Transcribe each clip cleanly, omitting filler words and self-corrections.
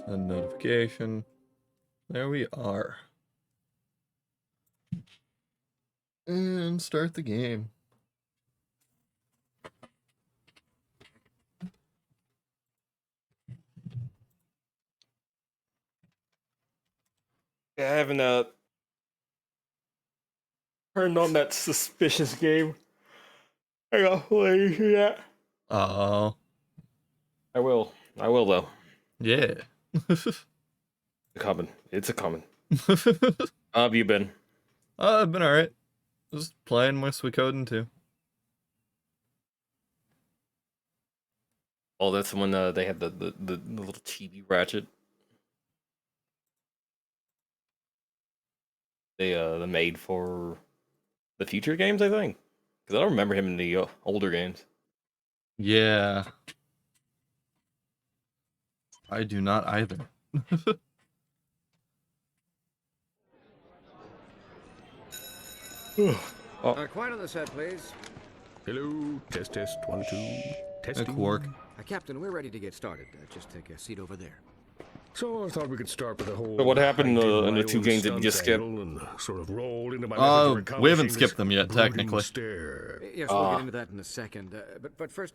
Send notification. There we are. And start the game. I haven't turned on that suspicious game. I got to do that. Oh. I will though. Yeah. It's a coming. How have you been? I've been alright. Just playing my Suikoden too. Oh, that's when they had the little chibi ratchet. They made for the future games, I think. Because I don't remember him in the older games. Yeah. I do not either. Quiet on the set, please. Hello, test, 1, 2, testing. Quark. Captain, we're ready to get started. Just take a seat over there. So I thought we could start with the whole. So what happened I did in my the two own games that you just stunts skipped? angle and sort of rolled into my We haven't skipped them yet, technically. Stare. Yes, we'll get into that in a second. But first,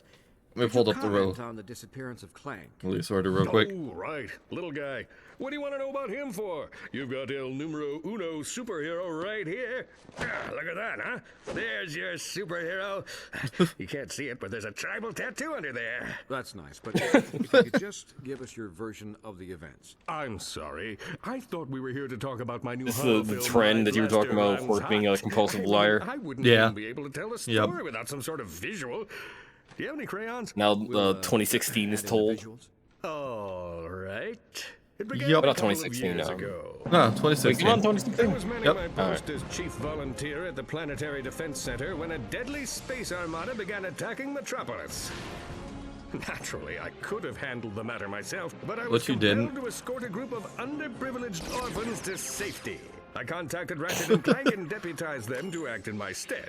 We pulled up the row. on the disappearance of Clank. Release order real quick. Oh, right, little guy. What do you want to know about him for? You've got El Numero Uno superhero right here. Look at that, huh? There's your superhero. You can't see it, but there's a tribal tattoo under there. That's nice, but if you could just give us your version of the events. I'm sorry. I thought we were here to talk about my new. This is the trend that you were talking about, Quark being a compulsive liar. I wouldn't Yeah. even be able to tell a story without some sort of visual. Do you have any crayons? Now 2016 is add in the told. visuals? All right. It began Yep. a About couple of 2016 years now. ago. No, Wait, come 2016. on, I 2016. was manning Yep. my post as chief volunteer at the Planetary Defense Center when a deadly space armada began attacking Metropolis. Naturally, I could have handled the matter myself, but I was But you compelled didn't. to escort a group of underprivileged orphans to safety. I contacted Ratchet and Clank and deputized them to act in my stead.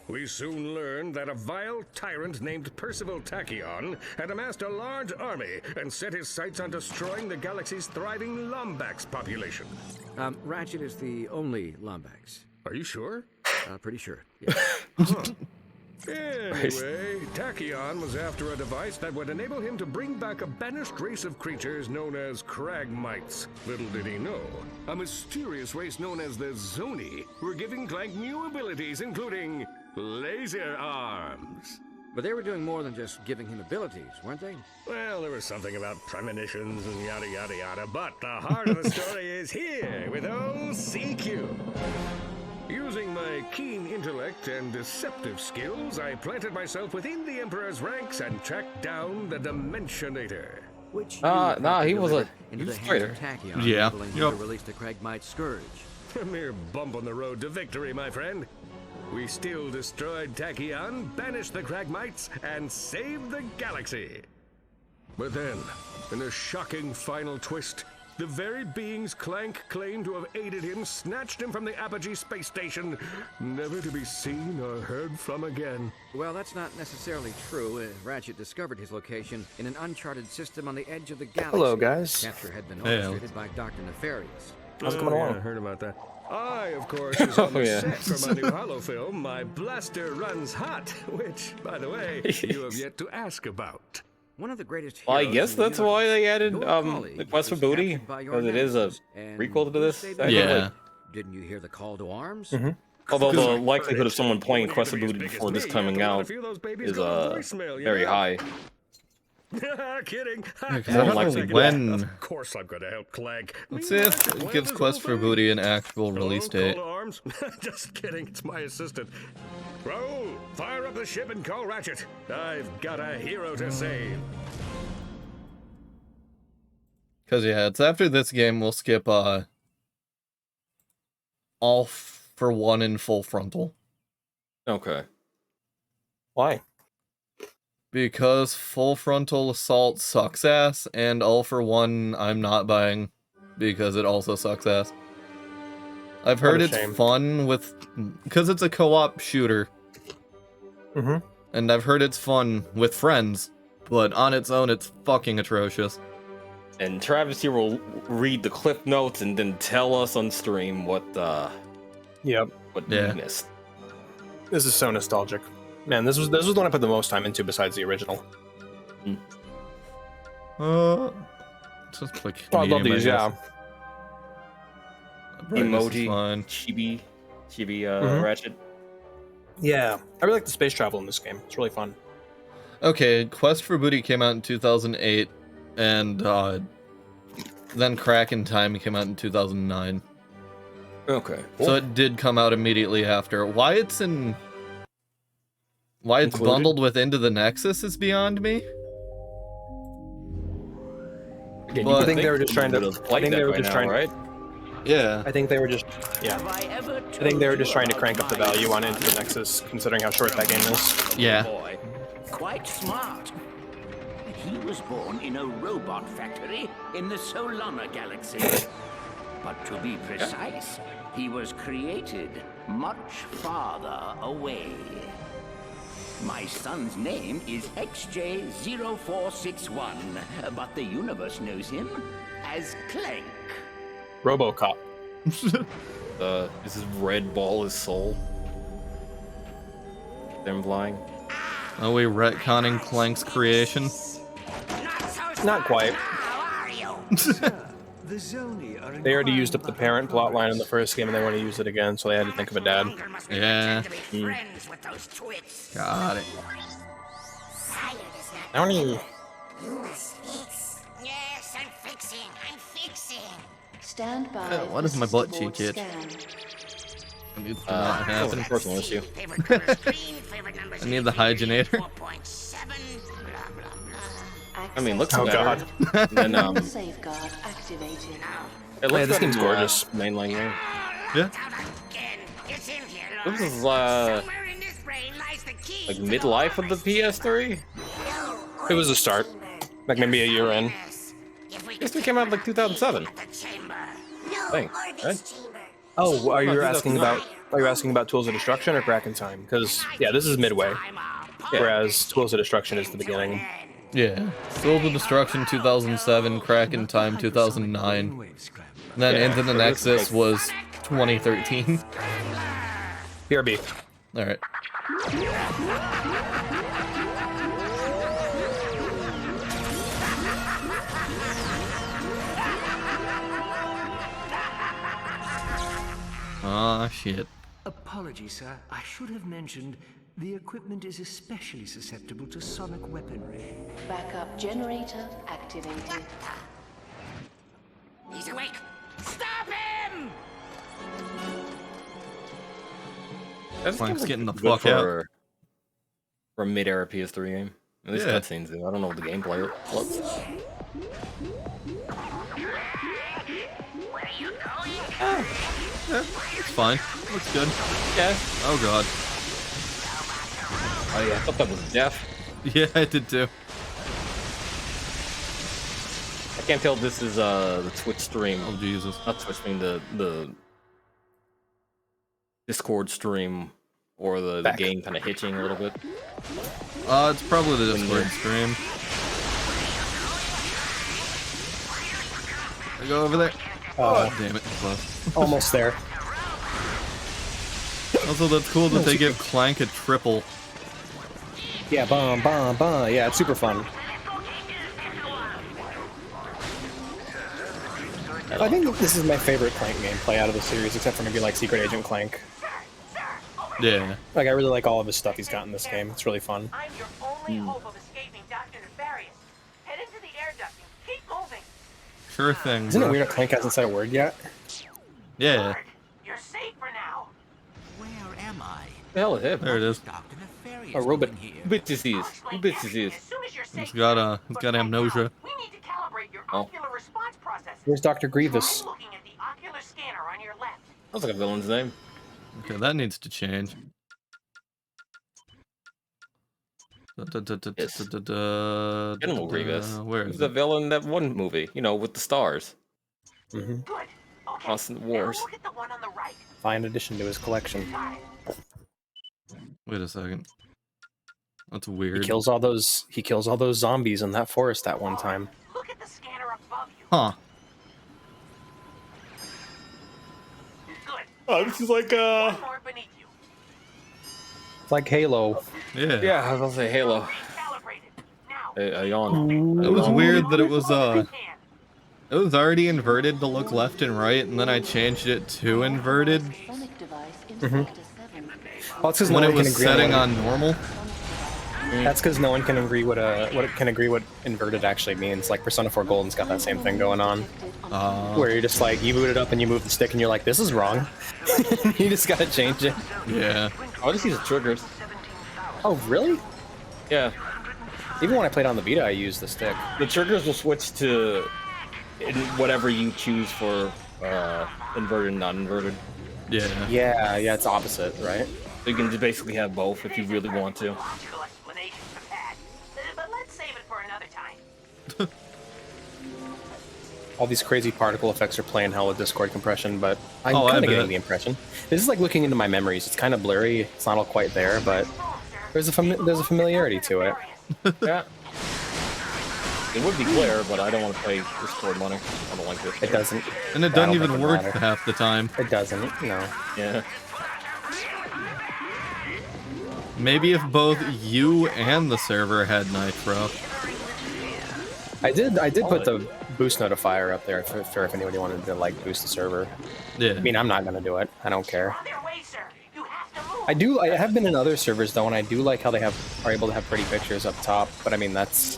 We soon learned that a vile tyrant named Percival Tachyon had amassed a large army and set his sights on destroying the galaxy's thriving Lombax population. Ratchet is the only Lombax. Are you sure? Pretty sure. Yeah. Anyway, Tachyon was after a device that would enable him to bring back a banished race of creatures known as Cragmites. Little did he know, a mysterious race known as the Zoni were giving Clank new abilities, including laser arms. But they were doing more than just giving him abilities, weren't they? Well, there was something about premonitions and yada yada yada, but the heart of the story is here with old CQ. Using my keen intellect and deceptive skills, I planted myself within the Emperor's ranks and tracked down the Dimensionator. Which he was a fighter. fighter. Yeah. To Yep. release the Cragmite Scourge. A mere bump on the road to victory, my friend. We still destroyed Tachyon, banished the Cragmites, and saved the galaxy. But then, in a shocking final twist, the very beings Clank claimed to have aided him snatched him from the Apogee space station, never to be seen or heard from again. Well, that's not necessarily true. Ratchet discovered his location in an uncharted system on the edge of the galaxy. Hello, guys. Capture had been Hey, orchestrated by Dr. Nefarious. How's it coming along? Yeah, I heard about that. I, of course, was on the Oh, yeah. set for my new holo film, My Blaster Runs Hot, which, by the way, you have yet to ask about. One of the greatest Well, I heroes guess in the that's why universe. they added Your colleague the Quest for was Booty, captured by your because it is a nemesis, and prequel to you this. saved I him. think, Yeah. like, Didn't you hear the call to arms? although the Because likelihood of someone playing you Quest need for to Booty be as big before as this me, coming you have to let out a few of those babies is go to voicemail, you very know? high. Kidding. 'cause I don't like Second, when- Of course I'm going to help Clank. Let's see if it gives Quest for Booty an actual release date. Call to arms? Just kidding, it's my assistant. Raoul, fire up the ship and call Ratchet. I've got a hero to save. Because, yeah, it's after this game we'll skip, All for One in Full Frontal. Okay. Why? Because Full Frontal Assault sucks ass, and All for One I'm not buying because it also sucks ass. I've heard What a it's shame. fun with... because it's a co-op shooter. Mm-hmm. And I've heard it's fun with friends, but on its own it's fucking atrocious. And Travis here will read the clip notes and then tell us on stream what Yep. we Yeah. missed. This is so nostalgic. Man, this was the one I put the most time into besides the original. Just click. Oh, I love medium, these, guess. yeah. Brightness is Emoji, fine. chibi Mhm. Ratchet. Yeah. I really like the space travel in this game. It's really fun. Okay, Quest for Booty came out in 2008, and then Crack in Time came out in 2009. Okay. So it did come out immediately after. Why it's Included? bundled with Into the Nexus is beyond me. Again, But- I think they were just trying to. I think they were just trying. right? Yeah. I think they were just. Yeah. I think they were just trying to crank up the value on Into the Nexus, considering how short that game is. Yeah. Boy. Quite smart. He was born in a robot factory in the Solana galaxy. But to be precise, he was created much farther away. My son's name is XJ0461, but the universe knows him as Clank. RoboCop. Is his red ball his soul? Them flying. Are we retconning Clank's creation? Not quite. How are you? They already used up the parent plotline in the first game, and they want to use it again, so they had to think of a dad. Yeah. Got it. Tony. Yes, I'm fixing. Stand by. What is my butt for cheek itch? scan. I need to not happen. Personal issue. I need the hygienator. I mean, looks Oh, better. God. Than, Safeguard activated. it looks Yeah, this better game's than, gorgeous. Mainline game. Yeah. This is like midlife of the PS3. It was a start. Like maybe a year in. PS3 came out in like 2007. Thing, right? Oh, are you No, asking about? Are you asking about Tools of Destruction or Crack in Time? Because yeah, this is midway, whereas Tools of Destruction is the beginning. Yeah. Tools of Destruction 2007, Crack in Time 2009. Then Yeah, Into the so this Nexus is was 2013. BRB. Alright. Ah, shit. Apologies, sir. I should have mentioned the equipment is especially susceptible to sonic weaponry. Backup generator activated. He's awake. Stop him! That's Clank's getting the good fuck out. For a mid-era PS3 game. At least Yeah. cutscenes do. I don't know what the gameplay looks. It's fine. Looks good. Yeah. Oh god. Oh yeah, I thought that was Jeff. Yeah, I did too. I can't tell if this is the Twitch stream. Oh Jesus. Not Twitch stream, the Discord stream or the Back. game kind of hitching a little bit. It's probably the Discord stream. I go over there. Oh, damn it. Close. Almost there. Also, that's cool that they give Clank a triple. Yeah, bum, bum, bum. Yeah, it's super fun. I think this is my favorite Clank gameplay out of the series, except for maybe like Secret Agent Clank. Yeah. Like, I really like all of his stuff he's got in this game. It's really fun. I'm your only hope of escaping Dr. Nefarious. Head into the air duct and keep moving. Sure thing. Isn't it bro. weird that Clank hasn't said a word yet? Yeah. You're safe for now. Where am I? The hell is it? There it is. Dr. Nefarious A robot. doing here. Who bitch is this? Who bitch is this? As soon as you're safe, He's got amnesia. we need to calibrate your Oh. ocular response processes. Where's Dr. Grievous? Try looking at the ocular scanner on your left. Sounds like a villain's name. Okay, that needs to change. General Grievous. Where He's is the it? villain in that one movie, you know, with the stars. Mm-hmm. Good. Okay. Constant now Wars. look at the one on the right. Fine addition to his collection. Wait a second. That's He weird. kills all those. He kills all those zombies in that forest that one time. Look at the scanner above Huh. Good. Oh, this is like One more beneath you. It's like Halo. Yeah. yeah, I was gonna say Halo. Recalibrated. Now. A yawn. It was weird that it was Can. it was already inverted to look left and right, and then I changed it to inverted Sonic device in Sector 7. Well, it's because when no it one can was agree setting on on normal. That's because no one can agree what inverted actually means. Like Persona 4 Golden's got that same thing going on, where you're just like you boot it up and you move the stick and you're like, this is wrong. You just gotta change it. Yeah. I just use the triggers. Oh really? Yeah, Even when I played on the Vita, I used the stick. the triggers will switch to whatever you choose for inverted and non-inverted. Yeah. Yeah, it's opposite, right? So you can just basically have both if you really want to. Logical explanation for that. But let's save it for another time. All these crazy particle effects are playing hell with Discord compression, but I'm Oh, I kind of bet. getting the impression. This is like looking into my memories. It's kind of blurry. It's not all quite there, but there's a familiarity to it. Yeah. It would be clear, but I don't want to pay Discord money. I don't like this. It doesn't. And it I doesn't don't even think it work matters. half the time. It doesn't. No. Yeah. Maybe if both you and the server had Nitro. I did put the boost notifier up there for if anybody wanted to like boost the server. Yeah. I mean, I'm not gonna do it. I don't care. On their way, sir. You have to move. I have been in other servers though, and I do like how they are able to have pretty pictures up top. But I mean, that's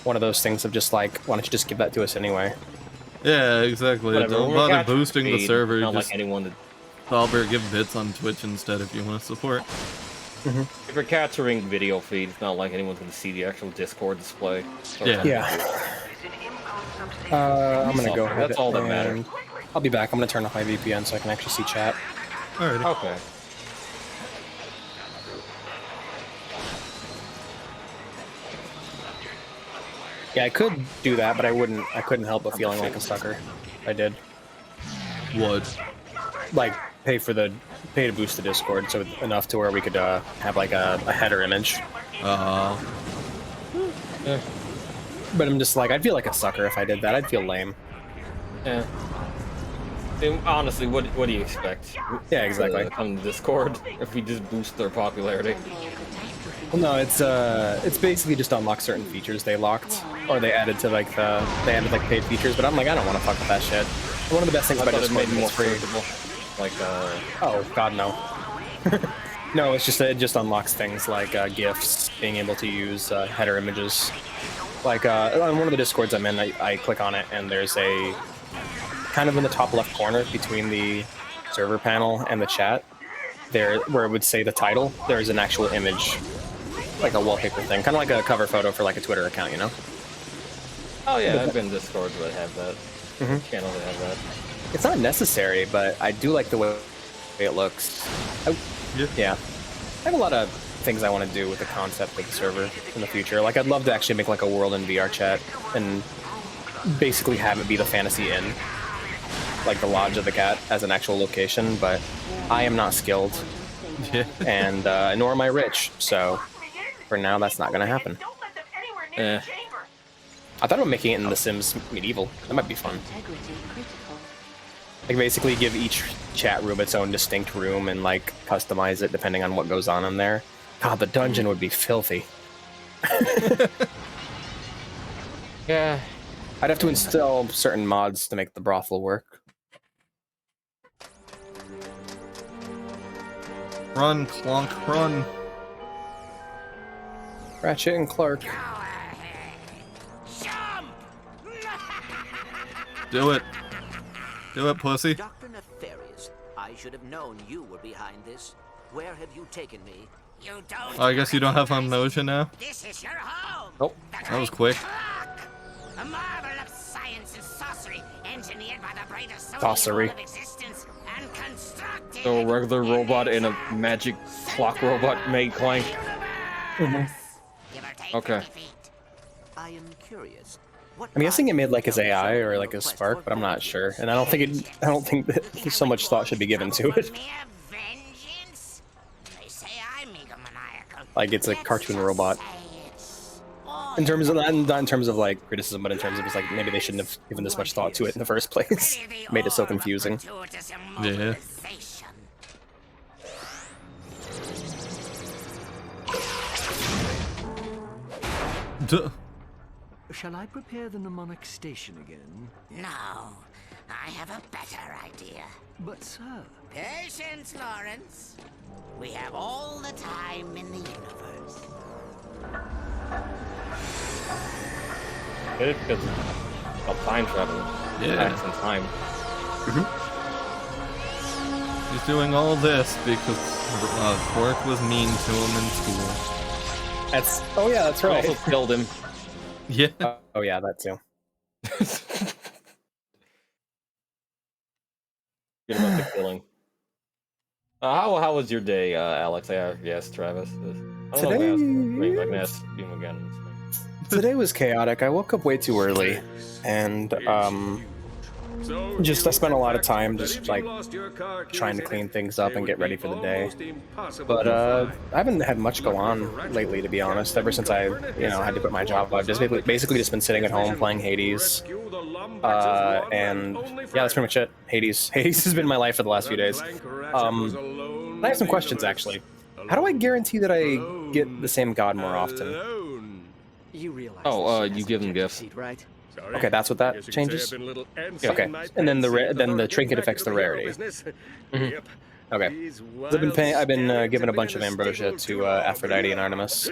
one of those things of just like, why don't you just give that to us anyway? Yeah, exactly. Whatever, Don't we're bother capturing boosting the speed. server. Not Just like anyone to. Albert, give bits on Twitch instead if you want to support. If you're capturing video feed, it's not like anyone's going to see the actual Discord display. So Yeah. Yeah. I'm gonna go ahead. That's all that and matters. I'll be back. I'm gonna turn off my VPN so I can actually see chat. Alrighty. Okay. Yeah, I could do that, but I wouldn't. I couldn't help but feeling like a sucker. I did. What? Like pay to boost the Discord, so enough to where we could have like a header image. Uh, But I'm just like, I'd feel like a sucker if I did that. I'd feel lame. Yeah. And honestly, what do you expect? Yeah, exactly. On Discord, if we just boost their popularity. Well, no, it's basically just unlock certain features they locked, or they added to like paid features. But I'm like, I don't want to fuck with that shit. One of the best things I about thought it Discord made it more is free. searchable. Like, Oh God, no. No, it's just it just unlocks things like GIFs, being able to use header images. Like on one of the Discords I'm in, I click on it and there's a kind of in the top left corner between the server panel and the chat, there where it would say the title, there's an actual image, like a wallpaper thing, kind of like a cover photo for like a Twitter account, you know? oh yeah, I've been in Discord that have that. Mhm. Channel that have that. It's not necessary, but I do like the way it looks. Yeah. I have a lot of things I want to do with the concept of the server in the future. Like, I'd love to actually make like a world in VR chat and basically have it be the Fantasy Inn, like the Lodge of the Cat as an actual location, but I am not skilled, and nor am I rich, so for now that's not going to happen. Don't let them anywhere near Eh. the chamber. I thought about making it in The Sims Medieval. That might be fun. Integrity critical. Like, basically give each chat room its own distinct room and like customize it depending on what goes on in there. God, the dungeon would be filthy. Yeah. I'd have to install certain mods to make the brothel work. run, Clunk, run. Ratchet and Clark. Do it. Do it, pussy. Dr. Nefarious, I should have known you were behind this. Where have you taken me? You don't. I guess you don't have Amnesia now? This is your home. Nope. That was quick. A marvel of science and sorcery, engineered by the brightest soul Sorcery. of existence, and constructed. So a regular robot and a magic clock robot made Clank. Give or take Okay. 50 feet. I am curious. What I'm guessing it made like his AI or like his Spark, but I'm not sure. And I don't think that so much thought should be given to it. Me of vengeance? They say I'm egomaniacal. Like it's a Let's cartoon just robot. say it's all In terms of not in terms of like criticism, but in terms of just like maybe they shouldn't have given this much thought to it in the first place. Made it so confusing. Yeah. Duh. Shall I prepare the mnemonic station again? No, I have a better idea. But, sir... Patience, Lawrence. We have all the time in the universe. Good, because of time travel. Yeah. Back in time. He's doing all this because Quark was mean to him in school. That's oh yeah, that's right. Also killed him. Yeah. Oh yeah, that too. Get about the killing. How was your day, Alex? Yes, Travis. I don't know if I can ask you again. Today was chaotic. I woke up way too early, and I spent a lot of time just like trying to clean things up and get ready for the day. But I haven't had much go on lately, to be honest. Ever since I, had to quit my job, I've just basically just been sitting at home playing Hades. And yeah, that's pretty much it. Hades has been my life for the last few days. I have some questions actually. How do I guarantee that I get the same god more often? You realize you give them gifts. Right? Okay, that's what that changes. Okay, and then the trinket affects the rarity. Okay, I've been giving a bunch of ambrosia to Aphrodite and Artemis.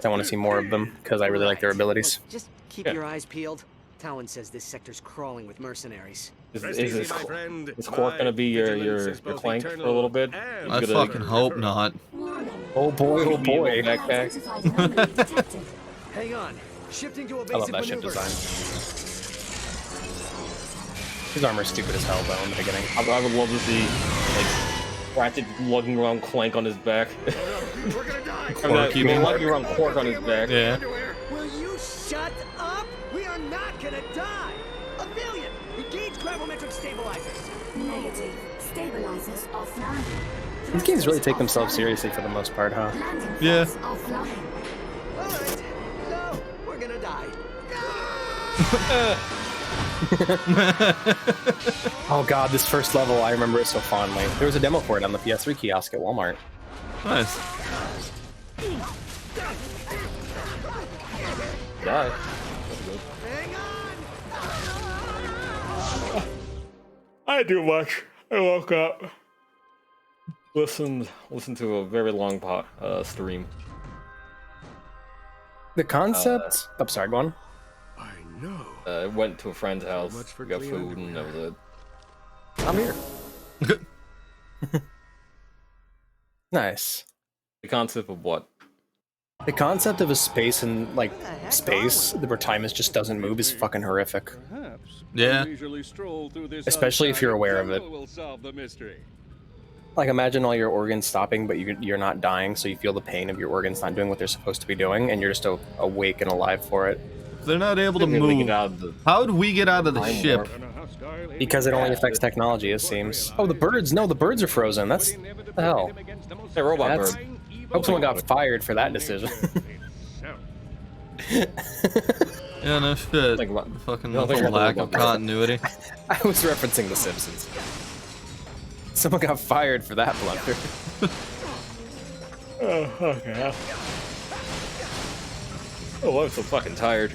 I want to see more of them because I really like their abilities. Just keep your eyes peeled. Talon says this sector's crawling with mercenaries. Is Quark gonna be your clank for a little bit? I fucking hope not. Oh boy, oh boy. Hang on. Shifting to a basic I love that ship design. His armor's stupid as hell though in the beginning. I would love to see Ratchet lugging around Clank on his back. We're gonna die. Quark, you mean? Lugging around Quark on his back. Yeah. Will you shut up? We are not gonna die. A billion. Engage gravimetric stabilizers. Negative. Stabilizers offline. These games really take themselves seriously for the most part, huh? Yeah. Offline. All right. So we're gonna die. Oh god, this first level, I remember it so fondly. There was a demo for it on the PS3 kiosk at Walmart. Nice. Die. Hang on. I didn't do much. I woke up, listened to a very long stream. The concept... I'm sorry, go on. I know. I went to a friend's house, got food, and that was it. I'm here. Nice. The concept of what? The concept of a space and, like, space where time just doesn't move is fucking horrific. Yeah. Especially if you're aware of it. Like, imagine all your organs stopping, but you're not dying, so you feel the pain of your organs not doing what they're supposed to be doing, and you're just awake and alive for it. They're not able to move. How do we get out of the ship? Because it only affects technology, it seems. Oh, the birds! No, the birds are frozen. That's... what the hell? Hey, robot bird. I hope someone got fired for that decision. Yeah, no shit. Fucking lack of continuity. I was referencing The Simpsons. Someone got fired for that blunder. Oh, okay. Oh, I'm so fucking tired.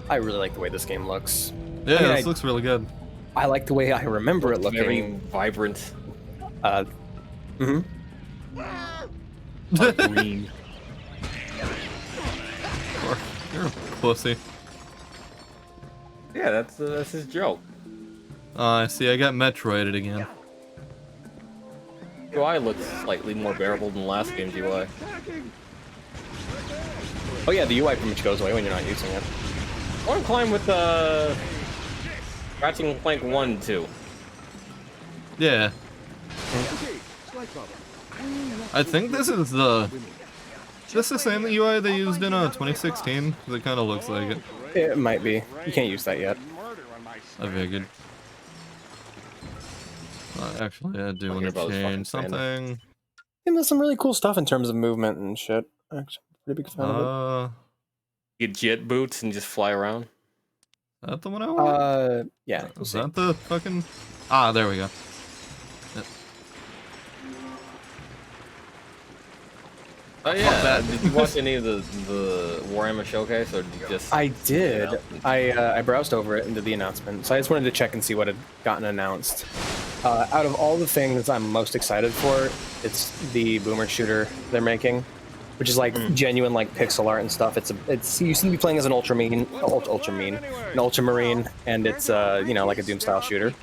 I really like the way this game looks. Yeah, this looks really good. I like the way I remember it looking. Very vibrant. Mm-hmm. Green. You're a pussy. Yeah, that's his joke. I see. I got Metroided again. UI looks slightly more bearable than last game's UI. Oh yeah, the UI pretty much goes away when you're not using it. I want to climb with Ratchet and Clank 1 and 2. Yeah. I think this is the... Is this the same UI they used in 2016? Because it kind of looks like it. It might be. You can't use that yet. I figured. Actually, I do want to change something. And there's some really cool stuff in terms of movement and shit. Actually, pretty big fan of it. Get jet boots and just fly around. Is that the one I want? Yeah. Is that the fucking... Ah, there we go. Yep. Oh yeah, did you watch any of the Warhammer showcase, or did you just... I did. I browsed over it and did the announcement, so I just wanted to check and see what had gotten announced. Out of all the things I'm most excited for, it's the boomer shooter they're making, which is like genuine like pixel art and stuff. It's you seem to be playing as an ultramarine, and it's you know, like a Doom style shooter.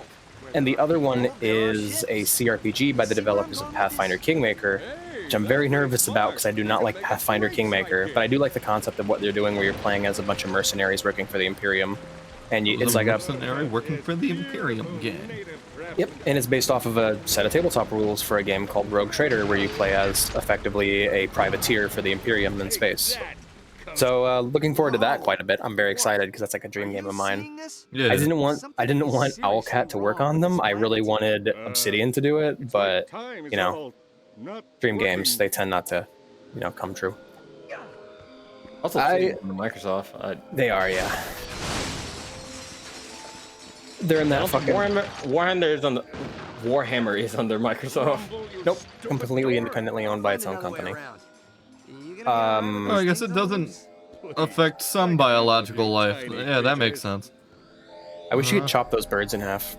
And the other one is a CRPG by the developers of Pathfinder Kingmaker, which I'm very nervous about because I do not like Pathfinder Kingmaker, but I do like the concept of what they're doing, where you're playing as a bunch of mercenaries working for the Imperium, and it's like a mercenary working for the Imperium game. Yep, and it's based off of a set of tabletop rules for a game called Rogue Trader, where you play as effectively a privateer for the Imperium in space. So looking forward to that quite a bit. I'm very excited because that's like a dream game of mine. Yeah. I didn't want Owlcat to work on them. I really wanted Obsidian to do it, but you know, dream games, they tend not to, you know, come true. Also, Microsoft. They are, yeah. They're in that fucking Warhammer is under Microsoft. Nope, completely independently owned by its own company. Well, I guess it doesn't affect some biological life. Yeah, that makes sense. I wish you could chop those birds in half.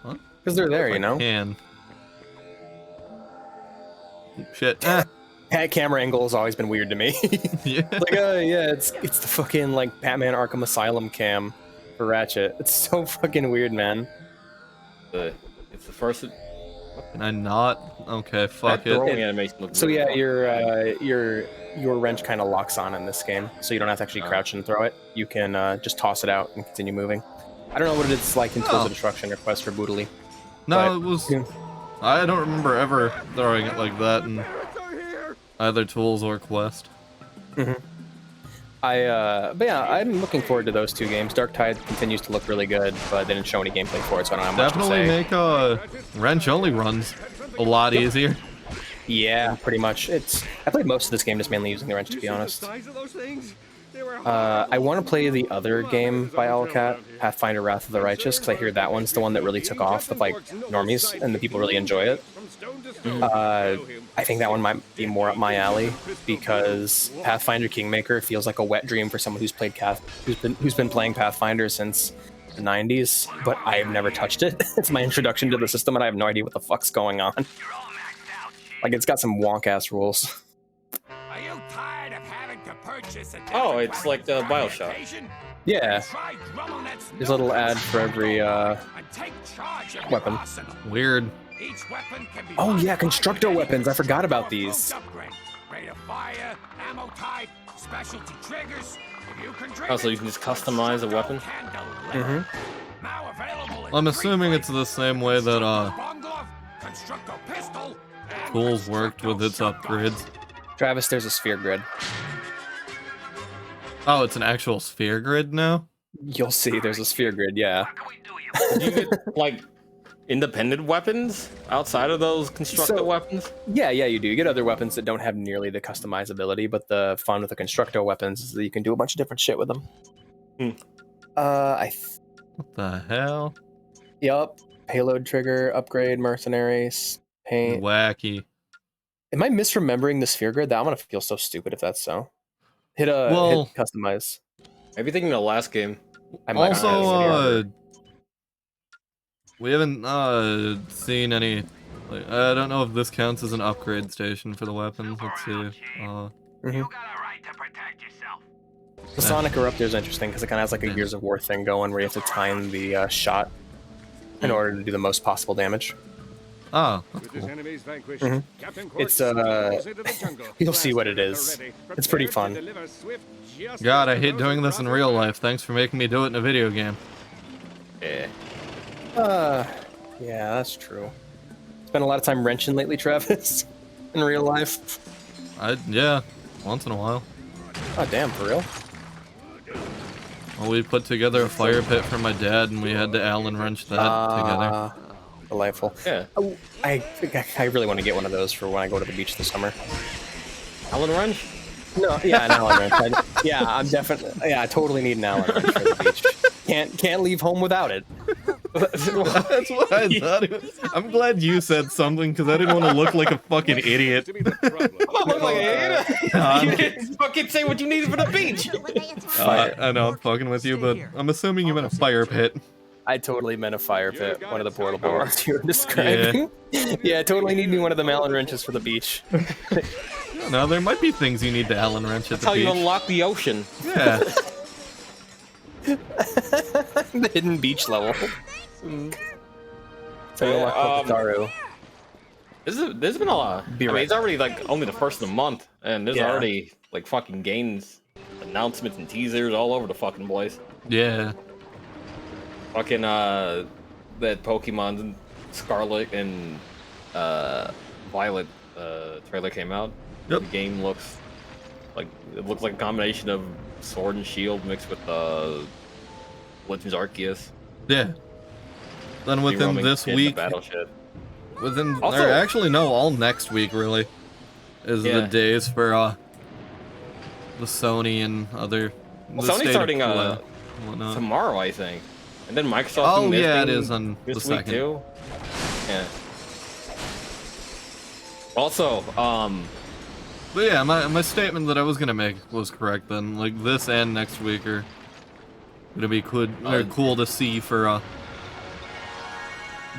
What? Because they're there, you know? Can. Shit. That camera angle has always been weird to me. Yeah. Like, yeah, it's the fucking, like, Batman Arkham Asylum cam for Ratchet. It's so fucking weird, man. It's the first... Can I not? Okay, fuck it. So yeah, your wrench kind of locks on in this game, so you don't have to actually crouch and throw it. You can just toss it out and continue moving. I don't know what it's like in Tools of Destruction or Quest for Bootily. No, it was... I don't remember ever throwing it like that in either Tools or Quest. Mm-hmm. But yeah, I'm looking forward to those two games. Dark Tide continues to look really good, but they didn't show any gameplay for it, so I don't have much to say. Definitely make wrench-only runs a lot easier. Yeah, pretty much. I played most of this game just mainly using the wrench, to be honest. I want to play the other game by Owlcat, Pathfinder Wrath of the Righteous, because I hear that one's the one that really took off with like normies, and the people really enjoy it. I think that one might be more up my alley because Pathfinder Kingmaker feels like a wet dream for someone who's played who's been playing Pathfinder since the 90s, but I've never touched it. It's my introduction to the system, and I have no idea what the fuck's going on. Like, it's got some wonk-ass rules. Are you tired of having to purchase a Oh, it's like the BioShock. Yeah. There's a little ad for every weapon. Weird. Oh yeah, constructor weapons. I forgot about these. Oh, so you can just customize a weapon? Mm-hmm. I'm assuming it's the same way that Tools worked with its upgrades. Travis, there's a sphere grid. Oh, it's an actual sphere grid now? You'll see, there's a sphere grid, yeah. Do you get, like, independent weapons outside of those constructor weapons? Yeah, you do. You get other weapons that don't have nearly the customizability, but the fun with the constructor weapons is that you can do a bunch of different shit with them. What the hell? Yup. Payload trigger, upgrade, mercenaries, paint. Wacky. Am I misremembering the sphere grid? I'm gonna feel so stupid if that's so. Hit customize. Maybe thinking the last game. I might also, we haven't seen any. Like, I don't know if this counts as an upgrade station for the weapons. Let's see. The Sonic Eruptor is interesting because it kind of has like a Gears of War thing going where you have to time the shot in order to do the most possible damage. Oh, that's cool. It's you'll see what it is. It's pretty fun. God, I hate doing this in real life. Thanks for making me do it in a video game. Yeah. Yeah, that's true. Spent a lot of time wrenching lately, Travis. In real life. Yeah, once in a while. Oh damn, for real? Well, we put together a fire pit for my dad, and we had to Allen wrench that together. Delightful. Yeah. Oh, I really want to get one of those for when I go to the beach this summer. Allen wrench? No, yeah, an Allen wrench. Yeah, I'm definitely. Yeah, I totally need an Allen wrench for the beach. Can't leave home without it. That's what I thought. I'm glad you said something because I didn't want to look like a fucking idiot. I'm not looking like an idiot. You didn't fucking say what you needed for the beach. I know I'm fucking with you, but I'm assuming you meant a fire pit. I totally meant a fire pit. One of the portable ones you were describing. Yeah, I totally need me one of them Allen wrenches for the beach. No, there might be things you need to Allen wrench at the That's beach. how you unlock the ocean. Yeah. The hidden beach level. So you unlock Taru. There's been a lot. I mean, it's already like only the first of the month, and there's already like fucking games, announcements, and teasers all over the fucking place. Yeah. Fucking that Pokemon Scarlet and Violet trailer came out. Yep. The game looks like a combination of Sword and Shield mixed with Legends Arceus. Yeah. Then within this week, within also, or actually no, all next week really is the days for the Sony and other. Well, Sony's starting tomorrow, I think, and then Microsoft. Oh yeah, it is on this the week 2nd. too. Yeah. Also, But yeah, my statement that I was gonna make was correct then. Like this and next week are gonna be cool to see for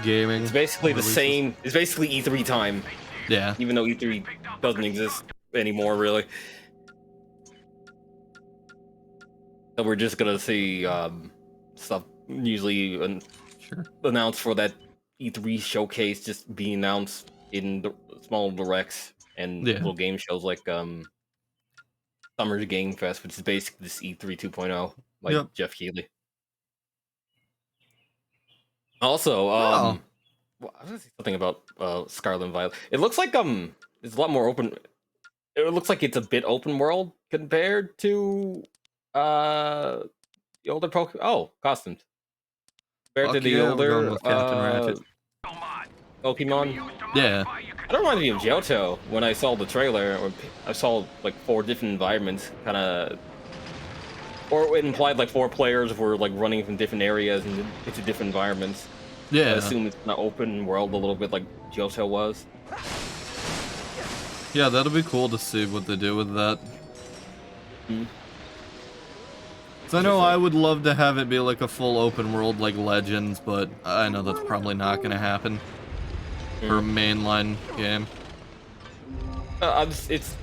gaming. it's basically the releases. same. It's basically E3 time. Yeah. Even though E3 doesn't exist anymore, really. So we're just gonna see stuff usually announced for that E3 showcase just being announced in the small directs and little game shows like Summer's Game Fest, which is basically this E3 2.0, like Jeff Keighley. Also, well, I was gonna say something about Scarlet and Violet. It looks like it's a lot more open. It looks like it's a bit open world compared to the older Pokemon. Oh, costumes. Compared to the older Pokemon. Yeah. I don't mind being Johto. When I saw the trailer, or I saw like 4 different environments, kind of, or it implied like 4 players were like running from different areas and into different environments. Yeah. I assume it's an open world a little bit like Johto was. Yeah, that'll be cool to see what they do with that. So I know I would love to have it be like a full open world like Legends, but I know that's probably not going to happen for a mainline game. It's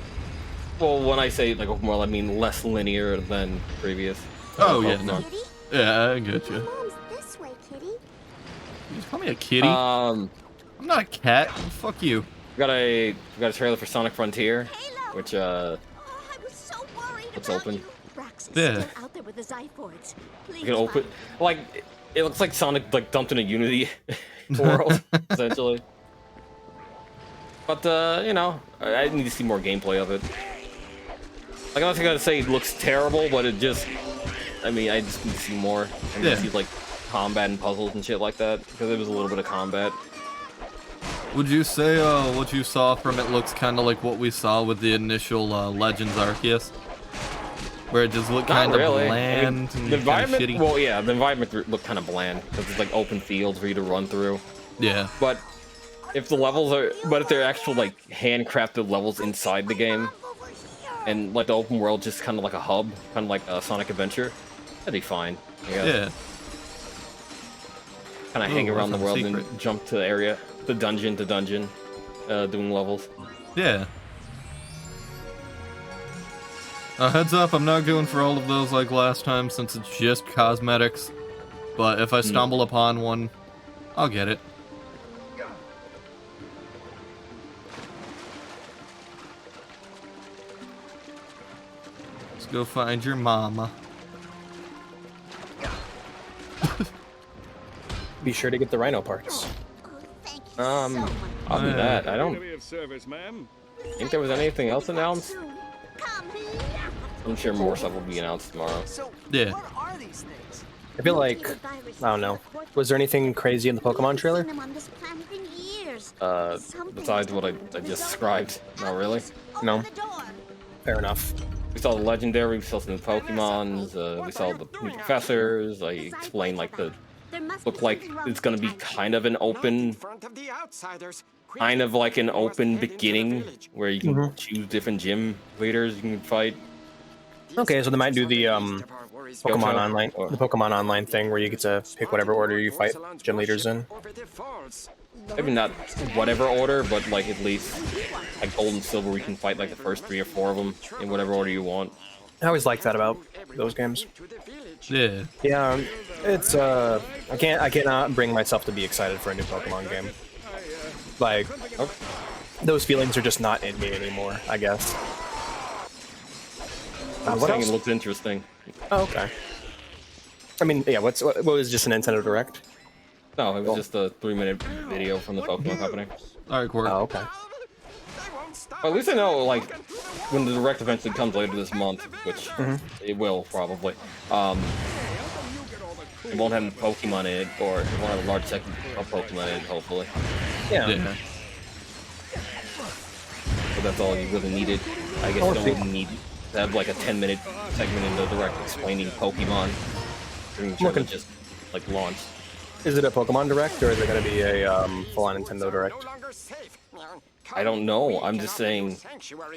well, when I say like open world, I mean less linear than previous. Oh yeah, no. Yeah, I get you. This way, kitty. You just call me a kitty? I'm not a cat. Fuck you. We got a trailer for Sonic Frontier, which it's open. Yeah. Out there with the Zyfords. You can open like it looks like Sonic like dumped in a Unity world essentially. But you know, I need to see more gameplay of it. Like I'm not gonna say it looks terrible, but it just, I mean, I just need to see more. I need to see like combat and puzzles and shit like that because it was a little bit of combat. Would you say what you saw from it looks kind of like what we saw with the initial Legends Arceus? Where it just looked kind of bland, I mean, and the environment, shitty. well, yeah, the environment looked kind of bland because it's like open fields for you to run through. Yeah. But if the levels are, but if they're actual like handcrafted levels inside the game, and like the open world just kind of like a hub, kind of like a Sonic Adventure, that'd be fine. I guess. Yeah. Kind of hang around the world and jump to the area, the dungeon to dungeon, doing levels. Yeah. Heads up, I'm not going for all of those like last time since it's just cosmetics. But if I stumble upon one, I'll get it. Let's go find your mama. Be sure to get the rhino parts. Other than that, I don't think there was anything else announced. I'm sure more stuff will be announced tomorrow. Yeah. I feel like, I don't know. Was there anything crazy in the Pokemon trailer? Besides what I just described, not really. No. Fair enough. We saw the legendary, we saw some new Pokemons, we saw the new professors. I explained like the look like it's gonna be kind of an open, kind of like an open beginning where you can choose different gym leaders you can fight. Okay, so they might do the Pokemon Online, the Pokemon Online thing where you get to pick whatever order you fight gym leaders in. Maybe not whatever order, but like at least like Gold and Silver, we can fight like the first 3 or 4 of them in whatever order you want. I always liked that about those games. Yeah. Yeah, it's I cannot bring myself to be excited for a new Pokemon game. Like, those feelings are just not in me anymore, I guess. What else? It looks interesting. Oh, okay. I mean, yeah. What was just a Nintendo Direct? No, it was just a 3-minute video from the Pokemon Company. All right, Quark. Oh, okay. Well, at least I know, like, when the Direct eventually comes later this month, which it will probably. It won't have Pokemon in it, or it won't have a large section of Pokemon in it, hopefully. Yeah. So that's all you really needed. I guess you don't really need to have like a 10-minute segment in the Direct explaining Pokemon. Looking just like launch. Is it a Pokemon Direct or is it going to be a full-on Nintendo Direct? I don't know. I'm just saying,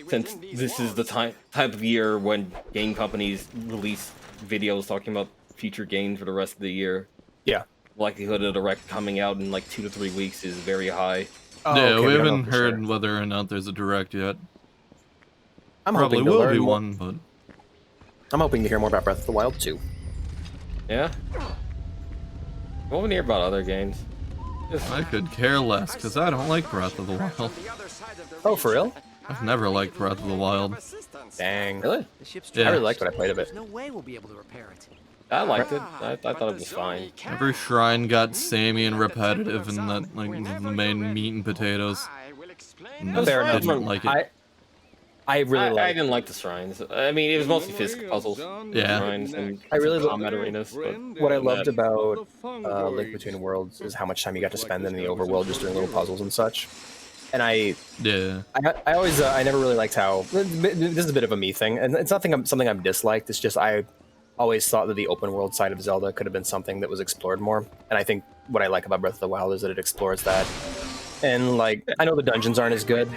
since this is the type of year when game companies release videos talking about future games for the rest of the year. Yeah. Likelihood of the Direct coming out in like 2 to 3 weeks is very high. Oh, yeah, okay, we haven't heard whether or not there's a Direct yet. I'm Probably hoping to will learn be more. one, but I'm hoping to hear more about Breath of the Wild 2. Yeah? What would we hear about other games? I could care less, because I don't like Breath of the Wild. Oh, for real? I've never liked Breath of the Wild. Dang. Really? Yeah. I really liked what I played of it. No way we'll be able to repair it. I liked it. I thought it was fine. Every shrine got samey and repetitive, and that like the main meat and potatoes. And Fair enough. didn't like it. I really liked. I didn't like the shrines. I mean, it was mostly physical puzzles. Yeah. Shrines and I really combat arenas. But what I loved about Link Between Worlds is how much time you got to spend in the overworld just doing little puzzles and such. And I always I never really liked how this is a bit of a me thing, and it's nothing something I've disliked. It's just I always thought that the open world side of Zelda could have been something that was explored more. And I think what I like about Breath of the Wild is that it explores that. And like I know the dungeons aren't as good.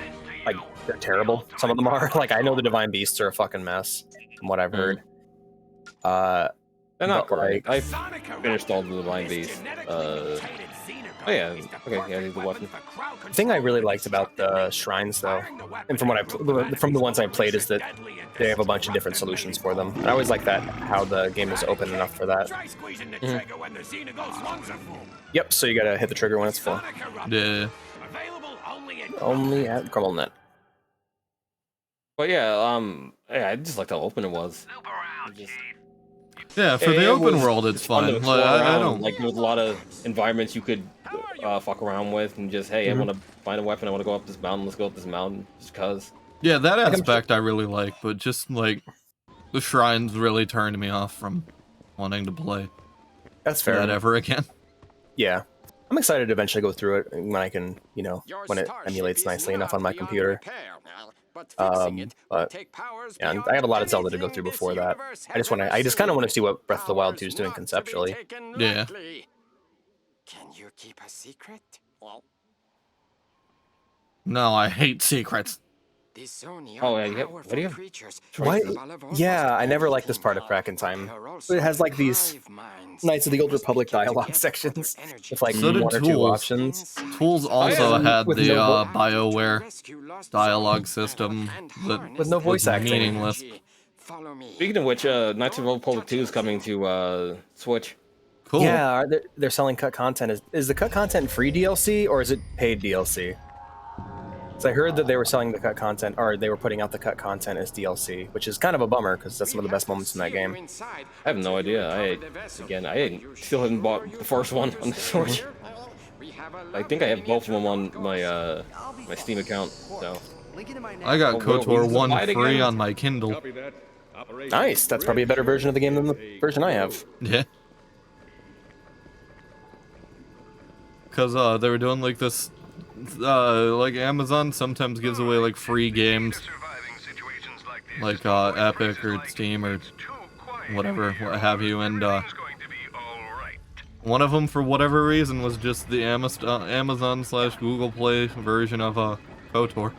Like they're terrible. Some of them are. Like I know the Divine Beasts are a fucking mess, from what I've heard. they're not like, great. I finished all the Divine Beasts. Oh yeah, okay, yeah, the weapon. The thing I really liked about the shrines, though, and from what from the ones I played, is that they have a bunch of different solutions for them. And I always like that how the game is open enough for that. Yep. So you gotta hit the trigger when it's full. Yeah. Only at GrumbleNet. But yeah, I just liked how open it was. Yeah, for the open world, it's fun to fine. explore Like, I around. don't. Like, there was a lot of environments you could fuck around with, and just, hey, I want to find a weapon, I want to go up this mountain, let's go up this mountain, just cause. Yeah, that aspect I really like, but just like the shrines really turned me off from wanting to play. That's fair. That ever again. Yeah. I'm excited to eventually go through it when I can, you know, when it emulates nicely enough on my computer. But yeah, I have a lot of Zelda to go through before that. I just kind of want to see what Breath of the Wild 2 is doing conceptually. Yeah. Can you keep a secret? No, I hate secrets. Oh, yeah, what do you have? Why? Yeah, I never liked this part of Crack in Time. It has like these Knights of the Old Republic dialogue sections with like So did one or two Tools. options. Tools also had With the no BioWare dialogue system that with no voice was acting. meaningless. Speaking of which, Knights of the Old Republic 2 is coming to Switch. Cool. Yeah, they're selling cut content. Is the cut content free DLC or is it paid DLC? So I heard that they were selling the cut content, or they were putting out the cut content as DLC, which is kind of a bummer because that's some of the best moments in that game. I have no idea. I still haven't bought the first one on the Switch. I think I have both of them on my my Steam account. So I got KOTOR 1 Fight free again? on my Kindle. Nice. That's probably a better version of the game than the version I have. Yeah. Because they were doing like this, like Amazon sometimes gives away like free games like Epic or Steam or whatever, what have you, and one of them, for whatever reason, was just the Amazon/Google Play version of KOTOR.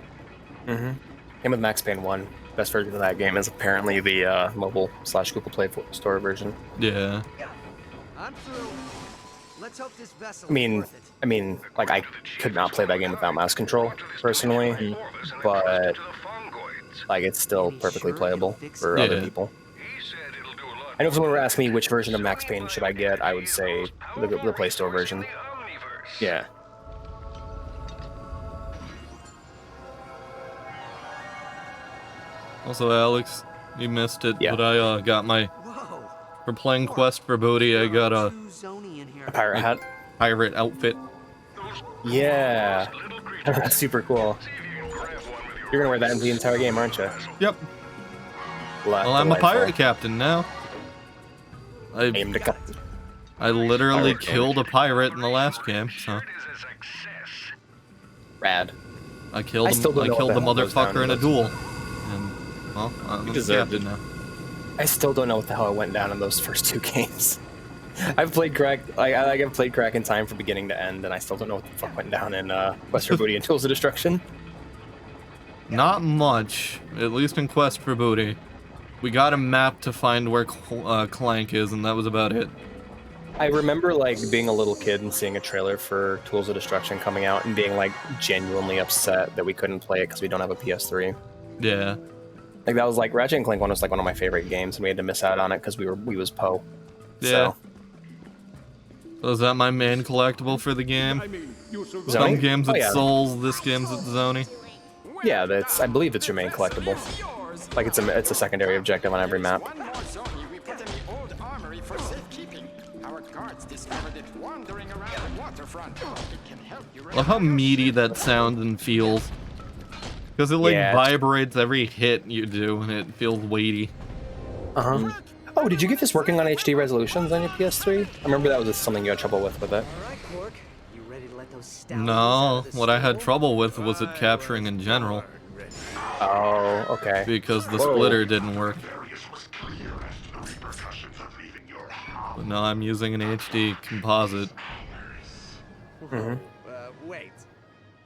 Game with Max Payne 1. Best version of that game is apparently the mobile/Google Play Store version. Yeah. I'm through. Let's hope this vessel I mean, like, I could not play that game without mouse control, personally, but, like, it's still perfectly playable for other people. I know if someone were asking me which version of Max Payne should I get, I would say the Play Store version. Yeah. Also, Alex, you missed it, but I got my... For playing Quest for Booty, I got a pirate hat. Pirate outfit. Yeah. That's super cool. You're gonna wear that in the entire game, aren't you? Yep. Well, I'm a pirate captain now. I literally killed a pirate in the last game, so... Rad. I killed the motherfucker in a duel. And, well, I'm a captain now. I still don't know what the hell went down in those first 2 games. I've played crack. I've played crack in time from beginning to end, and I still don't know what the fuck went down in Quest for Booty and Tools of Destruction. Not much, at least in Quest for Booty. We got a map to find where Clank is, and that was about it. I remember like being a little kid and seeing a trailer for Tools of Destruction coming out and being like genuinely upset that we couldn't play it because we don't have a PS3. Yeah. Like that was like Ratchet and Clank 1 was like one of my favorite games, and we had to miss out on it because we was Poe. Yeah. So is that my main collectible for the game? Some games it's Souls, this game's it's Zony. Yeah, I believe it's your main collectible. Like it's a secondary objective on every map. Love how meaty that sounds and feels. Because it like vibrates every hit you do, and it feels weighty. Oh, did you get this working on HD resolutions on your PS3? I remember that was something you had trouble with it. No, what I had trouble with was it capturing in general. Oh, okay. Because the splitter didn't work. But now I'm using an HD composite. Wait.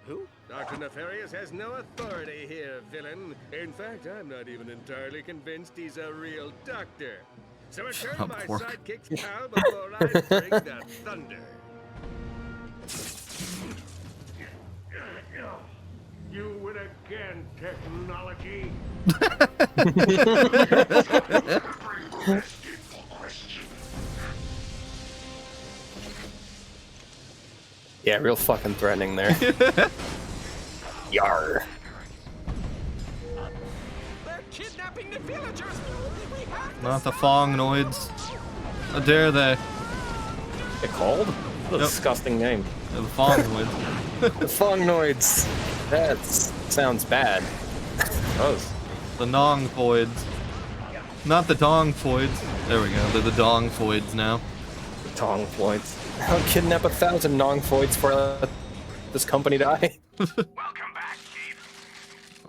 Who? Dr. Nefarious has no authority here, villain. In fact, I'm not even entirely convinced he's a real doctor. So return my sidekick's pal before I bring the thunder. You win again, technology. Yeah, real fucking threatening there. Yar. They're kidnapping the villagers. Not the Fongnoids. How dare they? They're called? What a disgusting name. They're the Fongnoids. The Fongnoids. That sounds bad. The Nongfoids. Not the Dongfoids. There we go. They're the Dongfoids now. The Dongfoids. I'll kidnap 1,000 Nongfoids for this company die. Welcome back, Chief.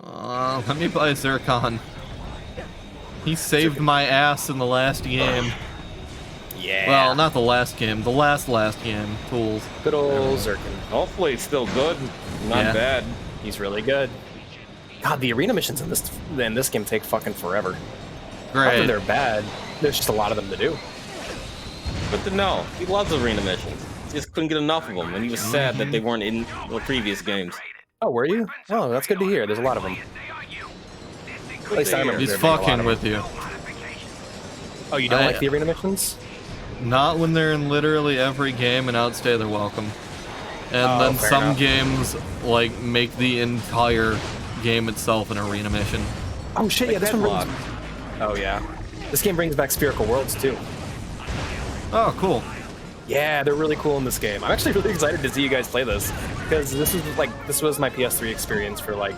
Let me buy Zircon. He saved my ass in the last game. Yeah. Well, not the last game. The last game. Tools. Good old Zircon. Hopefully it's still good. Not bad. He's really good. God, the arena missions in this game take fucking forever. Great. Not that they're bad. There's just a lot of them to do. Good to know. He loves arena missions. He just couldn't get enough of them, and he was sad that they weren't in the previous games. Oh, were you? Oh, that's good to hear. There's a lot of them. At least I remember He's fucking with you. Oh, you don't like the arena missions? Not when they're in literally every game and outstay their welcome. And then some games like make the entire game itself an arena mission. Oh shit, yeah, this one brings... Oh yeah. This game brings back Spherical Worlds too. Oh, cool. Yeah, they're really cool in this game. I'm actually really excited to see you guys play this, because this was my PS3 experience for like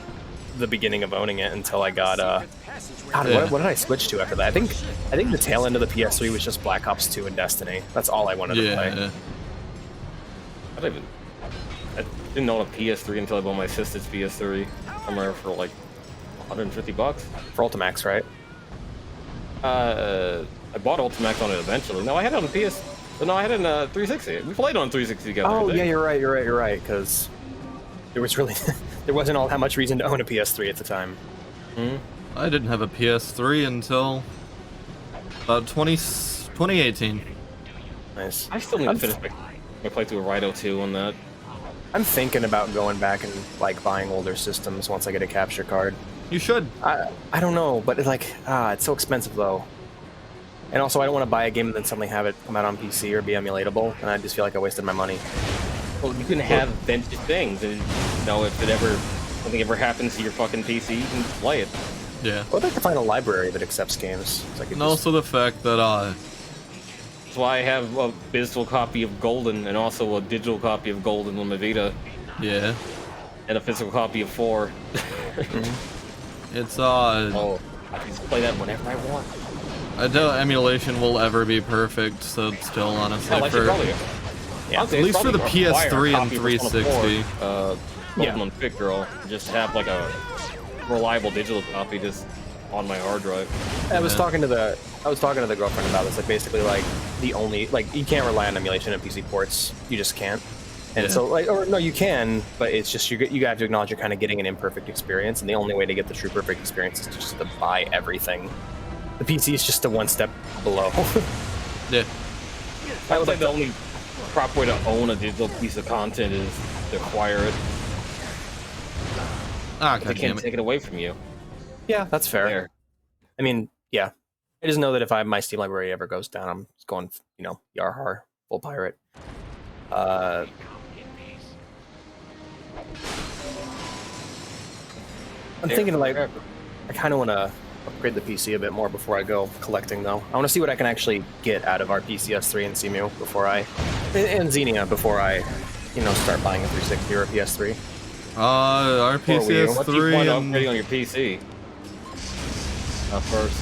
the beginning of owning it until I got God, what did I switch to after that? I think the tail end of the PS3 was just Black Ops 2 and Destiny. That's all I wanted to play. I didn't own a PS3 until I bought my sister's PS3. I remember for like $150 for Ultimax, right? I bought Ultimax on it eventually. No, I had it on PS. No, I had it in 360. We played on 360 together. Oh yeah, you're right. Because there was really there wasn't all that much reason to own a PS3 at the time. I didn't have a PS3 until about 2018. Nice. I still need to finish my playthrough of Rhino 2 on that. I'm thinking about going back and like buying older systems once I get a capture card. You should. I don't know, but it's like it's so expensive though. And also, I don't want to buy a game and then suddenly have it come out on PC or be emulatable, and I just feel like I wasted my money. Well, you can have vintage things, and you know, if something ever happens to your fucking PC, you can play it. Yeah. I'd like to find a library that accepts games. So and also the fact that that's why I have a physical copy of Golden and also a digital copy of Golden on my Vita. Yeah. And a physical copy of 4. It's oh, I can just play that whenever I want. I doubt emulation will ever be perfect, so still honestly at least for the PS3 and 360. Pokemon Fit Girl, just have like a reliable digital copy just on my hard drive. I was talking to the girlfriend about this. Like basically, like the only you can't rely on emulation in PC ports. You just can't. And so or no, you can, but it's just you have to acknowledge you're kind of getting an imperfect experience, and the only way to get the true perfect experience is just to buy everything. The PC is just a one step below. Yeah. I would like the only proper way to own a digital piece of content is to acquire it. They can't take it away from you. Yeah, that's fair. I mean, yeah. I just know that if my Steam library ever goes down, I'm just going, Yarhar, full pirate. I'm thinking like, I kind of want to upgrade the PC a bit more before I go collecting, though. I want to see what I can actually get out of RPCS3 and CMU and Xenia before I, start buying a 360 or a PS3. RPCS3 What's the point of upgrading on your PC? First.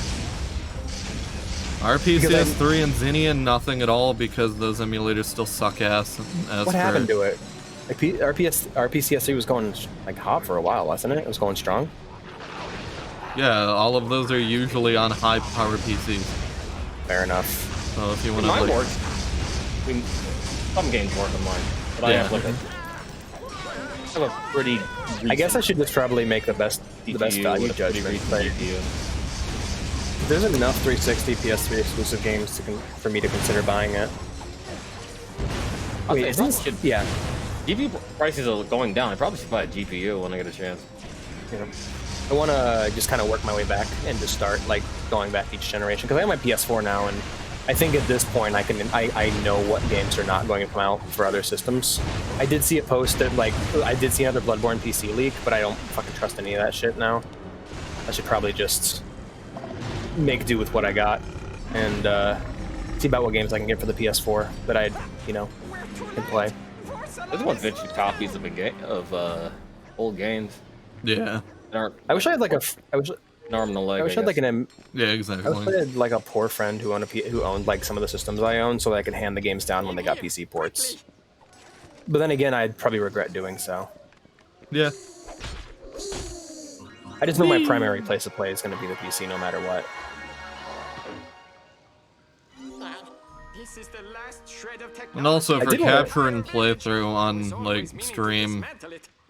RPCS3 and Xenia, nothing at all because those emulators still suck ass. What happened to it? Like RPCS3 was going like hot for a while, wasn't it? It was going strong. Yeah, all of those are usually on high-powered PCs. Fair enough. So if you want to, mine works. I mean, some games work on mine, but I have like a pretty. I guess I should just probably make the best value judgment. But there's enough 360 PS3 exclusive games for me to consider buying it. Wait, yeah. GPU prices are going down. I probably should buy a GPU when I get a chance. Yeah. I want to just kind of work my way back and just start like going back each generation because I have my PS4 now, and I think at this point I know what games are not going to come out for other systems. I did see a post that I did see another Bloodborne PC leak, but I don't fucking trust any of that shit now. I should probably just make do with what I got and see about what games I can get for the PS4 that I can play. There's one vintage copies of old games. Yeah. I wish I had like an arm and a leg. I wish I had like yeah, exactly. I wish I had like a poor friend who owned like some of the systems I own, so that I could hand the games down when they got PC ports. But then again, I'd probably regret doing so. Yeah. I just know my primary place to play is going to be the PC, no matter what. And also for capture and playthrough on like stream,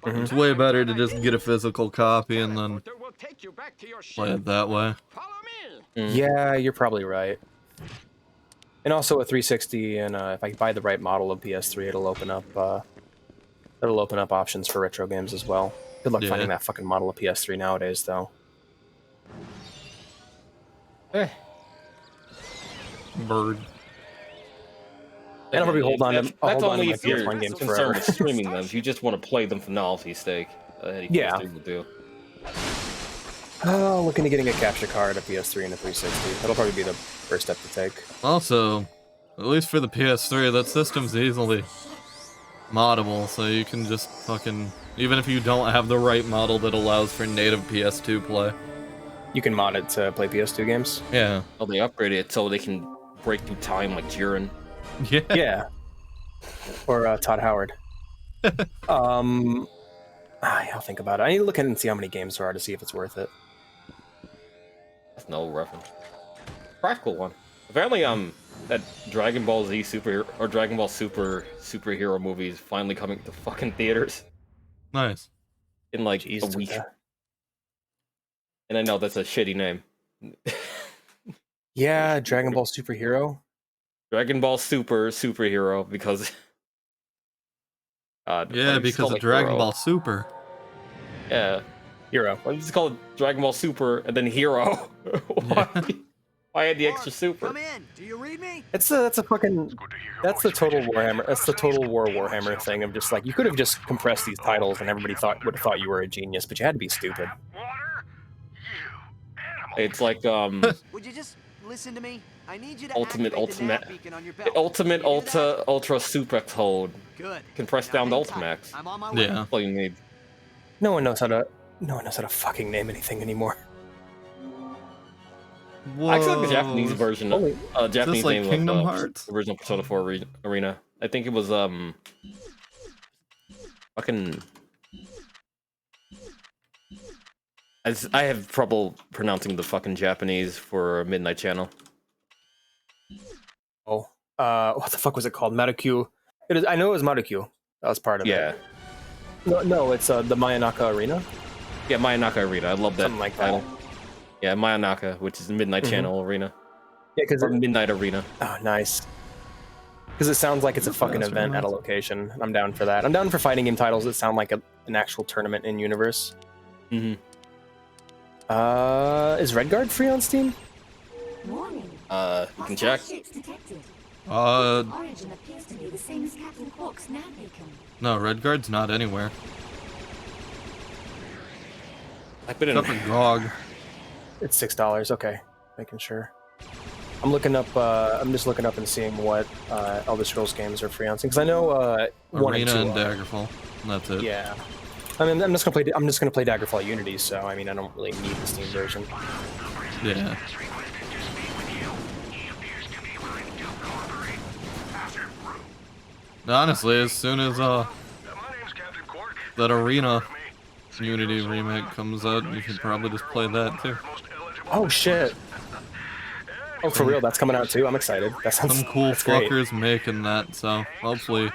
it's way better to just get a physical copy and then play it that way. Yeah, you're probably right. And also a 360, and if I buy the right model of PS3, it'll open up options for retro games as well. Good luck finding that fucking model of PS3 nowadays, though. Bird. And I'll probably hold on to only my if you're PS1 games concerned forever. with streaming them. If you just want to play them for novelty's sake, yeah. Do. Looking at getting a capture card, a PS3, and a 360. That'll probably be the first step to take. Also, at least for the PS3, that system's easily moddable, so you can just fucking... Even if you don't have the right model that allows for native PS2 play. You can mod it to play PS2 games? Yeah. Oh, they upgraded it so they can break through time like Jiren. Yeah. Or Todd Howard. I'll think about it. I need to look in and see how many games there are to see if it's worth it. That's no reference. Practical one. Apparently, that Dragon Ball Z super or Dragon Ball Super superhero movie is finally coming to fucking theaters Nice. in like Jeez, a week. And I know that's a shitty name. Yeah, Dragon Ball Superhero. Dragon Ball superhero because. Yeah, because of Dragon Ball Super. Yeah, Hero. Why is it called Dragon Ball Super and then Hero? Why add the extra super? Come in. Do you read me? That's the total Warhammer. That's the total Warhammer thing of just like you could have just compressed these titles and everybody would have thought you were a genius, but you had to be stupid. It's like Would you just listen to me? I need you to ultimate ultra ultra super code. Good. Compress down the Ultimax. I'm on my way. Yeah. That's all you need. No one knows how to fucking name anything anymore. Whoa. I actually like the Japanese version of Japanese like name Kingdom of Hearts? original Persona 4 Arena. I think it was fucking. I have trouble pronouncing the fucking Japanese for Midnight Channel. Oh, what the fuck was it called? Marukyou. It is. I know it was Marukyou. That was part of it. No, it's the Mayanaka Arena. Yeah, Mayanaka Arena. I love that Something like title. that. Yeah, Mayanaka, which is Midnight Channel Arena. Yeah, because Midnight Arena. Oh, nice. Because it sounds like it's a fucking event at a location. I'm down for that. I'm down for fighting game titles that sound like an actual tournament in universe. Mm-hmm. Is Redguard free on Steam? Warning. You can check. Ships detected. Origin appears to be the same as Captain Quark's nav beacon. No, Redguard's not anywhere. I put in. Except for GOG. It's $6. Okay, making sure. I'm looking up. I'm just looking up and seeing what Elder Scrolls games are free on Steam because I know one Arena and and two are. Daggerfall. And that's it. Yeah. I mean, I'm just gonna play Daggerfall Unity, so I mean, I don't really need the Steam version. Yeah. Honestly, as soon as that Arena Unity remake comes out, you should probably just play that too. Oh shit! Oh, for real? That's coming out too. I'm excited. That sounds. Some cool that's great. fuckers making that, so hopefully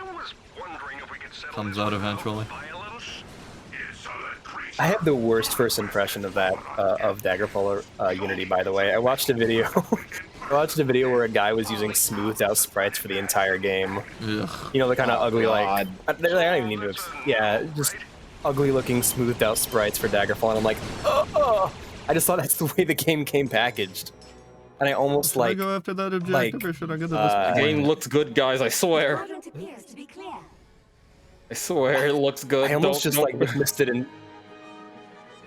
comes out eventually. I have the worst first impression of that of Daggerfall Unity. By the way, I watched a video. I watched a video where a guy was using smoothed out sprites for the entire game. Ugh. You know, the kind of ugly, like I don't even need to. Yeah, just ugly looking smoothed out sprites for Daggerfall, and I'm like, oh! I just thought that's the way the game came packaged, and I almost Should I go after that objective, or should I go to this The game point? looks good, guys. I swear. Appears to be clear. I swear it looks good. I almost dismissed it.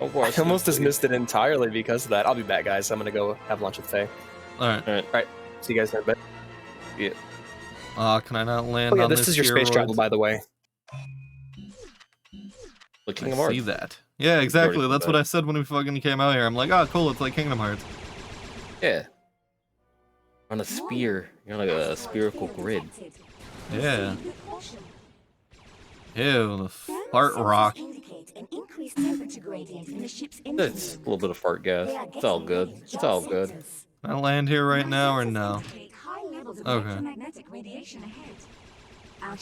I almost dismissed it entirely because of that. I'll be back, guys. I'm gonna go have lunch with Faye. Alright. Alright. See you guys in a bit. Yeah. Can I not land Oh yeah, on this is your space travel, by the way. Like I Kingdom Hearts. see that. Yeah, exactly. That's what I said when we fucking came out here. I'm like, oh, cool. It's like Kingdom Hearts. Yeah. On a spear. You're on like a spherical grid. Yeah. Ew, the fart rock. It's a little bit of fart gas. It's all good. It's all good. Can I land here right now or no? Okay.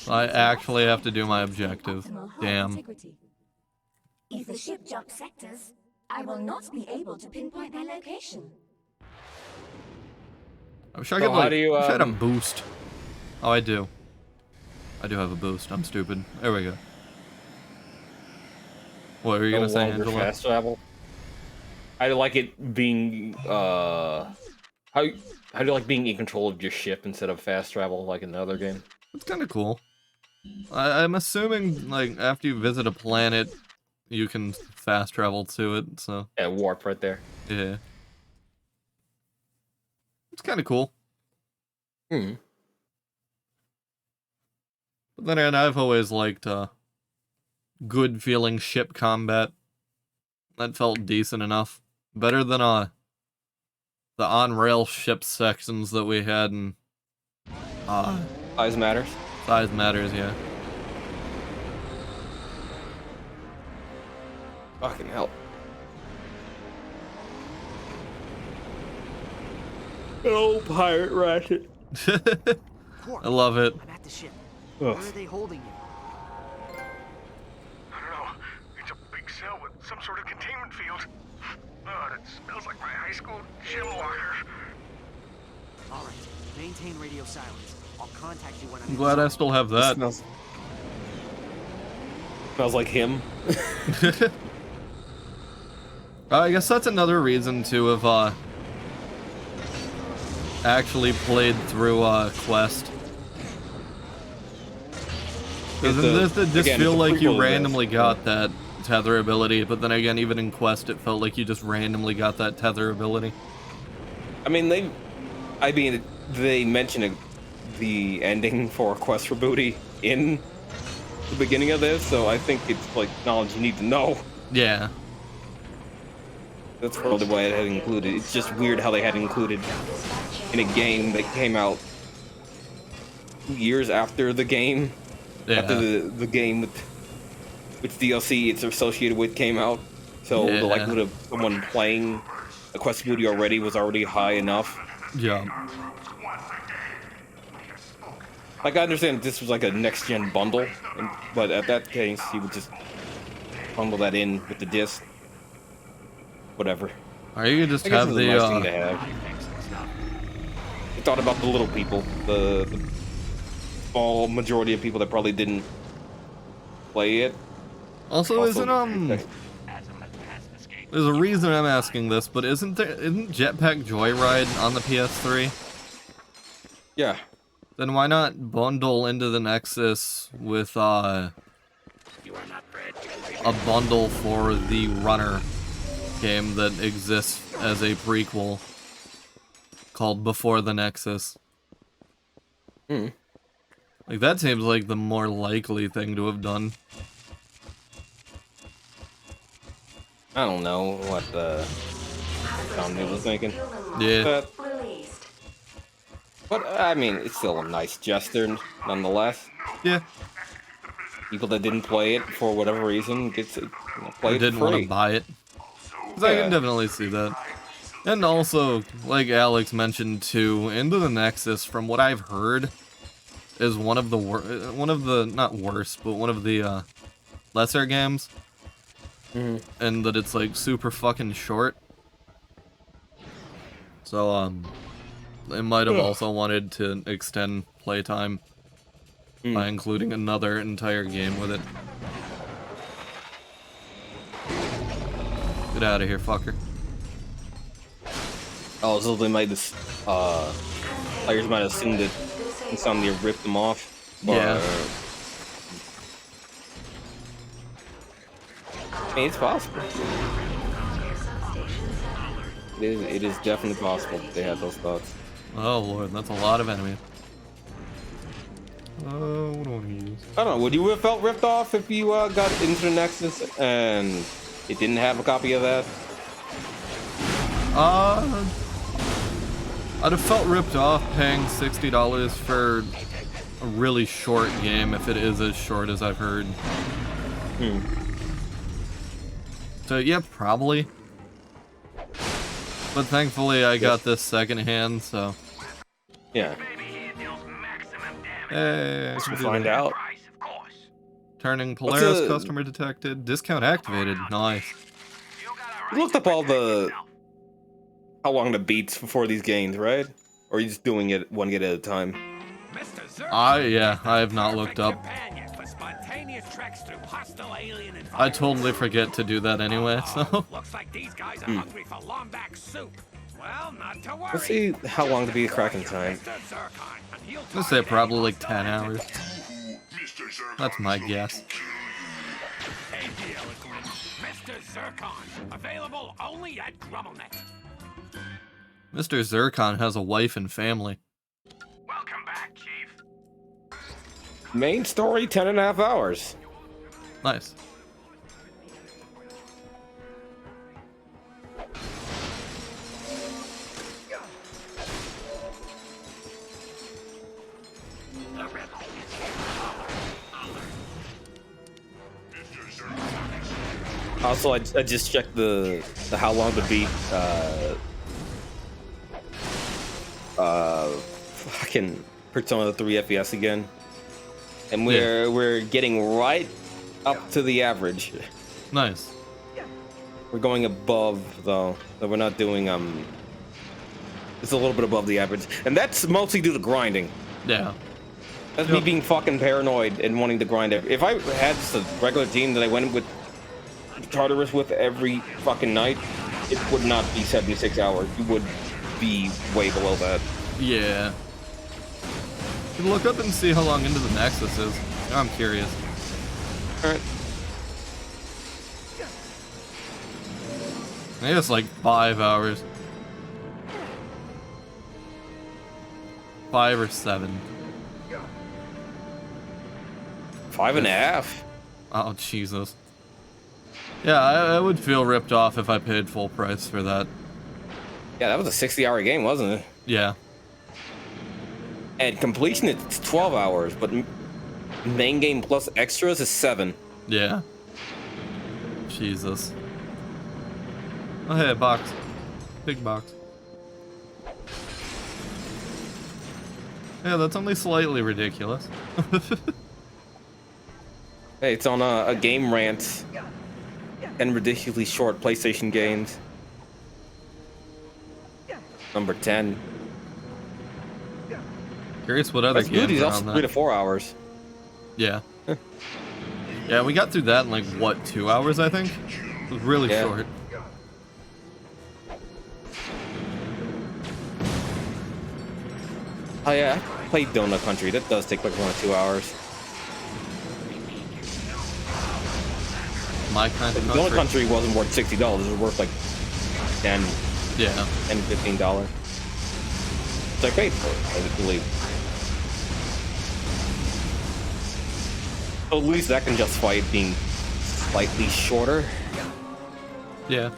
I actually have to do my objective. Damn. If the ship jumps sectors, I will not be able to pinpoint their location. I wish I could, how like, do you, wish I had a boost. Oh, I do. I do have a boost. I'm stupid. There we go. What were you gonna say, Angela? Fast travel. I like it being how do you like being in control of your ship instead of fast travel like in the other game? It's kind of cool. I'm assuming, like, after you visit a planet, you can fast travel to it, so... Yeah, warp right there. Yeah. It's kind of cool. Hmm. But then again, I've always liked, good feeling ship combat. That felt decent enough. Better than, the on-rail ship sections that we had in, Size matters. Size Matters, yeah. Fucking hell. Oh, pirate ratchet. I love it. I'm at the ship. Ugh. Where are they holding you? I don't know. It's a big cell with some sort of containment field. Oh, it smells like my high school gym locker. All right. Maintain radio silence. I'll contact you when I'm glad I still have that. Smells like him. I guess that's another reason to have actually played through Quest. Because in this, it just feel like you randomly got that tether ability, but then again, even in Quest, it felt like you just randomly got that tether ability. I mean, they mentioned the ending for Quest for Booty in the beginning of this, so I think it's like knowledge you need to know. Yeah. That's probably why it had included. It's just weird how they had included in a game that came out 2 years after the game. Yeah. After the game with which DLC it's associated with came out. So the likelihood of someone playing a Quest for Booty already was already high enough. Yeah. Like, I understand this was like a next-gen bundle, but at that case, you would just bundle that in with the disc. Whatever. Or you could just I guess have it's a the, nice thing to have. You thought about the little people, the small majority of people that probably didn't play it. Also, isn't, there's a reason I'm asking this, but isn't Jetpack Joyride on the PS3? Yeah. Then why not bundle into the Nexus with, a bundle for the Runner game that exists as a prequel called Before the Nexus? Like, that seems like the more likely thing to have done. I don't know what Tommy was thinking. Yeah. But I mean, it's still a nice gesture, nonetheless. Yeah. People that didn't play it for whatever reason get to play it didn't for free. want to buy it. 'Cause I can definitely see that. And also, like Alex mentioned too, Into the Nexus, from what I've heard, is one of the not worst, but one of the lesser games. And that it's like super fucking short. So they might have also wanted to extend playtime by including another entire game with it. Get out of here, fucker. Oh, so they might just, players might assume that Insomnia ripped them off. Yeah. I mean, it's possible. It is definitely possible that they had those thoughts. Oh lord, that's a lot of enemies. What do I want to use? I don't know, would you have felt ripped off if you got into the Nexus and it didn't have a copy of that? I'd have felt ripped off paying $60 for a really short game if it is as short as I've heard. So yeah, probably. But thankfully I got this secondhand, so. Yeah. Hey, We'll find out. Turning Polaris customer detected. Discount activated. Nice. You looked up all the how long the beats before these games, right? Or are you just doing it one get at a time? Yeah, I have not looked up. I totally forget to do that anyway, so. Looks like these guys are hungry for Lombax soup. Well, not to worry. Let's see how long to be a cracking time. Let's say probably like 10 hours. That's my guess. Hey, Mr. Zircon, available only at Grummelnet. Mr. Zircon has a wife and family. Welcome back, Chief. Main story, 10.5 hours. Nice. Also, I just checked the how long to beat fucking Persona 3 FES again, and we're getting right up to the average. Nice. We're going above though, so we're not doing it's a little bit above the average, and that's mostly due to grinding. Yeah. That's me being fucking paranoid and wanting to grind it. If I had just a regular team that I went with Tartarus with every fucking night, it would not be 76 hours. You would be way below that. Yeah. You can look up and see how long into the Nexus is. I'm curious. Alright. I think it's like 5 hours. 5 or 7. 5.5. Oh, Jesus. Yeah, I would feel ripped off if I paid full price for that. Yeah, that was a 60-hour game, wasn't it? Yeah. And completion it's 12 hours, but main game plus extras is 7. Yeah. Jesus. Oh, hey, a box. Big box. Yeah, that's only slightly ridiculous. Hey, it's on a game rant and ridiculously short PlayStation games. Number 10. Curious what other That's games good. He's are also on that. 3 to 4 hours. Yeah. Yeah, we got through that in like, what, 2 hours, I think? It was really short. Oh yeah, I played Donut Country. That does take like 1 or 2 hours. My kind of Donut Country wasn't worth $60. It was worth like 10. Yeah. $10, $15. So I paid for it, I believe. So at least that can justify it being slightly shorter. Yeah.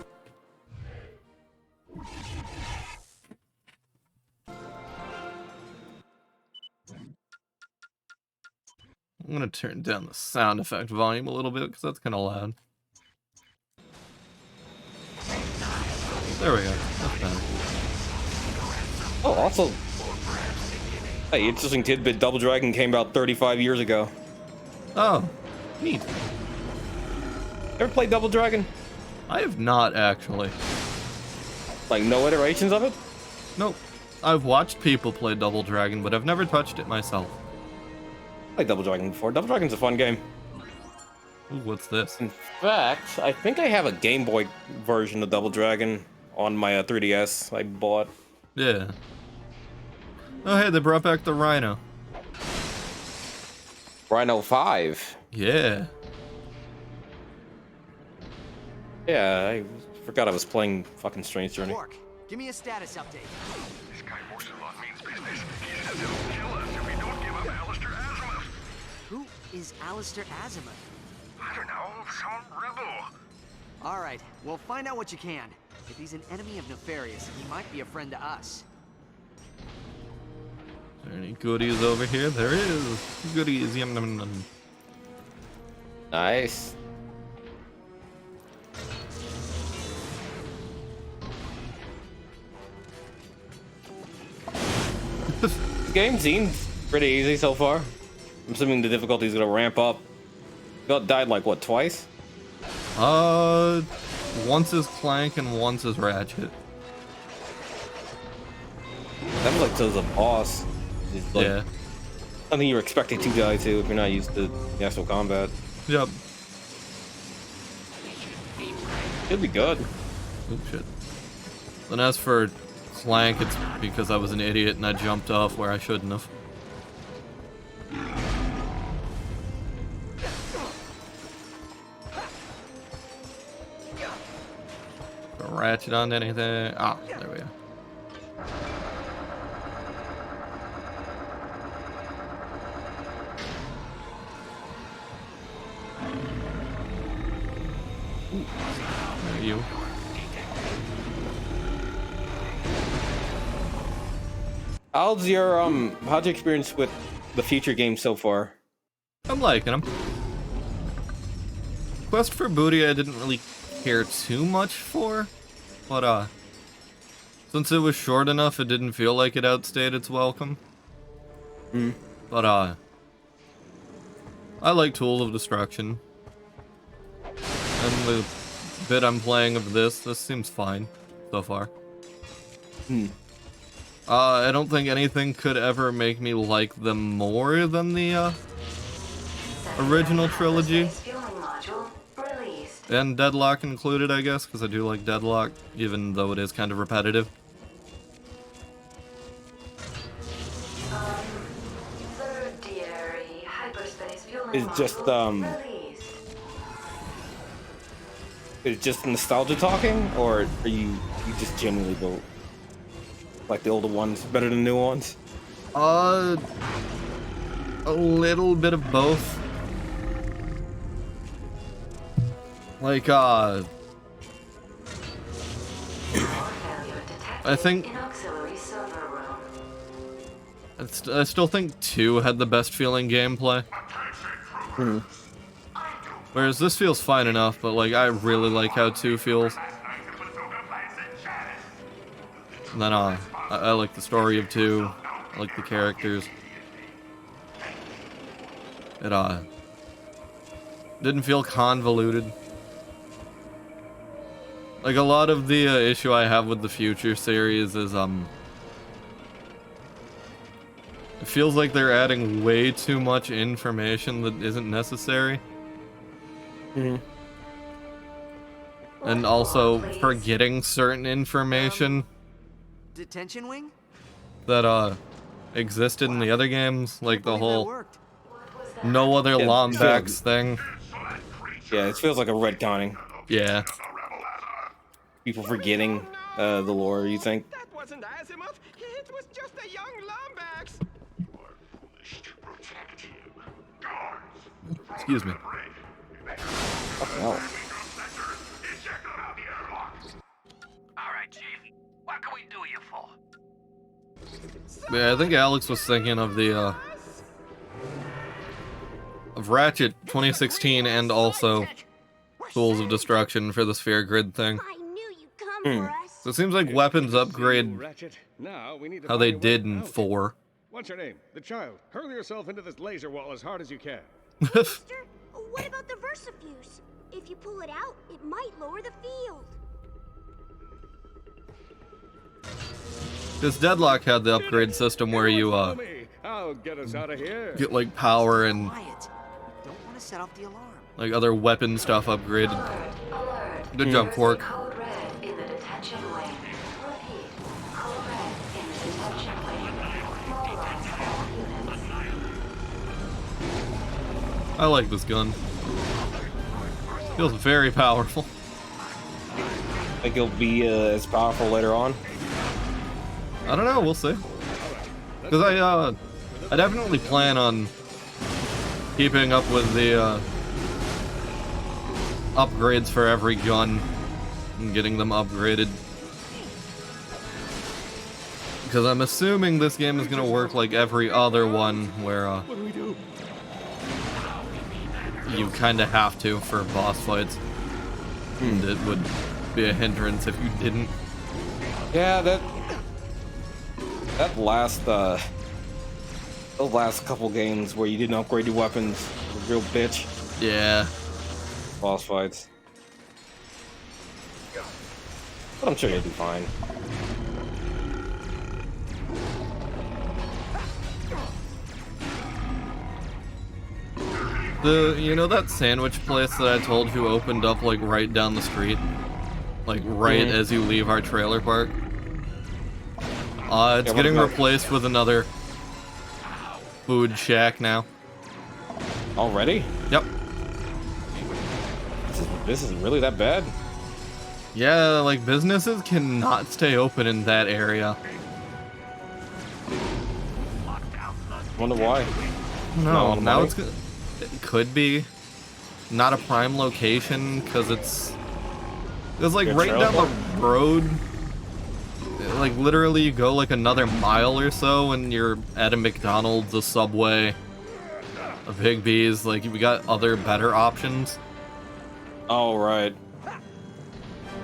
I'm gonna turn down the sound effect volume a little bit because that's kind of loud. There we go. That's better. Oh, also, hey, interesting tidbit. Double Dragon came out 35 years ago. Oh, neat. Ever played Double Dragon? I have not actually. Like no iterations of it? Nope. I've watched people play Double Dragon, but I've never touched it myself. I played Double Dragon before. Double Dragon's a fun game. Ooh, what's this? In fact, I think I have a Game Boy version of Double Dragon on my 3DS I bought. Yeah. Oh, hey, they brought back the Rhino. Rhino 5. Yeah. Yeah, I forgot I was playing fucking Strange Journey. Quark, give me a status update. This guy Morcelot means business. He says he'll kill us if we don't give him Alistair Azimuth. Who is Alistair Azimuth? I don't know, some rebel. All right, well, find out what you can. If he's an enemy of Nefarious, he might be a friend to us. Is there any goodies over here? There is. Goodies. Yum, yum, yum. Nice. This game seems pretty easy so far. I'm assuming the difficulty is gonna ramp up. Got died like what, twice? Once is Clank and once is Ratchet. That was like so the boss. It's like Yeah. something you're expecting to die to if you're not used to the actual combat. Yep. Should be good. Oh shit. And as for Clank, it's because I was an idiot and I jumped off where I shouldn't have. Ratchet on anything. Ah, there we go. Ooh, there you. How's your experience with the Future games so far? I'm liking them. Quest for Booty I didn't really care too much for, but since it was short enough, it didn't feel like it outstayed its welcome. But I like Tools of Destruction. And the bit I'm playing of this seems fine so far. I don't think anything could ever make me like them more than the original trilogy. And Deadlock included, I guess, because I do like Deadlock, even though it is kind of repetitive. It's just nostalgia talking, or are you just genuinely go like the older ones better than the new ones? A little bit of both. Like, I think I still think 2 had the best feeling gameplay. Whereas this feels fine enough, but like I really like how 2 feels. And then I like the story of 2. I like the characters. It didn't feel convoluted. Like a lot of the issue I have with the Future series is it feels like they're adding way too much information that isn't necessary. And also forgetting certain information Detention wing? that existed in the other games, like the whole no other Lombax thing. Yeah, it feels like a retconning. Yeah. People forgetting the lore, you think? That wasn't Azimuth. It was just a young Lombax. Excuse me. Hell. Alright, Chief. What can we do you for? Yeah, I think Alex was thinking of the of Ratchet 2016 and also Tools of Destruction for the Sphere Grid thing. So it seems like weapons upgrade how they did in 4. What's your name? The child. Hurl yourself into this laser wall as hard as you can. Mister, what about the Versafuse? If you pull it out, it might lower the field. This Deadlock had the upgrade system where you I'll get us out of here. get like power and Quiet. Don't want to set off the alarm. like other weapon stuff upgraded. Good job, Quark. Code red in the detention wing. Repeat. Code red in the detention wing. Mobilize all units. I like this gun. Feels very powerful. Think it'll be as powerful later on? I don't know, we'll see. Because I definitely plan on keeping up with the upgrades for every gun and getting them upgraded. Because I'm assuming this game is going to work like every other one where you kind of have to for boss fights. And it would be a hindrance if you didn't. Yeah, that last those last couple games where you didn't upgrade your weapons was a real bitch. Yeah. Boss fights. But I'm sure you'll be fine. You know that sandwich place that I told you opened up like right down the street? Like right as you leave our trailer park? It's getting replaced with another food shack now. Already? Yep. This is really that bad? Yeah, like businesses cannot stay open in that area. Wonder why. No, now it's good. It could be not a prime location because it's like right down the road. Like literally, you go like another mile or so, and you're at a McDonald's, a Subway, a Big B's. Like we got other better options. Oh, right.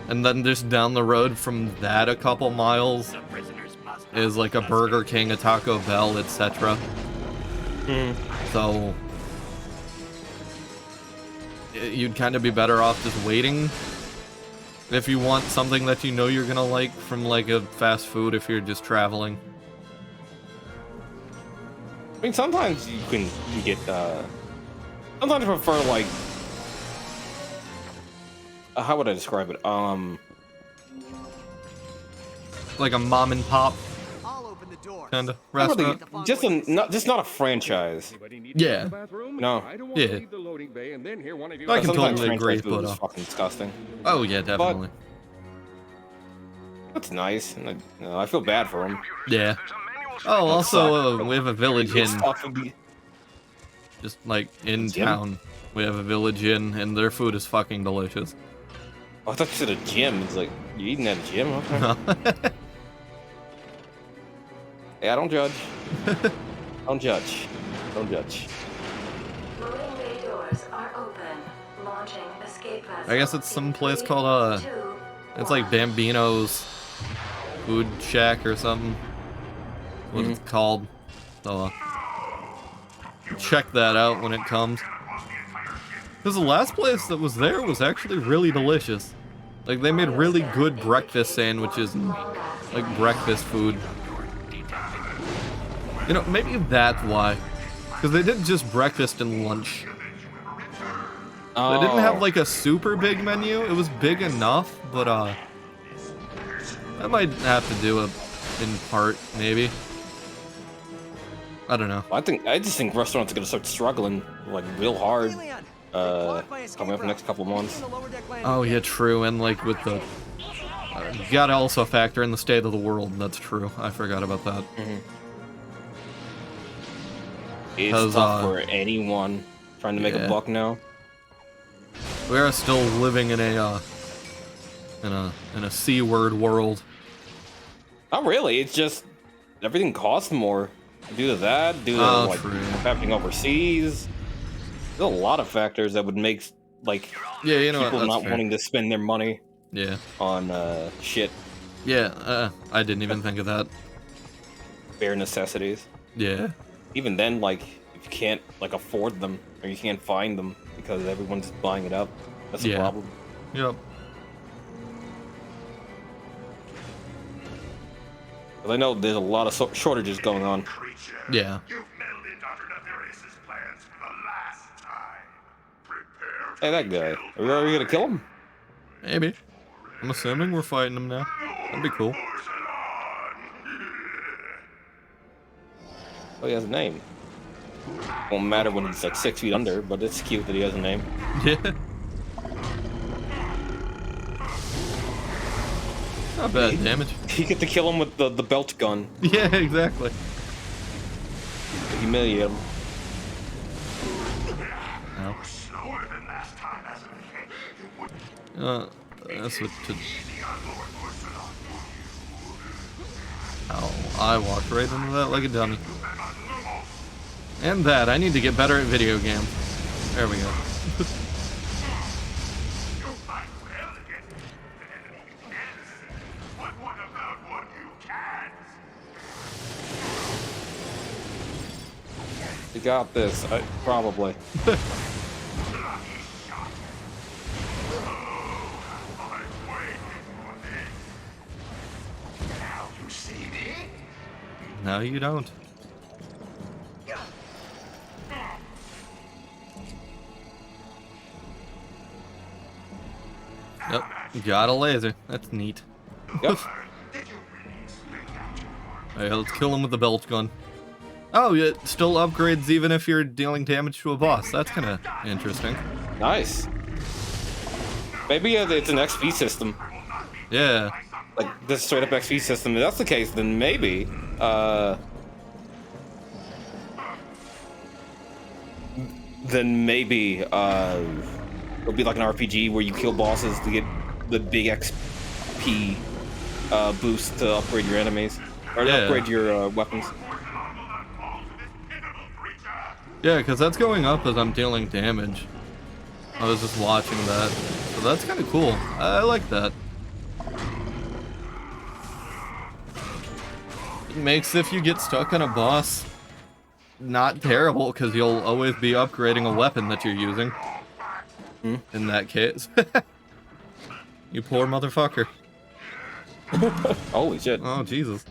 And then just down the road from that a couple miles is like a Burger King, a Taco Bell, etc. So you'd kind of be better off just waiting if you want something that you know you're gonna like from like a fast food if you're just traveling. I mean, sometimes you can get, sometimes I prefer, like, how would I describe it? Like a mom and pop kind of restaurant. Really, just not a franchise. Yeah. No. Yeah. I can totally agree, but it's fucking disgusting. oh yeah, definitely. That's nice, and I feel bad for him. Yeah. Oh, also, we have a village inn. Just like in town, we have a village inn, and their food is fucking delicious. Oh, I thought you said a gym. It's like, you eating at a gym? Okay. Yeah, don't judge. Don't judge. Don't judge. Loading bay doors are open. Launching escape vessel. I guess it's some place called, it's like Bambino's Food Shack or something. What it's called. So, check that out when it comes. Because the last place that was there was actually really delicious. Like, they made really good breakfast sandwiches and, like, breakfast food. You know, maybe that's why. Because they did just breakfast and lunch. They didn't have, like, a super big menu. It was big enough, but, I might have to do it in part, maybe. I don't know. I just think restaurants are gonna start struggling, like, real hard, coming up the next couple of months. Oh, yeah, true, and, like, with the... you gotta also factor in the state of the world, that's true. I forgot about that. It's tough for anyone trying to make a buck now. We are still living in a C-word world. Not really, it's just, everything costs more. Due to that, due to like happening overseas, there's a lot of factors that would make like people not wanting to spend their money on shit. Yeah, I didn't even think of that. Bare necessities. Yeah. Even then, like if you can't like afford them or you can't find them because everyone's buying it up, that's a problem. Yep. But I know there's a lot of shortages going on. Yeah. Hey, that guy. Are we gonna kill him? Maybe. I'm assuming we're fighting him now. That'd be cool. Oh, he has a name. Won't matter when he's like 6 feet under, but it's cute that he has a name. Yeah. Not bad damage. You get to kill him with the belt gun. Yeah, exactly. Humiliate him. That's what to... Oh, I walked right into that like a dummy. And that, I need to get better at video games. There we go. You got this, probably. No, you don't. Yep, got a laser. That's neat. Yep. Alright, let's kill him with the belt gun. Oh, it still upgrades even if you're dealing damage to a boss. That's kind of interesting. Nice. Maybe it's an XP system. Yeah. Like this straight up XP system. If that's the case, then maybe. Then maybe it'll be like an RPG where you kill bosses to get the big XP boost to upgrade your enemies or to upgrade your weapons. Yeah, because that's going up as I'm dealing damage. I was just watching that. So that's kind of cool. I like that. It makes if you get stuck on a boss not terrible, because you'll always be upgrading a weapon that you're using. In that case. You poor motherfucker. Holy shit. Oh, Jesus.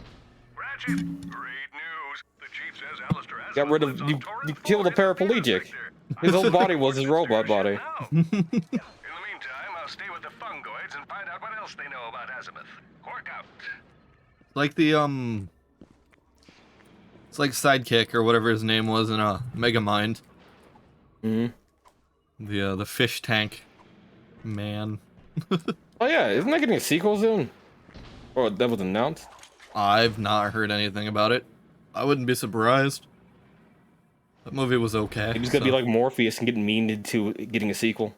Ratchet, great news. The chief says Alistair has Got rid of you killed a paraplegic. His whole body was his robot body. In the meantime, I'll stay with the fungoids and find out what else they know about Azimuth. Work out. Like the, it's like Sidekick, or whatever his name was in, Megamind. The fish tank man. Oh yeah, isn't that getting a sequel soon? Or that was announced? I've not heard anything about it. I wouldn't be surprised. That movie was okay. He's gonna be like Morpheus and get memed into getting a sequel.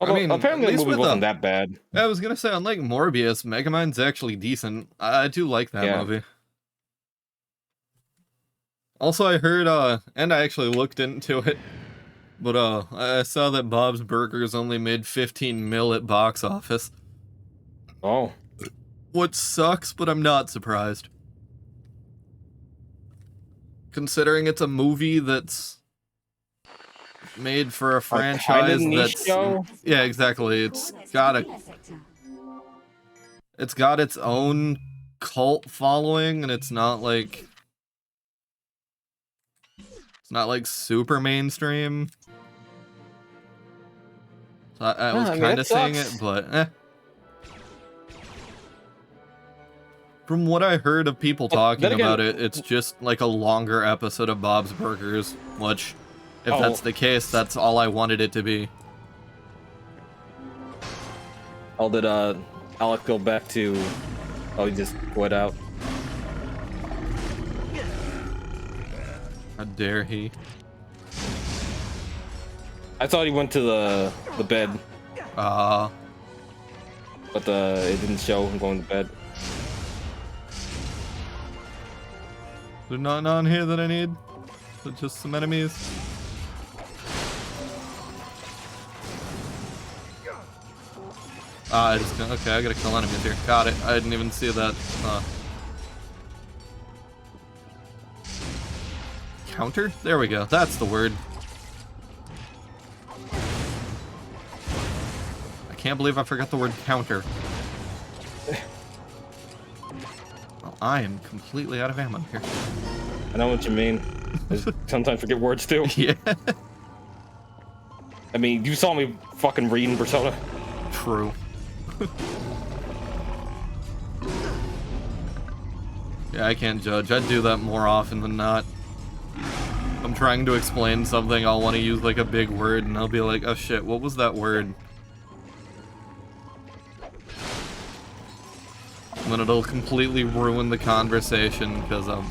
Although, I mean, apparently the movie wasn't that bad. I was gonna say, unlike Morbius, Megamind's actually decent. I do like that movie. Also, I heard, and I actually looked into it, but, I saw that Bob's Burgers only made 15 mil at box office. Oh. What sucks, but I'm not surprised. Considering it's a movie that's made for a franchise that's... Yeah, exactly. It's got its own cult following, and it's not like... It's not like super mainstream. So I was kind of saying it, but eh. From what I heard of people talking about it, it's just like a longer episode of Bob's Burgers, which, if that's the case, that's all I wanted it to be. Oh, did Alec go back to... Oh, he just quit out. How dare he? I thought he went to the bed. But it didn't show him going to bed. There's nothing on here that I need? So just some enemies? Okay, I gotta kill enemies here. Got it. I didn't even see that. Counter? There we go. That's the word. I can't believe I forgot the word counter. Well, I am completely out of ammo here. I know what you mean. I sometimes forget words too. Yeah. I mean, you saw me fucking reading Persona. True. Yeah, I can't judge. I'd do that more often than not. I'm trying to explain something, I'll want to use like a big word, and I'll be like, oh shit, what was that word? And then it'll completely ruin the conversation, because I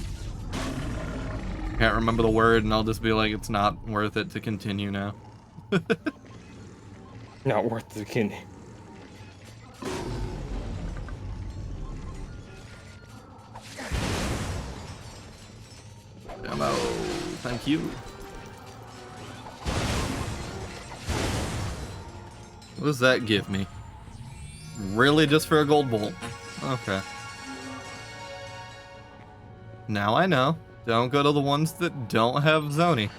can't remember the word, and I'll just be like, it's not worth it to continue now. Not worth the kidney. Ammo. Thank you. What does that give me? Really, just for a gold bolt? Okay. Now I know. Don't go to the ones that don't have Zoni.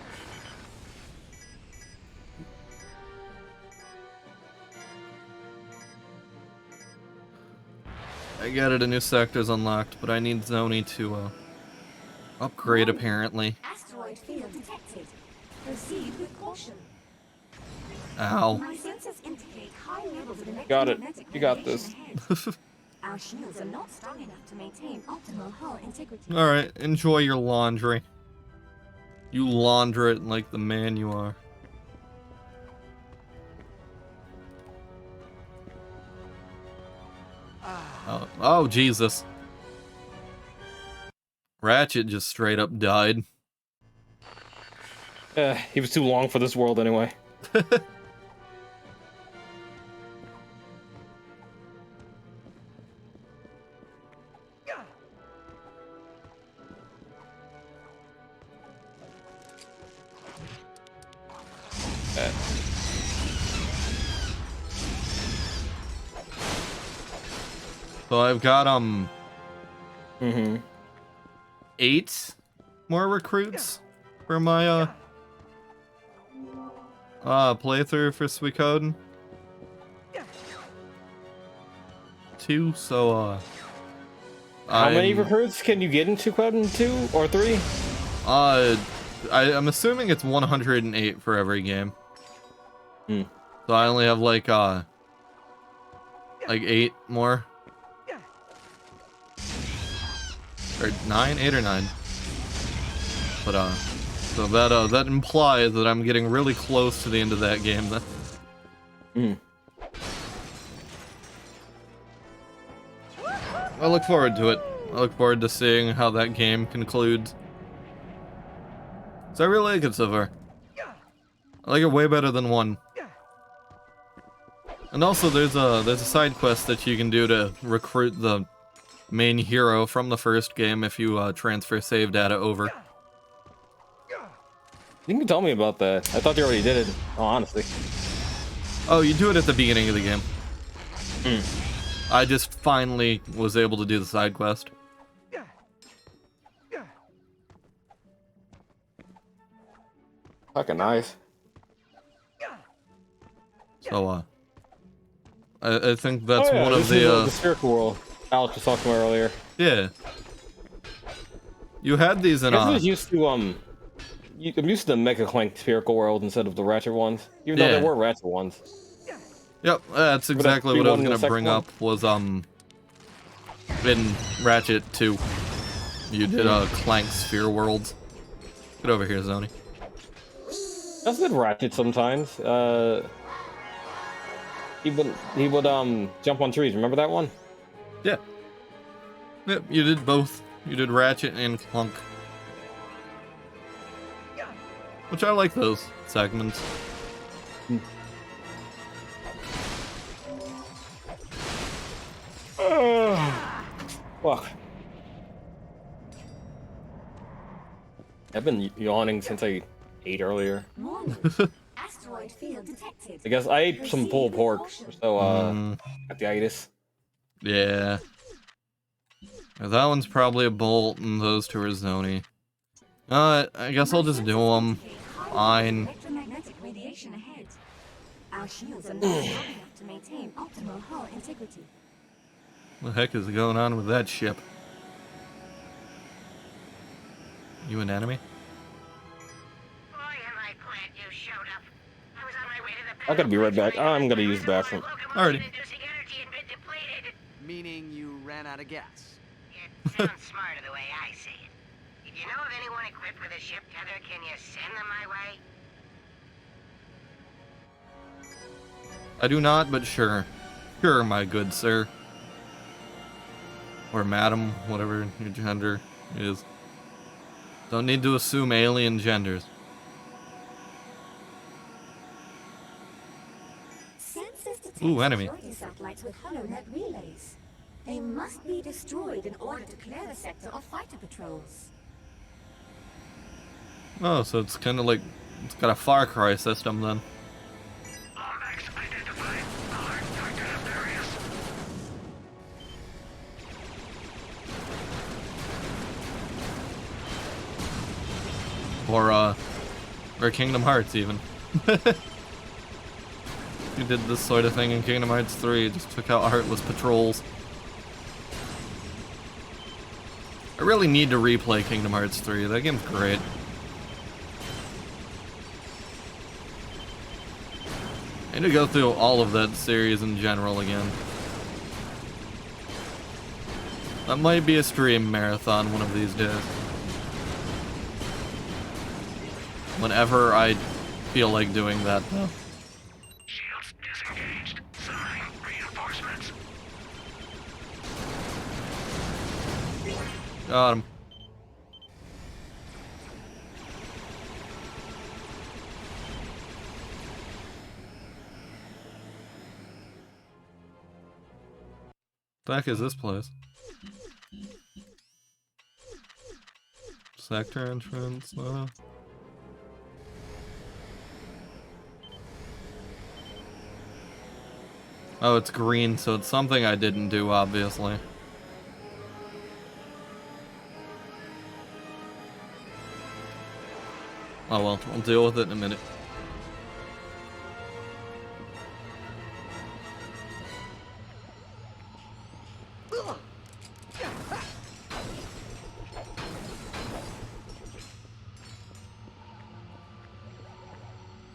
I get it, a new sector's unlocked, but I need Zoni to, upgrade, apparently. Asteroid field detected. Proceed with caution. Ow. My sensors indicate high levels of Got it. electromagnetic You got this. Our shields are not strong enough to maintain optimal hull integrity. Alright, enjoy your laundry. You launder it like the man you are. Oh, Jesus. Ratchet just straight up died. He was too long for this world anyway. Okay. So I've got 8 more recruits for my playthrough for Suikoden. 2, so how many recruits can you get in Suikoden 2 or 3? I'm assuming it's 108 for every game. So I only have like 8 more. Or 9? 8 or 9. But so that implies that I'm getting really close to the end of that game then. I look forward to it. I look forward to seeing how that game concludes. So I really like it so far. I like it way better than 1. And also there's a side quest that you can do to recruit the main hero from the first game if you transfer save data over. You can tell me about that. I thought you already did it. Oh, honestly. Oh, you do it at the beginning of the game. I just finally was able to do the side quest. Fucking nice. So, I think that's one of the spherical world Alex was talking about earlier. Yeah. You had these in I was used to I'm used to the Mega Clank spherical world instead of the Ratchet ones, even though there were Ratchet ones. Yep, that's exactly what I was gonna bring up. Was in Ratchet 2, you did Clank sphere worlds. Get over here, Zoni. That's good Ratchet sometimes. He would jump on trees. Remember that one? Yeah. Yep, you did both. You did Ratchet and Clunk. Which I like those segments. Fuck. I've been yawning since I ate earlier. Asteroid field detected. I guess I ate some pulled pork, so got the itis. Yeah. That one's probably a Bolt, and those 2 are Zoni. I guess I'll just do them. Fine. Electromagnetic radiation ahead. Our shields are not strong enough to maintain optimal hull integrity. What the heck is going on with that ship? You an enemy? I gotta be right back. I'm gonna use the bathroom. Alrighty. Meaning you ran out of gas. It sounds smarter the way I say it. If you know of anyone equipped with a ship tether, can you send them my way? I do not, but sure. Sure, my good sir. Or madam, whatever your gender is. Don't need to assume alien genders. Ooh, enemy. Satellites with HoloNet relays. They must be destroyed in order to clear the sector of fighter patrols. Oh, so it's kind of like it's got a Far Cry system then. Or Kingdom Hearts even. You did this sort of thing in Kingdom Hearts 3, just took out Heartless patrols. I really need to replay Kingdom Hearts 3, that game's great. I need to go through all of that series in general again. That might be a stream marathon one of these days. Whenever I feel like doing that, though. Shields disengaged. Summoning reinforcements. Got him. The heck is this place? Sector entrance, Oh, it's green, so it's something I didn't do, obviously. Oh well, I'll deal with it in a minute.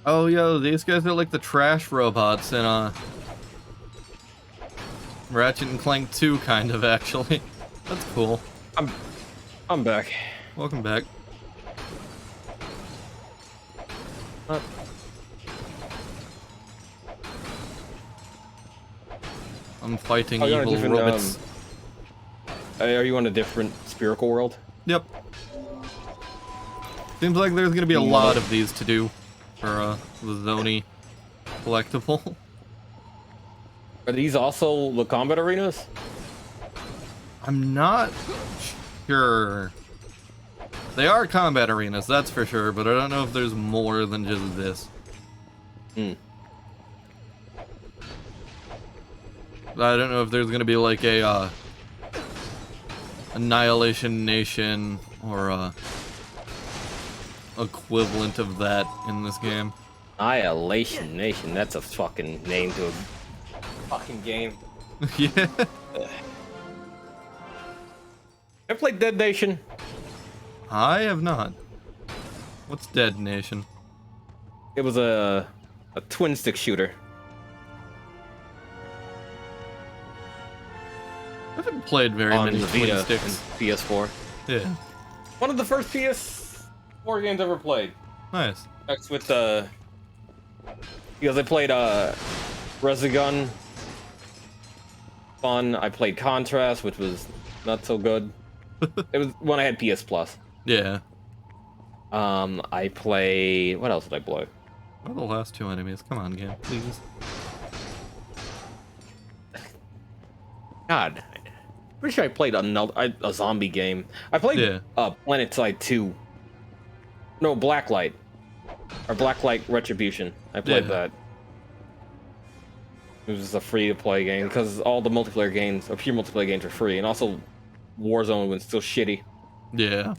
Oh, yo, these guys are like the trash robots in Ratchet and Clank 2, kind of, actually. That's cool. I'm back. Welcome back. I'm fighting evil robots. Are you on a different spherical world? Yep. Seems like there's gonna be a lot of these to do for the Zony collectible. Are these also the combat arenas? I'm not sure. They are combat arenas, that's for sure, but I don't know if there's more than just this. I don't know if there's gonna be like a Annihilation Nation or equivalent of that in this game. Annihilation Nation, that's a fucking name to a fucking game. Yeah. Ever played Dead Nation? I have not. What's Dead Nation? It was a twin stick shooter. I haven't played very many twin sticks. And PS4. Yeah. One of the first PS4 games I ever played. Nice. That's with because I played Resogun. Fun. I played Contrast, which was not so good. It was when I had PS Plus. Yeah. I played. What else did I play? What are the last two enemies? Come on, game, please. God, pretty sure I played a zombie game. I played Planet Side 2. No, Blacklight. Or Blacklight Retribution. I played that. It was just a free-to-play game because all the multiplayer games, or pure multiplayer games, are free, and also Warzone was still shitty. Yeah.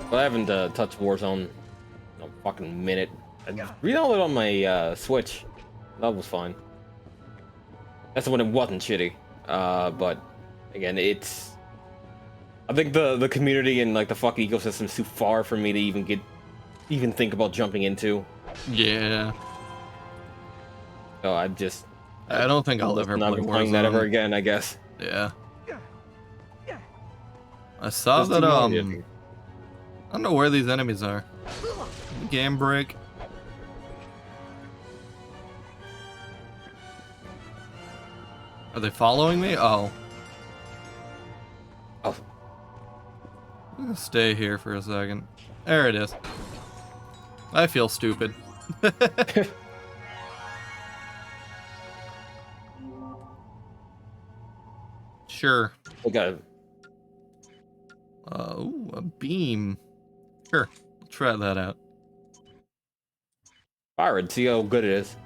But I haven't touched Warzone in a fucking minute. I re-downloaded it on my Switch. That was fine. That's when it wasn't shitty. But again, it's. I think the community and like the fucking ecosystem is too far for me to even think about jumping into. Yeah. So I don't think I'll ever not play playing that ever again, I guess. Yeah. I saw that I don't know where these enemies are. Game break. Are they following me? Oh. Oh. I'm gonna stay here for a second. There it is. I feel stupid. Sure. Okay. Ooh, a beam. Sure. I'll try that out. Fire it, see how good it is.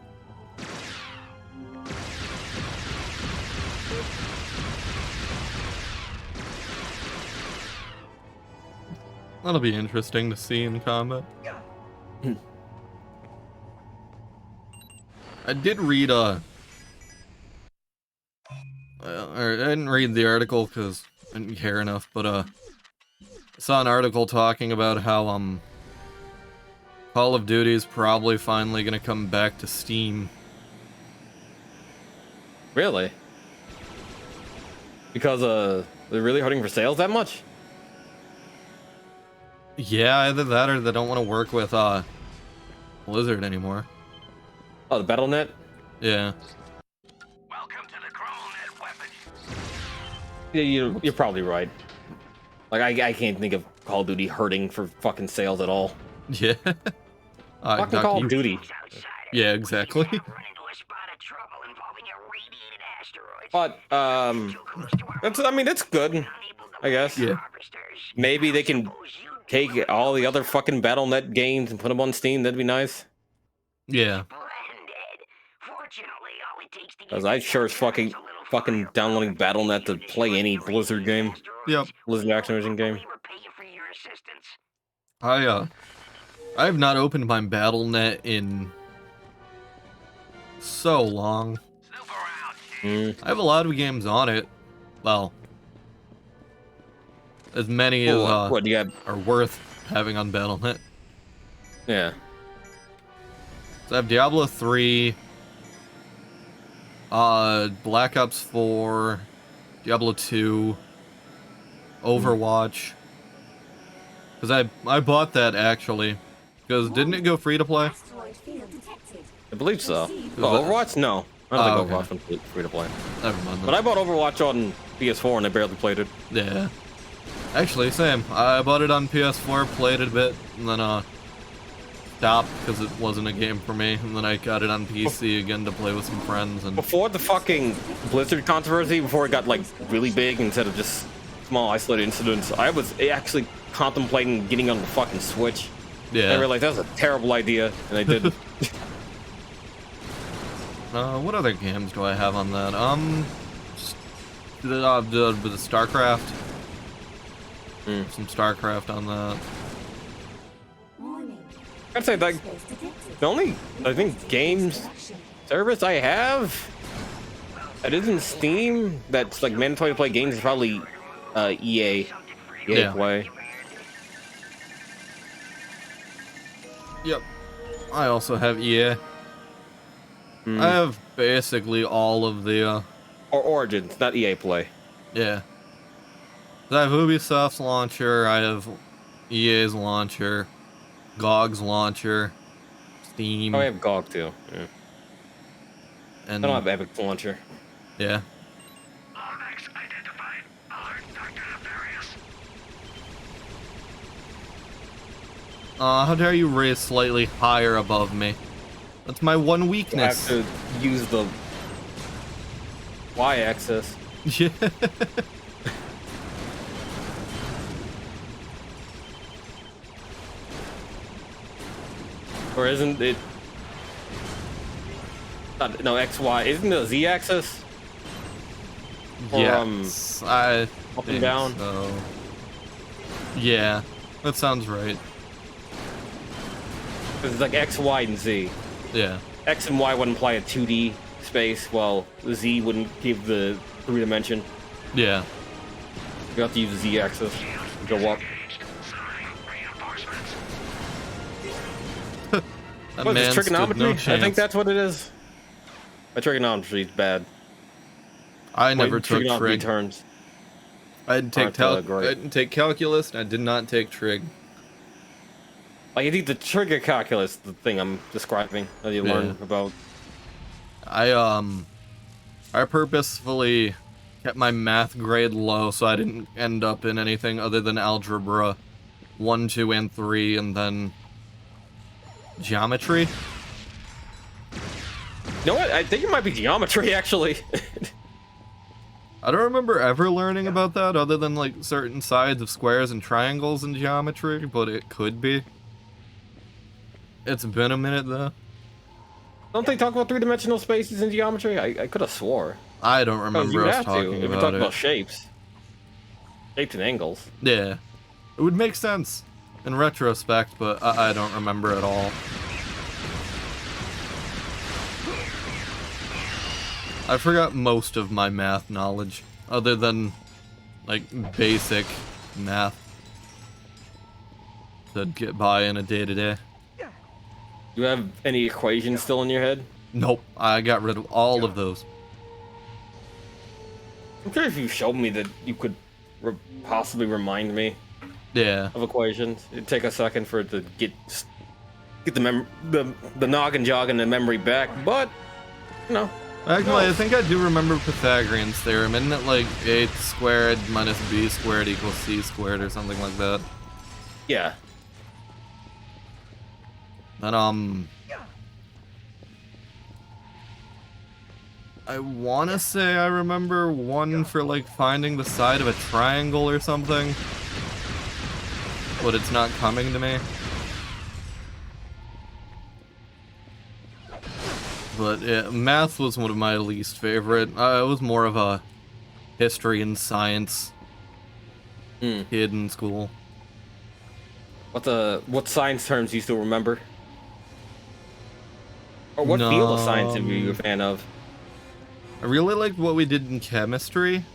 That'll be interesting to see in combat. I did read or I didn't read the article because I didn't care enough, but I saw an article talking about how Call of Duty is probably finally gonna come back to Steam. Really? Because they're really hurting for sales that much? Yeah, either that or they don't want to work with Blizzard anymore. Oh, the Battle.net? Yeah. Welcome to the ChromoNet weapon. Yeah, you're probably right. Like I can't think of Call of Duty hurting for fucking sales at all. Yeah. Fucking Call of Duty. Yeah, exactly. But that's good, I guess. Yeah. Maybe they can take all the other fucking Battle.net games and put them on Steam. That'd be nice. Yeah. Cause I sure as fucking downloading BattleNet to play any Blizzard game. Yep. Blizzard Activision game. I have not opened my BattleNet in so long. I have a lot of games on it. Well, as many as what do you have? are worth having on BattleNet. Yeah. So I have Diablo 3, Black Ops 4, Diablo 2, Overwatch. Because I bought that actually. Because didn't it go free to play? I believe so. Oh, Overwatch? No. I don't think Overwatch went free to play. Never mind. But I bought Overwatch on PS4 and I barely played it. Yeah. Actually, same. I bought it on PS4, played it a bit, and then stopped because it wasn't a game for me. And then I got it on PC again to play with some friends. And before the fucking Blizzard controversy, before it got like really big instead of just small isolated incidents, I was actually contemplating getting on the fucking Switch. Yeah. I realized that was a terrible idea, and I didn't. What other games do I have on that? The StarCraft. Some StarCraft on that. I'd say like the only I think games service I have that isn't Steam that's like mandatory to play games is probably EA Play. Yep. I also have EA. I have basically all of the or Origins, not EA Play. Yeah. I have Ubisoft's launcher, I have EA's launcher, GOG's launcher, Steam. Oh, I have GOG too. Yeah. And I don't have Epic's launcher. Yeah. How dare you raise slightly higher above me? That's my one weakness. I have to use the Y-axis. Yeah. Or isn't it? No, XY. Isn't it a Z-axis? Yes, up and down. So. Yeah, that sounds right. It's like X, Y, and Z. Yeah. X and Y would imply a 2D space, while Z wouldn't give the 3-dimension. Yeah. You have to use the Z-axis to go up. What is this, trigonometry? No I think that's what it is. My trigonometry is bad. I never took trig. Turns. I didn't take calculus, and I did not take trig. Like, you think the trigger calculus, the thing I'm describing, that you learn about. I purposefully kept my math grade low so I didn't end up in anything other than algebra 1, 2, and 3, and then geometry. You know what? I think it might be geometry, actually. I don't remember ever learning about that other than, like, certain sides of squares and triangles in geometry, but it could be. It's been a minute, though. Don't they talk about 3-dimensional spaces in geometry? I could have swore. I don't remember us talking if we talk about shapes. Shapes and angles. Yeah. It would make sense in retrospect, but I don't remember at all. I forgot most of my math knowledge, other than, like, basic math to get by in a day-to-day. Do you have any equations still in your head? Nope, I got rid of all of those. I'm curious if you showed me that you could possibly remind me. Yeah. Of equations. It'd take a second for it to get the noggin jogging the memory back, but you know. Actually, I think I do remember Pythagorean's theorem. Isn't it like a squared minus b squared equals c squared or something like that? Yeah. And I wanna say I remember one for like finding the side of a triangle or something, but it's not coming to me. but yeah, math was one of my least favorite. I was more of a history and science kid in school. What science terms do you still remember? Or what field of science are you a fan of? I really liked what we did in chemistry.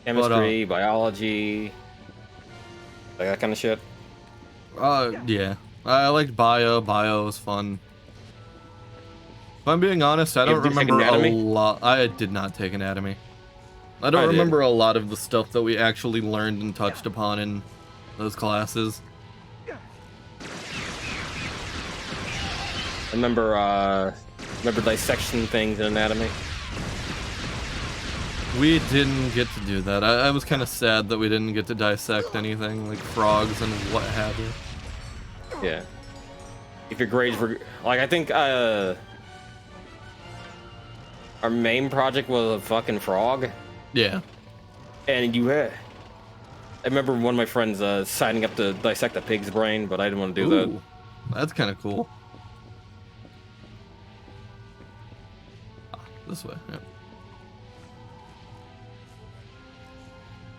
Chemistry, biology, like that kind of shit. Yeah. I liked bio. Bio was fun. If I'm being honest, I don't remember a lot. I did not take anatomy. I don't remember a lot of the stuff that we actually learned and touched upon in those classes. I remember dissection things in anatomy. We didn't get to do that. I was kind of sad that we didn't get to dissect anything like frogs and what have you. Yeah. If your grades were like, I think our main project was a fucking frog. Yeah. And I remember one of my friends signing up to dissect a pig's brain, but I didn't want to do that. That's kind of cool. This way. Yep.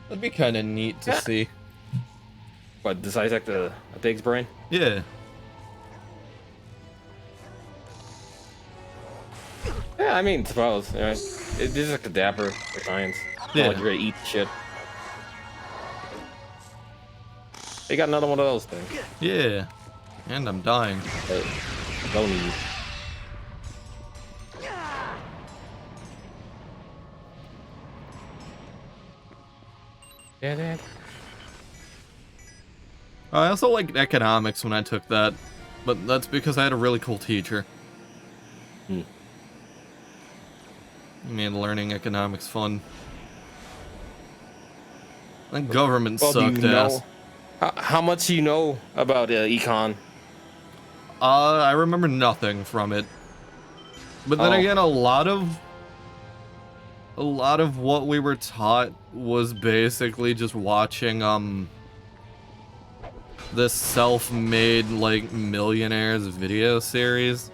That'd be kind of neat to see. What, dissect a pig's brain? Yeah. Yeah, I mean, suppose. You know, it is like a dapper for science. Yeah. Like you're gonna eat shit. You got another one of those things. Yeah. And I'm dying. Don't eat. Yeah, I also liked economics when I took that, but that's because I had a really cool teacher. He made learning economics fun. I think government sucked ass. How much do you know about econ? I remember nothing from it. But then again, a lot of what we were taught was basically just watching this self-made like millionaires video series.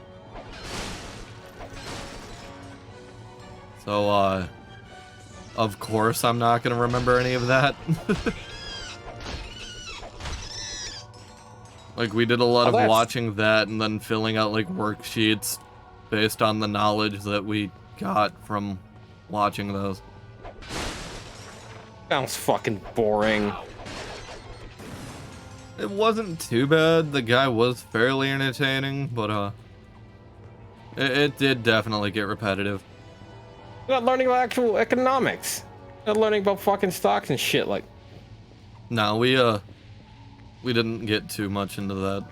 So of course I'm not gonna remember any of that. Like we did a lot of watching that and then filling out like worksheets based on the knowledge that we got from watching those. Sounds fucking boring. It wasn't too bad. The guy was fairly entertaining, but it did definitely get repetitive. You're not learning about actual economics. You're not learning about fucking stocks and shit like. No, we didn't get too much into that.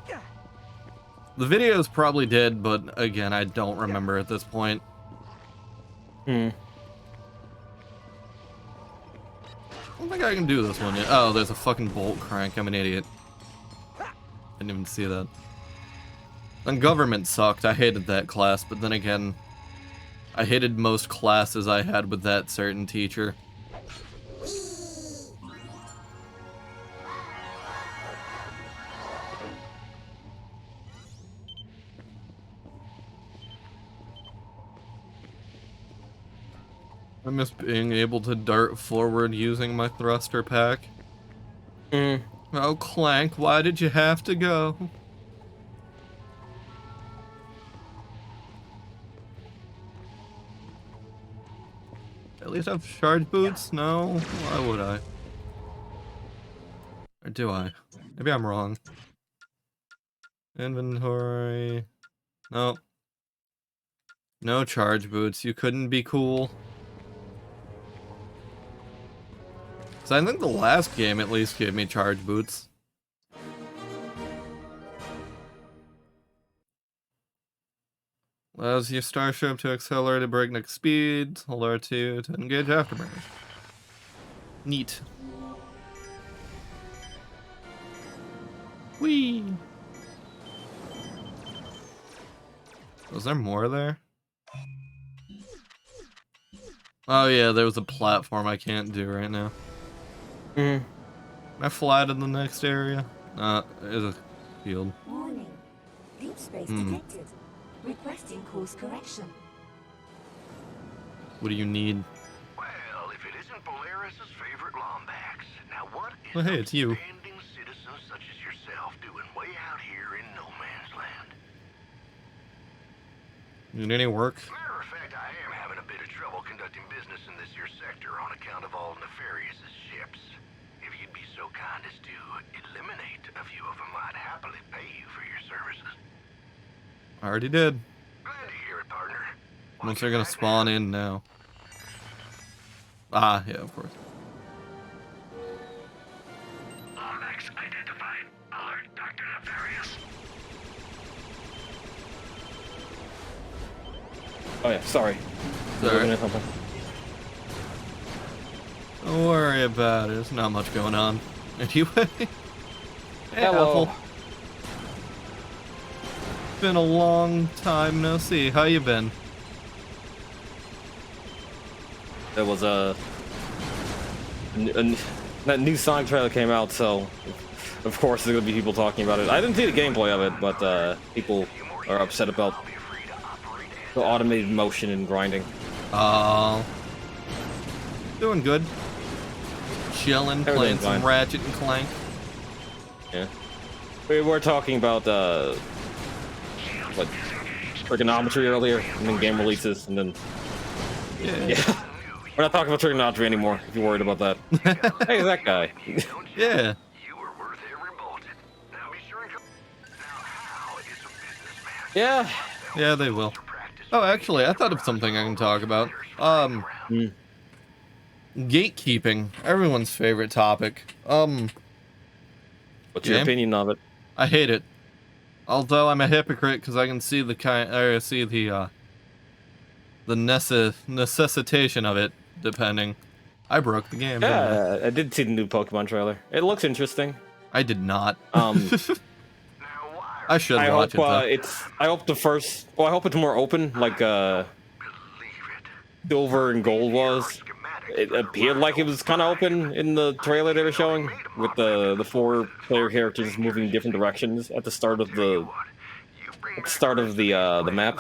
The videos probably did, but again, I don't remember at this point. I don't think I can do this one yet. Oh, there's a fucking bolt crank. I'm an idiot. I didn't even see that. And government sucked. I hated that class, but then again, I hated most classes I had with that certain teacher. I miss being able to dart forward using my thruster pack. Oh, Clank, why did you have to go? At least have charge boots? No? Why would I? Or do I? Maybe I'm wrong. Inventory. No. No charge boots. You couldn't be cool. So I think the last game at least gave me charge boots. Allows your starship to accelerate at breakneck speed. Hold R2 to engage afterburners. Neat. Whee! Was there more there? Oh yeah, there was a platform I can't do right now. Can I fly to the next area? There's a field. Warning. Deep space detected. Requesting course correction. What do you need? Well, if it isn't Polaris's favorite Lombax. Now what is Oh, hey, it's you. upstanding citizens such as yourself doing way out here in no man's land? Need any work? Matter of fact, I am having a bit of trouble conducting business in this here sector on account of all nefarious ships. If you'd be so kind as to eliminate a few of them, I'd happily pay you for your services. I already did. Glad to hear it, partner. Once they're gonna spawn in now. Ah, yeah, of course. Lombax identified. Alert Dr. Nefarious. Oh yeah, sorry. Sorry. Something. Don't worry about it. There's not much going on. Anyway. Hey, Hello. Apple. Been a long time no see. How you been? There was that new Sonic trailer came out, so of course there's gonna be people talking about it. I didn't see the gameplay of it, but people are upset about the automated motion and grinding. Doing good. Chilling, playing Everything's some fine. Ratchet and Clank. Yeah, we were talking about what trigonometry earlier, and then game releases, and then yeah. We're not talking about trigonometry anymore. If you're worried about that. Hey, that guy. Yeah. Yeah. Yeah, they will. Oh, actually, I thought of something I can talk about. Gatekeeping. Everyone's favorite topic. What's your opinion of it? I hate it. Although I'm a hypocrite because I can see the necessitation of it, depending. I broke the game. Yeah, I did see the new Pokemon trailer. It looks interesting. I did not. I should watch it though. I hope the first. Well, I hope it's more open, like Silver and Gold was. It appeared like it was kind of open in the trailer they were showing, with the 4-player characters moving in different directions at the start of the map.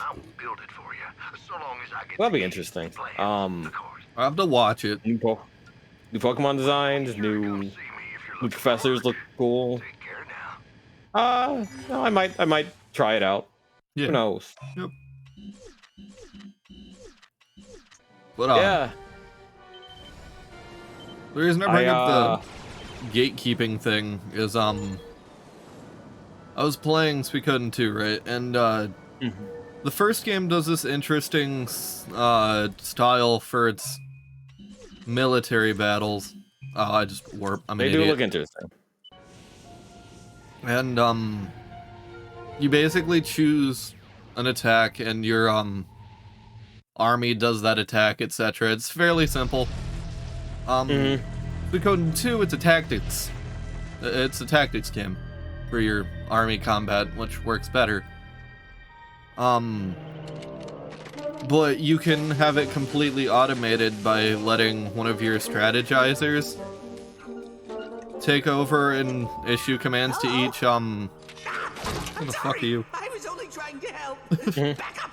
That'll be interesting. I'll have to watch it. New Pokemon designs, new professors look cool. No, I might try it out. Yeah. Who knows? Yep. But yeah. The reason I bring up the gatekeeping thing is I was playing Suikoden 2, right? And the first game does this interesting style for its military battles. Oh, I just warp. I'm an They do idiot. look interesting. And you basically choose an attack, and your army does that attack, etc. It's fairly simple. Suikoden 2, it's a tactics. It's a tactics game for your army combat, which works better. But you can have it completely automated by letting one of your strategizers take over and issue commands to each, what the fuck are you? I was only trying to help. Back up.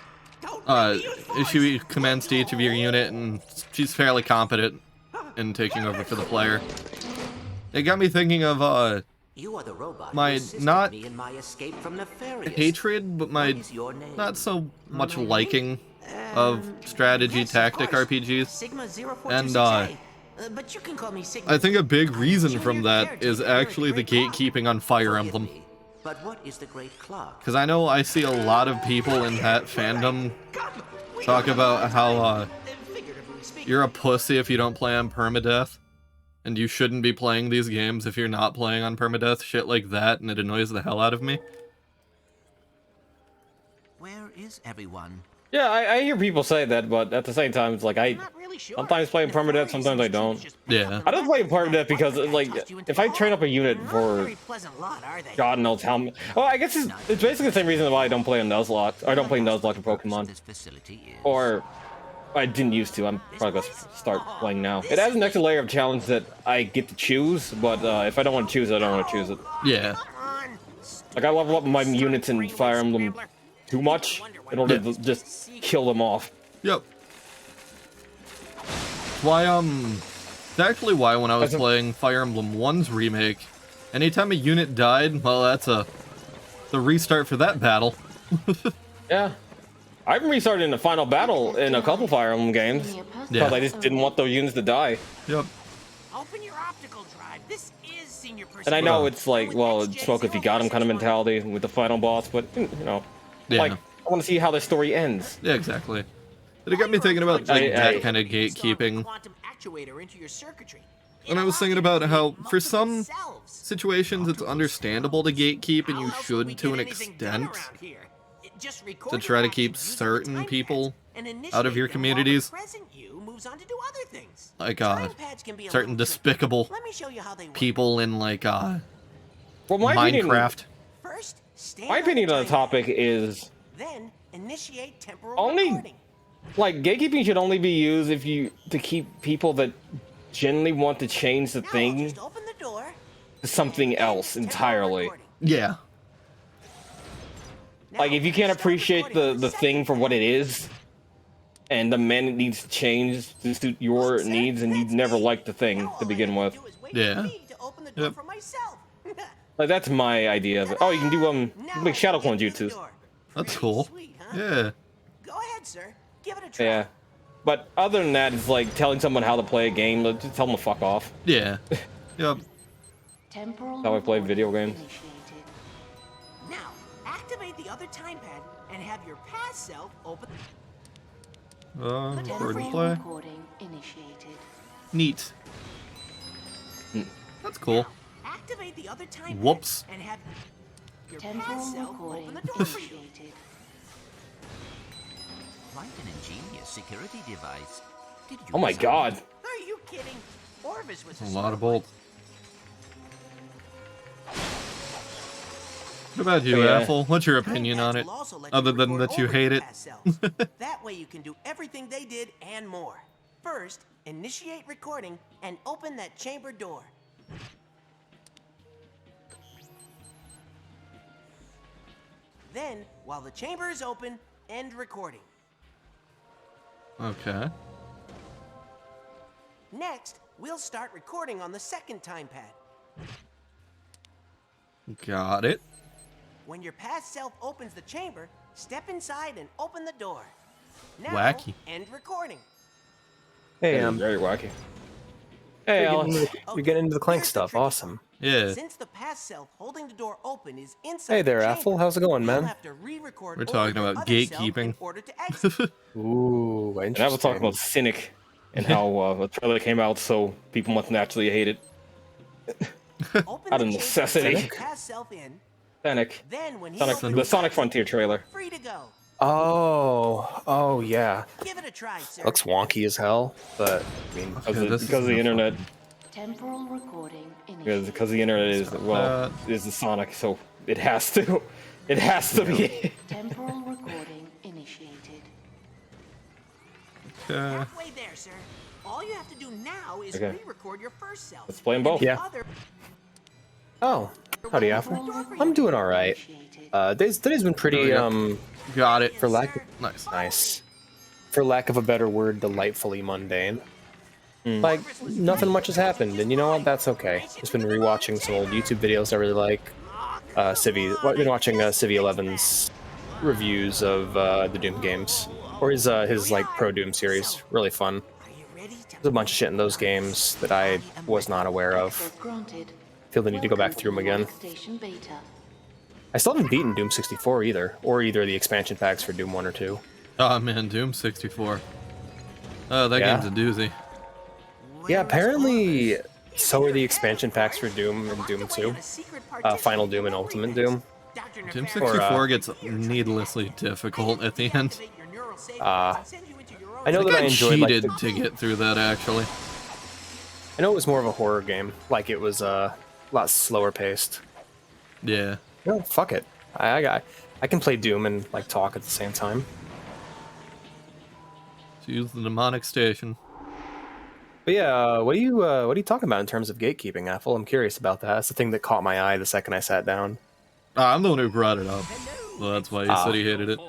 Issue commands to each of your unit, and she's fairly competent in taking over for the player. It got me thinking of, You are the robot my who assisted not me in my escape from Nefarious. hatred, but my What is your name? not so much liking of strategy tactic RPGs. Sigma 042 And, but you can call me Sigma. I think a big reason from that is actually the gatekeeping on Fire Emblem. But what is the great clock? Because I know I see a lot of people in that fandom talk about how you're a pussy if you don't play on permadeath, and you shouldn't be playing these games if you're not playing on permadeath, shit like that, and it annoys the hell out of me. Where is everyone? Yeah, I hear people say that, but at the same time, it's like sometimes play in permadeath, sometimes I don't. Yeah. I don't play in permadeath because, like, if I train up a unit for God knows how many. Well, I guess it's basically the same reason why I don't play in Nuzlocke. Or I don't play Nuzlocke in Pokemon. Or I didn't used to. I'm probably gonna start playing now. It adds an extra layer of challenge that I get to choose, but if I don't want to choose it, I don't want to choose it. Yeah. Like, I level up my units in Fire Emblem too much in order to just kill them off. Yep. It's actually why when I was playing Fire Emblem 1's remake, anytime a unit died, well, that's the restart for that battle. Yeah. I haven't restarted in the final battle in a couple Fire Emblem games. Because I just didn't want those units to die. Yep. Open your optical drive. This is senior And I know it's like, well, smoke if you got him kind of mentality with the final boss, but, you know, like, I want to see how the story ends. Yeah, exactly. But it got me thinking about like that kind of gatekeeping. And I was thinking about how, for some situations, it's understandable to gatekeep, and you should to an extent, to try to keep certain people out of your communities. Like, certain despicable people in, like, Minecraft. My opinion on the topic is only, like, gatekeeping should only be used if to keep people that genuinely want to change the thing to something else entirely. Yeah. Like, if you can't appreciate the thing for what it is, and the man needs to change to suit your needs, and you never liked the thing to begin with. Yeah. Yep. Like, that's my idea of it. Oh, you can do like shadow clone jutsus. That's cool. Yeah. Go ahead, sir. Give it a try. Yeah. But other than that, it's like telling someone how to play a game. Just tell them to fuck off. Yeah. Yep. That's how I play video games. Now, activate the other time pad and have your past self open. Record and play. Neat. That's cool. Activate the other time Whoops. pad and have your past self open the door for you. Quite an ingenious security device. Did you Oh my god. Are you kidding? Orvis was A lot of bolts. What about you, Apple? What's your opinion on it? Other than that you hate it? That way you can do everything they did and more. First, initiate recording and open that chamber door. Then, while the chamber is open, end recording. Okay. Next, we'll start recording on the second time pad. Got it. When your past self opens the chamber, step inside and open the door. Now, Wacky. end recording. Hey, very wacky. Hey, Alex. You're getting into the Clank stuff. Awesome. Yeah. Since the past self holding the door open is inside Hey there, the Apple. chamber, How's it going, you'll man? have to re-record We're over talking your about other self in gatekeeping. order to exit. Ooh, interesting. And I was talking about Cynic and how the trailer came out so people must naturally hate it. Open Out the of chamber, necessity. let your past self in. Cynic. Then when he Sonic, opens the Sonic Frontier trailer. free to go. Oh, yeah. Give it a try, sir. Looks wonky as hell, but I mean, Because of the internet. Temporal recording Because the internet is, well, is the Sonic, so it has to. It has to be. Temporal recording initiated. Halfway there, sir. All you have to do now is Okay. re-record your first self. Let's play them both. Yeah. Oh, howdy, Apple. I'm doing all right. Today's been pretty Got it. for nice. For lack of a better word, delightfully mundane. Like nothing much has happened, and you know what? That's okay. Just been rewatching some old YouTube videos I really like. I've been watching Civi 11's reviews of the Doom games, or his like Pro Doom series. Really fun. There's a bunch of shit in those games that I was not aware of. Feel the need to go back through them again. I still haven't beaten Doom 64 either, or either of the expansion packs for Doom 1 or 2. Oh man, Doom 64. Oh, that game's a doozy. Yeah, apparently so are the expansion packs for Doom and Doom 2. Final Doom and Ultimate Doom. Doom 64 gets needlessly difficult at the end. I know that I enjoyed cheated to get through that, actually. I know it was more of a horror game. Like, it was a lot slower paced. Yeah. No, fuck it. I can play Doom and, like, talk at the same time. To use the demonic station. But yeah, what are you talking about in terms of gatekeeping, Apple? I'm curious about that. That's the thing that caught my eye the second I sat down. I'm the one who brought it up. So that's why he said he hated it.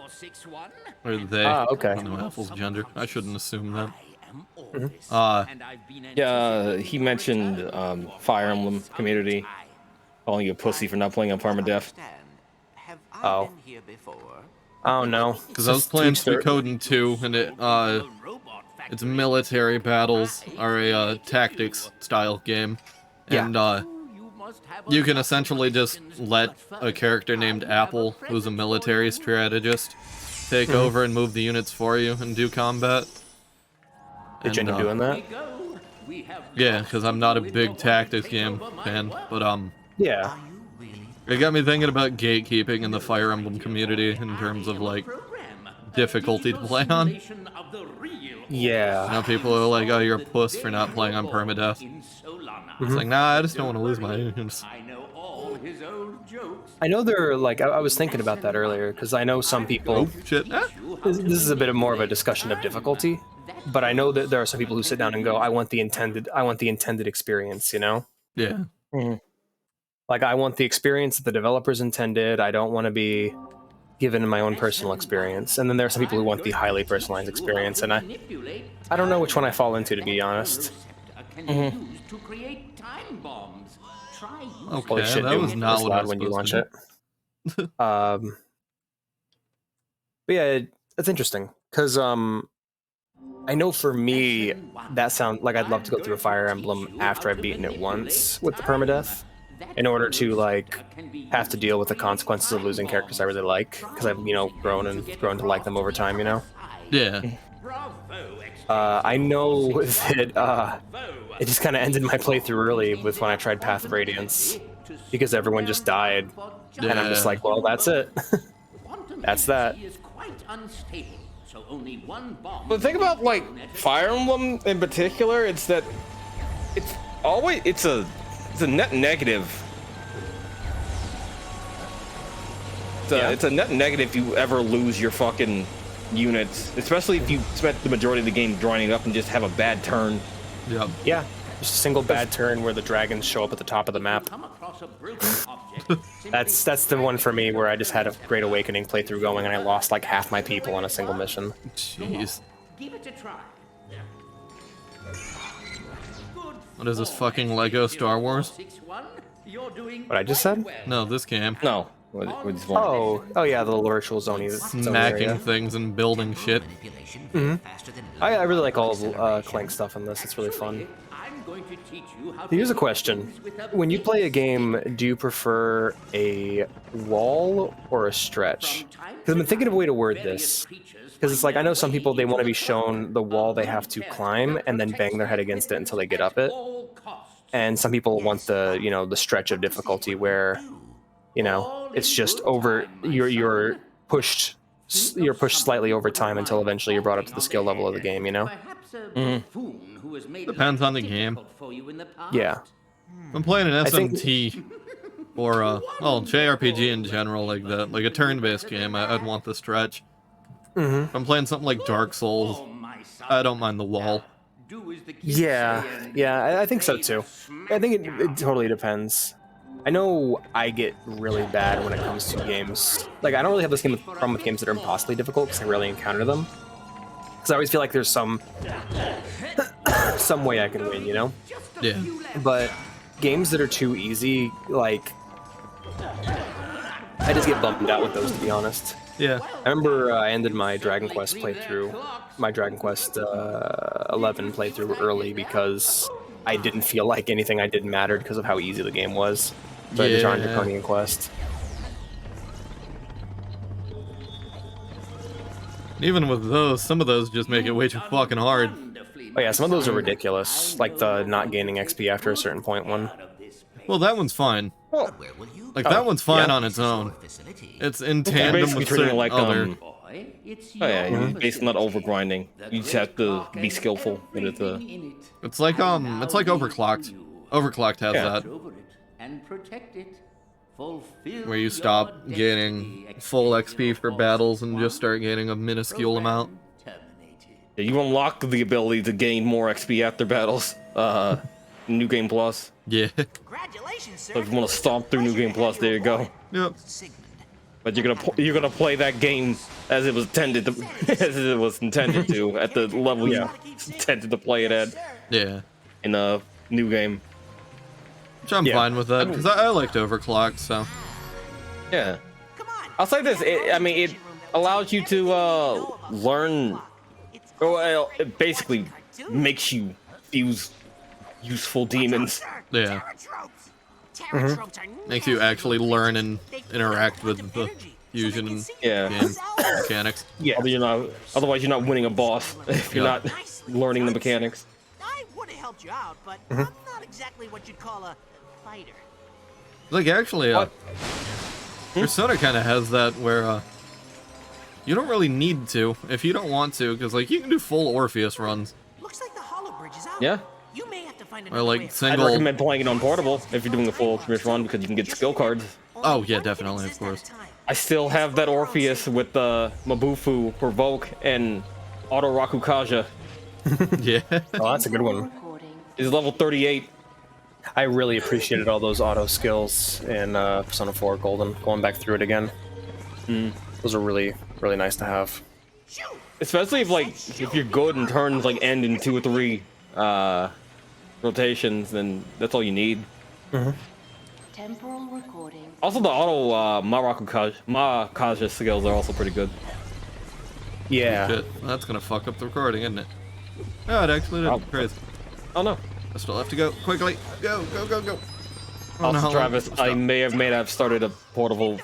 Or they. Okay. I don't know Apple's gender. I shouldn't assume that. Yeah, he mentioned Fire Emblem community calling you a pussy for not playing on permadeath. Oh. Oh no. Because I was playing Suikoden 2, and its military battles are a tactics style game. And you can essentially just let a character named Apple, who's a military strategist, take over and move the units for you and do combat. Did you end up doing that? Yeah, because I'm not a big tactics game fan, but yeah. It got me thinking about gatekeeping in the Fire Emblem community in terms of, like, difficulty to play on. Yeah. You know, people are like, oh, you're a puss for not playing on permadeath. It's like, nah, I just don't want to lose my units. I know they're, like, I was thinking about that earlier, because I know some people... Oh, shit. This is a bit more of a discussion of difficulty, but I know that there are some people who sit down and go, I want the intended experience, you know? Yeah. Like, I want the experience that the developers intended. I don't want to be given my own personal experience. And then there are some people who want the highly personalized experience, and I don't know which one I fall into, to be honest. Okay, Holy shit, that was not what I was when you launch supposed it. But yeah, it's interesting, because I know for me, that sounds like I'd love to go through a Fire Emblem after I've beaten it once with the permadeath, in order to, like, have to deal with the consequences of losing characters I really like, because I've, you know, grown to like them over time, you know? Yeah. I know that it just kind of ended my playthrough early with when I tried Path of Radiance, because everyone just died, and I'm just like, well, that's it. That's that. The thing about, like, Fire Emblem in particular, it's that it's a net negative. It's a net negative if you ever lose your fucking units, especially if you spent the majority of the game grinding up and just have a bad turn. Yep. Yeah, just a single bad turn where the dragons show up at the top of the map. That's the one for me where I just had a Great Awakening playthrough going and I lost like half my people on a single mission. Jeez. Give it a try. What is this, fucking Lego Star Wars? What I just said? No, this game. No. Oh yeah, the little virtual zone. Smacking things and building shit. I really like all of Clank stuff in this. It's really fun. Here's a question. When you play a game, do you prefer a wall or a stretch? Because I've been thinking of a way to word this. Because it's like, I know some people, they want to be shown the wall they have to climb and then bang their head against it until they get up it. And some people want the, you know, the stretch of difficulty where, you know, it's just over, you're pushed slightly over time until eventually you're brought up to the skill level of the game, you know? Depends on the game. Yeah. I'm playing an SMT or well, JRPG in general, like that, like a turn-based game, I'd want the stretch. If I'm playing something like Dark Souls, I don't mind the wall. Yeah, I think so too. I think it totally depends. I know I get really bad when it comes to games. Like, I don't really have this problem with games that are impossibly difficult because I rarely encounter them. Because I always feel like there's some way I can win, you know? Yeah. But games that are too easy, like, I just get bummed out with those, to be honest. Yeah. I remember I ended my Dragon Quest playthrough, my Dragon Quest 11 playthrough early because I didn't feel like anything I did mattered because of how easy the game was. So I joined Draconian Quest. Even with those, some of those just make it way too fucking hard. Oh yeah, some of those are ridiculous. Like the not gaining XP after a certain point one. Well, that one's fine. Like, that one's fine on its own. It's in tandem with certain like, other... Basically not overgrinding. You just have to be skillful with it. It's like Overclocked. Overclocked has that. Where you stop gaining full XP for battles and just start gaining a minuscule amount. Yeah, you unlock the ability to gain more XP after battles. New Game Plus. Yeah. Congratulations, sir. So if you want to stomp through New Game Plus, there you go. Yep. but you're gonna play that game as it was intended to at the level you intended to play it at. Yeah. In a new game. Which I'm fine with that because I liked Overclock, so. Yeah. I'll say this. It allows you to learn. Well, it basically makes you use useful demons. Yeah. Makes you actually learn and interact with the fusion and game mechanics. Yeah. Otherwise, you're not winning a boss if you're not learning the mechanics. I would have helped you out, but I'm not exactly what you'd call a fighter. Like actually, Persona kind of has that where you don't really need to if you don't want to, because like you can do full Orpheus runs. Looks like the hollow bridge is out. Yeah. You may have to find Or like single. I'd recommend playing it on portable if you're doing a full Orpheus run because you can get skill cards. Oh yeah, definitely, of course. I still have that Orpheus with Mabufu, Provoke, and Auto Rakukaja. Yeah. Oh, that's a good one. Is level 38. I really appreciated all those auto skills in Persona 4 Golden. Going back through it again. Those are really, really nice to have. Especially if you're good and turns like end in 2 or 3 rotations, then that's all you need. Temporal recording. Also, the auto Marakaja skills are also pretty good. Yeah. Shit. That's gonna fuck up the recording, isn't it? No, it actually didn't. Crazy. Oh no. I still have to go quickly. Go, go, go, go. Also, no, Travis, I may have started a portable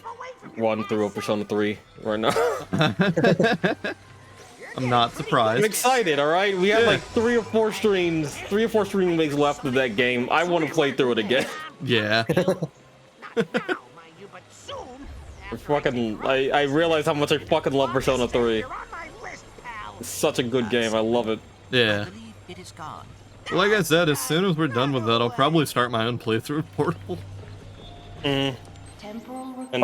run through a Persona 3 right now. I'm not surprised. I'm excited, alright? We have like 3 or 4 stream weeks left of that game. I want to play through it again. Yeah. I realize how much I fucking love Persona 3. It's such a good game, I love it. Yeah. Like I said, as soon as we're done with that, I'll probably start my own playthrough of Portable. And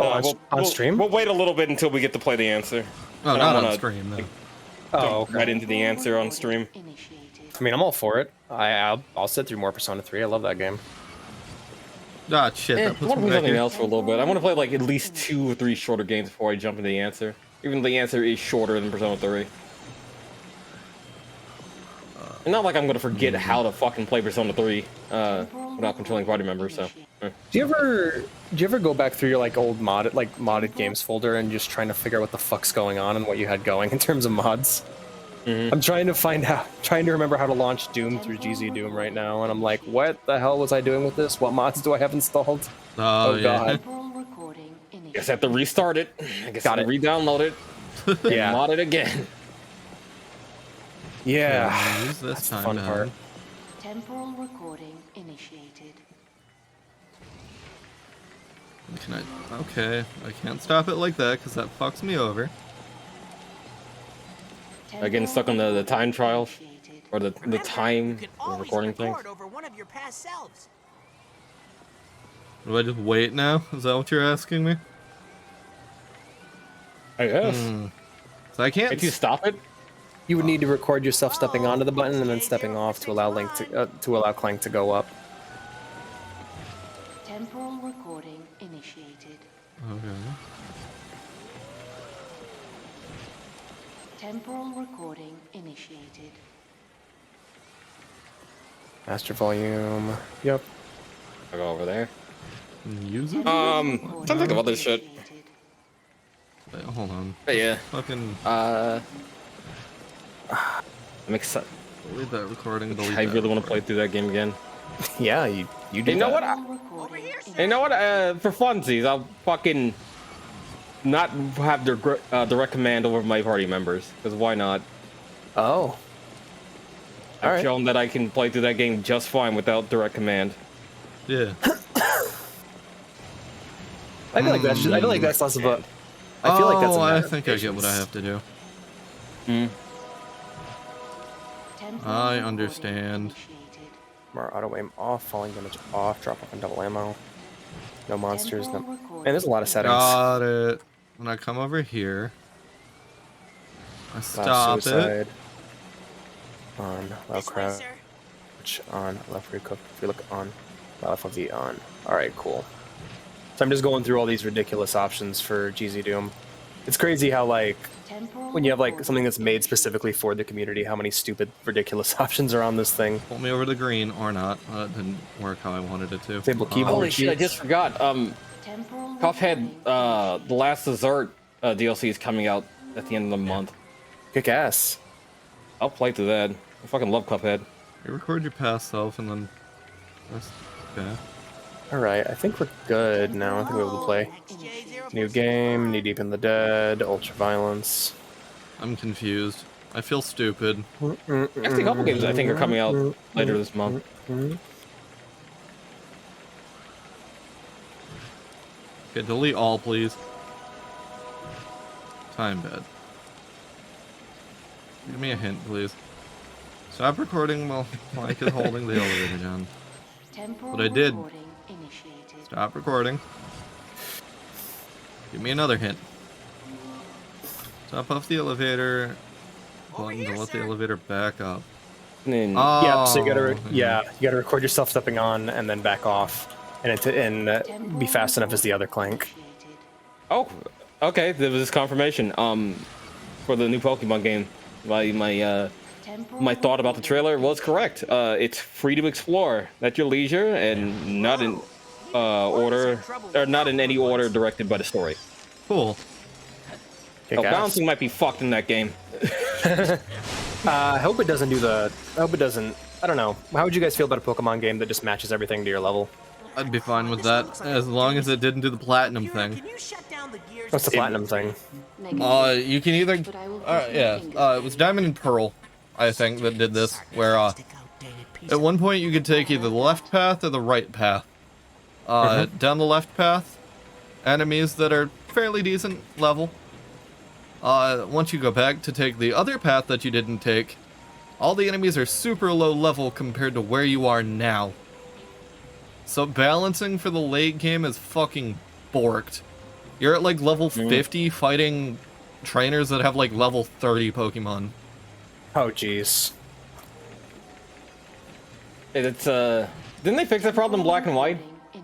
on stream? We'll wait a little bit until we get to play the answer. Oh, not on stream, though. Oh, okay. Right into the answer on stream. I mean, I'm all for it. I'll sit through more Persona 3. I love that game. Ah, shit. I That puts want to me play back something here. else for a little bit. I want to play like at least 2 or 3 shorter games before I jump into the answer. Even the answer is shorter than Persona 3. And not like I'm gonna forget how to fucking play Persona 3 without controlling party members. So. Do you ever go back through your like old modded games folder and just trying to figure out what the fuck's going on and what you had going in terms of mods? I'm trying to remember how to launch Doom through GZ Doom right now, and I'm like, what the hell was I doing with this? What mods do I have installed? Oh yeah. God. Guess I have to restart it. I guess I have to re-download it. Yeah. Mod it again. Yeah. Use this That's the time fun to part. have- Temporal recording initiated. Can I? Okay, I can't stop it like that because that fucks me over. Again, stuck on the time trial or the time recording thing. Over one of your past selves. Do I just wait now? Is that what you're asking me? I guess. So I can't. Can't you stop it? You would need to record yourself stepping onto the button and then stepping off to allow Clank to go up. Temporal recording initiated. Okay. Temporal recording initiated. Master volume. Yep. I'll go over there. Use it? Trying to think of other shit. Wait, hold on. But yeah. Fucking. I'm excited. Delete that recording. Delete I that really want to play through that game again. Yeah, you do. You know that. what? You know what? For funsies, I'll fucking not have direct command over my party members. Because why not? Oh. I've shown that I can play through that game just fine without direct command. Yeah. I feel like that's just, I feel like that's less of a. I feel like that's. I think I get what I have to do. I understand. More auto aim off, falling damage off, drop off and double ammo. No monsters. No. Man, there's a lot of settings. Got it. When I come over here, I stop it. Suicide. On low crouch. On left recook. If you look on left of the on. All right, cool. So I'm just going through all these ridiculous options for GZ Doom. It's crazy how, like, when you have, like, something that's made specifically for the community, how many stupid, ridiculous options are on this thing. Pull me over to green or not. That didn't work how I wanted it to. Table keyboard Holy shit, I just forgot. Cuphead, The Last Dessert DLC is coming out at the end of the month. Kick ass. I'll play through that. I fucking love Cuphead. You record your past self and then... Okay. Alright, I think we're good now. I think we're able to play. New game, Knee Deep in the Dead, Ultra Violence. I'm confused. I feel stupid. Actually, a couple games I think are coming out later this month. Okay, delete all, please. Time bed. Give me a hint, please. Stop recording while Mike is holding the elevator down. But I did. Stop recording. Give me another hint. Stop off the elevator. Button to let the elevator back up. Oh, yeah, so you gotta record yourself stepping on and then back off, and be fast enough as the other clank. Oh, okay. There was this confirmation. For the new Pokemon game, my thought about the trailer was correct. It's free to explore at your leisure and not in order, or not in any order directed by the story. Cool. Oh, balancing might be fucked in that game. I hope it doesn't do the. I hope it doesn't. I don't know. How would you guys feel about a Pokemon game that just matches everything to your level? I'd be fine with that, as long as it didn't do the platinum thing. What's the platinum thing? You can either... it was Diamond and Pearl, I think, that did this, where, at one point you could take either the left path or the right path. Down the left path, enemies that are fairly decent level. Once you go back to take the other path that you didn't take, all the enemies are super low level compared to where you are now. So balancing for the late game is fucking borked. You're at like level 50 fighting trainers that have like level 30 Pokemon. Oh jeez. It's didn't they fix that problem in Black and White?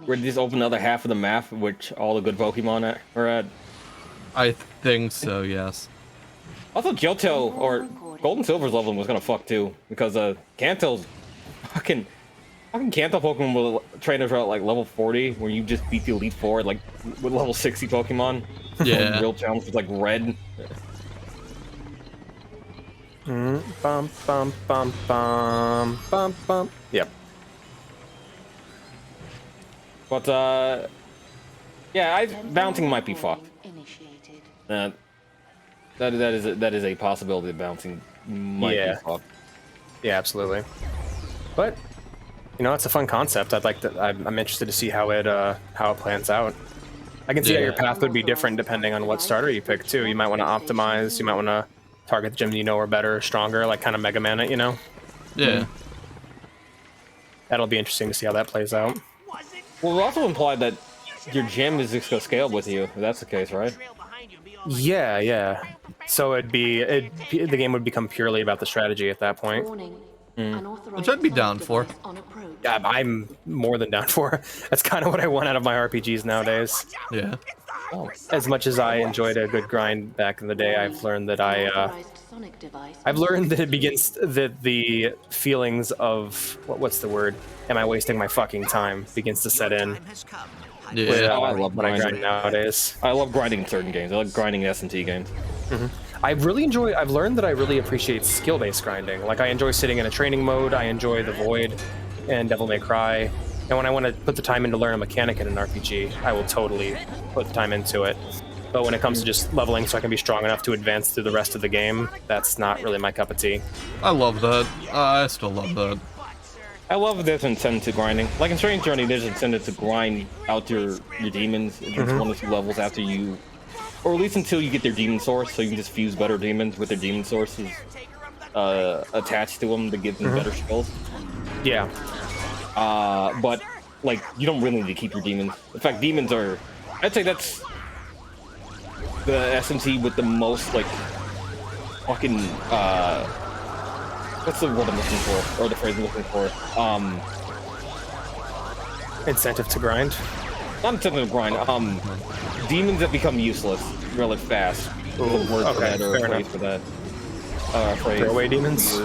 Where they just open the other half of the map, which all the good Pokemon are at? I think so, yes. Also, Johto or Gold and Silver's leveling was gonna fuck too, because Kanto's fucking Kanto Pokemon with trainers are at like level 40, where you just beat the Elite Four like with level 60 Pokemon. Yeah. Real challenge with like red. Bum bum bum bum bum bum. Yep. But yeah, bouncing might be fucked. That is a possibility that bouncing might be fucked. Yeah, absolutely. But you know, it's a fun concept. I'm interested to see how it plans out. I can see how your path would be different depending on what starter you pick too. You might want to optimize. You might want to target the gyms you know are better, stronger, like kind of Mega Man it, you know. Yeah. That'll be interesting to see how that plays out. Well, it also implied that your gym is just gonna scale with you. If that's the case, right? Yeah, yeah. So the game would become purely about the strategy at that point. Which I'd be down for. Yeah, I'm more than down for. That's kind of what I want out of my RPGs nowadays. Yeah. As much as I enjoyed a good grind back in the day, I've learned that it begins that the feelings of what's the word? Am I wasting my fucking time? Begins to set in. Yeah, I love when I grinding grind nowadays. I love grinding in certain games. I like grinding in S&T games. I've learned that I really appreciate skill-based grinding. Like, I enjoy sitting in a training mode, I enjoy the Void and Devil May Cry, and when I want to put the time in to learn a mechanic in an RPG, I will totally put the time into it. But when it comes to just leveling so I can be strong enough to advance through the rest of the game, that's not really my cup of tea. I love that. I still love that. I love there's incentive to grinding. Like in Strange Journey, there's incentive to grind out your demons against 1 or 2 levels after you, or at least until you get their demon source, so you can just fuse better demons with their demon sources attached to them to give them better skills. Yeah. But like you don't really need to keep your demons. In fact, demons are, I'd say that's the SMT with the most like fucking what's the word I'm looking for, or the phrase I'm looking for? Incentive to grind. I'm typical grind. Demons that become useless really fast. Okay, fair enough. For that. Throwaway demons?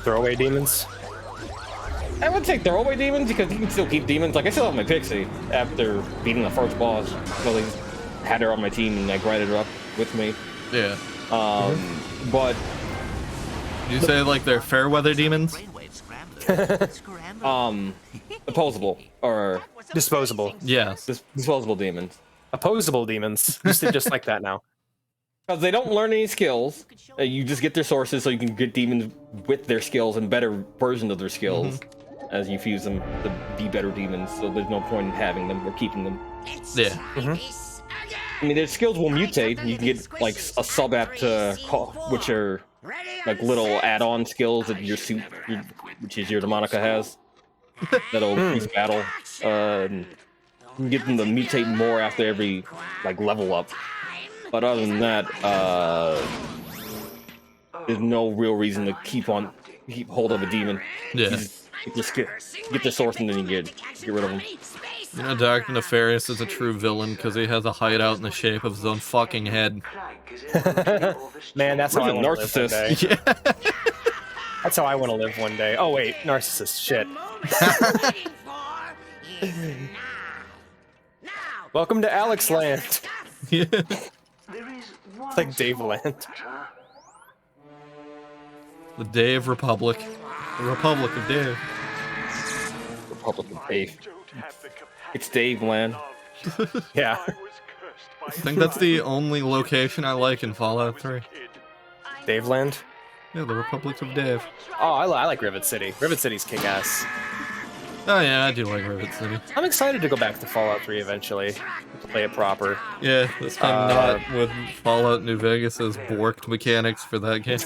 Throwaway demons? I would say throwaway demons because you can still keep demons. Like I still have my Pixie after beating the first boss. So they had her on my team and I grinded her up with me. Yeah. But you say like they're fair weather demons? Opposable or disposable. Yes. Disposable demons. Opposable demons. You say just like that now. Because they don't learn any skills. You just get their sources so you can get demons with their skills and better versions of their skills as you fuse them to be better demons. So there's no point in having them or keeping them. Yeah. I mean, their skills will mutate. You can get like a sub-app to call, which are like little add-on skills that your suit, which is your Demonica has. That'll increase battle. You can get them to mutate more after every like level up. But other than that, there's no real reason to keep hold of a demon. Yeah. You just get the source and then you get rid of them. You know, Dr. Nefarious is a true villain because he has a hideout in the shape of his own fucking head. Man, that's how I want to live one day. Yeah. That's how I want to live one day. Oh wait, narcissist. Shit. Welcome to Alex Land. Yeah. It's like Dave Land. The Dave Republic. The Republic of Dave. Republic of Dave. It's Dave Land. Yeah. I think that's the only location I like in Fallout 3. Dave Land? Yeah, the Republic of Dave. Oh, I like Rivet City. Rivet City's kick-ass. Oh yeah, I do like Rivet City. I'm excited to go back to Fallout 3 eventually. To play it proper. Yeah, this time not with Fallout New Vegas's borked mechanics for that game.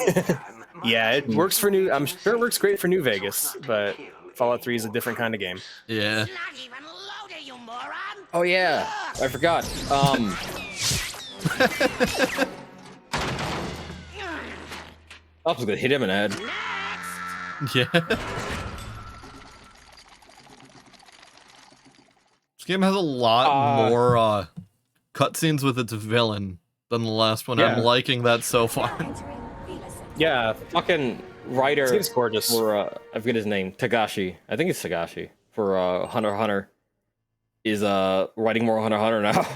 Yeah, it works for I'm sure it works great for New Vegas, but Fallout 3 is a different kind of game. Yeah. Oh yeah, I forgot. I was gonna hit him in the head. Yeah. This game has a lot more cutscenes with its villain than the last one. Yeah. I'm liking that so far. Yeah, fucking writer. Seems gorgeous. For I forget his name, Tagashi. I think it's Tagashi for Hunter x Hunter. Is writing more Hunter x Hunter now.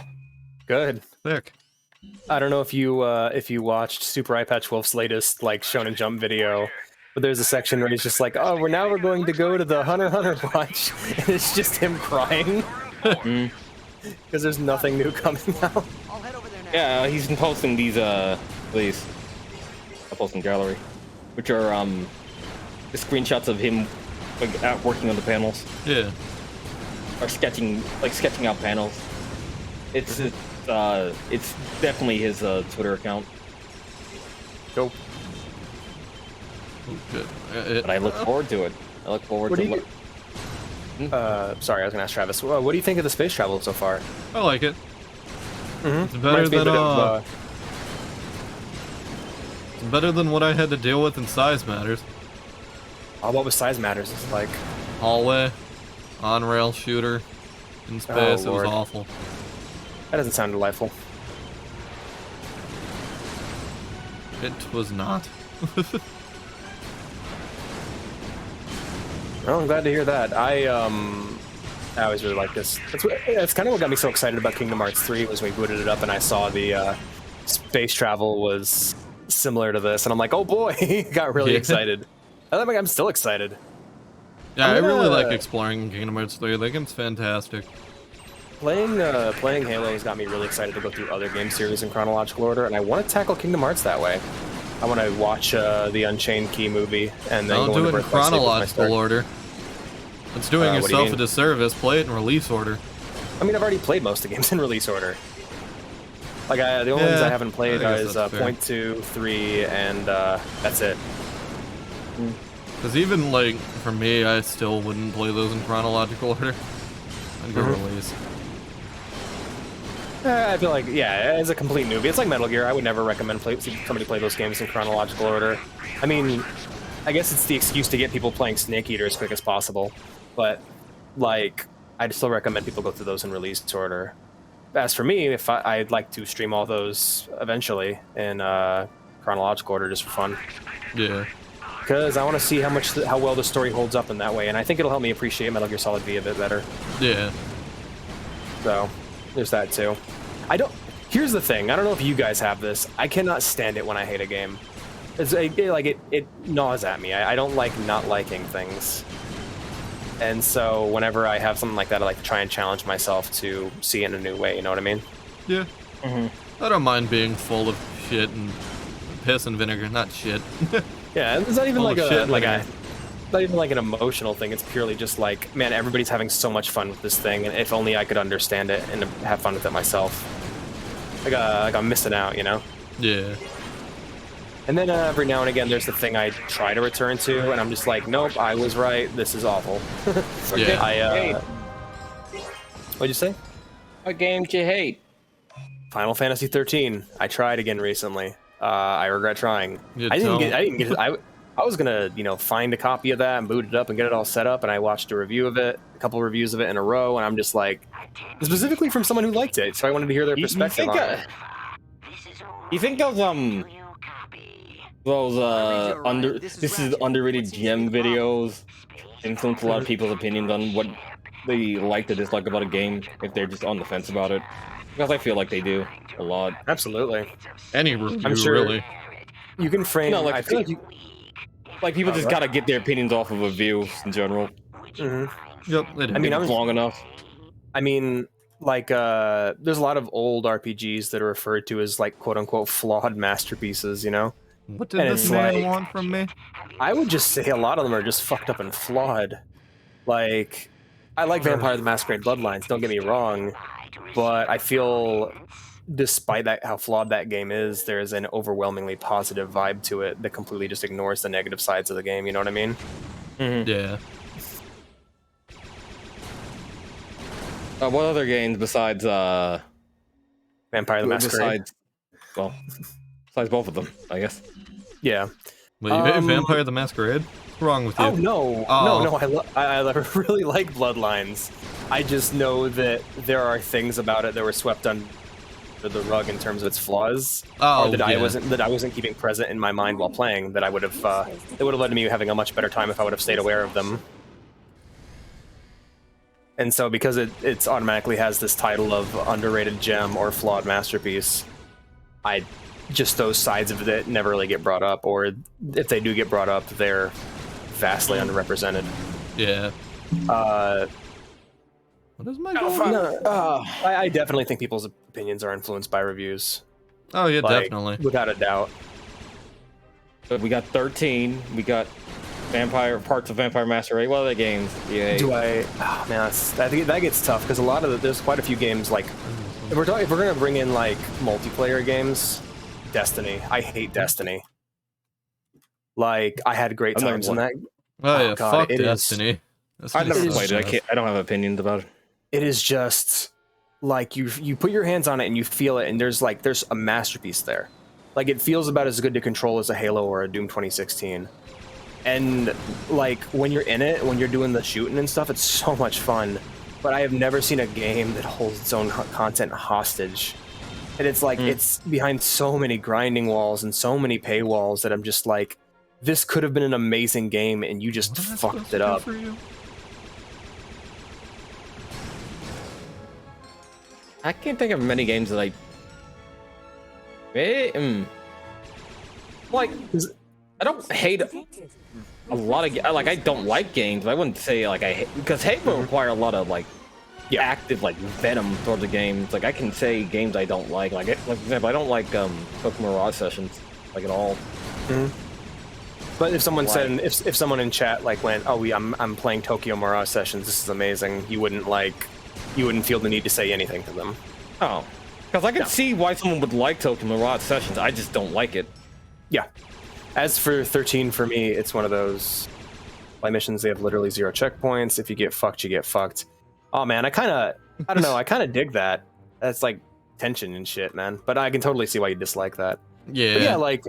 Good. Sick. I don't know if you watched Super Eye Patch Wolf's latest like Shonen Jump video, but there's a section where he's just like, "Oh, we're going to go to the Hunter x Hunter watch," and it's just him crying because there's nothing new coming out. Yeah, he's been posting these please. I'll post in gallery, which are the screenshots of him like out working on the panels. Yeah. Or sketching out panels. It's definitely his Twitter account. Dope. Oh, good. But I look forward to it. I look forward to it. Sorry, I was gonna ask Travis. What do you think of the space travel so far? I like it. It's better than what I had to deal with in Size Matters. Oh, what was Size Matters? It's like hallway, on-rail shooter in space. It was awful. That doesn't sound delightful. It was not. Well, I'm glad to hear that. I always really like this. That's kind of what got me so excited about Kingdom Hearts 3 was when we booted it up and I saw the space travel was similar to this, and I'm like, oh boy, got really excited. I'm still excited. Yeah, I really like exploring Kingdom Hearts 3. That game's fantastic. Playing Halo has got me really excited to go through other game series in chronological order, and I want to tackle Kingdom Hearts that way. I want to watch the Unchained Key movie and then don't do it in chronological order. It's doing yourself a disservice. Play it in release order. I mean, I've already played most of the games in release order. Like the only ones I haven't played is Point 2, 3, and that's it. Because even like for me, I still wouldn't play those in chronological order. I'd go release. I feel like, yeah, as a complete newbie, it's like Metal Gear. I would never recommend somebody play those games in chronological order. I mean, I guess it's the excuse to get people playing Snake Eater as quick as possible. But, like, I'd still recommend people go through those in release order. As for me, if I'd like to stream all those eventually in chronological order just for fun. Yeah. Because I want to see how well the story holds up in that way, and I think it'll help me appreciate Metal Gear Solid V a bit better. Yeah. So, there's that too. Here's the thing. I don't know if you guys have this. I cannot stand it when I hate a game. It gnaws at me. I don't like not liking things. And so whenever I have something like that, I like to try and challenge myself to see it in a new way. You know what I mean? Yeah. I don't mind being full of shit and piss and vinegar, not shit. Yeah, it's not even Full of shit not even like an emotional thing. It's purely just like, man, everybody's having so much fun with this thing, and if only I could understand it and have fun with it myself. Like I'm missing out, you know? Yeah. And then every now and again, there's the thing I try to return to, and I'm just like, nope, I was right. This is awful. Yeah. What'd you say? What game do you hate? Final Fantasy 13. I tried again recently. I regret trying. I didn't get it. I was gonna, find a copy of that and boot it up and get it all set up, and I watched a review of it, a couple of reviews of it in a row, and I'm just like, specifically from someone who liked it, so I wanted to hear their perspective on it. You think those this is underrated gem videos influence a lot of people's opinions on what they like to dislike about a game if they're just on the fence about it? Because I feel like they do a lot. Absolutely. Any review, I'm sure really. You can frame. No, I feel like people just gotta get their opinions off of reviews in general. Yep. I mean, long enough. I mean, there's a lot of old RPGs that are referred to as like quote unquote flawed masterpieces, you know? What did this man want from me? I would just say a lot of them are just fucked up and flawed. Like, I like Vampire the Masquerade Bloodlines, don't get me wrong, but I feel, despite how flawed that game is, there's an overwhelmingly positive vibe to it that completely just ignores the negative sides of the game, you know what I mean? Yeah. What other games besides Vampire the Masquerade? Besides both of them, I guess. Yeah. Wait, you hate Vampire the Masquerade? What's wrong with you? Oh no, I really like Bloodlines. I just know that there are things about it that were swept under the rug in terms of its flaws, or that I wasn't keeping present in my mind while playing. That would have led to me having a much better time if I would have stayed aware of them. And so, because it's automatically has this title of underrated gem or flawed masterpiece, just those sides of it never really get brought up, or if they do get brought up, they're vastly underrepresented. Yeah. What is my goal? I definitely think people's opinions are influenced by reviews. Oh yeah, definitely. Without a doubt. But we got 13. We got parts of Vampire Masquerade. What other games? Yeah. Oh man, that gets tough because there's quite a few games like if we're gonna bring in like multiplayer games. Destiny. I hate Destiny. Like, I had great times in that. Oh yeah, fuck Destiny. I've never played it. I don't have opinions about it. It is just like you put your hands on it and you feel it, and there's a masterpiece there. Like, it feels about as good to control as a Halo or a Doom 2016. And like when you're in it, when you're doing the shooting and stuff, it's so much fun. But I have never seen a game that holds its own content hostage. And it's like, it's behind so many grinding walls and so many paywalls that I'm just like, this could have been an amazing game and you just fucked it up. I can't think of many games that I don't hate a lot of I don't like games. I wouldn't say like I hate, because hate will require a lot of active venom towards the game. It's like I can say games I don't like. For example, I don't like Tokyo Mirage Sessions at all. But if someone said, if someone in chat went, "Oh, I'm playing Tokyo Mirage Sessions. This is amazing," you wouldn't feel the need to say anything to them. Oh, because I can see why someone would like Tokyo Mirage Sessions. I just don't like it. Yeah. As for 13, for me, it's one of those missions. They have literally 0 checkpoints. If you get fucked, you get fucked. Oh man, I don't know. I kind of dig that. That's like tension and shit, man. But I can totally see why you dislike that. Yeah. But yeah, like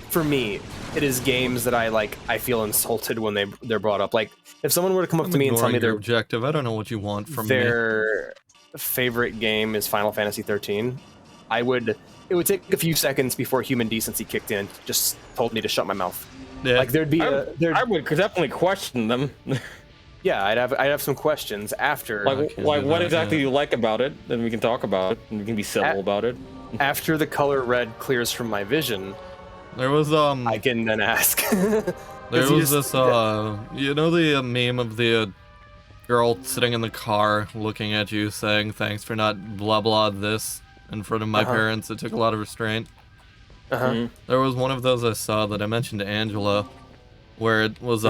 for me, it is games that I feel insulted when they're brought up. Like if someone were to come up to me and tell me their their objective, I don't know what you want from me. their favorite game is Final Fantasy 13, it would take a few seconds before human decency kicked in, just told me to shut my mouth. Yeah. Like I would definitely question them. Yeah, I'd have some questions after. Like what exactly do you like about it? Then we can talk about it, and we can be civil about it. After the color red clears from my vision, there was I can then ask. There was this you know the meme of the girl sitting in the car looking at you saying thanks for not blah blah this in front of my parents. It took a lot of restraint. There was one of those I saw that I mentioned to Angela, where it was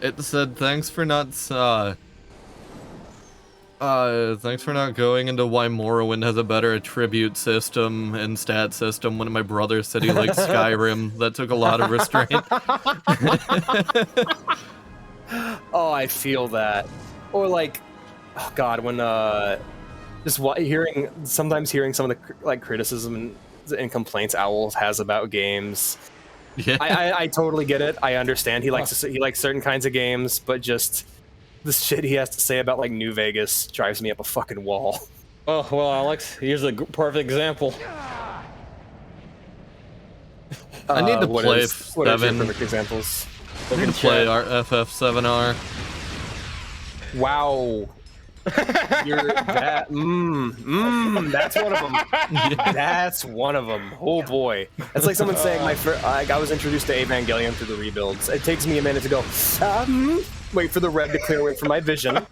it said thanks for not going into why Morrowind has a better attribute system and stat system when my brother said he liked Skyrim. That took a lot of restraint. Oh, I feel that. Or like, oh god, when just sometimes hearing some of the criticism and complaints Owls has about games. Yeah. I totally get it. I understand he likes certain kinds of games, but just the shit he has to say about like New Vegas drives me up a fucking wall. Oh well, Alex, here's a perfect example. I need to play what are your perfect examples? I need to play our FF7R. Wow. That's one of them. Yeah. That's one of them. Oh boy. That's like someone saying I was introduced to Evangelion through the rebuilds. It takes me a minute to go, wait for the red to clear, wait for my vision,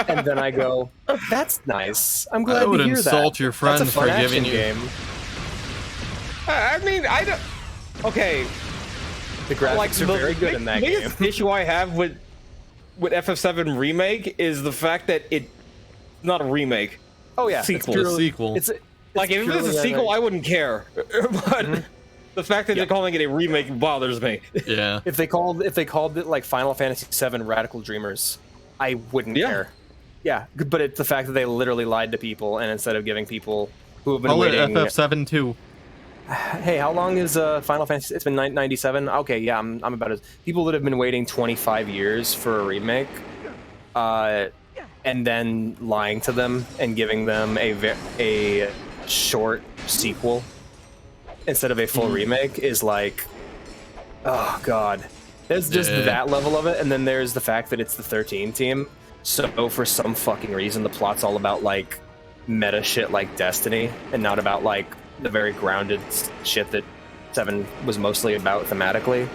and then I go, that's nice. I'm glad to hear that. I would insult your friend for giving you... game. I mean, I don't... Okay. The graphics are very good in that game. The biggest issue I have with FF7 Remake is the fact that it's not a remake. Oh yeah, sequel. It's a sequel. It's like if it was a sequel, I wouldn't care. But the fact that they're calling it a remake bothers me. Yeah. If they called it like Final Fantasy VII Radical Dreamers, I wouldn't care. Yeah, but it's the fact that they literally lied to people, and instead of giving people who have been waiting. FF7 too. Hey, how long is Final Fantasy? It's been 97. Okay, yeah, I'm about as people that have been waiting 25 years for a remake, and then lying to them and giving them a short sequel instead of a full remake is like, oh god. There's just that level of it, and then there's the fact that it's the 13 team. So for some fucking reason, the plot's all about like meta shit like Destiny, and not about like the very grounded shit that 7 was mostly about thematically,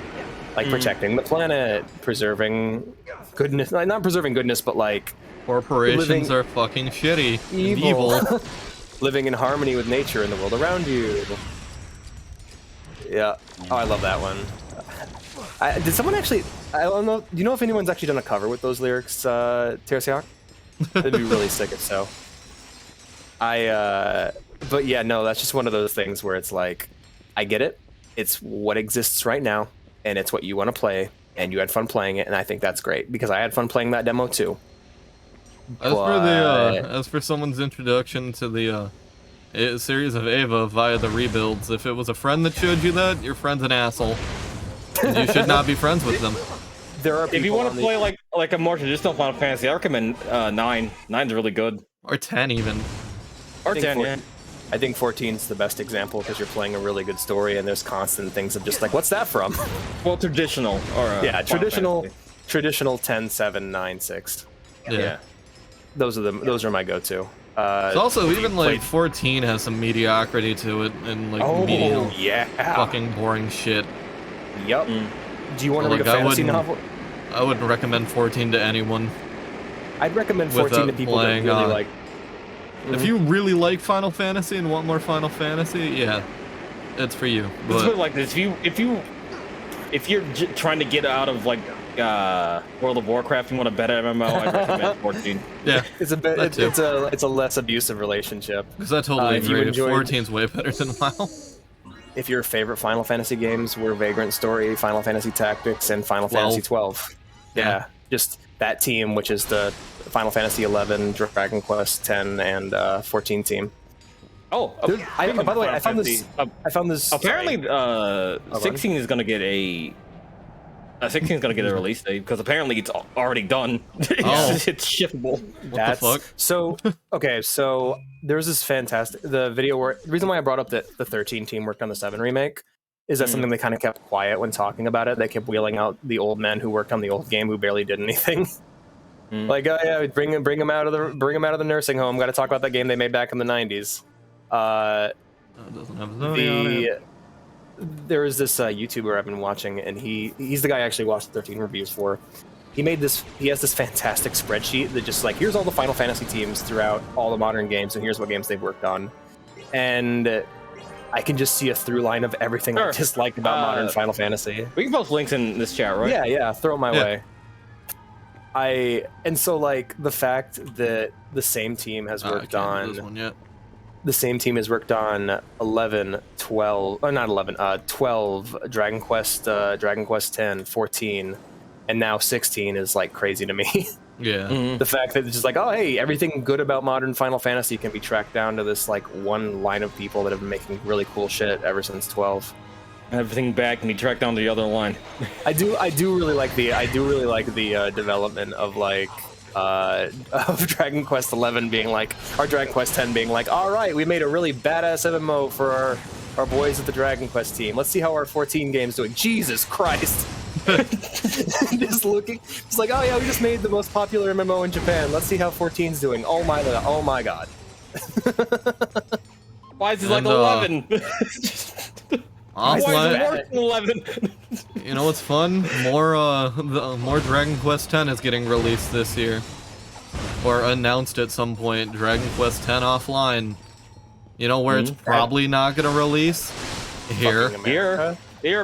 like protecting the planet, preserving goodness, like not preserving goodness, but like corporations are fucking shitty, evil. Living in harmony with nature and the world around you. Yeah, oh, I love that one. Did someone actually? I don't know. Do you know if anyone's actually done a cover with those lyrics, Terrace Hawk? That'd be really sick if so. But yeah, no, that's just one of those things where it's like, I get it. It's what exists right now, and it's what you want to play, and you had fun playing it, and I think that's great, because I had fun playing that demo too. As for someone's introduction to the series of Ava via the rebuilds, if it was a friend that showed you that, your friend's an asshole. And you should not be friends with them. There are if you want to play like a more traditional Final Fantasy, I recommend 9. 9's really good. Or 10 even. Or 10, yeah. I think 14's the best example because you're playing a really good story and there's constant things of just like, what's that from? Well, traditional. Or yeah, traditional 10, 7, 9, 6. Yeah. Those are my go-to. It's also even like 14 has some mediocrity to it and like fucking boring shit. Yep. Do you want to read a fantasy novel? I wouldn't recommend 14 to anyone. I'd recommend 14 to people that really like. If you really like Final Fantasy and want more Final Fantasy, yeah, it's for you. But let's put it like this: if you're trying to get out of like World of Warcraft and want a better MMO, I'd recommend 14. Yeah, it's a less abusive relationship. Because I totally agree. 14's way better than WoW. If your favorite Final Fantasy games were Vagrant Story, Final Fantasy Tactics, and Final Fantasy 12, just that team, which is the Final Fantasy 11, Dragon Quest 10, and 14 team. Oh, by the way, I found this. Apparently, 16 is gonna get a. 16 is gonna get a release date because apparently it's already done. It's shippable. What the fuck? So okay, so there's this fantastic the reason why I brought up that the 13 team worked on the 7 remake is that something they kind of kept quiet when talking about it. They kept wheeling out the old men who worked on the old game who barely did anything. Like, oh yeah, bring him out of the nursing home. Got to talk about that game they made back in the 90s. Doesn't have Zoe on it. There is this YouTuber I've been watching, and he's the guy I actually watched 13 reviews for. He has this fantastic spreadsheet that just like, here's all the Final Fantasy teams throughout all the modern games, and here's what games they've worked on. And I can just see a through line of everything I dislike about modern Final Fantasy. We can post links in this chat, right? Yeah, throw it my way. And so like the fact that the same team has worked on this one yet. The same team has worked on 11, 12, or not 11, 12, Dragon Quest 10, 14, and now 16 is like crazy to me. Yeah. The fact that it's just like, oh hey, everything good about modern Final Fantasy can be tracked down to this like one line of people that have been making really cool shit ever since 12. Everything back can be tracked down to the other line. I do really like the development of like of Dragon Quest 11 being like, or Dragon Quest 10 being like, all right, we made a really badass MMO for our boys at the Dragon Quest team. Let's see how our 14 game's doing. Jesus Christ. Just looking, it's like, oh yeah, we just made the most popular MMO in Japan. Let's see how 14's doing. Oh my god. Why is it like 11? Offline. 11. You know what's fun? More Dragon Quest X is getting released this year, or announced at some point. Dragon Quest X offline. You know where it's probably not gonna release? Here,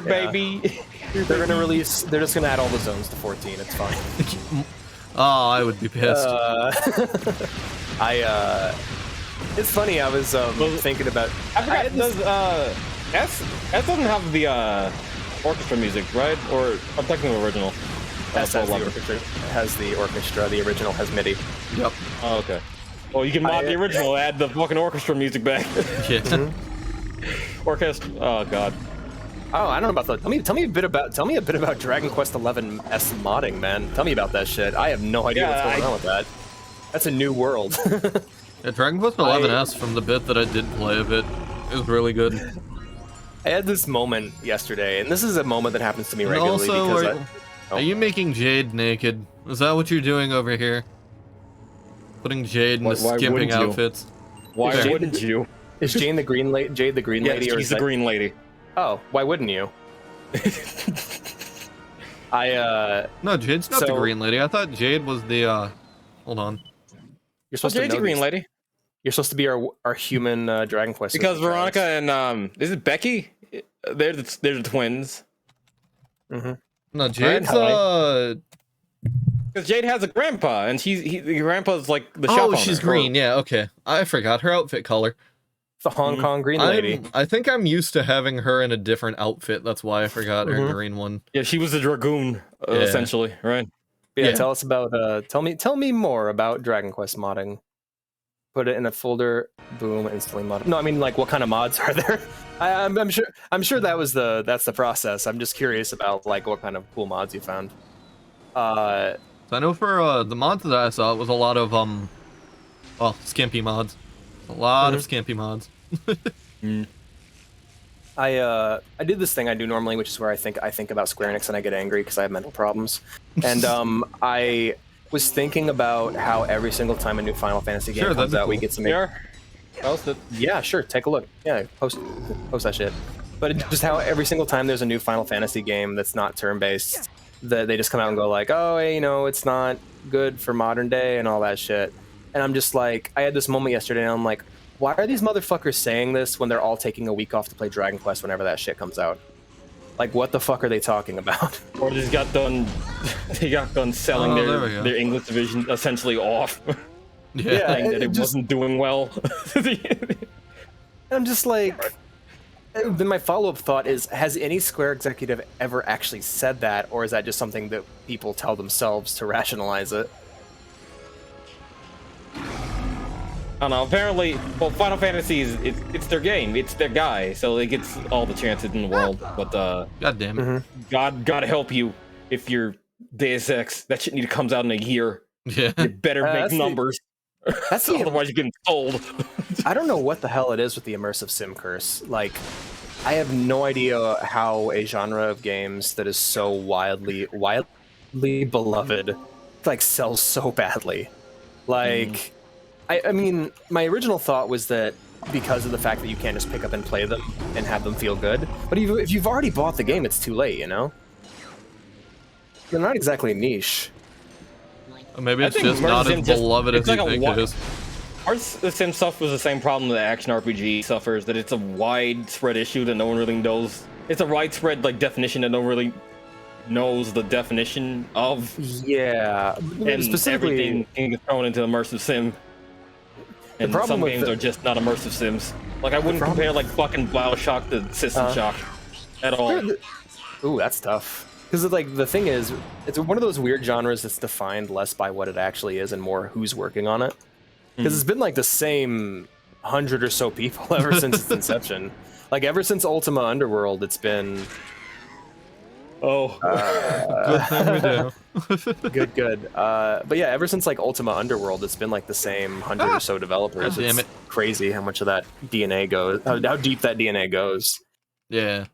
baby. They're gonna release. They're just gonna add all the zones to 14. It's fine. Oh, I would be pissed. It's funny. I was thinking about. I forgot. S doesn't have the orchestra music, right? Or I'm talking the original. S has the orchestra. Has the orchestra. The original has MIDI. Yep. Oh, okay. Well, you can mod the original, add the fucking orchestra music back. Yeah. Orchestra. Oh god. Oh, I don't know about that. Tell me a bit about Dragon Quest 11 S modding, man. Tell me about that shit. I have no idea what's going on with that. That's a new world. Yeah, Dragon Quest 11S, from the bit that I did play of it, is really good. I had this moment yesterday, and this is a moment that happens to me regularly. Also, are you making Jade naked? Is that what you're doing over here? Putting Jade into skimping outfits? Why wouldn't you? Is Jade the green lady? Jade the green lady? She's the green lady. Oh, why wouldn't you? No, Jade's not the green lady. I thought Jade was the hold on. You're supposed to Jade's know the green lady. You're supposed to be our human Dragon Quest. Because Veronica and is it Becky? They're the twins. No, Jade's because Jade has a grandpa, and the grandpa's like the shop owner. Oh, she's green. Yeah, okay. I forgot her outfit color. The Hong Kong green lady. I think I'm used to having her in a different outfit. That's why I forgot her green one. Yeah, she was a dragoon, essentially, right? Yeah, tell us about. Tell me more about Dragon Quest modding. Put it in a folder. Boom, instantly mod. No, I mean like what kind of mods are there? I'm sure that's the process. I'm just curious about like what kind of cool mods you found. So I know for the mods that I saw, it was a lot of skimpy mods. A lot of skimpy mods. I did this thing I do normally, which is where I think about Square Enix and I get angry because I have mental problems. And I was thinking about how every single time a new Final Fantasy game comes out, we get some. Post it. Yeah, sure. Take a look. Yeah, post that shit. But just how every single time there's a new Final Fantasy game that's not turn-based, that they just come out and go like, oh, hey, it's not good for modern day and all that shit. And I'm just like, I had this moment yesterday, and I'm like, why are these motherfuckers saying this when they're all taking a week off to play Dragon Quest whenever that shit comes out? Like, what the fuck are they talking about? Or they got done selling their English division essentially off. Yeah, saying that it wasn't doing well. I'm just like, then my follow-up thought is, has any Square executive ever actually said that, or is that just something that people tell themselves to rationalize it? don't know. Apparently, well, Final Fantasy is it's their game, it's their guy, so it gets all the chances in the world. But God damn it. God help you if you're Deus Ex. That shit comes out in a year. Yeah. You better make numbers. That's otherwise you're getting sold. I don't know what the hell it is with the immersive sim curse. Like, I have no idea how a genre of games that is so wildly beloved, like, sells so badly. Like, I mean, my original thought was that because of the fact that you can't just pick up and play them and have them feel good, but if you've already bought the game, it's too late, you know? They're not exactly niche. Maybe it's just not as beloved as you think it is. The sim stuff was the same problem that action RPG suffers, that it's a widespread issue that no one really knows. It's a widespread like definition that no one really knows the definition of. Yeah, and specifically everything gets thrown into immersive sim. And some games are just not immersive sims. Like I wouldn't compare like fucking BioShock to System Shock at all. Ooh, that's tough. Because like the thing is, it's one of those weird genres that's defined less by what it actually is and more who's working on it. Because it's been like the same 100 or so people ever since its inception. Like ever since Ultima Underworld, it's been. Oh, good thing we do. good. But yeah, ever since like Ultima Underworld, it's been like the same 100 or so developers. God damn it's crazy how much of that DNA goes, how deep that DNA goes. Yeah.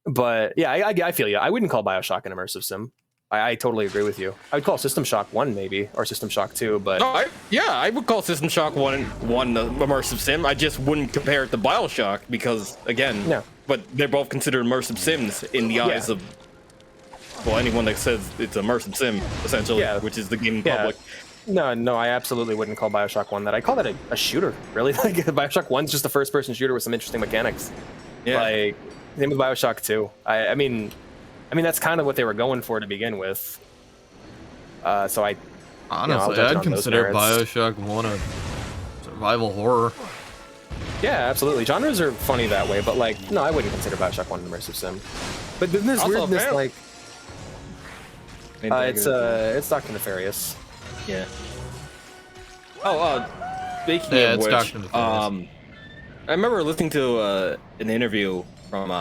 But yeah, I feel you. I wouldn't call BioShock an immersive sim. I totally agree with you. I would call System Shock 1 maybe, or System Shock 2, but... I would call System Shock 1 immersive sim. I just wouldn't compare it to BioShock because, again, but they're both considered immersive sims in the eyes of, well, anyone that says it's immersive sim, essentially, which is the gaming public. No, I absolutely wouldn't call BioShock 1 that. I call that a shooter, really. Like, BioShock 1's just a first-person shooter with some interesting mechanics. Yeah. Like, same with BioShock 2. I mean, that's kind of what they were going for to begin with. So I... Honestly, I'd consider BioShock 1 a survival horror. Yeah, absolutely. Genres are funny that way, but like, no, I wouldn't consider BioShock 1 an immersive sim. But then there's Also, weirdness, like... it's Dr. Nefarious. Yeah. Oh, speaking of which, Dr. Nefarious. I remember listening to an interview from,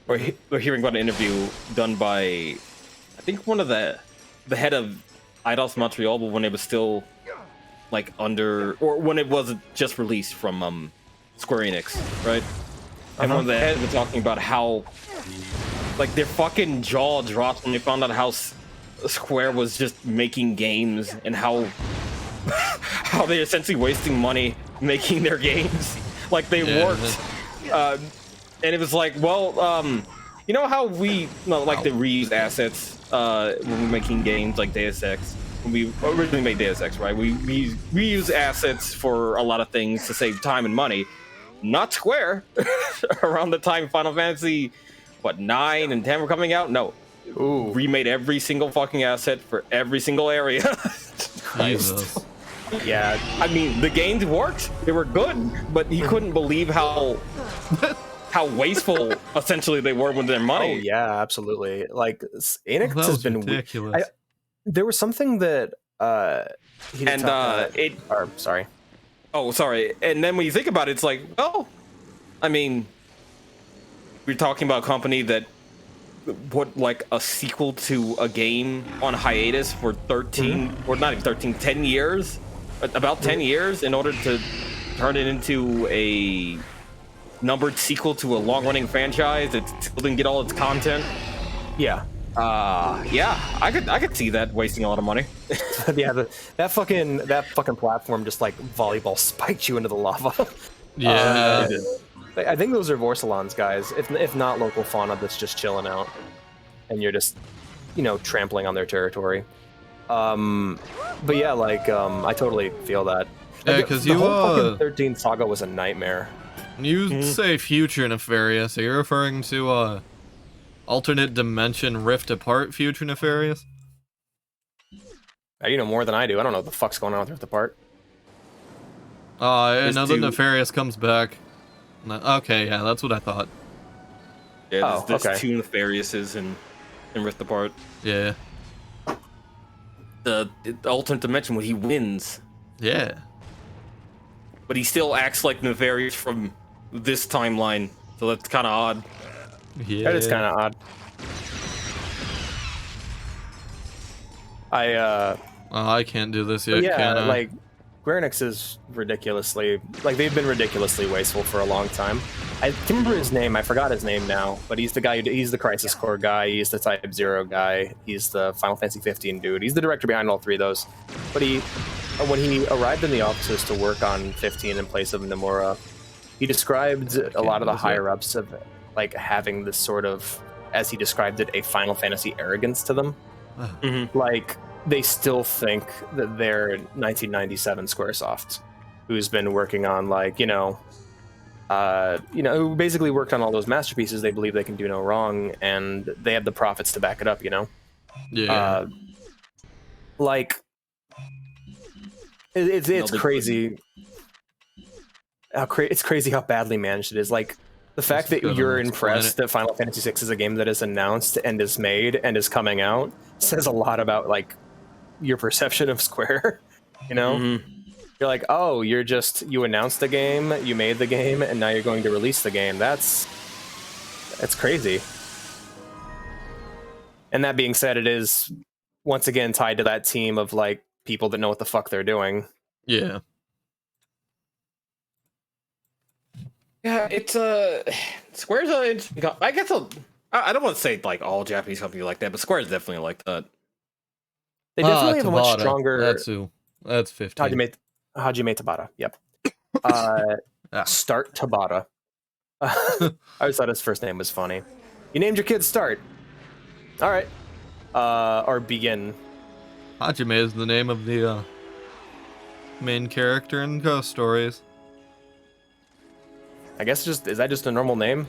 or hearing about an interview done by, I think one of the head of Eidos Montreal, but when it was still like under, or when it wasn't just released from Square Enix, right? And one of the heads was talking about how, like, their fucking jaw dropped when they found out how Square was just making games and how they're essentially wasting money making their games. Like they worked, and it was like, well, you know how we like to reuse assets when we're making games like Deus Ex. When we originally made Deus Ex, right? We use assets for a lot of things to save time and money. Not Square. Around the time Final Fantasy, 9 and 10 were coming out? No. Ooh. Remade every single fucking asset for every single area. Jesus. Yeah. I mean, the games worked. They were good, but you couldn't believe how wasteful essentially they were with their money. Oh yeah, absolutely. Like Enix has been ridiculous. There was something that sorry. Oh, sorry. And then when you think about it, it's like, well, I mean, we're talking about a company that put like a sequel to a game on hiatus for 13, or not even 13, 10 years, about 10 years in order to turn it into a numbered sequel to a long-running franchise that still didn't get all its content. Yeah. I could see that wasting a lot of money. Yeah, that fucking platform just like volleyball spiked you into the lava. Yeah. I think those are Vorsalons guys, if not local fauna that's just chilling out, and you're just, trampling on their territory. But yeah, like I totally feel that. Yeah, because the whole fucking 13 saga was a nightmare. When you say future Nefarious, are you referring to alternate dimension Rift Apart Future Nefarious? You know more than I do. I don't know what the fuck's going on with Rift Apart. Another Nefarious comes back. Okay, yeah, that's what I thought. Yeah, there's two Nefariouses in Rift Apart. Yeah. The alternate dimension when he wins. Yeah. but he still acts like Nefarious from this timeline, so that's kind of odd. Yeah. That is kind of odd. I can't do this yet, yeah, can I? like, Square Enix is ridiculously, like, they've been ridiculously wasteful for a long time. I can't remember his name, I forgot his name now, but he's the guy, he's the Crisis Core guy, he's the Type 0 guy, he's the Final Fantasy 15 dude, he's the director behind all three of those. But when he arrived in the offices to work on 15 in place of Nomura, he described a lot of the higher-ups of, like, having this sort of, as he described it, a Final Fantasy arrogance to them. Like, they still think that they're 1997 Squaresoft, who's been working on, like, who basically worked on all those masterpieces they believe they can do no wrong, and they have the profits to back it up, Yeah. Like, it's crazy. It's crazy how badly managed it is. Like, the fact that you're impressed that Final Fantasy VI is a game that is announced and is made and is coming out says a lot about, like, your perception of Square, You're like, oh, you announced the game, you made the game, and now you're going to release the game. That's crazy. And that being said, it is, once again, tied to that team of, like, people that know what the fuck they're doing. Yeah. Yeah, it's Square's a interesting I guess I don't want to say like all Japanese companies like that, but Square's definitely like that. They definitely have a much stronger. That's 15. Hajime Tabata. Yep. Start Tabata. I always thought his first name was funny. You named your kid Start. All right. Or Begin. Hajime is the name of the main character in Ghost Stories. I guess is that just a normal name?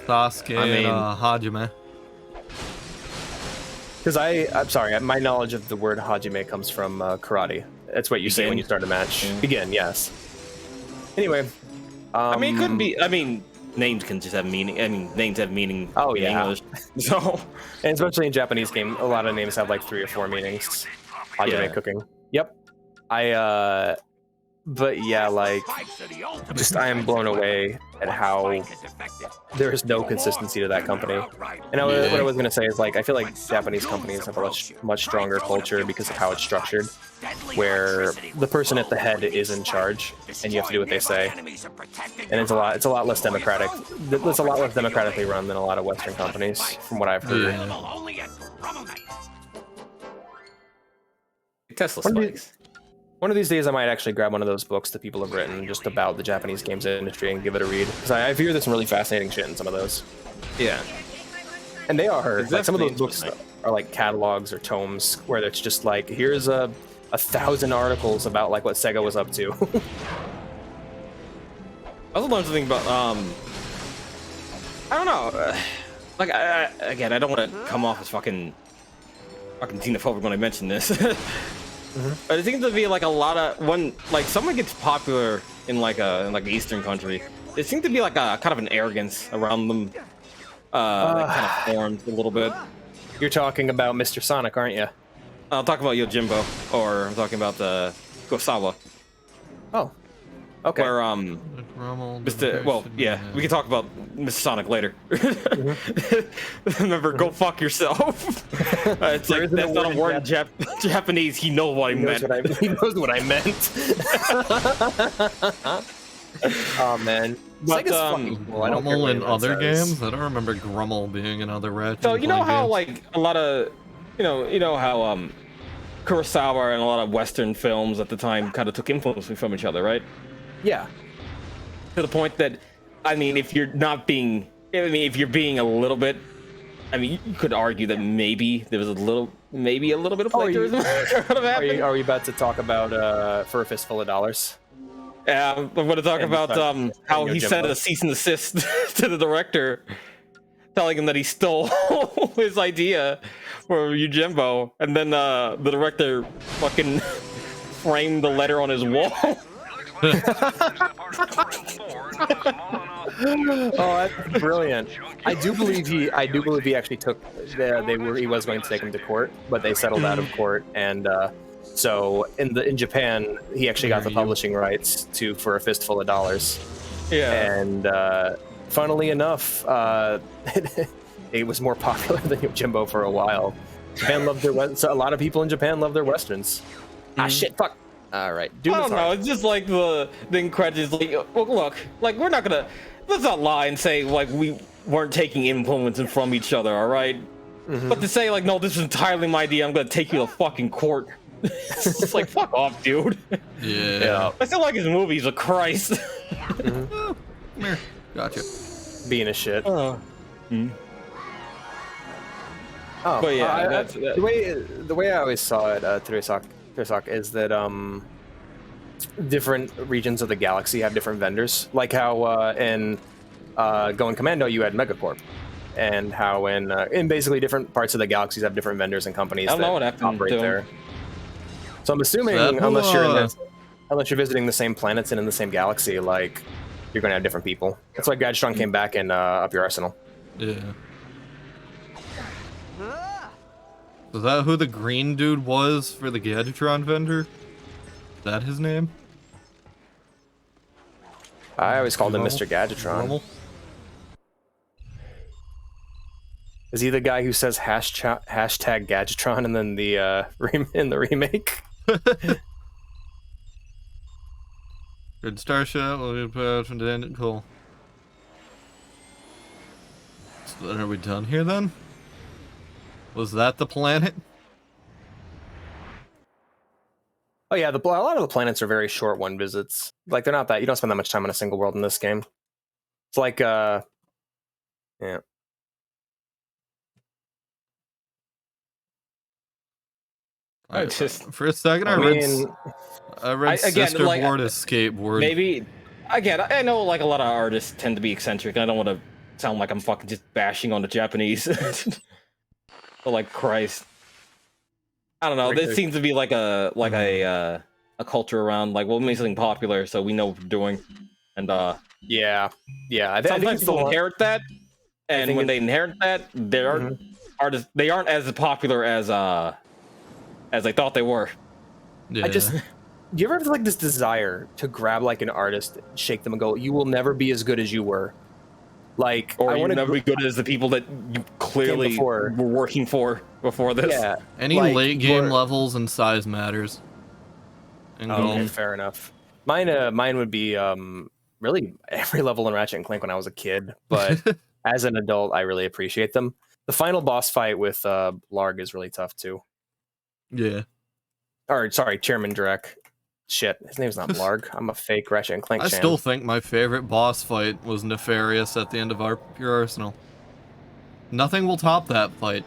Sasuke and Hajime. Because I'm sorry, my knowledge of the word Hajime comes from karate. That's what you say when you start a match. Begin, yes. Anyway. I mean, it could be, names can just have meaning. I mean, names have meaning in English. So, and especially in Japanese game, a lot of names have like 3 or 4 meanings. Hajime cooking. Yep. But yeah, like, I am blown away at how there is no consistency to that company. And what I was going to say is, like, I feel like Japanese companies have a much stronger culture because of how it's structured, where the person at the head is in charge, and you have to do what they say. And it's a lot less democratic. It's a lot less democratically run than a lot of Western companies, from what I've heard. Tesla spikes. One of these days, I might actually grab one of those books that people have written just about the Japanese games industry and give it a read, because I hear there's some really fascinating shit in some of those. Yeah. And they are. Like, some of those books are like catalogs or tomes where it's just like, here's 1,000 articles about like what Sega was up to. I also learned something about I don't know. Like, again, I don't want to come off as fucking xenophobic when I mention this. But it seems to be like a lot of when like someone gets popular in like an Eastern country, there seems to be like a kind of an arrogance around them, that kind of formed a little bit. You're talking about Mr. Sonic, aren't you? I'm talking about Yojimbo, or I'm talking about Kurosawa. Oh, okay. Where we can talk about Mr. Sonic later. Remember, go fuck yourself. It's like, that's not a word in Japanese. He knows what I meant. He knows what I meant. Oh man. But Grummel in other games? I don't remember Grummel being in other Ratchet. So you know how games. like a lot of you know how Kurosawa and a lot of Western films at the time kind of took influence from each other, right? Yeah. To the point that, I mean, if you're being a little bit, I mean, you could argue that maybe there was a little bit of plagiarism. Are we about to talk about For a Fistful of Dollars? I'm going to talk about how he sent a cease and desist to the director, telling him that he stole his idea for Yojimbo, and then the director fucking framed the letter on his wall. Oh, that's brilliant! I do believe he actually took. He was going to take him to court, but they settled out of court, and So in Japan, he actually got the publishing rights for a fistful of dollars. Yeah. And funnily enough, it was more popular than Yojimbo for a while. Japan loved so a lot of people in Japan love their westerns. Ah shit, fuck. All right, I don't know. It's just like the incredulous. Like, look, like let's not lie and say like we weren't taking influence from each other. All right. But to say like, no, this is entirely my idea. I'm gonna take you to fucking court. It's just like, fuck off, dude. Yeah. I still like his movies, of Christ. Come here. Gotcha. Being a shit. Oh, but yeah, the way I always saw it, Turisak, is that different regions of the galaxy have different vendors. Like how in Going Commando you had Megacorp, and how in basically different parts of the galaxies have different vendors and companies that operate there. So I'm assuming unless you're visiting the same planets and in the same galaxy, like you're gonna have different people. That's why Gadgetron came back and up your arsenal. Yeah. Is that who the green dude was for the Gadgetron vendor? Is that his name? I always called him Mr. Gadgetron. Is he the guy who says hashtag Gadgetron and then in the remake? Good starship. Cool. So then are we done here then? Was that the planet? Oh yeah, a lot of the planets are very short one visits. Like they're not that you don't spend that much time on a single world in this game. It's like yeah. For a second, I read Sister like, Board as skateboard. Maybe again, I know like a lot of artists tend to be eccentric. I don't want to sound like I'm fucking just bashing on the Japanese. But like Christ, I don't know. This seems to be like a culture around like we'll make something popular so we know what we're doing, and yeah. Sometimes people inherit that, and when they inherit that, they aren't as popular as they thought they were. Yeah. Do you ever have like this desire to grab like an artist, shake them and go, "You will never be as good as you were." Like, or you never be good as the people that you clearly were working for before this. Yeah. Any like, late game levels and size matters. Okay, fair enough. Mine would be really every level in Ratchet and Clank when I was a kid, but as an adult, I really appreciate them. The final boss fight with Larg is really tough too. Yeah. Or sorry, Chairman Drek. Shit, his name's not Larg. I'm a fake Ratchet and Clank I fan. still think my favorite boss fight was Nefarious at the end of Pure Arsenal. Nothing will top that fight.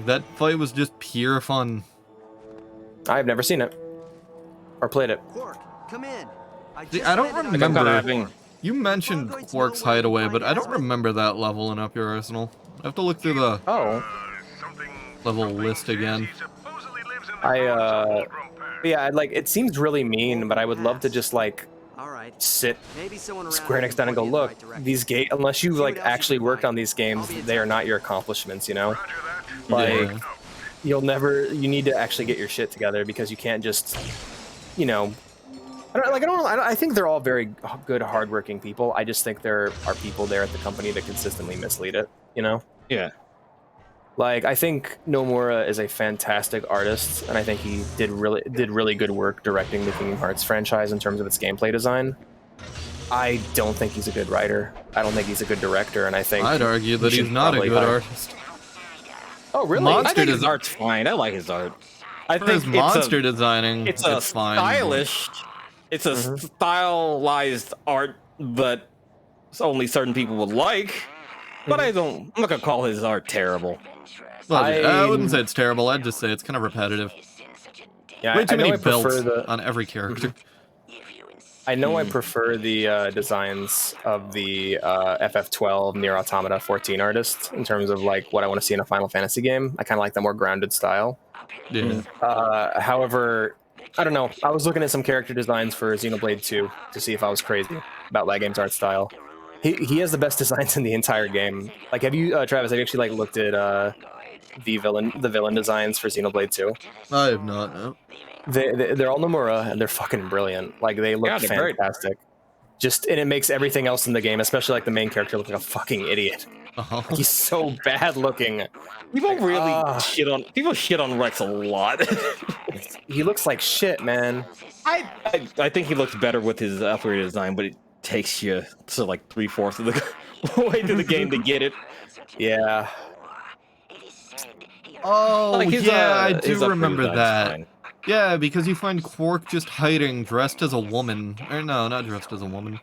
That fight was just pure fun. I've never seen it. Or played it. Quark, come in. I don't remember. You mentioned Quark's Hideaway, but I don't remember that level in Pure Arsenal. I have to look through the level list again. Yeah, like it seems really mean, but I would love to just like sit Square Enix down and go, look, these games, unless you like actually worked on these games, they are not your accomplishments, you know? Like you need to actually get your shit together because you can't just, you know, I think they're all very good, hardworking people. I just think there are people there at the company that consistently mislead it, you know? Yeah. Like, I think Nomura is a fantastic artist, and I think he did really good work directing the Kingdom Hearts franchise in terms of its gameplay design. I don't think he's a good writer. I don't think he's a good director, and I think I'd argue that he's not a good artist. Oh, really? I think his art's fine. I like his art. I think his monster designing, it's fine. Stylish. It's a stylized art that only certain people would like. But I'm not gonna call his art terrible. Well, I wouldn't say it's terrible. I'd just say it's kind of repetitive. Yeah, way too many builds on every character. I know I prefer the designs of the FF12 Nier Automata 14 artist in terms of like what I want to see in a Final Fantasy game. I kind of like the more grounded style. Yeah. However, I don't know. I was looking at some character designs for Xenoblade 2 to see if I was crazy about that game's art style. He has the best designs in the entire game. Like, have you, Travis? Have you actually like looked at the villain designs for Xenoblade 2? I have not. No. They're all Nomura, and they're fucking brilliant. Like, they look fantastic. And it makes everything else in the game, especially like the main character, look like a fucking idiot. Like, he's so bad looking. People really shit on Rex a lot. He looks like shit, man. I think he looks better with his upgraded design, but it takes you to like 3/4 of the way to the game to get it. Yeah. Oh, Like his, yeah, I his do upgraded remember design's that. fine. Yeah, because you find Quark just hiding, dressed as a woman. Or no, not dressed as a woman.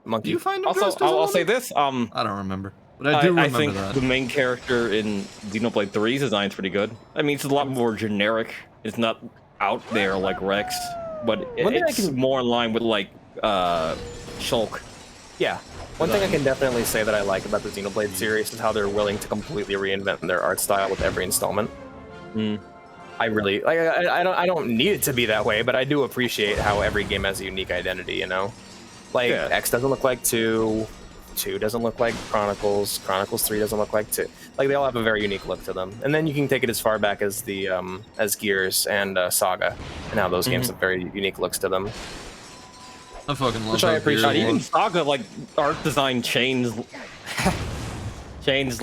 Monkey. Do you find him Also, dressed as a woman? I'll say this. I don't remember. But I do remember I think that. the main character in Xenoblade 3's design's pretty good. I mean, it's a lot more generic. It's not out there like Rex, but it's more in line with like Shulk. Yeah. One thing I can definitely say that I like about the Xenoblade series is how they're willing to completely reinvent their art style with every installment. I really like. I don't need it to be that way, but I do appreciate how every game has a unique identity. You know, like X doesn't look like 2. 2 doesn't look like Chronicles. Chronicles 3 doesn't look like 2. Like, they all have a very unique look to them. And then you can take it as far back as the as Gears and Saga, and how those games have very unique looks to them. I fucking love Which I appreciate. Even Saga, like art design changed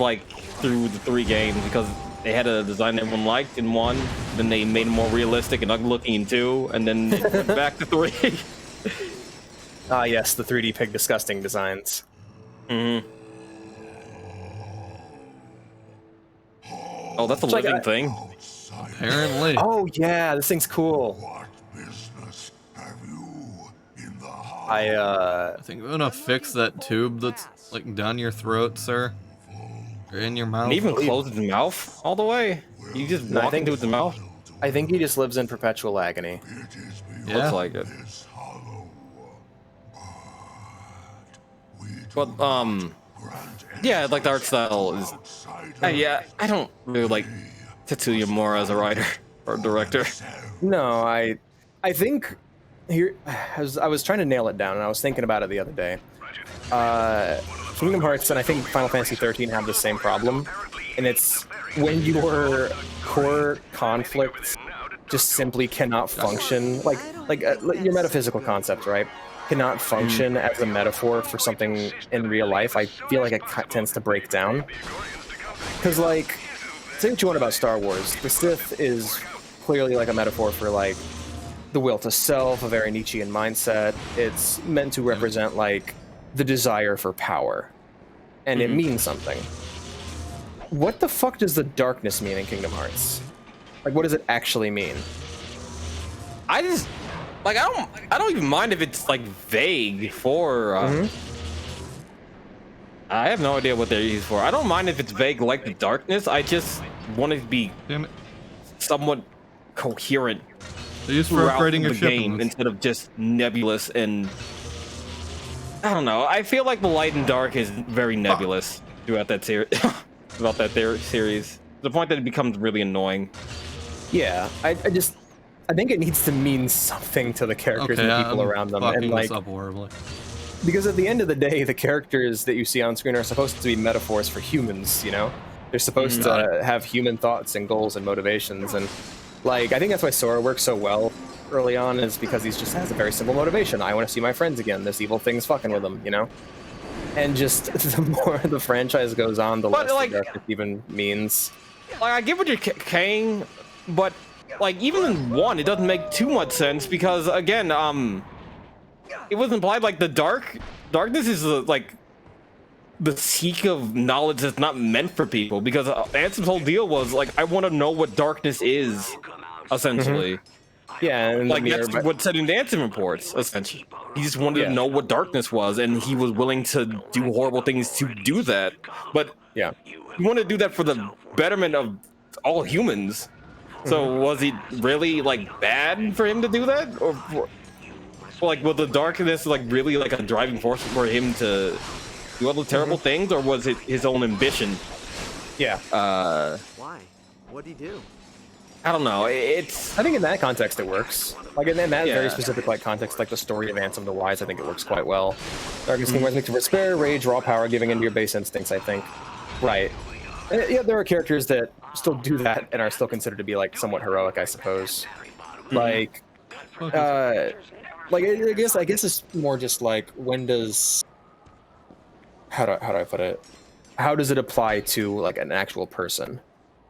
like through the 3 games because they had a design everyone liked in 1, then they made it more realistic and ugly looking in 2, and then it went back to 3. Ah, yes, the 3D pig disgusting designs. Oh, that's a living thing. Apparently. Oh yeah, this thing's cool. I think we're gonna fix that tube that's like down your throat, sir. Or in your mouth. And even close his mouth all the way. You just walk into his mouth. I think he just lives in perpetual agony. Yeah. Looks like it. But yeah, like the art style is. Yeah, I don't really like Tetsuya Mora as a writer or director. No, I think here I was trying to nail it down, and I was thinking about it the other day. Kingdom Hearts and I think Final Fantasy 13 have the same problem, and it's when your core conflicts just simply cannot function, like your metaphysical concept, right? Cannot function as a metaphor for something in real life. I feel like it tends to break down. Because, like, say what you want about Star Wars, the Sith is clearly like a metaphor for like the will to self, a very Nietzschean mindset. It's meant to represent like the desire for power, and it means something. What the fuck does the darkness mean in Kingdom Hearts? Like, what does it actually mean? I just like I don't even mind if it's like vague for. I have no idea what they're used for. I don't mind if it's vague like the darkness. I just want it to be somewhat coherent. They're used for upgrading your the game instead of just nebulous and. I don't know. I feel like the light and dark is very nebulous throughout that series. About that series, to the point that it becomes really annoying. Yeah, I think it needs to mean something to the characters and the people around them, and like, up horribly. Because at the end of the day, the characters that you see on screen are supposed to be metaphors for humans. You know, they're supposed to have human thoughts and goals and motivations, and like I think that's why Sora works so well early on, is because he just has a very simple motivation. I want to see my friends again. This evil thing's fucking with them, you know. And just the more the franchise goes on, the less like, the darkness even means. Like, I get what you're saying, but like even in 1, it doesn't make too much sense because again, it was implied like the darkness is like the seek of knowledge that's not meant for people, because Ansem's whole deal was like, I want to know what darkness is, essentially. Yeah, and like that's what said in the Ansem reports, essentially. He just wanted to know what darkness was, and he was willing to do horrible things to do that. But yeah, he wanted to do that for the betterment of all humans. So was it really like bad for him to do that, or like was the darkness like really like a driving force for him to do all the terrible things, or was it his own ambition? Yeah. Why? What'd he do? I don't know. I think in that context it works. Like in that very specific like context, like the story of Ansem the Wise, I think it works quite well. Darkness King makes you despair, rage, raw power, giving into your base instincts. I think. Right. Yeah, there are characters that still do that and are still considered to be like somewhat heroic, I suppose. Like, I guess it's more just like, when does, how do I put it? How does it apply to like an actual person?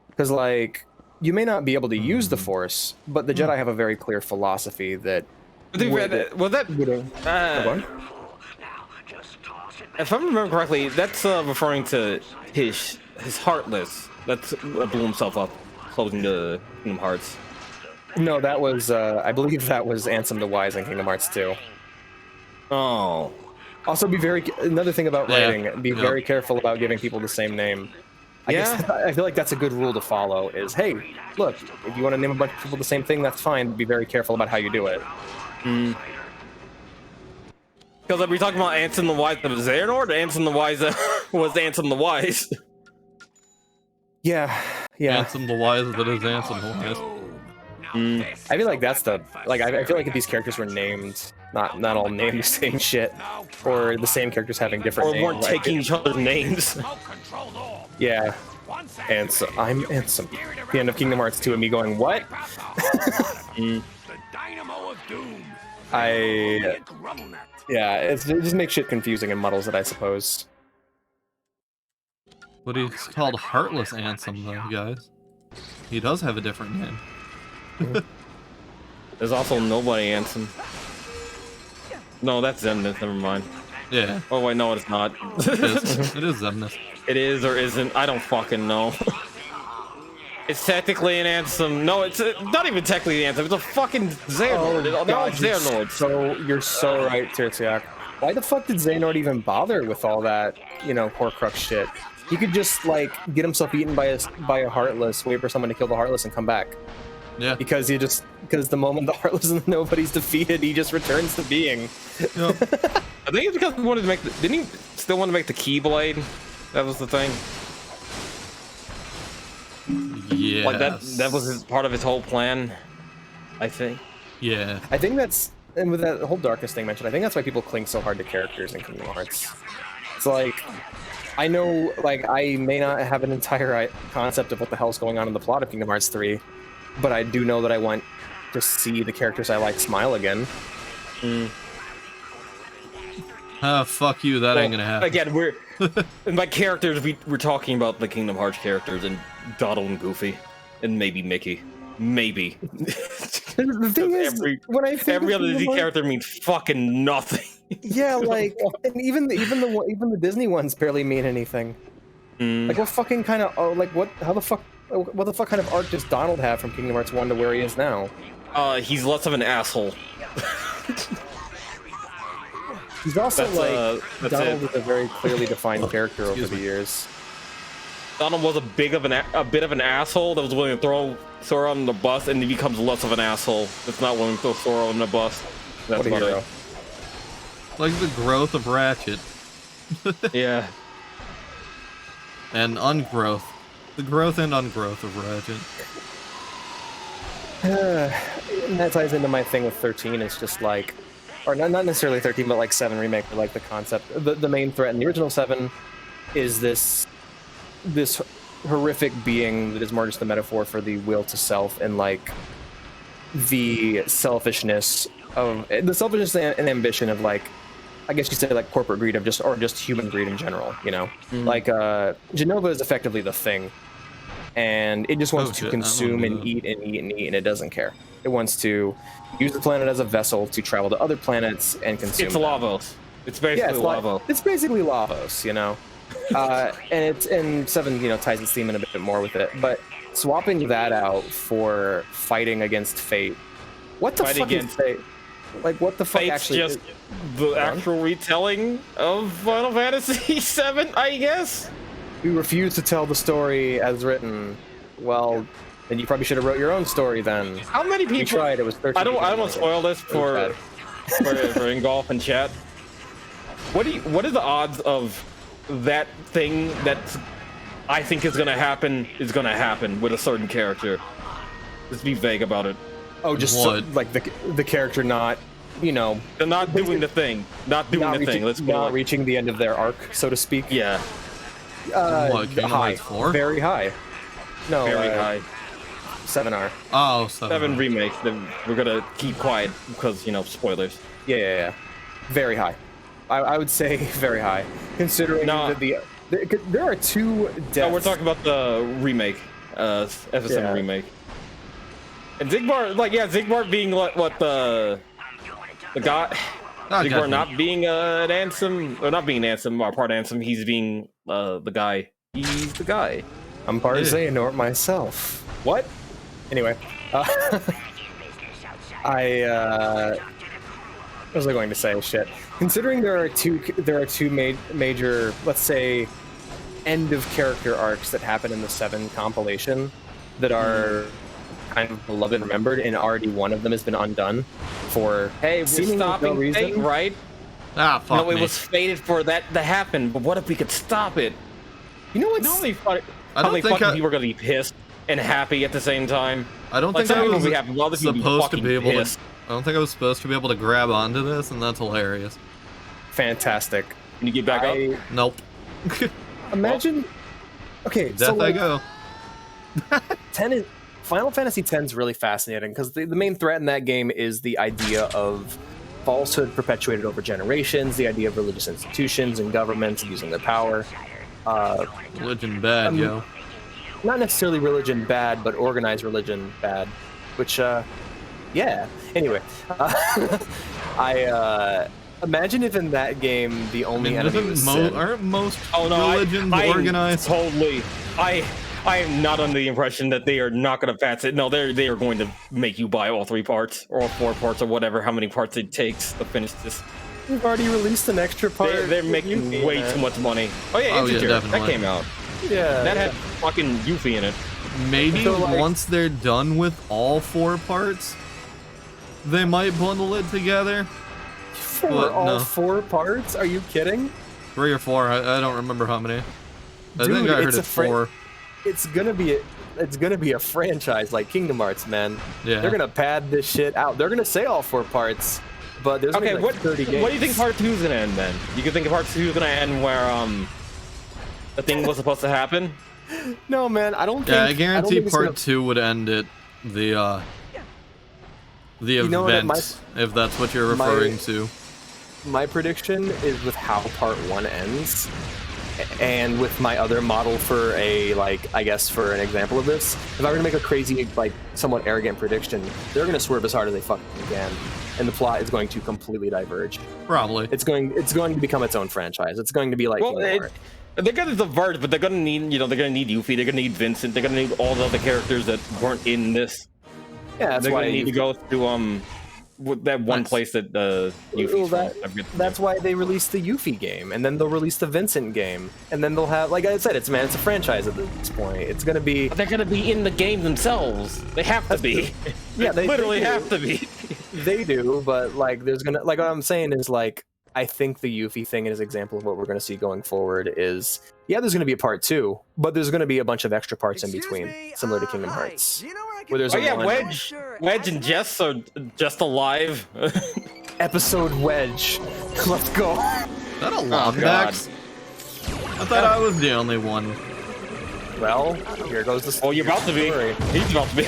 Because like, you may not be able to use the Force, but the Jedi have a very clear philosophy that. If I remember correctly, that's referring to his Heartless. That's blew himself up, closing the Kingdom Hearts. No, that was I believe that was Ansem the Wise in Kingdom Hearts 2. Oh. Also, another thing about writing, be very careful about giving people the same name. I guess I feel like that's a good rule to follow. Is, hey, look, if you want to name a bunch of people the same thing, that's fine. Be very careful about how you do it. Because are we talking about Ansem the Wise that was Xehanort, or Ansem the Wise that was Ansem the Wise? Yeah. Ansem the Wise that is Ansem the Wise. I feel like that's the I feel like if these characters were named, not all named the same shit, or the same characters having different names, weren't taking each other's names. Yeah. Ansem, I'm Ansem. The end of Kingdom Hearts 2 and me going, what? Yeah, it just makes shit confusing and muddles it, I suppose. But he's called Heartless Ansem, though, guys. He does have a different name. There's also Nobody Ansem. No, that's Zemnis, never mind. Yeah. Oh wait, no, it's not. It is Zemnis. It is or isn't, I don't fucking know. It's technically an Ansem. No, it's not even technically an Ansem. It's a fucking Xehanort. You're so right, Tirsiak. Why the fuck did Xehanort even bother with all that, Horcrux shit? He could just like get himself eaten by a Heartless, wait for someone to kill the Heartless, and come back. Yeah. Because the moment the Heartless and Nobody's defeated, he just returns to being. Yep. I think it's because he wanted to make didn't he still want to make the Keyblade? That was the thing. Yeah. Like that was part of his whole plan, I think. Yeah. I think and with that whole darkness thing mentioned, I think that's why people cling so hard to characters in Kingdom Hearts. It's like, I know, like, I may not have an entire concept of what the hell's going on in the plot of Kingdom Hearts 3, but I do know that I want to see the characters I like smile again. Fuck you, that ain't gonna happen. Again, by characters, we're talking about the Kingdom Hearts characters, and Donald and Goofy, and maybe Mickey. Maybe. The thing is, when I think every other Disney character means fucking nothing. Yeah, like, and even the Disney ones barely mean anything. Like, what fucking kind of what the fuck kind of arc does Donald have from Kingdom Hearts 1 to where he is now? He's less of an asshole. He's also Donald is a very clearly defined character over the years. Donald was a bit of an asshole that was willing to throw Sora on the bus, and he becomes less of an asshole that's not willing to throw Sora on the bus. That's what a hero. Like the growth of Ratchet. Yeah. And ungrowth. The growth and ungrowth of Ratchet. And that ties into my thing with 13. It's just like, or not necessarily 13, but like 7 remake. But like the concept, the main threat in the original 7 is this horrific being that is more just a metaphor for the will to self and like the selfishness and ambition of, like, I guess you say, like, corporate greed of just human greed in general, Like Genova is effectively the Thing, and it just wants to consume and eat and eat and eat, and it doesn't care. It wants to use the planet as a vessel to travel to other planets and consume. It's Lavos. It's basically Lavos. It's basically Lavos, and 7, ties its theme in a bit more with it. But swapping that out for fighting against fate, what the fuck is fate? Like, what the fuck actually? It's just the actual retelling of Final Fantasy VII, I guess. You refuse to tell the story as written. Well, then you probably should have wrote your own story then. How many people? You tried. It was 13. I don't want to spoil this for Ingolf and chat. What are the odds of that thing that I think is gonna happen with a certain character? Just be vague about it. Oh, just like the character not, They're not doing the thing. Not doing the thing. Let's go. Not reaching the end of their arc, so to speak. Yeah. High. Very high. No, Very high. 7R. Oh, 7 remake. Then we're gonna keep quiet because spoilers. Yeah. Very high. I would say very high, considering that there are 2 deaths. No, we're talking about the remake, FS7 remake. And Zigbar, Zigbar being what the guy, Zigbar not being an Ansem, or not being an Ansem, or part Ansem, he's being the guy. He's the guy. I'm part of Xehanort myself. What? Anyway, what was I going to say? Shit. Considering there are two major, let's say, end of character arcs that happen in the 7 compilation that are kind of beloved and remembered, and already one of them has been undone for we're stopping no reason. fate, right? Ah, fuck No, it me. was fated for that to happen, but what if we could stop it? You know what's... I don't think people are gonna be pissed and happy at the same time. I don't Like, think I some was people have other people supposed to be able pissed. to. I don't think I was supposed to be able to grab onto this, and that's hilarious. Fantastic. Can you get back up? Nope. Imagine... Okay, Death I go. 10 is... Final Fantasy X is really fascinating, because the main threat in that game is the idea of falsehood perpetuated over generations, the idea of religious institutions and governments using their power. Religion bad, yo. Not necessarily religion bad, but organized religion bad, which, yeah. Anyway, I imagine if in that game the only enemy was sin. Aren't most religions organized? Totally. I am not under the impression that they are not going to patch it. No, they are going to make you buy all 3 parts, or all 4 parts, or whatever, how many parts it takes to finish this. We've already released an extra part. They're making way too much money. Oh yeah, Integer, definitely. that came out. Yeah. That had fucking Yuffie in it. Maybe So, like, once they're done with all 4 parts, they might bundle it together. For all 4 parts? Are you kidding? 3 or 4. I don't remember how many. I Dude, think I heard it's it's 4. It's gonna be a franchise like Kingdom Hearts, man. Yeah. They're gonna pad this shit out. They're gonna say all 4 parts, but there's Okay, only like 30 games. what do you think part 2 is gonna end then? You can think part 2 is gonna end where the thing was supposed to happen? No, man, I don't think. Yeah, I guarantee think it's part gonna... 2 would end at the event, if that's what you're referring to. My prediction is with how part 1 ends, and with my other model for I guess for an example of this, if I were to make a crazy, somewhat arrogant prediction, they're gonna swerve as hard as they fucking can, and the plot is going to completely diverge. Probably. It's going to become its own franchise. It's going to be like. They're gonna diverge, but they're gonna need, they're gonna need Yuffie, they're gonna need Vincent, they're gonna need all the other characters that weren't in this. Yeah, that's they're why gonna need to go to that one place that Yuffie's from. That's why they released the Yuffie game, and then they'll release the Vincent game, and then they'll have, like I said, it's a franchise at this point. It's gonna be. But they're gonna be in the game themselves. They have to be. Yeah, they literally do. have to be. They do, but there's gonna what I'm saying is I think the Yuffie thing is an example of what we're gonna see going forward. Is there's gonna be a part 2, but there's gonna be a bunch of extra parts in between, similar to Kingdom Hearts. Where there's Wedge and Jess are just alive. Episode Wedge. Let's go. Is that a Lombax? I thought I was the only one. Well, here goes the story. Oh, you're about to be. He's about to be.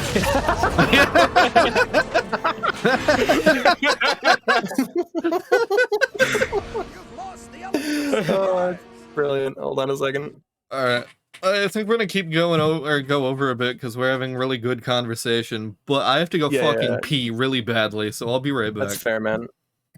Brilliant. Hold on a second. All right. I think we're gonna keep going go over a bit because we're having really good conversation. But I have to go pee really badly, so I'll be right back. That's fair, man.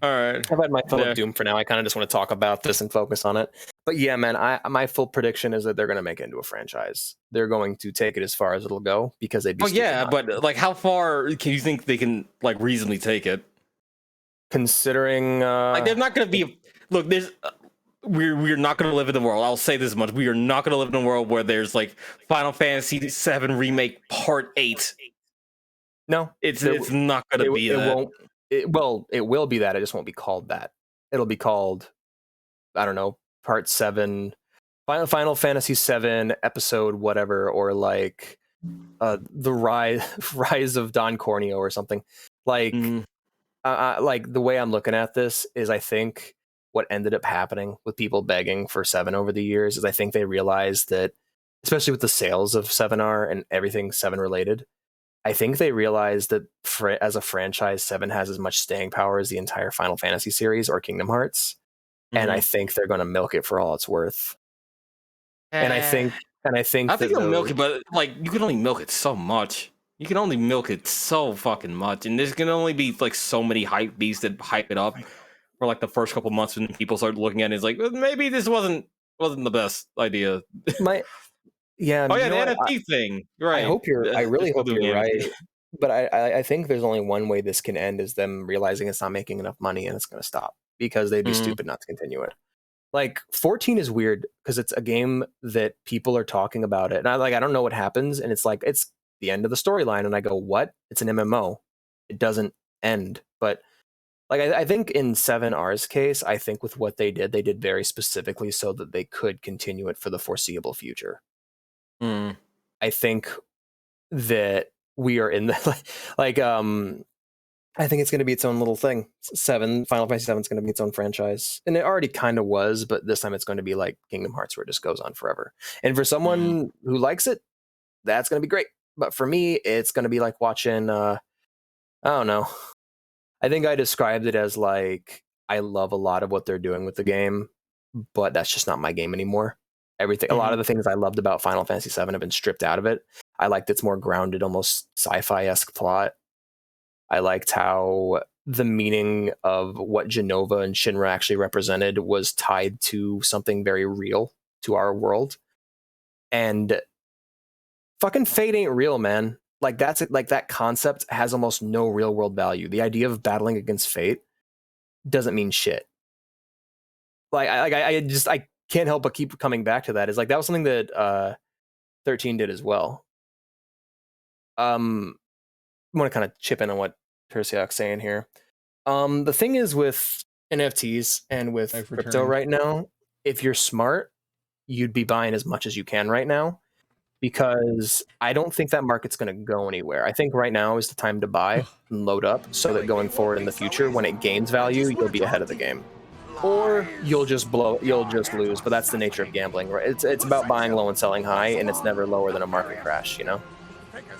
All right. I've had my fill of Doom for now. I kind of just want to talk about this and focus on it. But yeah, man, my full prediction is that they're going to make it into a franchise. They're going to take it as far as it'll go because they'd be. Oh yeah, but how far can you think they can reasonably take it? Considering they're not going to be. Look, there's. We're not going to live in the world. I'll say this much: we are not going to live in a world where there's Final Fantasy VII Remake Part 8. No, it's not going to be that. It won't. It will be that. It just won't be called that. It'll be called, I don't know, Part 7, Final Fantasy 7 episode whatever, or the rise of Don Corneo or something. The way I'm looking at this is, I think what ended up happening with people begging for 7 over the years is I think they realized that especially with the sales of 7R and everything 7 related, I think they realized that as a franchise, 7 has as much staying power as the entire Final Fantasy series or Kingdom Hearts. And I think they're going to milk it for all it's worth. And I think they'll milk it, but like you can only milk it so much. You can only milk it so fucking much, and there's gonna only be like so many hype beasts that hype it up for like the first couple months when people start looking at it. It's like maybe this wasn't the best idea. The NFT thing. Right. I really hope you're right. But I think there's only one way this can end, is them realizing it's not making enough money and it's going to stop, because they'd be stupid not to continue it. Like 14 is weird because it's a game that people are talking about it, and I don't know what happens, and it's like it's the end of the storyline, and I go, what? It's an MMO. It doesn't end. But like I think in 7R's case, I think with what they did very specifically so that they could continue it for the foreseeable future. I think that we are in the I think it's going to be its own little thing. Final Fantasy 7 is going to be its own franchise, and it already kind of was, but this time it's going to be like Kingdom Hearts, where it just goes on forever. And for someone who likes it, that's going to be great. But for me, it's going to be like watching, I don't know. I think I described it as like, I love a lot of what they're doing with the game, but that's just not my game anymore. A lot of the things I loved about Final Fantasy 7 have been stripped out of it. I liked its more grounded, almost sci-fi-esque plot. I liked how the meaning of what Genova and Shinra actually represented was tied to something very real to our world. And fucking fate ain't real, man. Like that's it. Like that concept has almost no real world value. The idea of battling against fate doesn't mean shit. I can't help but keep coming back to that. Is like that was something that 13 did as well. I want to kind of chip in on what Tersiak's saying here. The thing is with NFTs and with crypto right now, if you're smart, you'd be buying as much as you can right now, because I don't think that market's going to go anywhere. I think right now is the time to buy and load up so that going forward in the future, when it gains value, you'll be ahead of the game. Or you'll just lose, but that's the nature of gambling, right? It's about buying low and selling high, and it's never lower than a market crash, you know?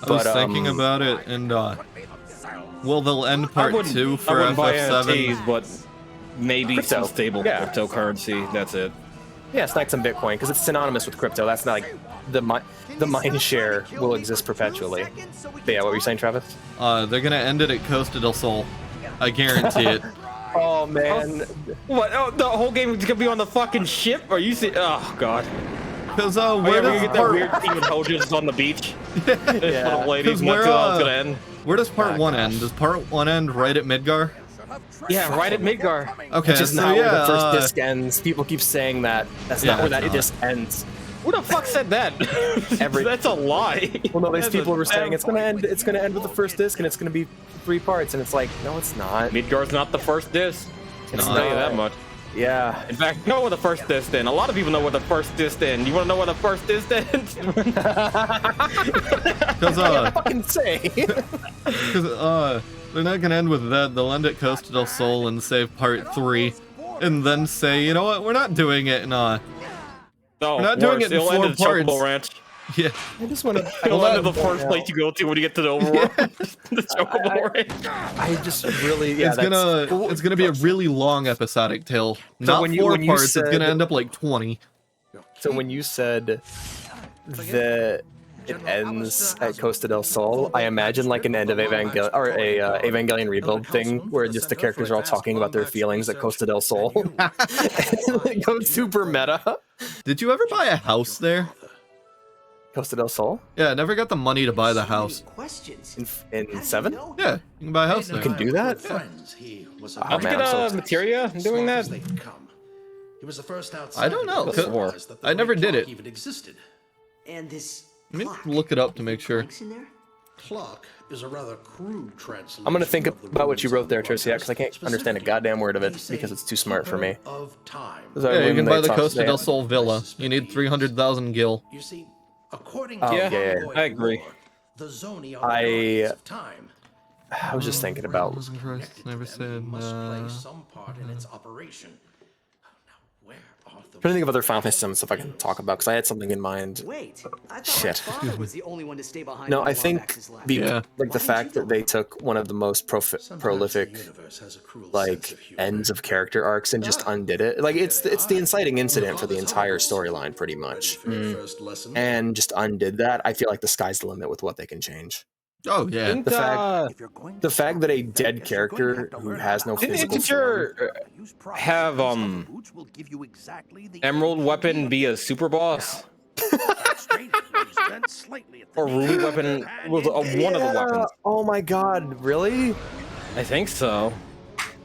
I was thinking about it, and well, they'll end part 2 for FF7. Buy NFTs, but maybe some stable cryptocurrency. That's it. Yeah, it's like some Bitcoin, because it's synonymous with crypto. That's not like the mind share will exist perpetually. But yeah, what were you saying, Travis? They're gonna end it at Costa del Sol. I guarantee it. Oh man! What? Oh, the whole game is gonna be on the fucking ship? Are you see? Oh god. Because where does get that weird thing with Hojas on the beach? Yeah. Ladies, gonna end. Where does part 1 end? Does part 1 end right at Midgar? Yeah, right at Midgar. Okay, which is not where the first disc ends. People keep saying that. That's not where that disc ends. Who the fuck said that? That's a lie. Well, no, these people were saying it's gonna end. It's gonna end with the first disc, and it's gonna be 3 parts. And it's like, no, it's not. Midgar's not the first disc. I'll tell you that much. Yeah. In fact, know where the first disc ends. A lot of people know where the first disc ends. You want to know where the first disc ends? Because fucking say. Because they're not gonna end with that. They'll end at Costa del Sol and save part 3, and then say, you know what, we're not doing it in we're not doing it in 4 parts. Chocobo Ranch. Yeah. I just want to. It'll end at the first place you go to when you get to the overworld. The Chocobo Ranch. I just really. Yeah, it's gonna be a really long episodic tale. Not when 4 parts. It's gonna end up like 20. So when you said that it ends at Costa del Sol, I imagine like an end of Evangelion or a Evangelion rebuild thing where just the characters are all talking about their feelings at Costa del Sol. It goes super meta. Did you ever buy a house there? Costa del Sol? Yeah, I never got the money to buy the house. In 7? Yeah, you can buy a house there. You can do that? How'd you get materia doing that? He was the first I don't know. I never did it. And this Let me look it up to make sure. Clock is a rather crude translation. I'm gonna think about what you wrote there, Tercia, because I can't understand a goddamn word of it because it's too smart for me. Yeah, you can buy the Costa del Sol villa. You need 300,000 gil. You see, according to I agree. The Zoni I was just thinking about. Never said. Must play some part in its operation. Now, where are trying to think of other Final Fantasy VII stuff I can talk about because I had something in mind. Wait, I thought Shit. my father was the only one to stay behind. No, when I think Lomax's left. the fact that they took one of the most prolific like ends of character arcs and just undid it. Like it's the inciting incident for the entire storyline, pretty much, and just undid that. I feel like the sky's the limit with what they can change. Oh yeah, the fact that a dead character who has no physical Integer have Emerald Weapon be a super boss, or Ruby Weapon was one of the weapons. Oh my god, really? I think so.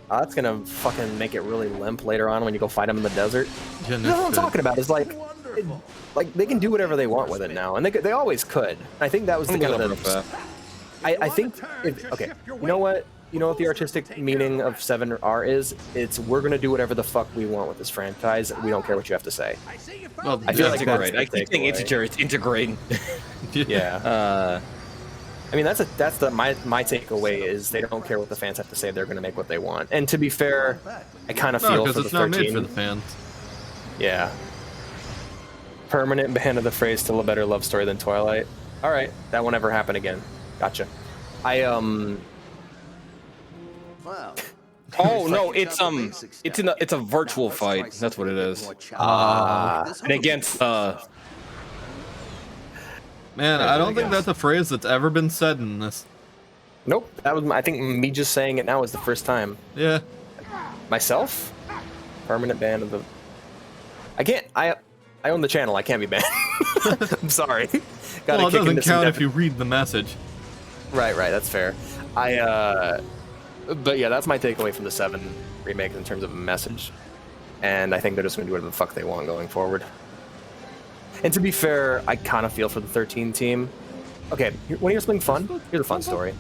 That's gonna fucking make it really limp later on when you go fight them in the desert. Yeah, you know what I'm talking about? Is like they can do whatever they want with it now, and they always could. I think that was the kind of the. I think okay. You know what? You know what the artistic meaning of 7R is? It's we're gonna do whatever the fuck we want with this franchise. We don't care what you have to say. Well, I feel like integrate. I keep saying integer. It's integrate. Yeah. I mean, that's my takeaway is they don't care what the fans have to say. They're gonna make what they want. And to be fair, I kind of feel for the 13. It's not made for the fans. Yeah. Permanent ban of the phrase "still a better love story than Twilight." All right, that won't ever happen again. Gotcha. Well, oh no, it's a virtual fight. That's what it is. And against Man, I don't think that's a phrase that's ever been said in this. Nope. That was I think me just saying it now is the first time. Yeah. Myself? Permanent ban of the. I can't. I own the channel. I can't be banned. I'm sorry. Well, it doesn't count if you read the message. Right. That's fair. But yeah, that's my takeaway from the 7 remake in terms of a message. And I think they're just going to do whatever the fuck they want going forward. And to be fair, I kind of feel for the 13 team. Okay, when here's something fun, here's a fun story.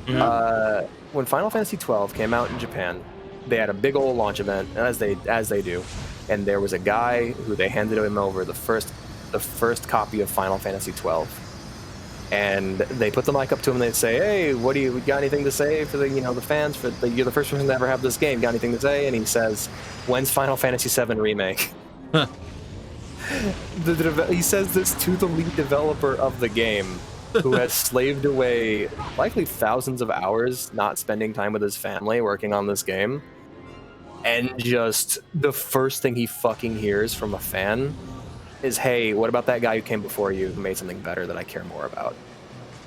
When Final Fantasy 12 came out in Japan, they had a big old launch event, as they do. And there was a guy who they handed him over the first copy of Final Fantasy 12. And they put the mic up to him and they'd say, "Hey, what do you got anything to say for the fans? You're the first person to ever have this game. Got anything to say?" And he says, "When's Final Fantasy 7 remake?" He says this to the lead developer of the game, who has slaved away likely thousands of hours not spending time with his family working on this game. And just the first thing he fucking hears from a fan is, "Hey, what about that guy who came before you who made something better that I care more about?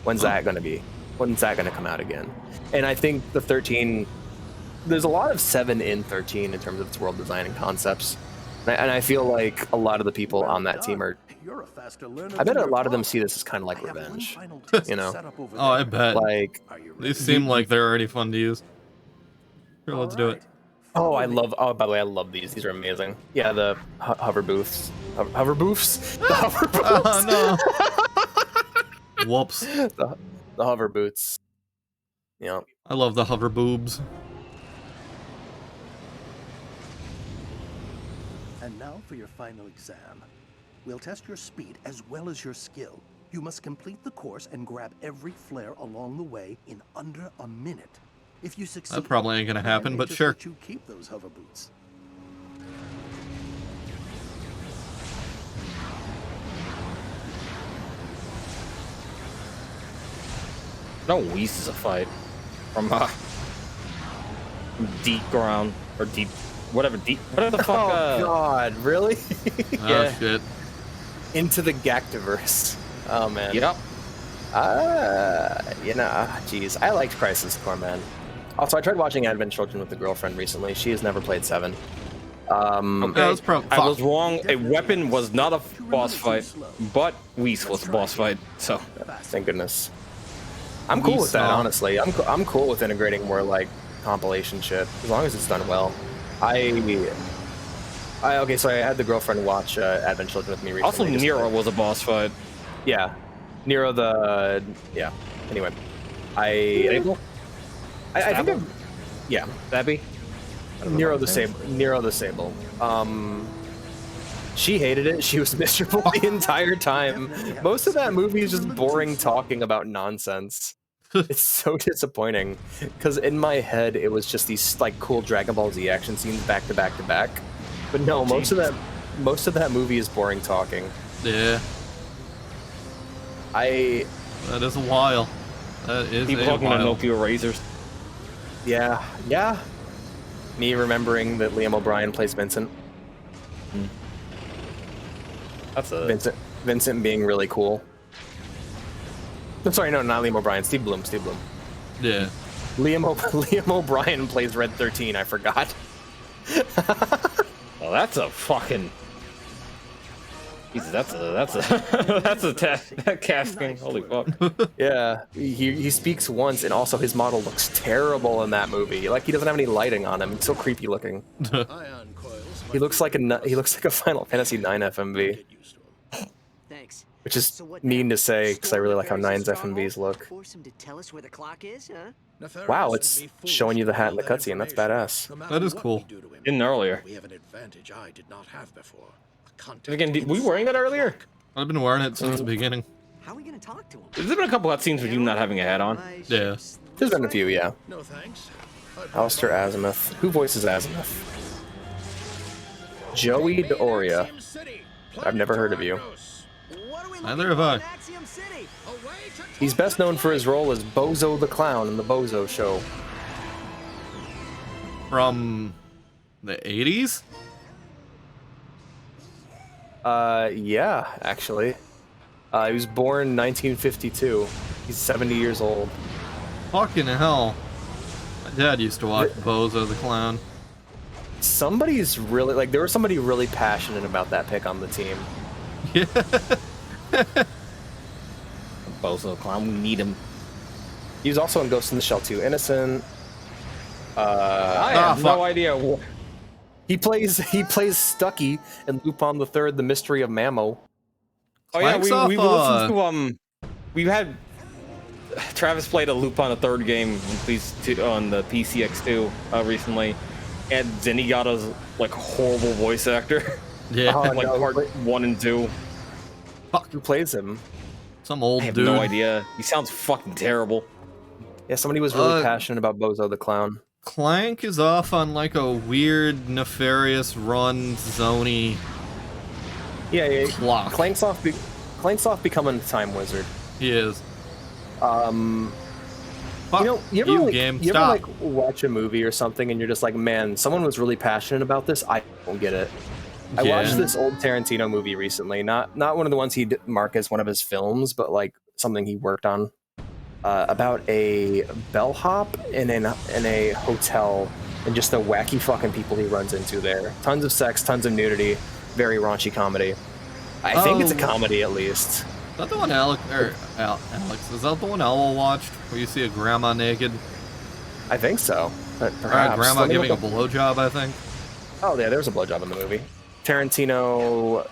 When's that going to be? When's that going to come out again?" And I think the 13, there's a lot of 7 in 13 in terms of its world design and concepts. And I feel like a lot of the people on that team are, I bet a lot of them see this as kind of like revenge, you know? Oh, I bet. Like, these seem like they're already fun to use. Here, let's do it. Oh, by the way, I love these. These are amazing. Yeah, the hover booths. Hover booths? The hover booths. Oh, no. Whoops. The hover boots. Yeah. I love the hover boobs. And now for your final exam. We'll test your speed as well as your skill. You must complete the course and grab every flare along the way in under a minute. If you succeed, that probably ain't gonna happen, but sure. You keep those hover boots. No, Whis is a fight from deep ground or deep, whatever the fuck. Oh god, really? Yeah. Oh shit. Into the Gactiverse. Oh man. Yep. Geez, I liked Crisis Core, man. Also, I tried watching Advent Children with a girlfriend recently. She has never played 7. Okay, I was wrong. A weapon was not a boss fight, but Whis was a boss fight. So, thank goodness. I'm cool with that, honestly. I'm cool with integrating more like compilation shit as long as it's done well. Okay, so I had the girlfriend watch Advent Children with me recently. Also, Nero was a boss fight. Yeah, Nero yeah. Anyway, I think yeah, Babby. Nero the Sable. She hated it. She was miserable the entire time. Most of that movie is just boring talking about nonsense. It's so disappointing because in my head it was just these like cool Dragon Ball Z action scenes back to back to back. But no, most of most of that movie is boring talking. Yeah. That is a while. That is People a talking to while. Nokia razors. Yeah, yeah. Me remembering that Liam O'Brien plays Vincent. That's a Vincent being really cool. I'm sorry, no, not Liam O'Brien. Steve Bloom. Yeah. Liam O'Brien plays Red 13. I forgot. Oh, that's a fucking. Jesus, that's a casting. Holy fuck. Yeah, he speaks once, and also his model looks terrible in that movie. Like he doesn't have any lighting on him. It's so creepy looking. He looks like a Final Fantasy IX FMV. Thanks. Which is So what mean now? to say because I really like how Storm 9's Nefarious' FMVs look. Force him to tell us where the clock is, huh? Wow, it's showing you the hat in the cutscene. That's badass. That is cool. Didn't earlier. We have an advantage I did not have before. Again, were you wearing that earlier? I've been wearing it since the beginning. How are we gonna talk to him? There's been a couple cutscenes with you not having a hat on. Yeah. There's been a few, yeah. No thanks. Alistair Azimuth. Who voices Azimuth? Joey D'Oria. I've never heard of you. Neither have I. He's best known for his role as Bozo the Clown in the Bozo Show. From the 80s? Yeah, actually. He was born 1952. He's 70 years old. Fucking hell. My dad used to watch Bozo the Clown. Somebody's really, like, there was somebody really passionate about that pick on the team. Yeah. Bozo the Clown, we need him. He was also in Ghost in the Shell 2 Innocent. I have no idea. He plays Stucky in Lupin the Third: The Mystery of Mamo. Oh yeah, we listened to we had Travis played a Lupin the Third game on the PCX2 recently, and then he got a like horrible voice actor. Yeah, like part 1 and 2. Fuck, who plays him? Some old I have dude. no idea. He sounds fucking terrible. Yeah, somebody was really passionate about Bozo the Clown. Clank is off on like a weird, nefarious run, zony. Yeah. Clock. Clank's off becoming a time wizard. He is. You ever like watch a movie or something and you're just like, man, someone was really passionate about this. I don't get it. I watched this old Tarantino movie recently, not one of the ones he'd mark as one of his films, but like something he worked on, about a bellhop in a hotel and just the wacky fucking people he runs into there. Tons of sex, tons of nudity, very raunchy comedy. I think it's a comedy at least. Is that the one Alex? Is that the one Owl watched where you see a grandma naked? I think so. Perhaps. Grandma giving a blowjob, I think. Oh yeah, there was a blowjob in the movie. Tarantino,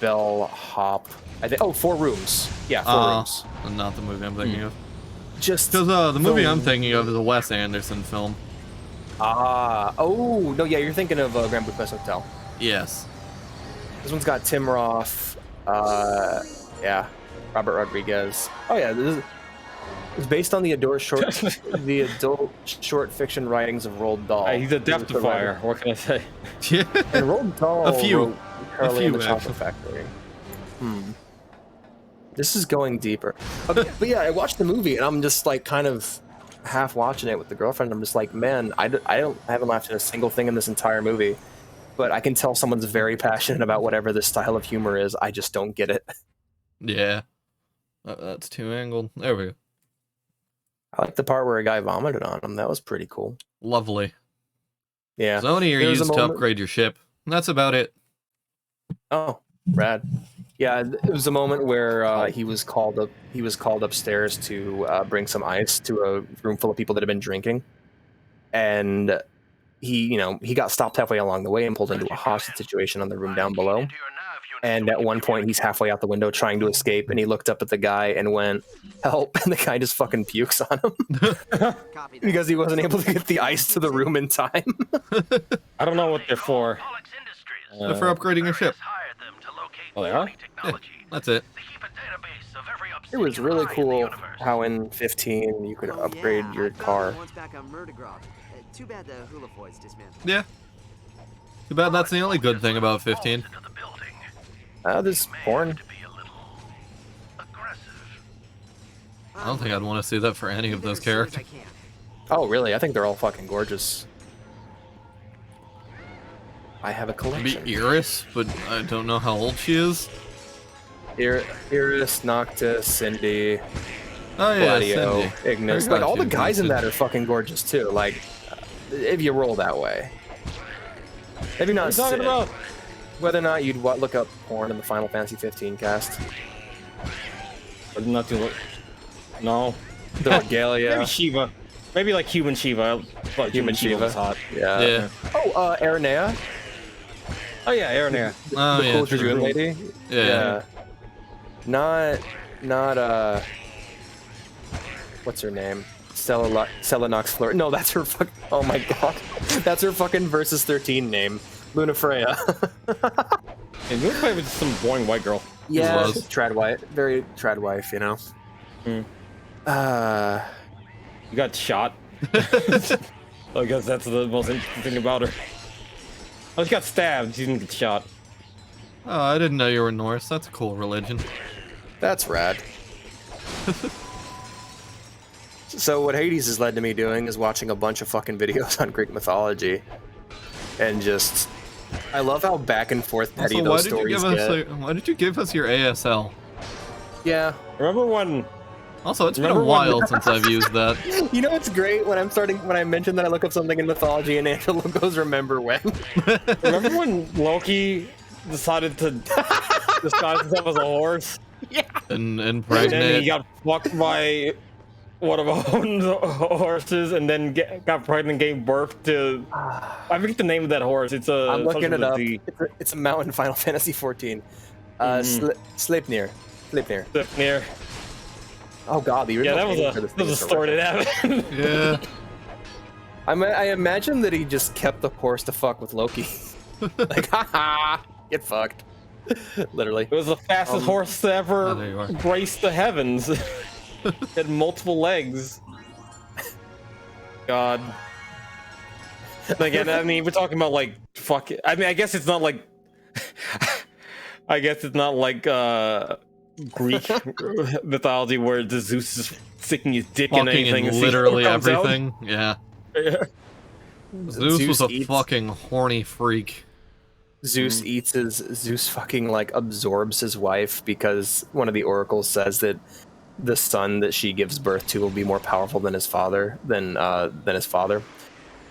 bellhop. I think. Oh, 4 Rooms. Yeah, 4 Rooms. Not the movie I'm thinking of. Just because the movie I'm thinking of is a Wes Anderson film. Oh no, yeah, you're thinking of Grand Budapest Hotel. Yes. This one's got Tim Roth. Yeah, Robert Rodriguez. Oh yeah, this is based on the adult short fiction writings of Roald Dahl. He's a death-defier. What can I say? And Roald Dahl a few wrote Charlie and the actually. Chocolate Factory. This is going deeper. Okay, but yeah, I watched the movie and I'm just like kind of half watching it with the girlfriend. I'm just like, man, I haven't laughed at a single thing in this entire movie, but I can tell someone's very passionate about whatever this style of humor is. I just don't get it. Yeah, that's too angled. There we go. I like the part where a guy vomited on him. That was pretty cool. Lovely. Yeah. Zoni are used to upgrade your ship. And that's about it. Oh, rad. Yeah, it was a moment where he was called upstairs to bring some ice to a room full of people that had been drinking, and he got stopped halfway along the way and pulled into a hostage situation on the room down below. And at one point, he's halfway out the window trying to escape, and he looked up at the guy and went, "Help!" And the guy just fucking pukes on him because he wasn't able to get the ice to the room in time. I don't know what they're for. They're for upgrading your ship. Oh, they are? Yeah, that's it. It was really cool how in 15 you could upgrade your car. Too bad the hula voice dismantled. Yeah. Too bad that's the only good thing about 15. There's porn. I don't think I'd want to see that for any of those characters. Oh, really? I think they're all fucking gorgeous. I have a collection. Maybe Iris, but I don't know how old she is. Iris, Noctis, Cindy, Oh yeah, Gladio, Cindy. Ignis. Like, all the guys in that are fucking gorgeous, too. Like, if you roll that way. Maybe not What are you talking Sid. about? Whether or not you'd look up porn in the Final Fantasy 15 cast. Or not too. No. The Regalia. Maybe Shiva. Maybe like human Shiva. But human Shiva was hot. Yeah. Oh, Aranea. Oh yeah, Aranea. Oh, The yeah, cool true. Dragoon lady. Yeah. Not what's her name? Stella Nox Fleur. No, that's her fuck. Oh my god, that's her fucking Versus 13 name, Luna Freya. And Luna Freya was just some boring white girl. Yeah, trad white, very trad wife, you know. You got shot. I guess that's the most interesting thing about her. Oh, she got stabbed. She didn't get shot. Oh, I didn't know you were Norse. That's a cool religion. That's rad. So what Hades has led to me doing is watching a bunch of fucking videos on Greek mythology, and just I love how back and forth petty Also, those stories get. why did you give us your ASL? Yeah. Remember when? Also, it's been a while since I've used that. You know what's great when I mention that I look up something in mythology and Angelo goes, "Remember when?" Remember when Loki decided to disguise himself as a horse? Yeah. And And pregnant. then he got fucked by one of our own horses, and then got pregnant and gave birth to. I forget the name of that horse. It's a. I'm looking it up. Z. It's a mountain Final Fantasy 14. Sleipnir. Sleipnir. Oh god, the original Yeah, name for this that thing was is a story horrific. that happened. Yeah. I imagine that he just kept the horse to fuck with Loki. Like, haha, get fucked. Literally. It was the fastest horse to ever there you are. grace the heavens. It had multiple legs. God. Again, I mean, we're talking about like fuck. I mean, I guess it's not like. I guess it's not like Greek mythology where the Zeus is sticking his dick in Fucking anything. in and see literally what comes out. everything. Yeah. Yeah. Zeus was a eats- fucking horny freak. Zeus Zeus fucking like absorbs his wife because one of the oracles says that the son that she gives birth to will be more powerful than his father,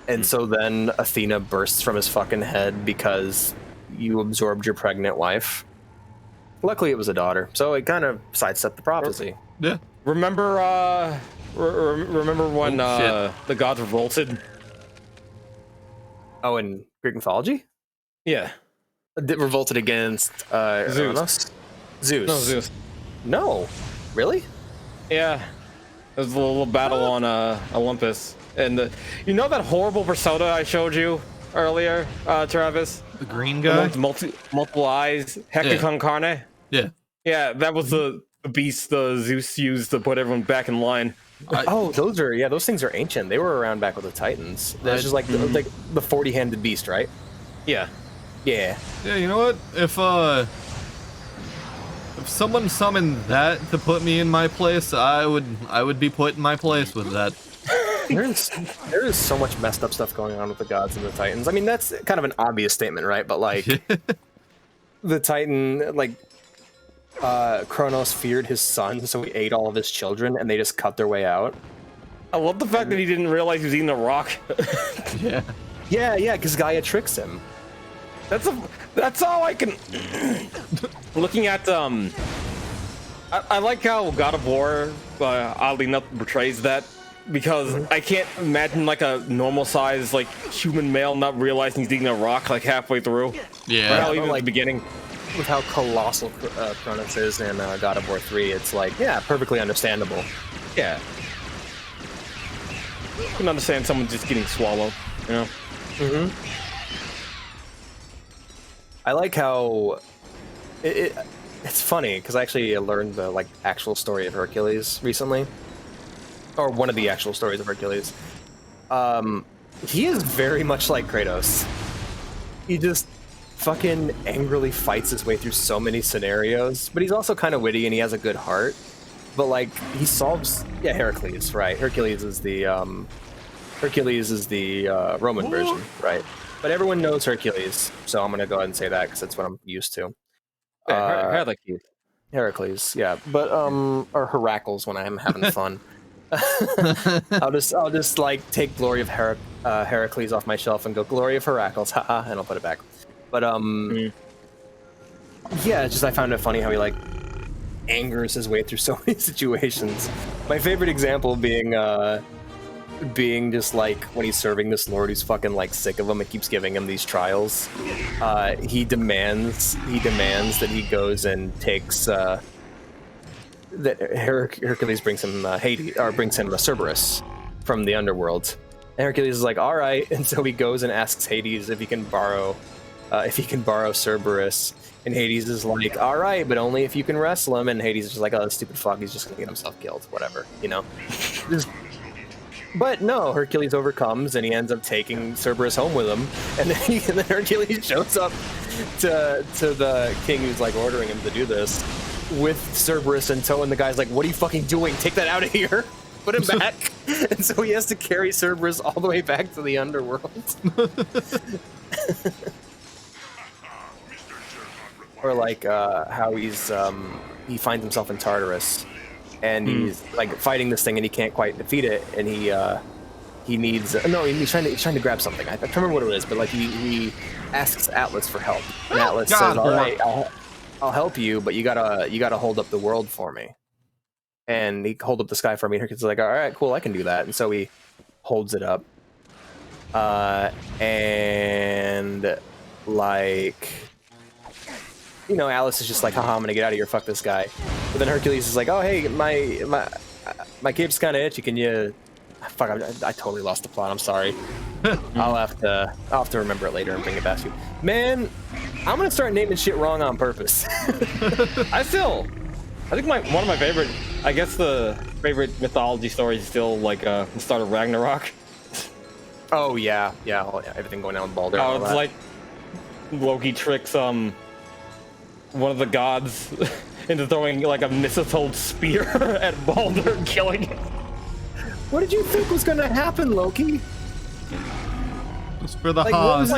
and so then Athena bursts from his fucking head because you absorbed your pregnant wife. Luckily, it was a daughter, so it kind of sidestepped the prophecy. Yeah. Remember, remember when the gods revolted? Oh, in Greek mythology? Yeah. Revolted against Zeus. Uranus? Zeus. No, Zeus. No. Really? Yeah. There was a little battle on Olympus. And you know that horrible persona I showed you earlier, Travis? The green The guy? one with multiple eyes, Hector con Carne? Yeah. Yeah, that was the beast Zeus used to put everyone back in line. Those things are ancient. They were around back with the Titans. That's just like the 40-handed beast, right? Yeah. Yeah. Yeah, you know what? If someone summoned that to put me in my place, I would be put in my place with that. There is so much messed up stuff going on with the gods and the Titans. I mean, that's kind of an obvious statement, right? But like, the Titan, like, Kronos feared his son, so he ate all of his children, and they just cut their way out. I love the fact that he didn't realize he was eating a rock. Yeah, because Gaia tricks him. That's all I can. Looking at I like how God of War, oddly enough, portrays that, because I can't imagine like a normal size like human male not realizing he's eating a rock like halfway through. Yeah. Or hell, even like the beginning. With how colossal Kronos is in God of War 3, it's like, yeah, perfectly understandable. Yeah. I can understand someone just getting swallowed, you know? Mm-hmm. I like how it's funny because I actually learned the like actual story of Hercules recently, or one of the actual stories of Hercules. He is very much like Kratos. fucking angrily fights his way through so many scenarios, but he's also kind of witty and he has a good heart. But like he solves, yeah, Heracles, right? Hercules is the Roman version, right? But everyone knows Hercules, so I'm gonna go ahead and say that because that's what I'm used to. Heracles, yeah, but or Heracles when I'm having fun. I'll just like take Glory of Heracles off my shelf and go Glory of Heracles, haha, and I'll put it back. But yeah, it's just I found it funny how he like angers his way through so many situations. My favorite example being just like when he's serving this lord who's fucking like sick of him and keeps giving him these trials. He demands that he goes and takes that Hercules brings him Hades, or brings him Cerberus from the underworld. And Hercules is like, all right, and so he goes and asks Hades if he can borrow Cerberus. And Hades is like, all right, but only if you can wrestle him. And Hades is just like, oh, this stupid fuck, he's just gonna get himself killed, whatever, you know. But no, Hercules overcomes, and he ends up taking Cerberus home with him. And then Hercules shows up to the king who's like ordering him to do this with Cerberus in tow, and the guy's like, what are you fucking doing? Take that out of here. Put him back. And so he has to carry Cerberus all the way back to the underworld. Or like how he finds himself in Tartarus. And he's like fighting this thing, and he can't quite defeat it. And he's trying to grab something. I can't remember what it is, but like he asks Atlas for help, and Atlas says, "All right, I'll help you, but you gotta hold up the world for me." And he hold up the sky for me. And Hercules is like, "All right, cool, I can do that." And so he holds it up, and like, you know, Alice is just like, haha, I'm gonna get out of here, fuck this guy. But then Hercules is like, oh, hey, my cape's kind of itchy, can you... Fuck, I totally lost the plot, I'm sorry. I'll have to remember it later and bring it back to you. Man, I'm gonna start naming shit wrong on purpose. I think one of my favorite, I guess the favorite mythology story is still like the start of Ragnarok. Oh, yeah, everything going on with Baldur. Oh, it's like Loki tricks, one of the gods into throwing like a mistletoe spear at Baldur and killing him. What did you think was gonna happen, Loki? Just for the Hoss.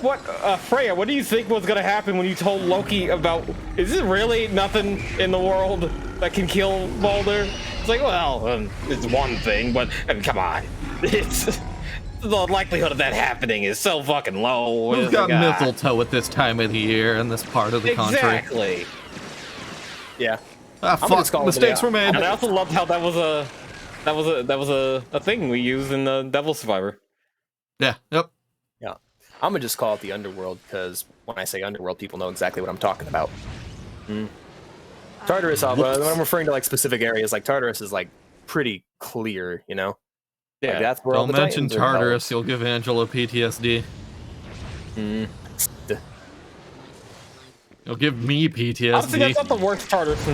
What Freya, what do you think was gonna happen when you told Loki about, is it really nothing in the world that can kill Baldur? It's like, well, it's one thing, but come on. It's... the likelihood of that happening is so fucking low. We've got mistletoe at this time of the year in this part of the country. Exactly. Yeah. Fuck. Mistakes were made. And I also loved how that was a thing we used in the Devil Survivor. Yeah. Yep. Yeah. I'm gonna just call it the underworld because when I say underworld, people know exactly what I'm talking about. Tartarus, when I'm referring to like specific areas, like Tartarus is like pretty clear, you know. Yeah, like, that's where don't mention Tartarus, you'll give Angela PTSD. You'll give me PTSD. Honestly, that's not the worst Tartarus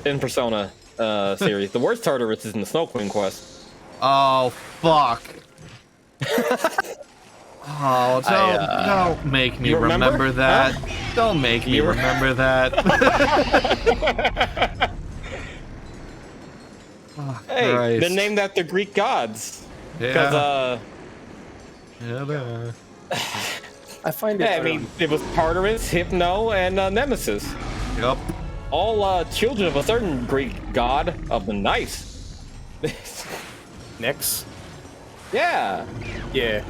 in Persona series. The worst Tartarus is in the Snow Queen quest. Oh, fuck. Oh, don't make me remember that. Huh? Don't make me remember that. Oh, hey, Christ. they're named after Greek gods. Yeah. Because, I find it... Yeah, I mean, it was Tartarus, Hypno, and Nemesis. Yep. All children of a certain Greek god of the night. Nyx? Yeah. Yeah.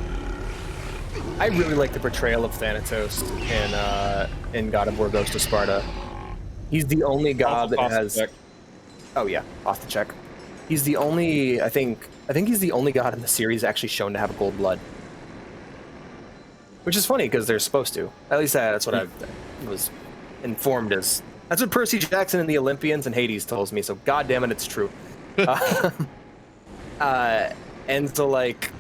I really like the portrayal of Thanatos in God of War Goes to Sparta. He's the only god that has... Oh yeah, off the check. He's the only, I think he's the only god in the series actually shown to have gold blood. Which is funny, because they're supposed to. At least that's what I was informed as. That's what Percy Jackson and the Olympians and Hades tells me, so goddamn it, it's true. And so, like,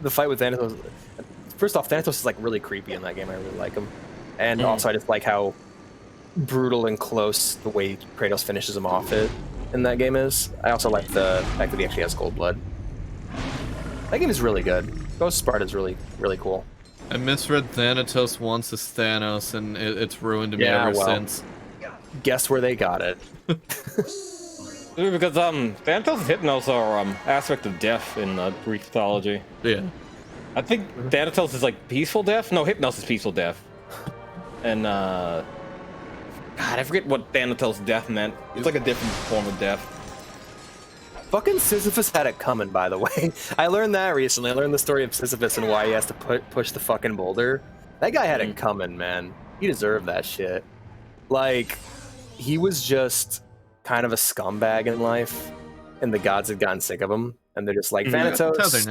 the fight with Thanatos... First off, Thanatos is, like, really creepy in that game. I really like him. And also, I just like how brutal and close the way Kratos finishes him off in that game is. I also like the fact that he actually has gold blood. That game is really good. Ghost of Sparta is really, really cool. I misread Thanatos once as Thanos, and it's ruined me Yeah, ever well. since. Guess where they got it? Dude, because Thanatos and Hypnos are aspect of death in Greek mythology. Yeah. I think Thanatos is like peaceful death. No, Hypnos is peaceful death. And God, I forget what Thanatos death meant. It's like a different form of death. Fucking Sisyphus had it coming, by the way. I learned that recently. I learned the story of Sisyphus and why he has to push the fucking boulder. That guy had it coming, man. He deserved that shit. Like, he was just kind of a scumbag in life, and the gods had gotten sick of him, and they're just like, Thanatos,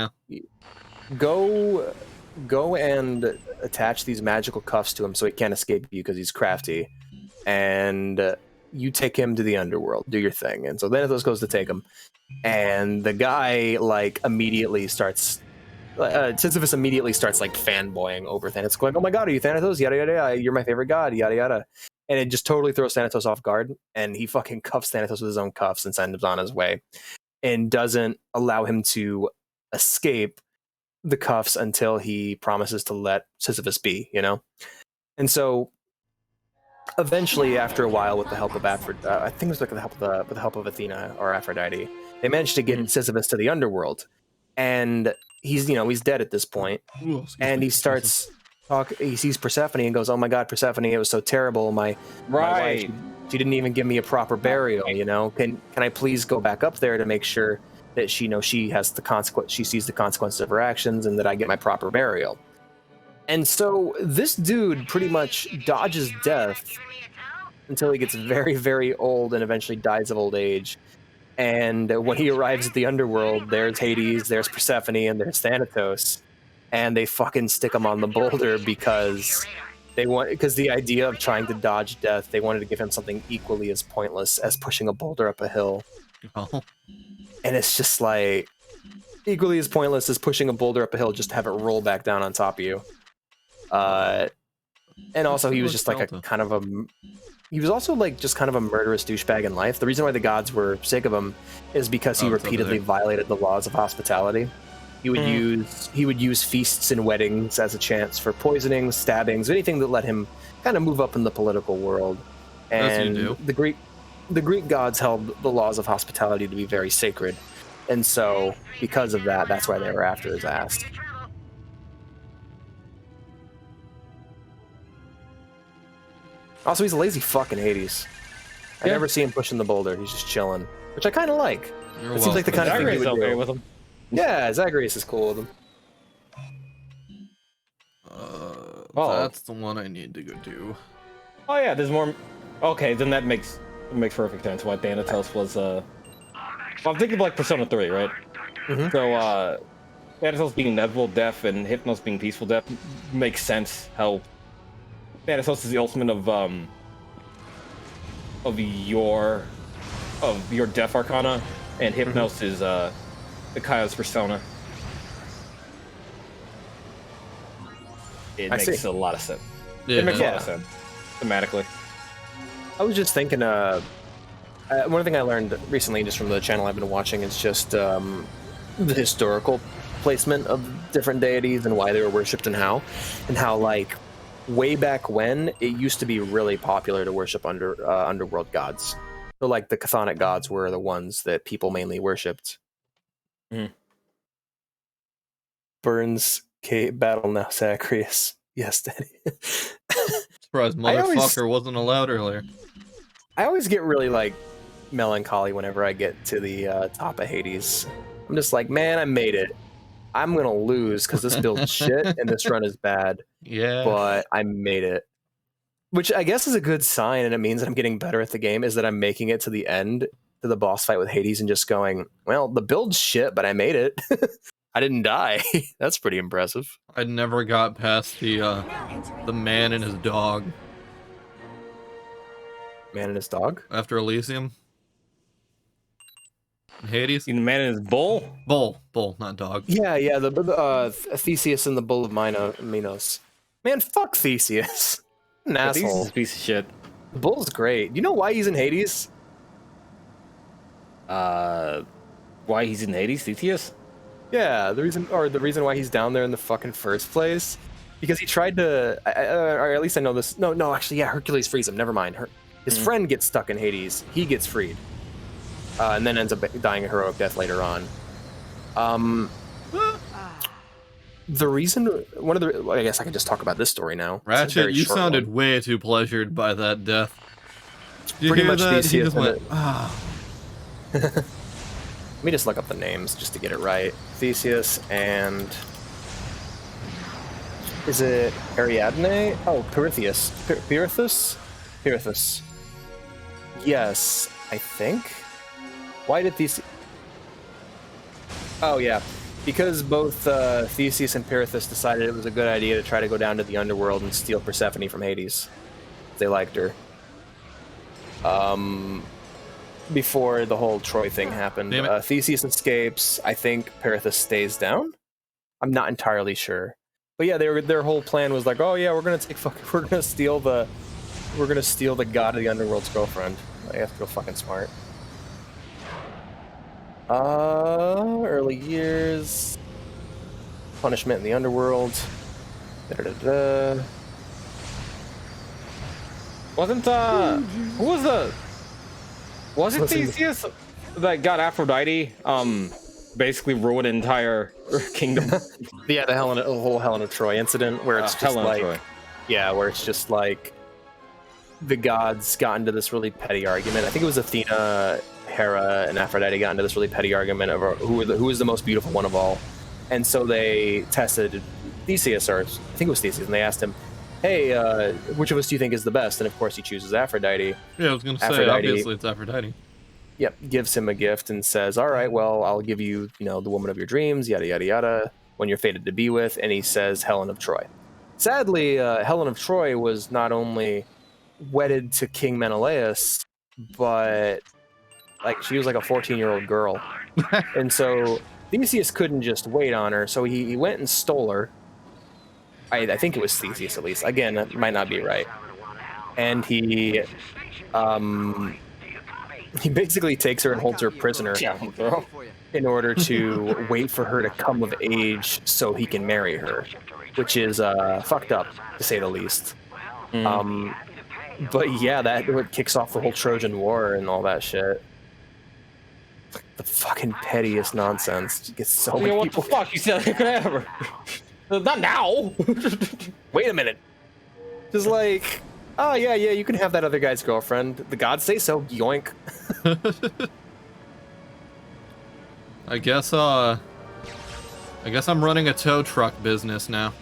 go and attach these magical cuffs to him so he can't escape you because he's crafty, and you take him to the underworld, do your thing. And so Thanatos goes to take him, and the guy like immediately starts Sisyphus immediately starts like fanboying over Thanatos, going, "Oh my god, are you Thanatos? Yada yada yada, you're my favorite god, yada yada." And it just totally throws Thanatos off guard, and he fucking cuffs Thanatos with his own cuffs and sends him on his way, and doesn't allow him to escape the cuffs until he promises to let Sisyphus be, you know? And so eventually, after a while, with the help of I think it was like with the help of Athena or Aphrodite, they managed to get Sisyphus to the underworld, and he's dead at this point. And he starts he sees Persephone and goes, "Oh my god, Persephone, it was so terrible. My wife, she didn't even give me a proper burial. You know, can I please go back up there to make sure that she has the consequence, she sees the consequences of her actions, and that I get my proper burial." And so this dude pretty much dodges death until he gets very, very old and eventually dies of old age. And when he arrives at the underworld, there's Hades, there's Persephone, and there's Thanatos. And they fucking stick him on the boulder because the idea of trying to dodge death, they wanted to give him something equally as pointless as pushing a boulder up a hill. Oh. And it's just like equally as pointless as pushing a boulder up a hill just to have it roll back down on top of you. And also he was just like he was also like just kind of a murderous douchebag in life. The reason why the gods were sick of him is because he repeatedly violated the laws of hospitality. He would use feasts and weddings as a chance for poisonings, stabbings, anything that let him kind of move up in the political world. And the Greek gods held the laws of hospitality to be very sacred. And so because of that, that's why they were after his ass. Also, he's a lazy fucking Hades. I never see him pushing the boulder. He's just chilling, which I kind of like. It seems like the kind of thing he would do. With him. Yeah, Zagreus is cool with him. That's the one I need to go do. Oh yeah, there's more. Okay, then that makes perfect sense why Thanatos was. Well, I'm thinking of like Persona 3, right? Mm-hmm. So Thanatos being inevitable death and Hypnos being peaceful death makes sense. How Thanatos is the ultimate of your death arcana, and Hypnos is the Kaio's persona. It makes a lot of sense. Yeah. It makes a lot of sense thematically. I was just thinking, one thing I learned recently just from the channel I've been watching is just the historical placement of different deities and why they were worshipped and how like way back when it used to be really popular to worship underworld gods. So like the chthonic gods were the ones that people mainly worshipped. Burns, Kate, battle now, Zagreus. Yes, Daddy. Surprised motherfucker wasn't allowed earlier. I always get really like melancholy whenever I get to the top of Hades. I'm just like, man, I made it. I'm gonna lose because this build's shit and this run is bad. Yeah. But I made it. Which I guess is a good sign, and it means that I'm getting better at the game, is that I'm making it to the end, to the boss fight with Hades, and just going, well, the build's shit, but I made it. I didn't die. That's pretty impressive. I never got past the man and his dog. Man and his dog? After Elysium. Hades? The man and his bull? Bull, not dog. Yeah, the Theseus and the bull of Minos. Man, fuck Theseus. An asshole. Theseus is a piece of shit. The bull's great. You know why he's in Hades? Why he's in Hades? Theseus? Yeah, the reason why he's down there in the fucking first place Because he tried to, or at least I know this. No, actually, yeah, Hercules frees him. Never mind. His friend gets stuck in Hades. He gets freed, and then ends up dying a heroic death later on. The reason, I guess I can just talk about this story now. Ratchet, you sounded way too pleasured by that death. Pretty much Theseus. He just went, ah. Let me just look up the names just to get it right. Theseus and... Is it Ariadne? Oh, Pirithous. Pirithous. Yes, I think. Why did Theseus... Oh, yeah. Because both Theseus and Pirithous decided it was a good idea to try to go down to the underworld and steal Persephone from Hades. They liked her. Before the whole Troy thing happened. Theseus escapes. I think Pirithous stays down. I'm not entirely sure. But yeah, their whole plan was like, oh yeah, we're gonna steal the god of the underworld's girlfriend. I have to go fucking smart. Early years, punishment in the underworld. Was it Theseus that got Aphrodite? Basically ruined an entire kingdom. Yeah, the whole Helen of Troy incident, where it's just like, yeah, where it's just like the gods got into this really petty argument. I think it was Athena, Hera, and Aphrodite got into this really petty argument over who was the most beautiful one of all. And so they tested Theseus, or I think it was Theseus, and they asked him, hey, which of us do you think is the best? And of course he chooses Aphrodite. Yeah, I was going to say, obviously it's Aphrodite. Yep, gives him a gift and says, all right, well, I'll give you, the woman of your dreams, yada, yada, yada, when you're fated to be with. And he says Helen of Troy. Sadly, Helen of Troy was not only wedded to King Menelaus, but she was like a 14-year-old girl. And so Theseus couldn't just wait on her, so he went and stole her. I think it was Theseus, at least. Again, that might not be right. And he basically takes her and holds her prisoner in order to wait for her to come of age so he can marry her, which is fucked up, to say the least. But yeah, that what kicks off the whole Trojan War and all that shit. The fucking pettiest nonsense. Gets so many people. What the fuck? You said it could ever. Not now. Wait a minute. Just like, oh yeah, you can have that other guy's girlfriend. The gods say so. Yoink. I guess I'm running a tow truck business now.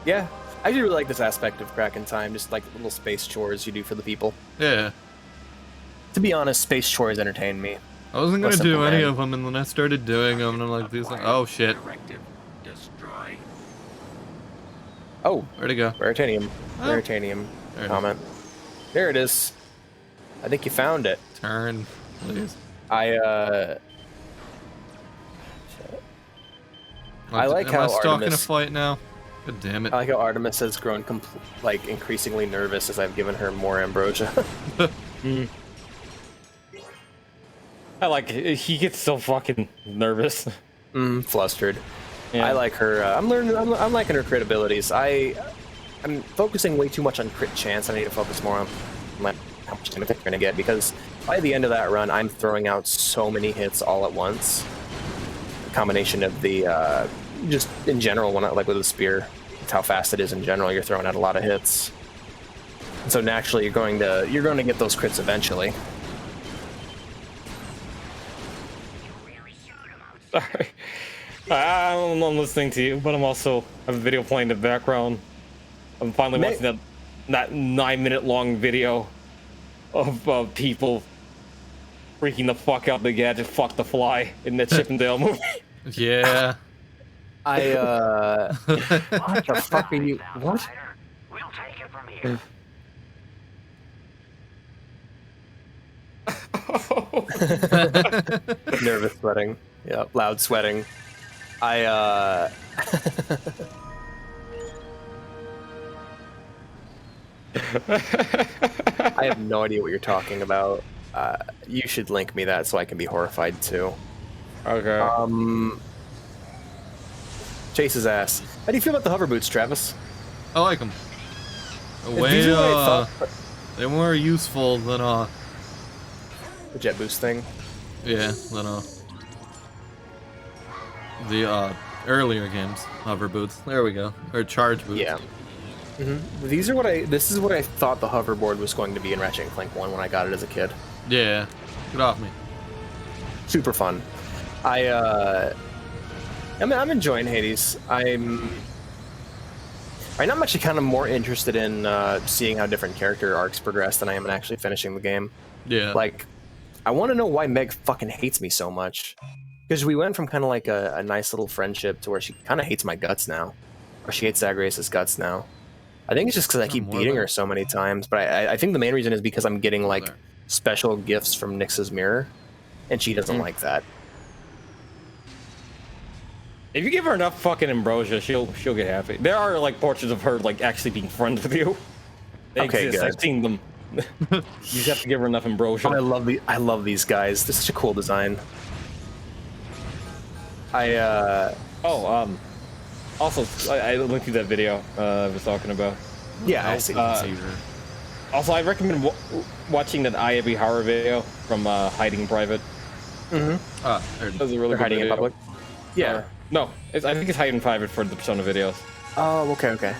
Yeah, I do really like this aspect of Crack in Time, just like little space chores you do for the people. Yeah. To be honest, space chores entertain me. I wasn't gonna do any of them, and then I started doing them, and I'm like, these. Oh shit. Oh, where'd it go? Veritanium. Oh. Veritanium comment. There it is. I think you found it. Turn, please. I like how Am I stuck Artemis, in a fight now? God damn it. I like how Artemis has grown increasingly nervous as I've given her more ambrosia. I like he gets so fucking nervous. Flustered. Yeah. I like her. I'm liking her crit abilities. I'm focusing way too much on crit chance. I need to focus more on how much damage I'm gonna get, because by the end of that run, I'm throwing out so many hits all at once. A combination of the just in general, like with the spear, it's how fast it is in general. You're throwing out a lot of hits, and so naturally you're going to get those crits eventually. Sorry. I'm listening to you, but I'm also have a video playing in the background. I'm finally watching that 9-minute long video of people freaking the fuck out the gadget fuck the fly in the Chippendale movie. Yeah. What the fuck are you? What? We'll take it from here. Nervous sweating. Yeah, loud sweating. I have no idea what you're talking about. You should link me that so I can be horrified too. Okay. Chase his ass. How do you feel about the hover boots, Travis? I like them. These are what I thought. They're more useful than the jet boost thing. Yeah, than the earlier games hover boots. There we go. Or charge boots. Yeah. These are what this is what I thought the hoverboard was going to be in Ratchet & Clank 1 when I got it as a kid. Yeah. Get off me. Super fun. I'm enjoying Hades. I'm actually kind of more interested in seeing how different character arcs progress than I am in actually finishing the game. Yeah. Like, I want to know why Meg fucking hates me so much. Because we went from kind of like a nice little friendship to where she kind of hates my guts now. Or she hates Zagreus' guts now. I think it's just because I keep beating her so many times, but I think the main reason is because I'm getting like special gifts from Nyx's mirror, and she doesn't like that. If you give her enough fucking ambrosia, she'll get happy. There are like portraits of her like actually being friends with you. They exist. Good. I've seen them. You just have to give her enough ambrosia. Oh, I love these guys. This is such a cool design. Also, I linked you that video I was talking about. Yeah, I see. Also, I recommend watching that IAB horror video from Hiding Private. Mm-hmm. That was a really good hiding video. in public. Yeah. No, I think it's Hiding Private for the Persona videos. Oh, okay.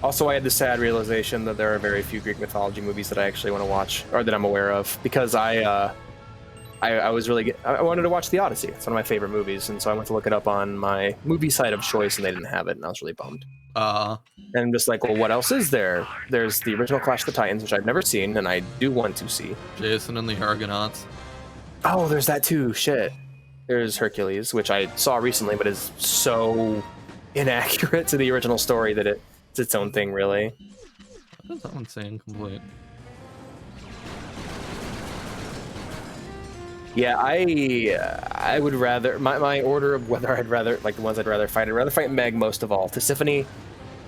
Also, I had the sad realization that there are very few Greek mythology movies that I actually want to watch, or that I'm aware of, because I wanted to watch The Odyssey. It's one of my favorite movies, and so I went to look it up on my movie site of choice, and they didn't have it, and I was really bummed. And I'm just like, well, what else is there? There's the original Clash of the Titans, which I've never seen, and I do want to see. Jason and the Argonauts. Oh, there's that too. Shit. There's Hercules, which I saw recently, but is so inaccurate to the original story that it's its own thing, really. What is that one saying? Complete. Yeah, I would rather my order of whether I'd rather like the ones I'd rather fight Meg most of all. Tisiphone,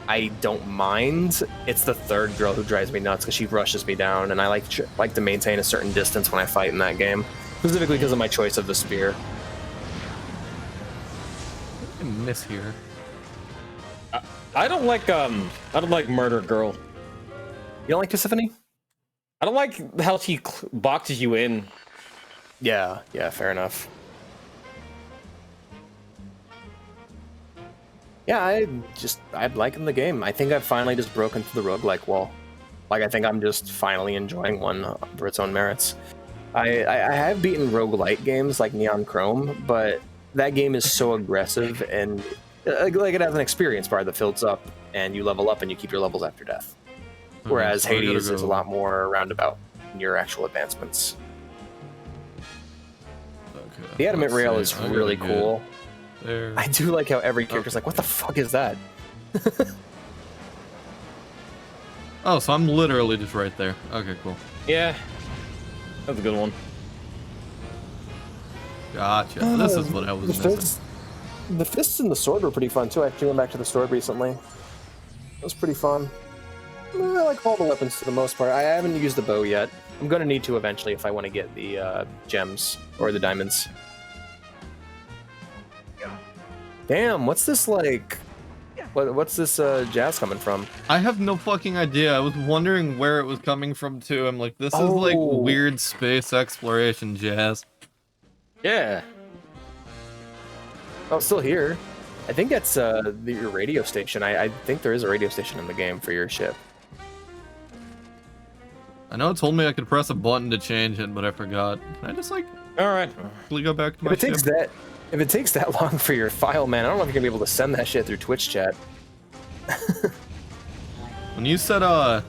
I don't mind. It's the third girl who drives me nuts because she rushes me down, and I like to maintain a certain distance when I fight in that game, specifically because of my choice of the spear. I miss here. I don't like Murder Girl. You don't like Tisiphone? I don't like how she boxes you in. Yeah, fair enough. Yeah, I'm liking the game. I think I've finally just broken through the roguelike wall. Like, I think I'm just finally enjoying one for its own merits. I have beaten roguelike games like Neon Chrome, but that game is so aggressive, and like it has an experience bar that fills up, and you level up and you keep your levels after death. Whereas Hades is a lot more roundabout in your actual advancements. The Adamant Rail is really cool. There. I do like how every character's like, what the fuck is that? Oh, so I'm literally just right there. Okay, cool. Yeah. That's a good one. Gotcha. This is what I was missing. The fists and the sword were pretty fun, too. I actually went back to the sword recently. It was pretty fun. I like all the weapons for the most part. I haven't used the bow yet. I'm going to need to eventually if I want to get the gems or the diamonds. Damn, what's this like? What's this jazz coming from? I have no fucking idea. I was wondering where it was coming from too. I'm like, this is like weird space exploration jazz. Yeah. Oh, it's still here. I think that's your radio station. I think there is a radio station in the game for your ship. I know it told me I could press a button to change it, but I forgot. Can I just like, alright, go back to my ship? If it takes that long for your file, man, I don't know if you're gonna be able to send that shit through Twitch chat. When you said a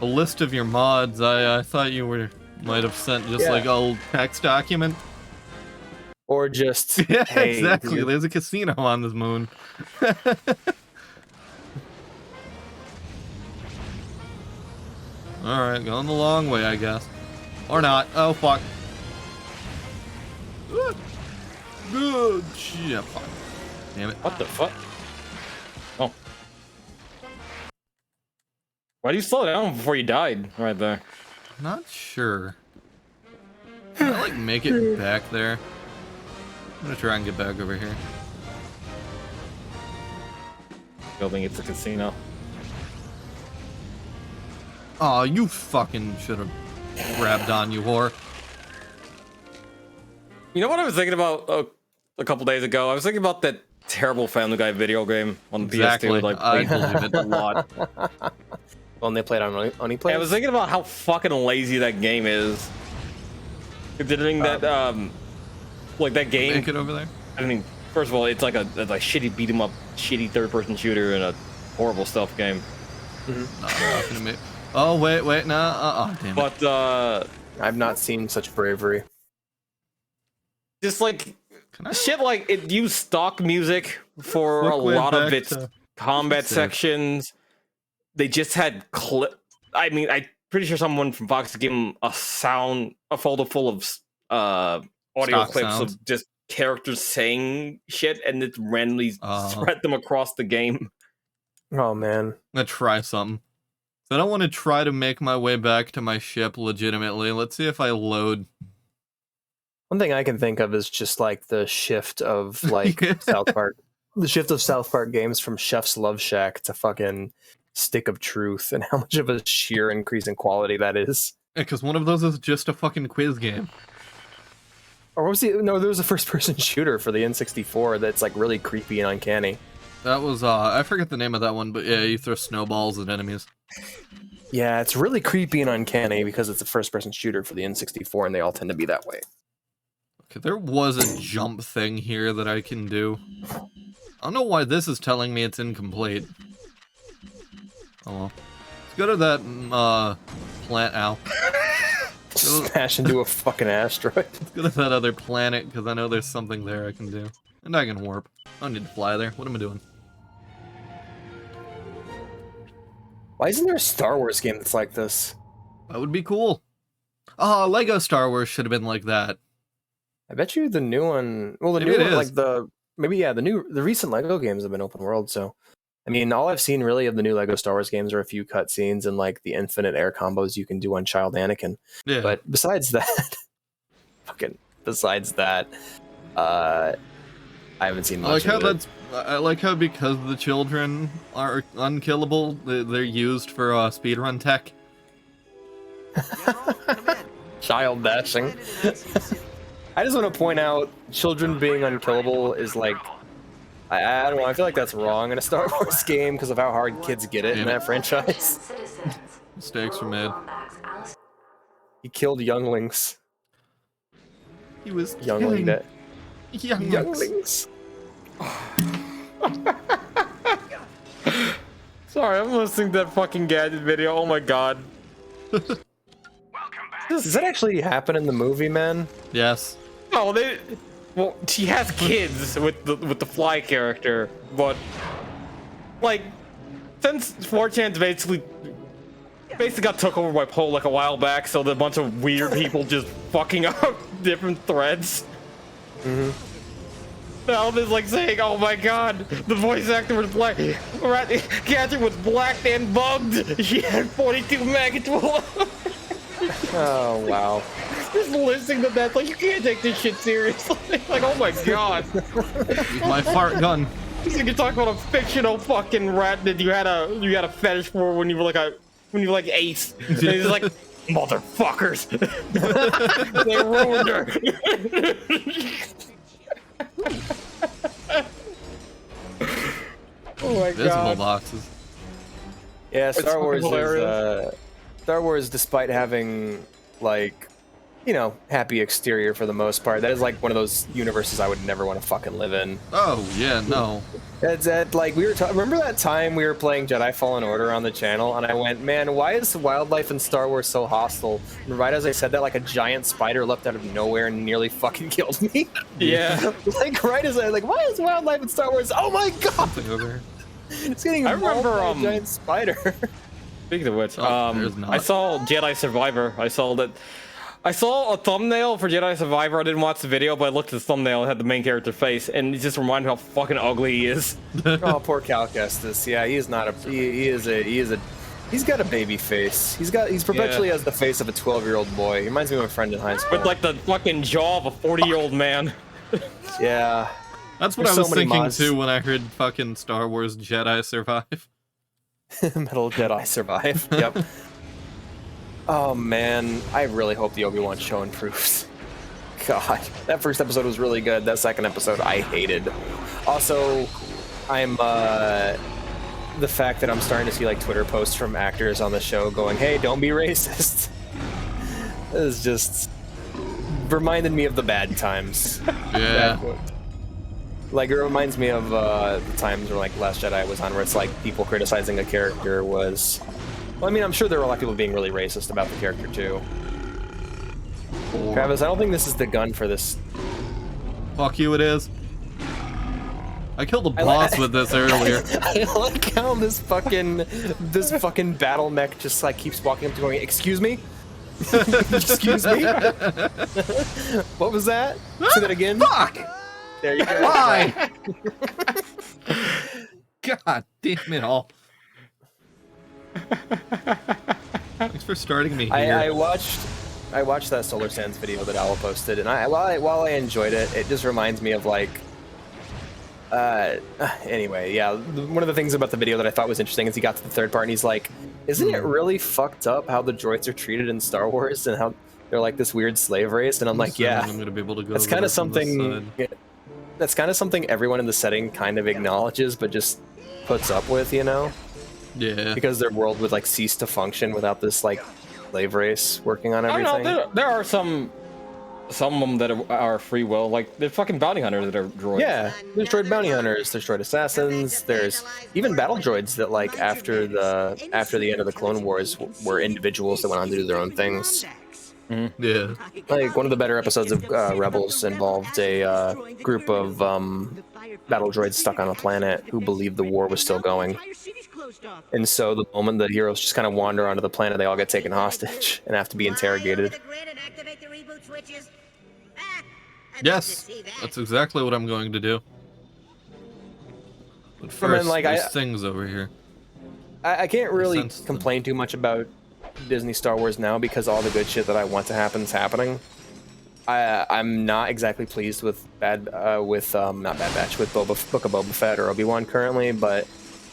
list of your mods, I thought you might have sent just like a text document. Or just yeah, hey, exactly. There's a casino on this moon. All right, going the long way, I guess, or not. Oh fuck. Good shit. Fuck. Damn it. What the fuck? Oh. Why do you slow down before you died right there? Not sure. Can I like make it back there? gonna try and get back over here. Building it's a casino. Oh, you fucking should have grabbed on, you whore. You know what I was thinking about a couple days ago? I was thinking about that terrible Family Guy video game on the PS2. Like, I believe it. a lot. When they played on Oniplay? I was thinking about how fucking lazy that game is. Considering that, like that game. Make it over there. I mean, first of all, it's like a shitty beat 'em up, shitty third-person shooter and a horrible stealth game. Oh wait, nah, damn it. But I've not seen such bravery. Just like shit, like it used stock music for a lot of its combat sections. They just had I mean, I'm pretty sure someone from Fox gave them a folder full of audio Stock clips sounds. of just characters saying shit, and it randomly spread them across the game. Oh man, I'm gonna try something. So I don't want to try to make my way back to my ship legitimately. Let's see if I load. one thing I can think of is just like the shift of like South Park, the shift of South Park games from Chef's Love Shack to fucking Stick of Truth, and how much of a sheer increase in quality that is. Yeah, because one of those is just a fucking quiz game. Or what was no, there was a first-person shooter for the N64 that's like really creepy and uncanny. That was I forget the name of that one, but yeah, you throw snowballs at enemies. Yeah, it's really creepy and uncanny because it's a first-person shooter for the N64, and they all tend to be that way. Okay, there was a jump thing here that I can do. I don't know why this is telling me it's incomplete. Oh well. Let's go to that plant. Ow. Smash into a fucking asteroid. Let's go to that other planet because I know there's something there I can do, and I can warp. I don't need to fly there. What am I doing? Why isn't there a Star Wars game that's like this? That would be cool. Lego Star Wars should have been like that. I bet you the new one. Well, the Maybe new it one, is. like the recent Lego games have been open world. So, I mean, all I've seen really of the new Lego Star Wars games are a few cutscenes and like the infinite air combos you can do on Child Anakin. Yeah. But besides that, I haven't seen much. I like how because the children are unkillable, they're used for speedrun tech. Child dashing. I just want to point out, children being unkillable is like, I don't know, I feel like that's wrong in a Star Wars game because of how hard kids get it in that franchise. Mistakes were made. He killed younglings. He was youngling that. Younglings. Sorry, I'm listening to that fucking gadget video. Oh my god. Does that actually happen in the movie, man? Yes. Oh, well, she has kids with the Fly character, but like since 4chan's basically got took over by Poe like a while back, so there's a bunch of weird people just fucking up different threads. Mm-hmm. Now there's like saying, "Oh my god, the voice actor was black. Gadget was black and bugged. She had 42 maggots." Oh wow. Just listening to that, like you can't take this shit seriously. Like, oh my god. My fart gun. So you're talking about a fictional fucking rat that you had a fetish for when you were like 8. And he's like, motherfuckers. They ruined her. Oh my Visible god. boxes. Yeah, It's Star Wars hilarious. is Star Wars, despite having like, you know, happy exterior for the most part, that is like one of those universes I would never want to fucking live in. Oh yeah, no. That's like we were remember that time we were playing Jedi Fallen Order on the channel, and I went, man, why is wildlife in Star Wars so hostile? And right as I said that, like a giant spider leapt out of nowhere and nearly fucking killed me. Yeah. Like right as I why is wildlife in Star Wars? Oh my god! Something over here. It's getting I remember, by a giant spider. Speaking of which, there's not. I saw Jedi Survivor. I saw a thumbnail for Jedi Survivor. I didn't watch the video, but I looked at the thumbnail and had the main character face, and it just reminded me how fucking ugly he is. Oh, poor Cal Kestis. Yeah, he is not a. He's got a baby face. He's perpetually has the face of a 12-year-old boy. He reminds me of a friend in high school. With like the fucking jaw of a 40-year-old man. Yeah. That's what There's I was so many thinking mods. too when I heard fucking Star Wars Jedi Survive. Metal Jedi Survive. Yep. Oh man, I really hope the Obi-Wan show improves. God, that first episode was really good. That second episode I hated. Also, I'm the fact that I'm starting to see like Twitter posts from actors on the show going, "Hey, don't be racist." Is just reminded me of the bad times. Yeah. Like, it reminds me of the times where, like, Last Jedi was on, where it's like people criticizing a character was... Well, I mean, I'm sure there were a lot of people being really racist about the character, too. Travis, I don't think this is the gun for this. Fuck you, it is. I killed a boss with this earlier. I like how this fucking battle mech just, like, keeps walking up to going, "Excuse me? Excuse me? What was that? Say that again?" Fuck! There you go. Why? God damn it all. Thanks for starting me here. I watched that Solar Sands video that Owl posted, and while I enjoyed it, it just reminds me of like... anyway, yeah, one of the things about the video that I thought was interesting is he got to the third part and he's like, "Isn't it really fucked up how the droids are treated in Star Wars and how they're like this weird slave race?" And I'm like, yeah, I'm gonna be able to go that's kind of something... That's kind of something everyone in the setting kind of acknowledges, but just puts up with, you know? Yeah. Because their world would like cease to function without this like slave race working on everything. I don't know. There are some of them that are free will, like the fucking bounty hunters that are droids. Yeah, there's droid bounty hunters, there's droid assassins, there's even battle droids that like after the end of the Clone Wars were individuals that went on to do their own things. Mm-hmm. Yeah. Like one of the better episodes of Rebels involved a group of battle droids stuck on a planet who believed the war was still going. And so the moment the heroes just kind of wander onto the planet, they all get taken hostage and have to be interrogated. Yes, that's exactly what I'm going to do. But first, there's things over here. I can't really complain too much about Disney Star Wars now because all the good shit that I want to happen is happening. I'm not exactly pleased with not Bad Batch, with Book of Boba Fett or Obi-Wan currently, but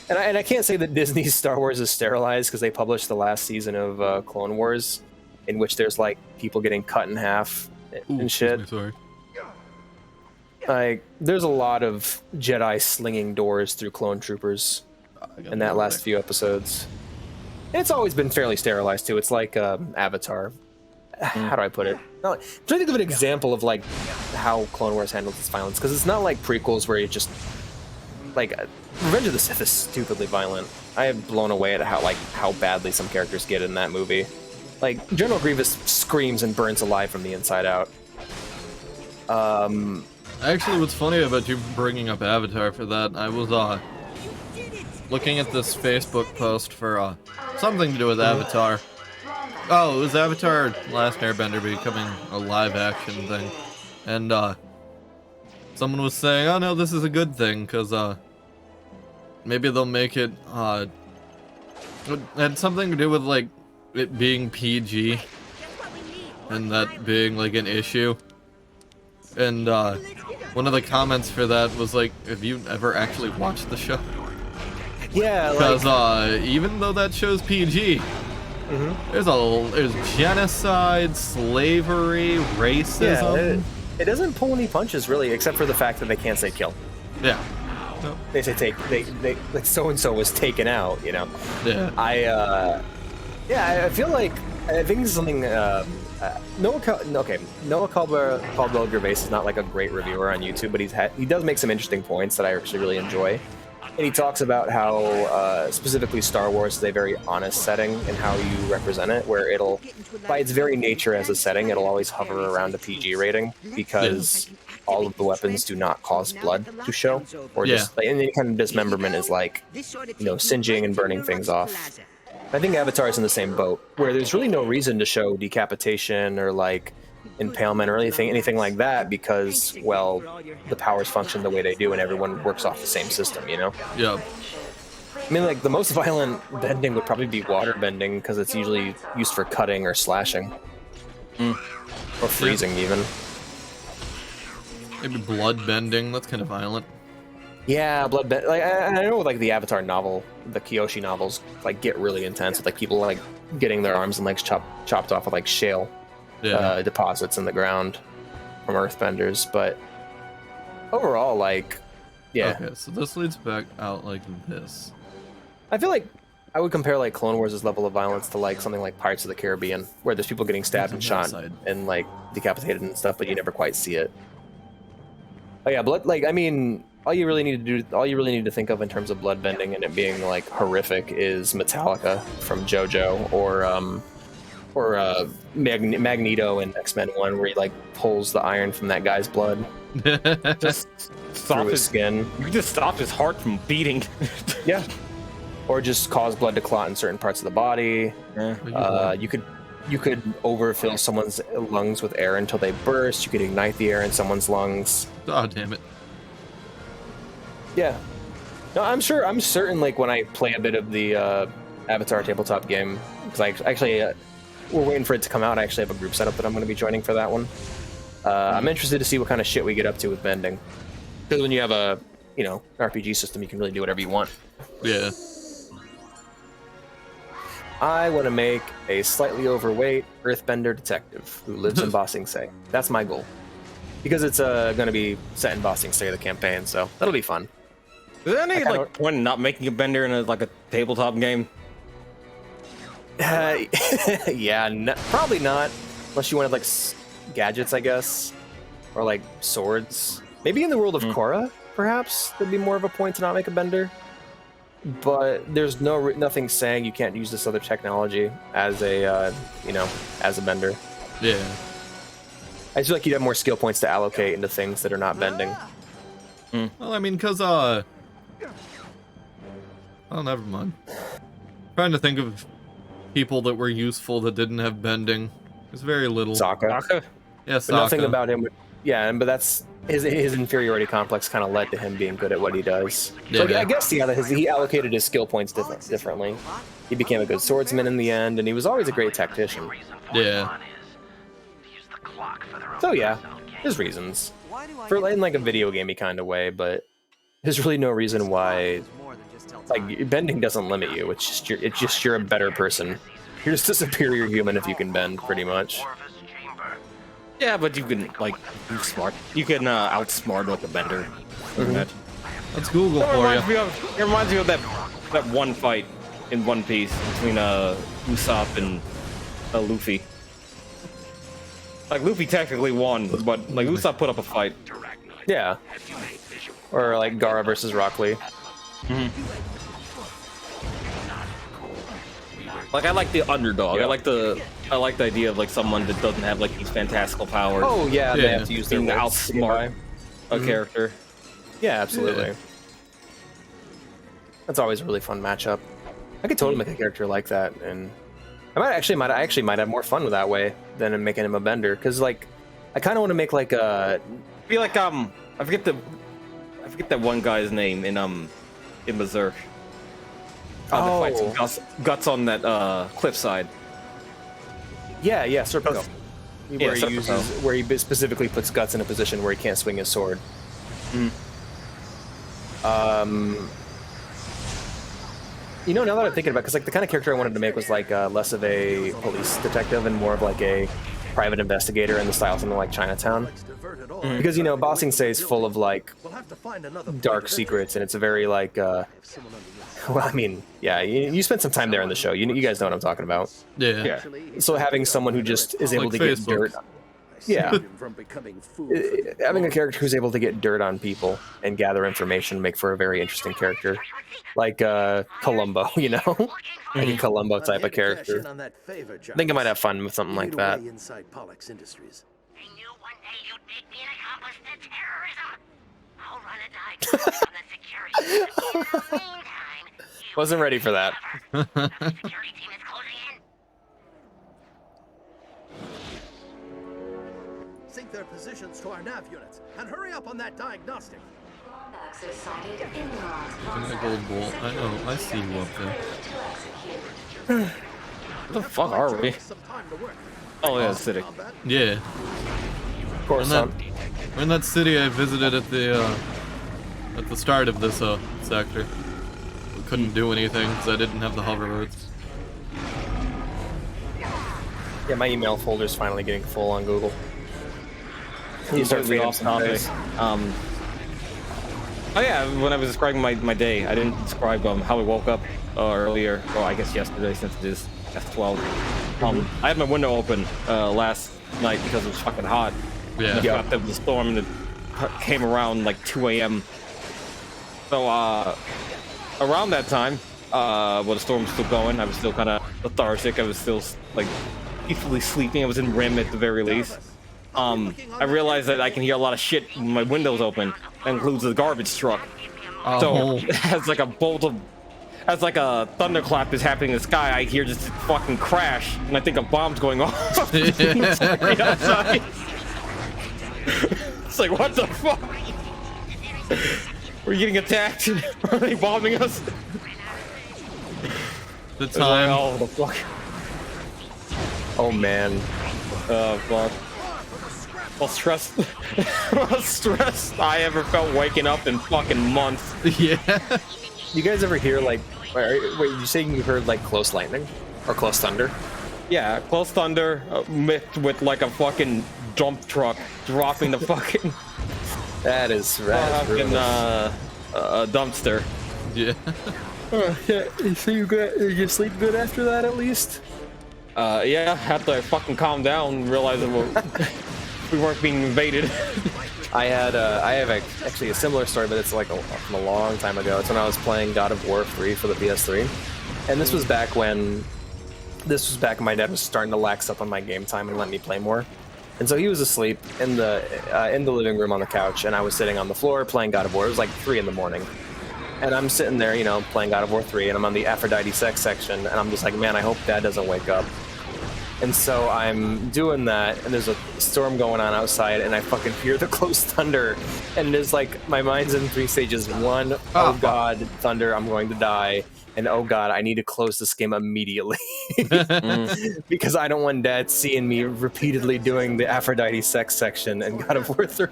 and I can't say that Disney's Star Wars is sterilized because they published the last season of Clone Wars, in which there's like people getting cut in half and shit. Sorry. Like, there's a lot of Jedi slinging doors through clone troopers in that last few episodes. And it's always been fairly sterilized too. It's like Avatar. How do I put it? No, I'm trying to think of an example of like how Clone Wars handles its violence, because it's not like prequels where you just like Revenge of the Sith is stupidly violent. I am blown away at how badly some characters get in that movie. Like General Grievous screams and burns alive from the inside out. Actually, what's funny about you bringing up Avatar for that, I was looking at this Facebook post for something to do with Avatar. Oh, it was Avatar Last Airbender becoming a live-action thing. And someone was saying, "Oh no, this is a good thing, because maybe they'll make it..." It had something to do with, like, it being PG. And that being, like, an issue. And one of the comments for that was like, "Have you ever actually watched the show?" Yeah, because even though that show's PG, there's genocide, slavery, racism. Yeah, it doesn't pull any punches really, except for the fact that they can't say kill. Yeah. No. They say take. They like so and so was taken out. You know. Yeah. I feel like I think this is something. Noah Caldwell-Gervais is not like a great reviewer on YouTube, but he does make some interesting points that I actually really enjoy. And he talks about how specifically Star Wars is a very honest setting and how you represent it, where it'll, by its very nature as a setting, it'll always hover around a PG rating because all of the weapons do not cause blood to show, or just like, any kind of dismemberment is like, you know, singeing and burning things off. I think Avatar is in the same boat, where there's really no reason to show decapitation or like impalement or anything like that because, well, the powers function the way they do and everyone works off the same system, you know? Yeah. I mean, like, the most violent bending would probably be water bending because it's usually used for cutting or slashing. Or freezing, even. Maybe blood bending. That's kind of violent. Yeah, bloodbend. Like I know, like the Avatar novel, the Kyoshi novels, like get really intense with like people like getting their arms and legs chopped off with like shale deposits in the ground from earthbenders. But overall, like, yeah. Okay, so this leads back out like this. I feel like I would compare like Clone Wars' level of violence to like something like Pirates of the Caribbean, where there's people getting stabbed and shot and like decapitated and stuff, but you never quite see it. Oh yeah, blood. Like I mean, all you really need to think of in terms of bloodbending and it being like horrific is Metallica from JoJo, or Magneto in X-Men 1, where he like pulls the iron from that guy's blood. Just stop his skin. You can just stop his heart from beating. Yeah. Or just cause blood to clot in certain parts of the body. You could overfill someone's lungs with air until they burst. You could ignite the air in someone's lungs. Oh, damn it. Yeah. No, I'm certain, like, when I play a bit of the Avatar tabletop game, because I actually, we're waiting for it to come out. I actually have a group setup that I'm going to be joining for that one. I'm interested to see what kind of shit we get up to with bending. Because when you have a, RPG system, you can really do whatever you want. Yeah. I want to make a slightly overweight earthbender detective who lives in Ba Sing Se. That's my goal. Because it's going to be set in Ba Sing Se, the campaign, so that'll be fun. Is there any like point in not making a bender in a tabletop game? Yeah, probably not. Unless you wanted like gadgets, I guess, or like swords. Maybe in the world of Korra, perhaps there'd be more of a point to not make a bender. But there's nothing saying you can't use this other technology as a as a bender. Yeah. I feel like you'd have more skill points to allocate into things that are not bending. Well, I mean, cause oh, never mind. Trying to think of people that were useful that didn't have bending. There's very little. Sokka. Yeah, Sokka. But nothing about him. Yeah, but that's his inferiority complex kind of led to him being good at what he does. Yeah. So I guess he allocated his skill points differently. He became a good swordsman in the end, and he was always a great tactician. Yeah. So yeah, there's reasons for in like a video gamey kind of way, but there's really no reason why. Like bending doesn't limit you. It's just you're a better person. You're just a superior human if you can bend, pretty much. Yeah, but you can like be smart. You can outsmart like a bender. Let's Google for you. It reminds me of that one fight in One Piece between Usopp and Luffy. Like Luffy technically won, but like Usopp put up a fight. Yeah. Or like Gaara versus Rock Lee. Like I like the underdog. Yeah. I like the idea of like someone that doesn't have like these fantastical powers. Oh yeah, they have to use their wits to outsmart a character. Yeah, absolutely. Yeah. That's always a really fun matchup. I could totally make a character like that, and I actually might have more fun with that way than in making him a bender. Because like, I kind of want to make like a. Be like I forget that one guy's name in Berserk. That fights guts on that cliffside. Yeah, Serpico. Serpico. Where he specifically puts Guts in a position where he can't swing his sword. Now that I'm thinking about it, because like the kind of character I wanted to make was like less of a police detective and more of like a private investigator in the style of something like Chinatown. Because Ba Sing Se is full of like dark secrets, and it's a very like well, I mean, yeah, you spent some time there in the show. You guys know what I'm talking about. Yeah. So having someone who just is able to get dirt. Yeah. Having a character who's able to get dirt on people and gather information make for a very interesting character. Like Columbo, like a Columbo type of character. I think I might have fun with something like that. Wasn't ready for that. Sync their positions to our nav units and hurry up on that diagnostic. Gold ball. I know. I see you up there. Where the fuck are we? Oh yeah, Acidic. Yeah. Of course. We're in that city I visited at the start of this sector. We couldn't do anything because I didn't have the hoverboards. Yeah, my email folder's finally getting full on Google. You start reading off topic. Oh yeah, when I was describing my day, I didn't describe how I woke up earlier. Well, I guess yesterday since it is F12. I had my window open last night because it was fucking hot. Yeah. The storm that came around like 2 a.m. So around that time, while the storm was still going, I was still kind of lethargic. I was still like peacefully sleeping. I was in REM at the very least. I realized that I can hear a lot of shit when my window's open. That includes the garbage truck. So as like a thunderclap is happening in the sky, I hear just fucking crash, and I think a bomb's going off. Right outside. It's like, what the fuck? We're getting attacked. Are they bombing us? The time. Like, oh, the fuck. Oh man. Oh fuck. Most stressed I ever felt waking up in fucking months. Yeah. You guys ever hear like, wait, you saying you heard like close lightning or close thunder? Yeah, close thunder mixed with like a fucking dump truck dropping the fucking. That is right. A dumpster. Yeah. So did you sleep good after that at least? Yeah, after I fucking calmed down and realized that we weren't being invaded. I have actually a similar story, but it's like from a long time ago. It's when I was playing God of War 3 for the PS3, and this was back when my dad was starting to lax up on my game time and let me play more. And so he was asleep in the living room on the couch, and I was sitting on the floor playing God of War. It was like 3 in the morning, and I'm sitting there, you know, playing God of War 3, and I'm on the Aphrodite sex section, and I'm just like, man, I hope Dad doesn't wake up. And so I'm doing that, and there's a storm going on outside, and I fucking hear the close thunder, and there's like, my mind's in 3 stages. 1, oh god, thunder, I'm going to die, and oh god, I need to close this game immediately. Because I don't want Dad seeing me repeatedly doing the Aphrodite sex section in God of War 3.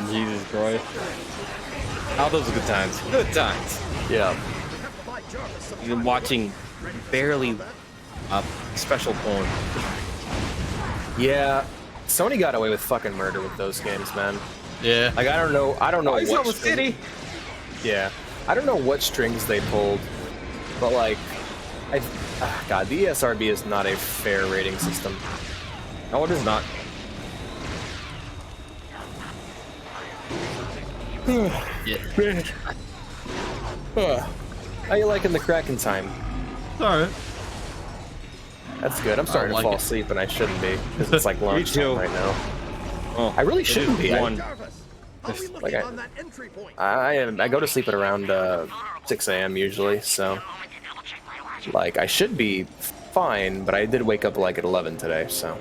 Jesus Christ. Oh, those are good times. Good times. Yeah. You've been watching barely special porn. Yeah. Sony got away with fucking murder with those games, man. Yeah. Like, I don't know what City. Yeah. I don't know what strings they pulled, but like, God, the ESRB is not a fair rating system. No, it is not. Yeah. How you liking the Kraken time? Alright. That's good. I'm starting to fall asleep, and I shouldn't be because it's like lunch time right now. Oh, I really shouldn't be. I go to sleep at around 6 a.m. usually, so like I should be fine. But I did wake up like at 11 today, so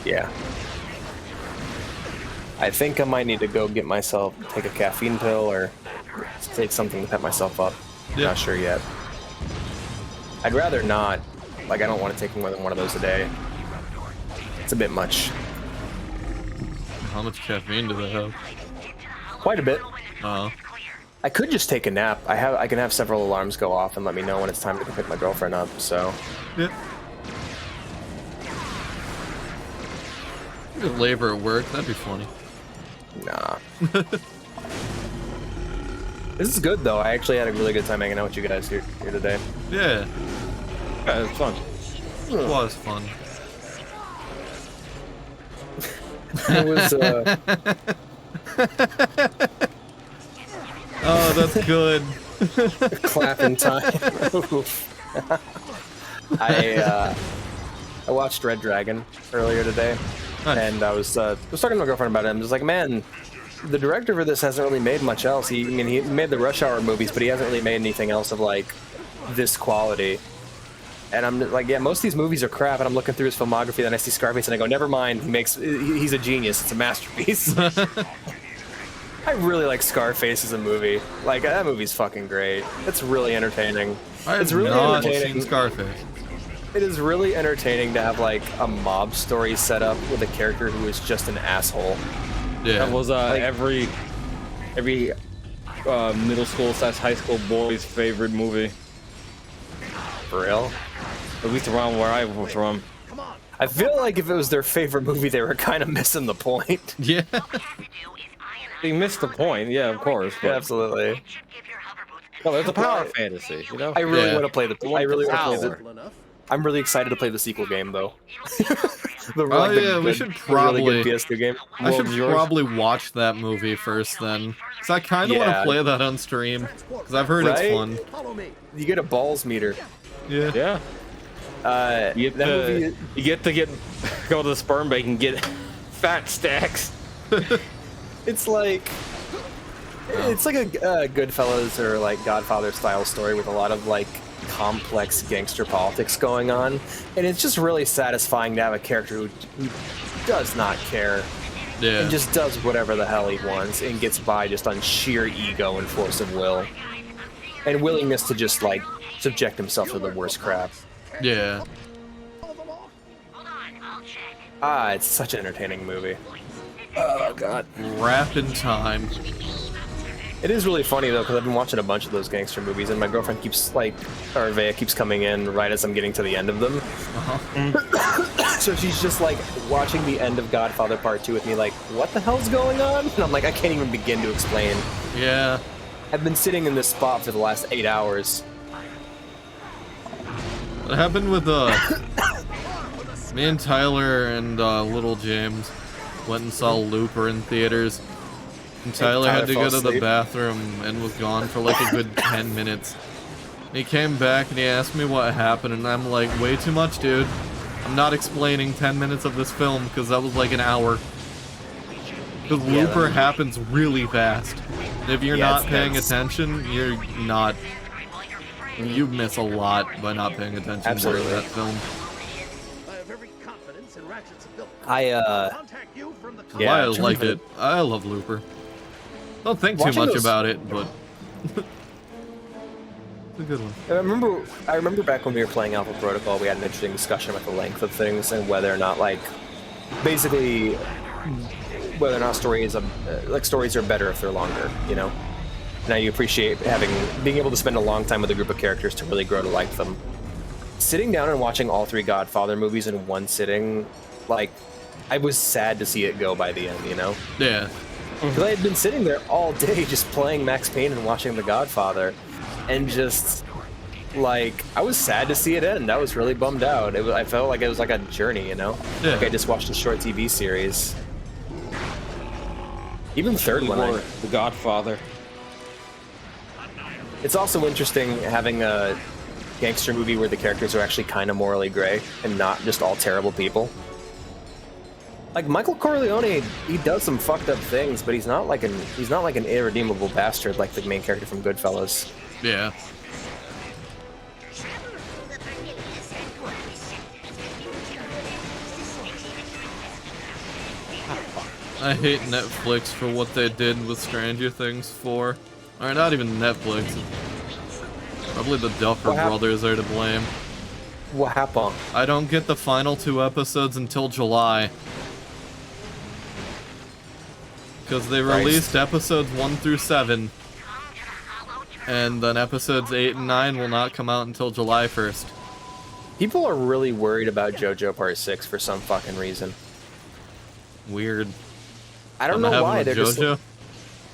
yeah. I think I might need to go take a caffeine pill or take something to pep myself up. Yeah. Not sure yet. I'd rather not. Like, I don't want to take more than one of those a day. It's a bit much. How much caffeine do they have? Quite a bit. Oh. I could just take a nap. I can have several alarms go off and let me know when it's time to pick my girlfriend up, so. Yeah. You could labor at work, that'd be funny. Nah. This is good though. I actually had a really good time hanging out with you guys here today. Yeah. Yeah, it was fun. It was fun. It was Oh, that's good. Clapping time. I watched Red Dragon earlier today. Nice. And I was talking to my girlfriend about it. I'm just like, man, the director for this hasn't really made much else. He made the Rush Hour movies, but he hasn't really made anything else of like this quality. And I'm like, yeah, most of these movies are crap. And I'm looking through his filmography, then I see Scarface, and I go, never mind. He's a genius. It's a masterpiece. I really like Scarface as a movie. Like, that movie's fucking great. It's really entertaining. It's really not entertaining. seen Scarface. It is really entertaining to have like a mob story set up with a character who is just an asshole. Yeah. That was every middle school / high school boy's favorite movie. For real? At least around where I was from. I feel like if it was their favorite movie, they were kind of missing the point. Yeah. They missed the point, yeah, of course. Yeah, absolutely. No, it's a power fantasy, you know? I really want to play the. I really want to play power. the. I'm really excited to play the sequel game, though. We should probably. Really good PS2 game. I should probably watch that movie first, then, because I kind of want to play that on stream, because I've heard it's fun. You get a balls meter. Yeah. Yeah. You get to go to the sperm bank and get fat stacks. It's like a Goodfellas or like Godfather style story with a lot of like complex gangster politics going on, and it's just really satisfying to have a character who does not care and just does whatever the hell he wants and gets by just on sheer ego and force of will and willingness to just like subject himself to the worst crap. Yeah. It's such an entertaining movie. Oh god. Wrapped in time. It is really funny though, because I've been watching a bunch of those gangster movies, and my girlfriend keeps like, or Vea keeps coming in right as I'm getting to the end of them. So she's just like watching the end of Godfather Part 2 with me, like, what the hell's going on? And I'm like, I can't even begin to explain. Yeah. I've been sitting in this spot for the last 8 hours. What happened with me and Tyler and little James went and saw Looper in theaters. And Tyler had to go to the bathroom and was gone for like a good 10 minutes. And he came back and he asked me what happened, and I'm like, way too much, dude. I'm not explaining 10 minutes of this film because that was like an hour. Because Looper happens really fast. And if you're not paying attention, you're not... You miss a lot by not paying attention during that film. I like it. I love Looper. Don't think too much about it, but it's a good one. I remember back when we were playing Alpha Protocol, we had an interesting discussion about the length of things and whether or not, like, basically, whether or not stories are better if they're longer, you know? Now you appreciate being able to spend a long time with a group of characters to really grow to like them. Sitting down and watching all 3 Godfather movies in one sitting, like, I was sad to see it go by the end, you know? Yeah. Because I had been sitting there all day just playing Max Payne and watching The Godfather, and just, like, I was sad to see it end. I was really bummed out. I felt like it was like a journey, you know? Yeah. Like I just watched a short TV series. Even the third one. The Godfather. It's also interesting having a gangster movie where the characters are actually kind of morally gray and not just all terrible people. Like Michael Corleone, he does some fucked up things, but he's not like an irredeemable bastard like the main character from Goodfellas. Yeah. I hate Netflix for what they did with Stranger Things 4. Or not even Netflix. Probably the Duffer Brothers are to blame. What happened? I don't get the final 2 episodes until July. Because they released episodes 1 through 7. And then episodes 8 and 9 will not come out until July 1st. People are really worried about JoJo Part 6 for some fucking reason. Weird. I don't know why. They're JoJo? just...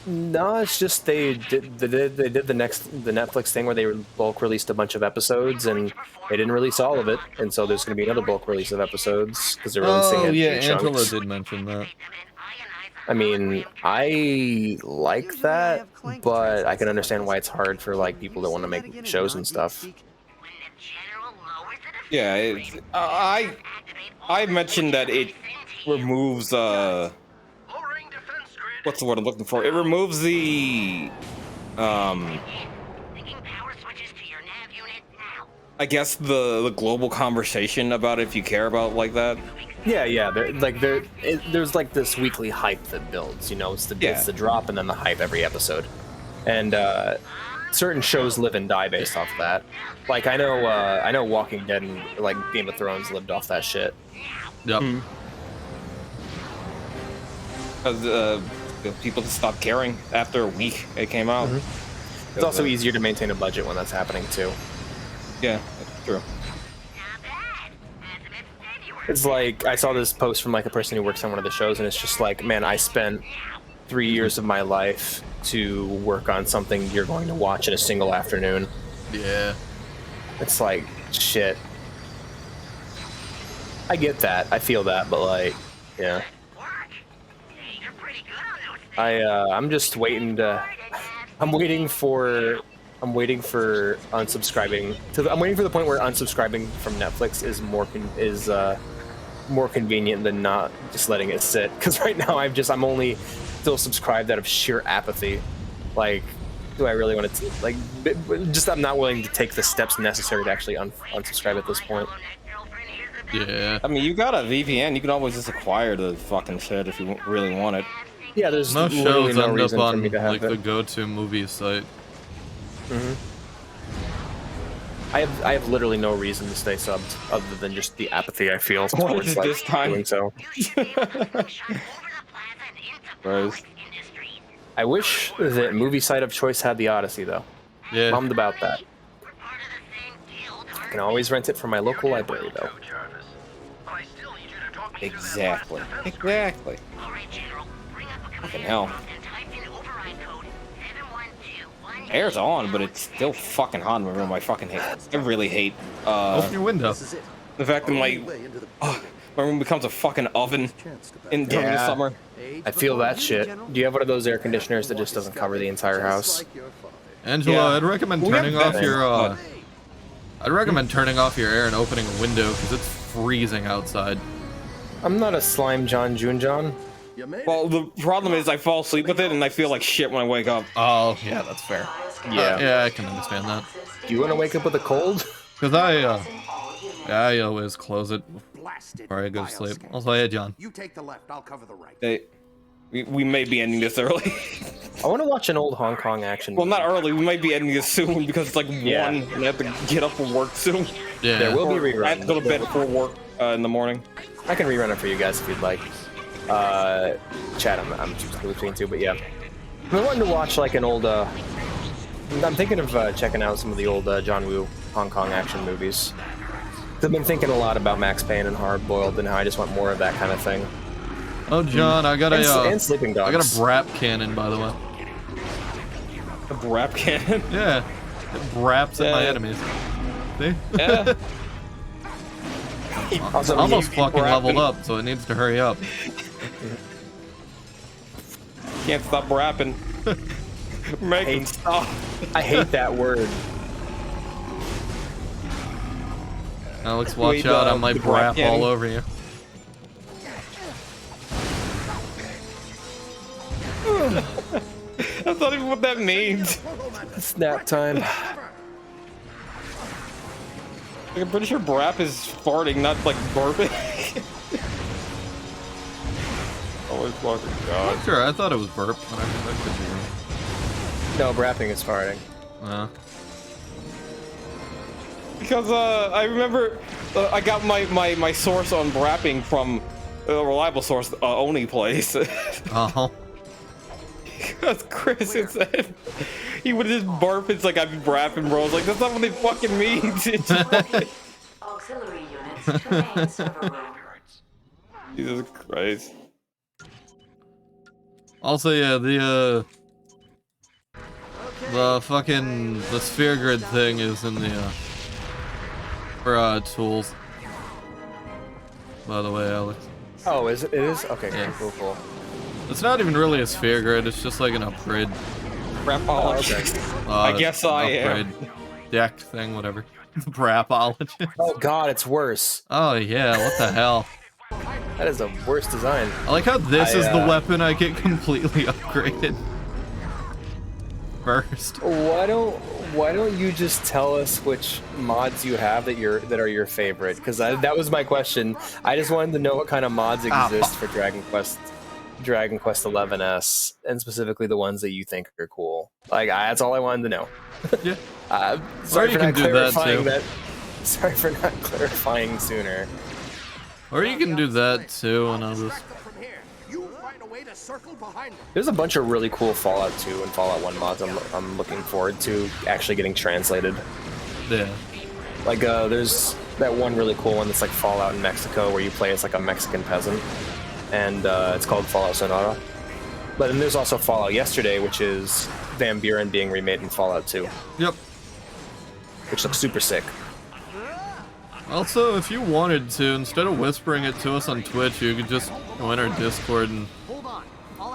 No, it's just they did the Netflix thing where they bulk released a bunch of episodes and they didn't release all of it, and so there's going to be another bulk release of episodes because they're releasing it in chunks. Angela did mention that. I mean, I like that, but I can understand why it's hard for like people that want to make shows and stuff. Yeah, I mentioned that it removes what's the word I'm looking for? It removes the I guess the global conversation about if you care about like that. Yeah. There's like this weekly hype that builds. You know, it's the drop and then the hype every episode, and certain shows live and die based off of that. Like I know Walking Dead and like Game of Thrones lived off that shit. Yep. Because people just stopped caring after a week it came out. It's also easier to maintain a budget when that's happening too. Yeah, that's true. It's like I saw this post from like a person who works on one of the shows, and it's just like, man, I spent 3 years of my life to work on something you're going to watch in a single afternoon. Yeah. It's like, shit. I get that. I feel that, but like, yeah. I'm just waiting to. I'm waiting for unsubscribing. I'm waiting for the point where unsubscribing from Netflix is more convenient than not just letting it sit. Because right now I'm only still subscribed out of sheer apathy. Like, do I really want to like? Just I'm not willing to take the steps necessary to actually unsubscribe at this point. Yeah. I mean, you got a VPN. You can always just acquire the fucking shit if you really want it. Yeah, there's most literally shows no end up reason for on me to have like it. the go-to movie site. I have literally no reason to stay subbed other than just the apathy I feel towards like this time? doing so. Rose. I wish that movie site of choice had the Odyssey though. Yeah. Bummed about that. I can always rent it from my local library though. Exactly. Exactly. Fucking hell. Air's on, but it's still fucking hot in my room. I fucking hate it. I really hate Open your window. the fact that my room becomes a fucking oven during the summer. I feel that shit. Do you have one of those air conditioners that just doesn't cover the entire house? Angela, Yeah. I'd recommend We have turning off better. your I'd recommend turning off your air and opening a window because it's freezing outside. I'm not a slime John June John. Well, the problem is I fall asleep with it and I feel like shit when I wake up. Oh, yeah, that's fair. Yeah, I can understand that. Do you want to wake up with a cold? Because I always close it before I go to sleep. Also, hey, John. You take the left, I'll cover the right. Hey, we may be ending this early. I want to watch an old Hong Kong action Well, movie. not early. We might be ending this soon because it's like 1 and I have to get up for work soon. Yeah. There will be reruns. I have to go to bed before work in the morning. I can rerun it for you guys if you'd like. Chat, I'm choosing between two, but yeah. I'm wanting to watch like an old, I'm thinking of checking out some of the old John Woo Hong Kong action movies. I've been thinking a lot about Max Payne and Hard Boiled and how I just want more of that kind of thing. Oh, John, I got and Sleeping Dogs. I got a Brap cannon, by the way. A Brap cannon? Yeah. It braps at my enemies. See? Yeah. It's almost fucking leveled up, so it needs to hurry up. Can't stop rapping. Make him stop. I hate that word. Alex, watch Wait, out, I might the Brap brap cannon. all over you. That's not even what that means. It's nap time. Like, I'm pretty sure Brap is farting, not like burping. Oh my fucking god. Sure, I thought it was burp, but I could be wrong. No, brapping is farting. Because I remember I got my source on brapping from a reliable source, Oni Place. Uh-huh. Because Chris had said he would just burp. It's like I'd be brapping, bro. I was like, that's not what it fucking means. Auxiliary units to main server room. Jesus Christ. Also, yeah, the sphere grid thing is in the for tools. By the way, Alex. Oh, is it? It is? Okay, Yeah. cool. It's not even really a sphere grid, it's just like an upgrade. Brapologist. I guess I am. upgrade deck thing, whatever. Brapologist. Oh god, it's worse. Oh yeah, what the hell? That is the worst design. I like how this is the weapon I get completely upgraded. first. Why don't you just tell us which mods you have that are your favorite? Because that was my question. I just wanted to know what kind of mods exist for Dragon Quest 11S, and specifically the ones that you think are cool. Like that's all I wanted to know. Yeah. Sorry or you for can not do that clarifying too. Sorry for not clarifying sooner. Or you can do that too, and I'll just. There's a bunch of really cool Fallout 2 and Fallout 1 mods I'm looking forward to actually getting translated. Yeah. Like, there's that one really cool one that's like Fallout in Mexico where you play as like a Mexican peasant, and it's called Fallout Sonora. But then there's also Fallout Yesterday, which is Van Buren being remade in Fallout 2. Yep. Which looks super sick. Also, if you wanted to, instead of whispering it to us on Twitch, you could just go in our Discord and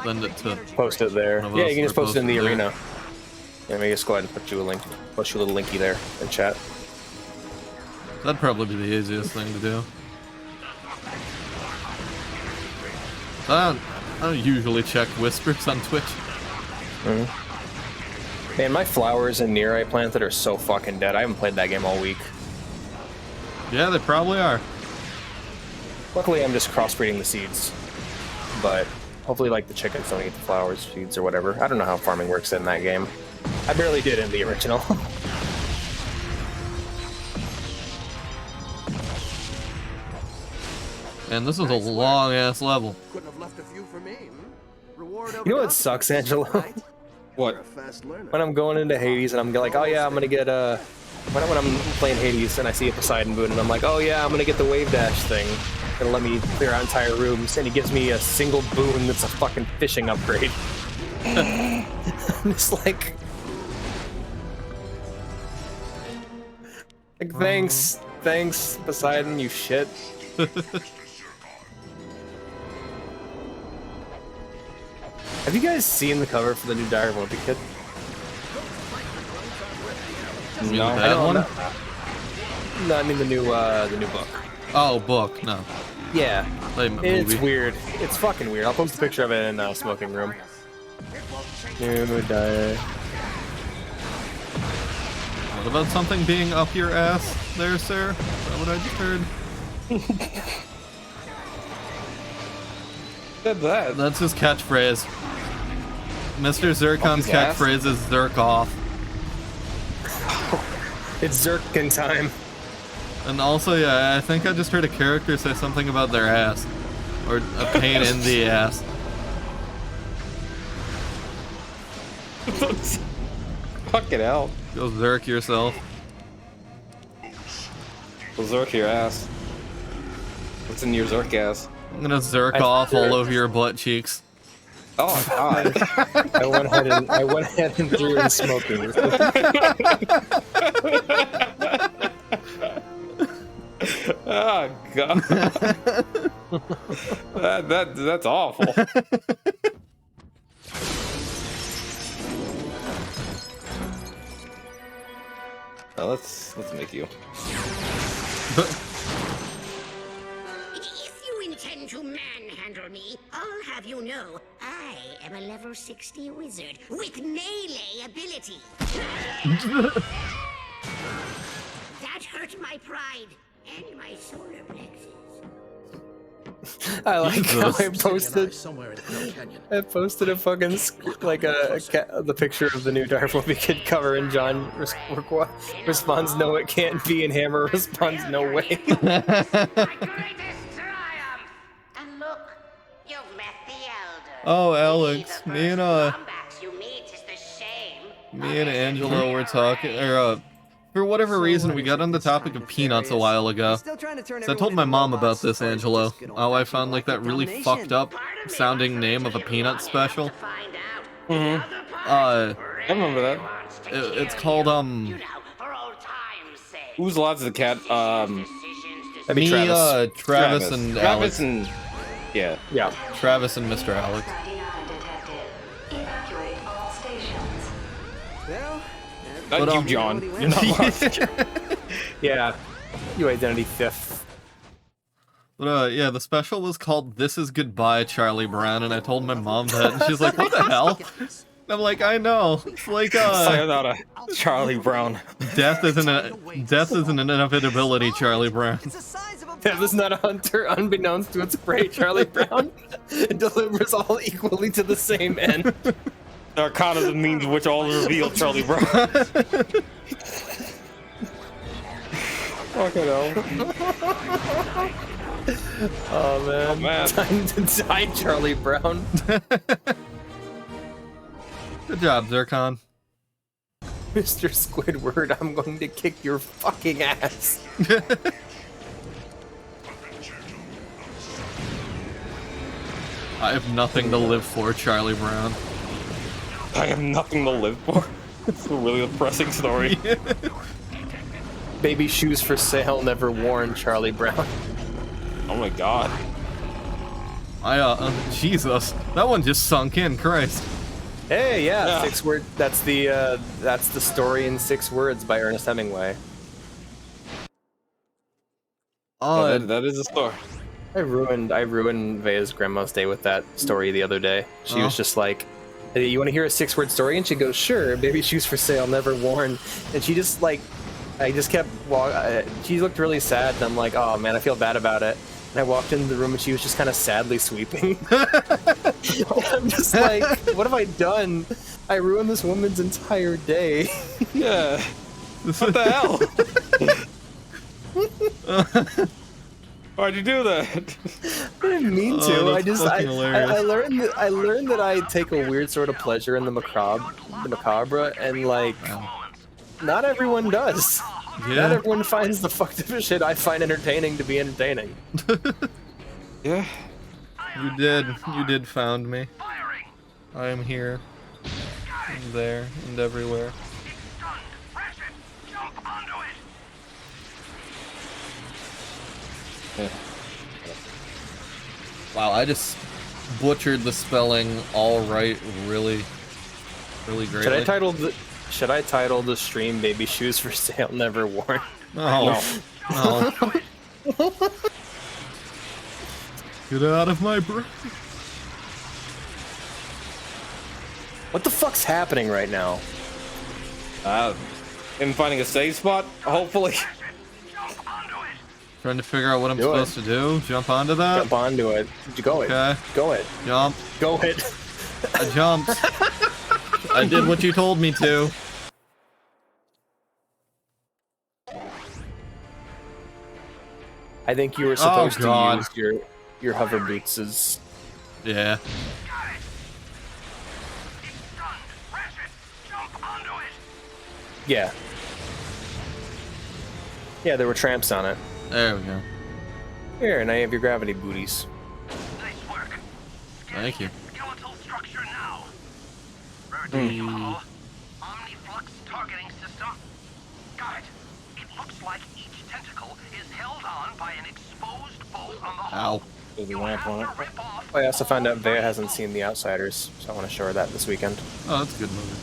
send it to. Post it there. Yeah, you can just post it in the there. arena. Let me just go ahead and put you a link. Put you a little linky there in chat. That'd probably be the easiest thing to do. I don't usually check whispers on Twitch. Man, my flowers in Nier I planted are so fucking dead. I haven't played that game all week. Yeah, they probably are. Luckily, I'm just crossbreeding the seeds. But hopefully, like, the chickens don't eat the flowers, seeds, or whatever. I don't know how farming works in that game. I barely did in the original. And this is a long-ass level. Couldn't have left a few for me. Reward You know what sucks, Angelo? What? When I'm going into Hades and I'm like, oh yeah, I'm gonna get when I'm playing Hades and I see a Poseidon boon and I'm like, oh yeah, I'm gonna get the wave dash thing. It'll let me clear out entire rooms, and he gives me a single boon that's a fucking fishing upgrade. I'm just like thanks, Poseidon, you shit. Have you guys seen the cover for the new Dire Wimpy Kid? No, that one? No, I mean the new book. Oh, book, no. Yeah, it's movie. weird. It's fucking weird. I'll post a picture of it in smoking room. New Dire. What about something being up your ass there, sir? Is that what I just heard? Said that. That's his catchphrase. Mr. Zircon's Up his ass? catchphrase is Zirk off. It's Zirkin time. And also, yeah, I think I just heard a character say something about their ass. Or a pain in the ass. Fucking hell. Go Zirk yourself. Well, Zerk your ass. What's in your Zerk ass? I'm gonna Zirk off all over your butt cheeks. Oh god. I went ahead and threw in smoking. Oh god. That's awful. Now let's make you. If you intend to manhandle me, I'll have you know I am a level 60 wizard with melee ability. That hurt my pride and my solar plexus. I like how I posted. Somewhere in Hell Canyon. I posted a fucking the picture of the new Dire Wimpy Kid cover, and John responds, "No, it can't be," and Hammer responds, "No way." And look, you've met the Elder. Oh, Alex, me and Comebacks you meet is the shame. me and Angelo were talking, or for whatever reason, we got on the topic of peanuts a while ago. So I told my mom about this, Angelo. How I found like that really fucked up sounding name of a peanut special. I remember that. It's called Who's Lots of the Cat? Me, Travis and Alex. Travis and yeah. Travis and Mr. Alex. Evacuate all stations. Not you, John. You're not lost. Yeah, you identity theft. But yeah, the special was called "This Is Goodbye, Charlie Brown," and I told my mom that, and she's like, "What the hell?" I'm like, I know. It's like Sayonara, Charlie Brown. death isn't an inevitability, Charlie Brown. Death is not a hunter, unbeknownst to its prey, Charlie Brown. It delivers all equally to the same end. The Arcana the means which all reveal Charlie Brown. Fucking hell. Oh man. Oh, man. Time to die, Charlie Brown. Good job, Zircon. Mr. Squidward, I'm going to kick your fucking ass. I have nothing to live for, Charlie Brown. I have nothing to live for. It's a really depressing story. Baby shoes for sale, never worn, Charlie Brown. Oh my god. Jesus, that one just sunk in, Christ. Hey, yeah, 6 word. That's the story in 6 words by Ernest Hemingway. That is a story. I ruined Vea's grandma's day with that story the other day. She was just like, "Hey, you want to hear a 6-word story?" And she goes, "Sure." Baby shoes for sale, never worn. And she just like, I just kept she looked really sad, and I'm like, oh man, I feel bad about it. And I walked into the room and she was just kind of sadly sweeping. I'm just like, what have I done? I ruined this woman's entire day. Yeah. What the hell? Why'd you do that? I didn't mean to. I learned that I take a weird sort of pleasure in the macabre, and like, not everyone does. Yeah. Not everyone finds the fucked up shit I find entertaining to be entertaining. Yeah. You did found me. I am here. And there and everywhere. Yeah. Wow, I just butchered the spelling all right, really greatly. Should I title the stream "Baby Shoes for Sale, Never Worn"? No. Get out of my brain. What the fuck's happening right now? I'm finding a safe spot, hopefully. Trying to figure out what I'm supposed to do. Jump onto that? Jump onto it. Go it. Okay. Go it. Jump. Go it. I jumped. I did what you told me to. I think you were supposed to use your hover boots as... Yeah. Yeah. Yeah, there were tramps on it. There we go. Here, now you have your gravity booties. Thank you. Omniflux targeting system. Got it. It looks like each tentacle is held on by an exposed bolt on the hull. Ow. There's a ramp on it. I also found out Vea hasn't seen The Outsiders, so I want to show her that this weekend. Oh, that's a good movie.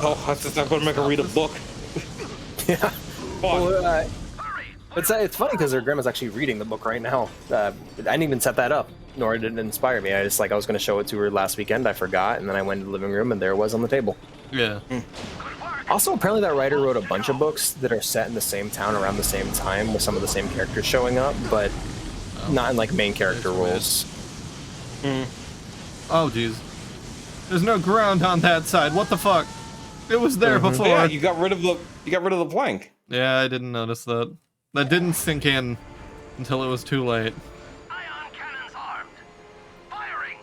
Oh, that's just not going to make her read a book. Yeah. Well, it's funny because her grandma's actually reading the book right now. I didn't even set that up, nor did it inspire me. I was going to show it to her last weekend. I forgot, and then I went to the living room, and there it was on the table. Yeah. Also, apparently that writer wrote a bunch of books that are set in the same town around the same time, with some of the same characters showing up, but not in like main character roles. Oh, jeez. There's no ground on that side. What the fuck? It was there before. Yeah, you got rid of the plank. Yeah, I didn't notice that. That didn't sink in until it was too late. Ion cannons armed. Firing.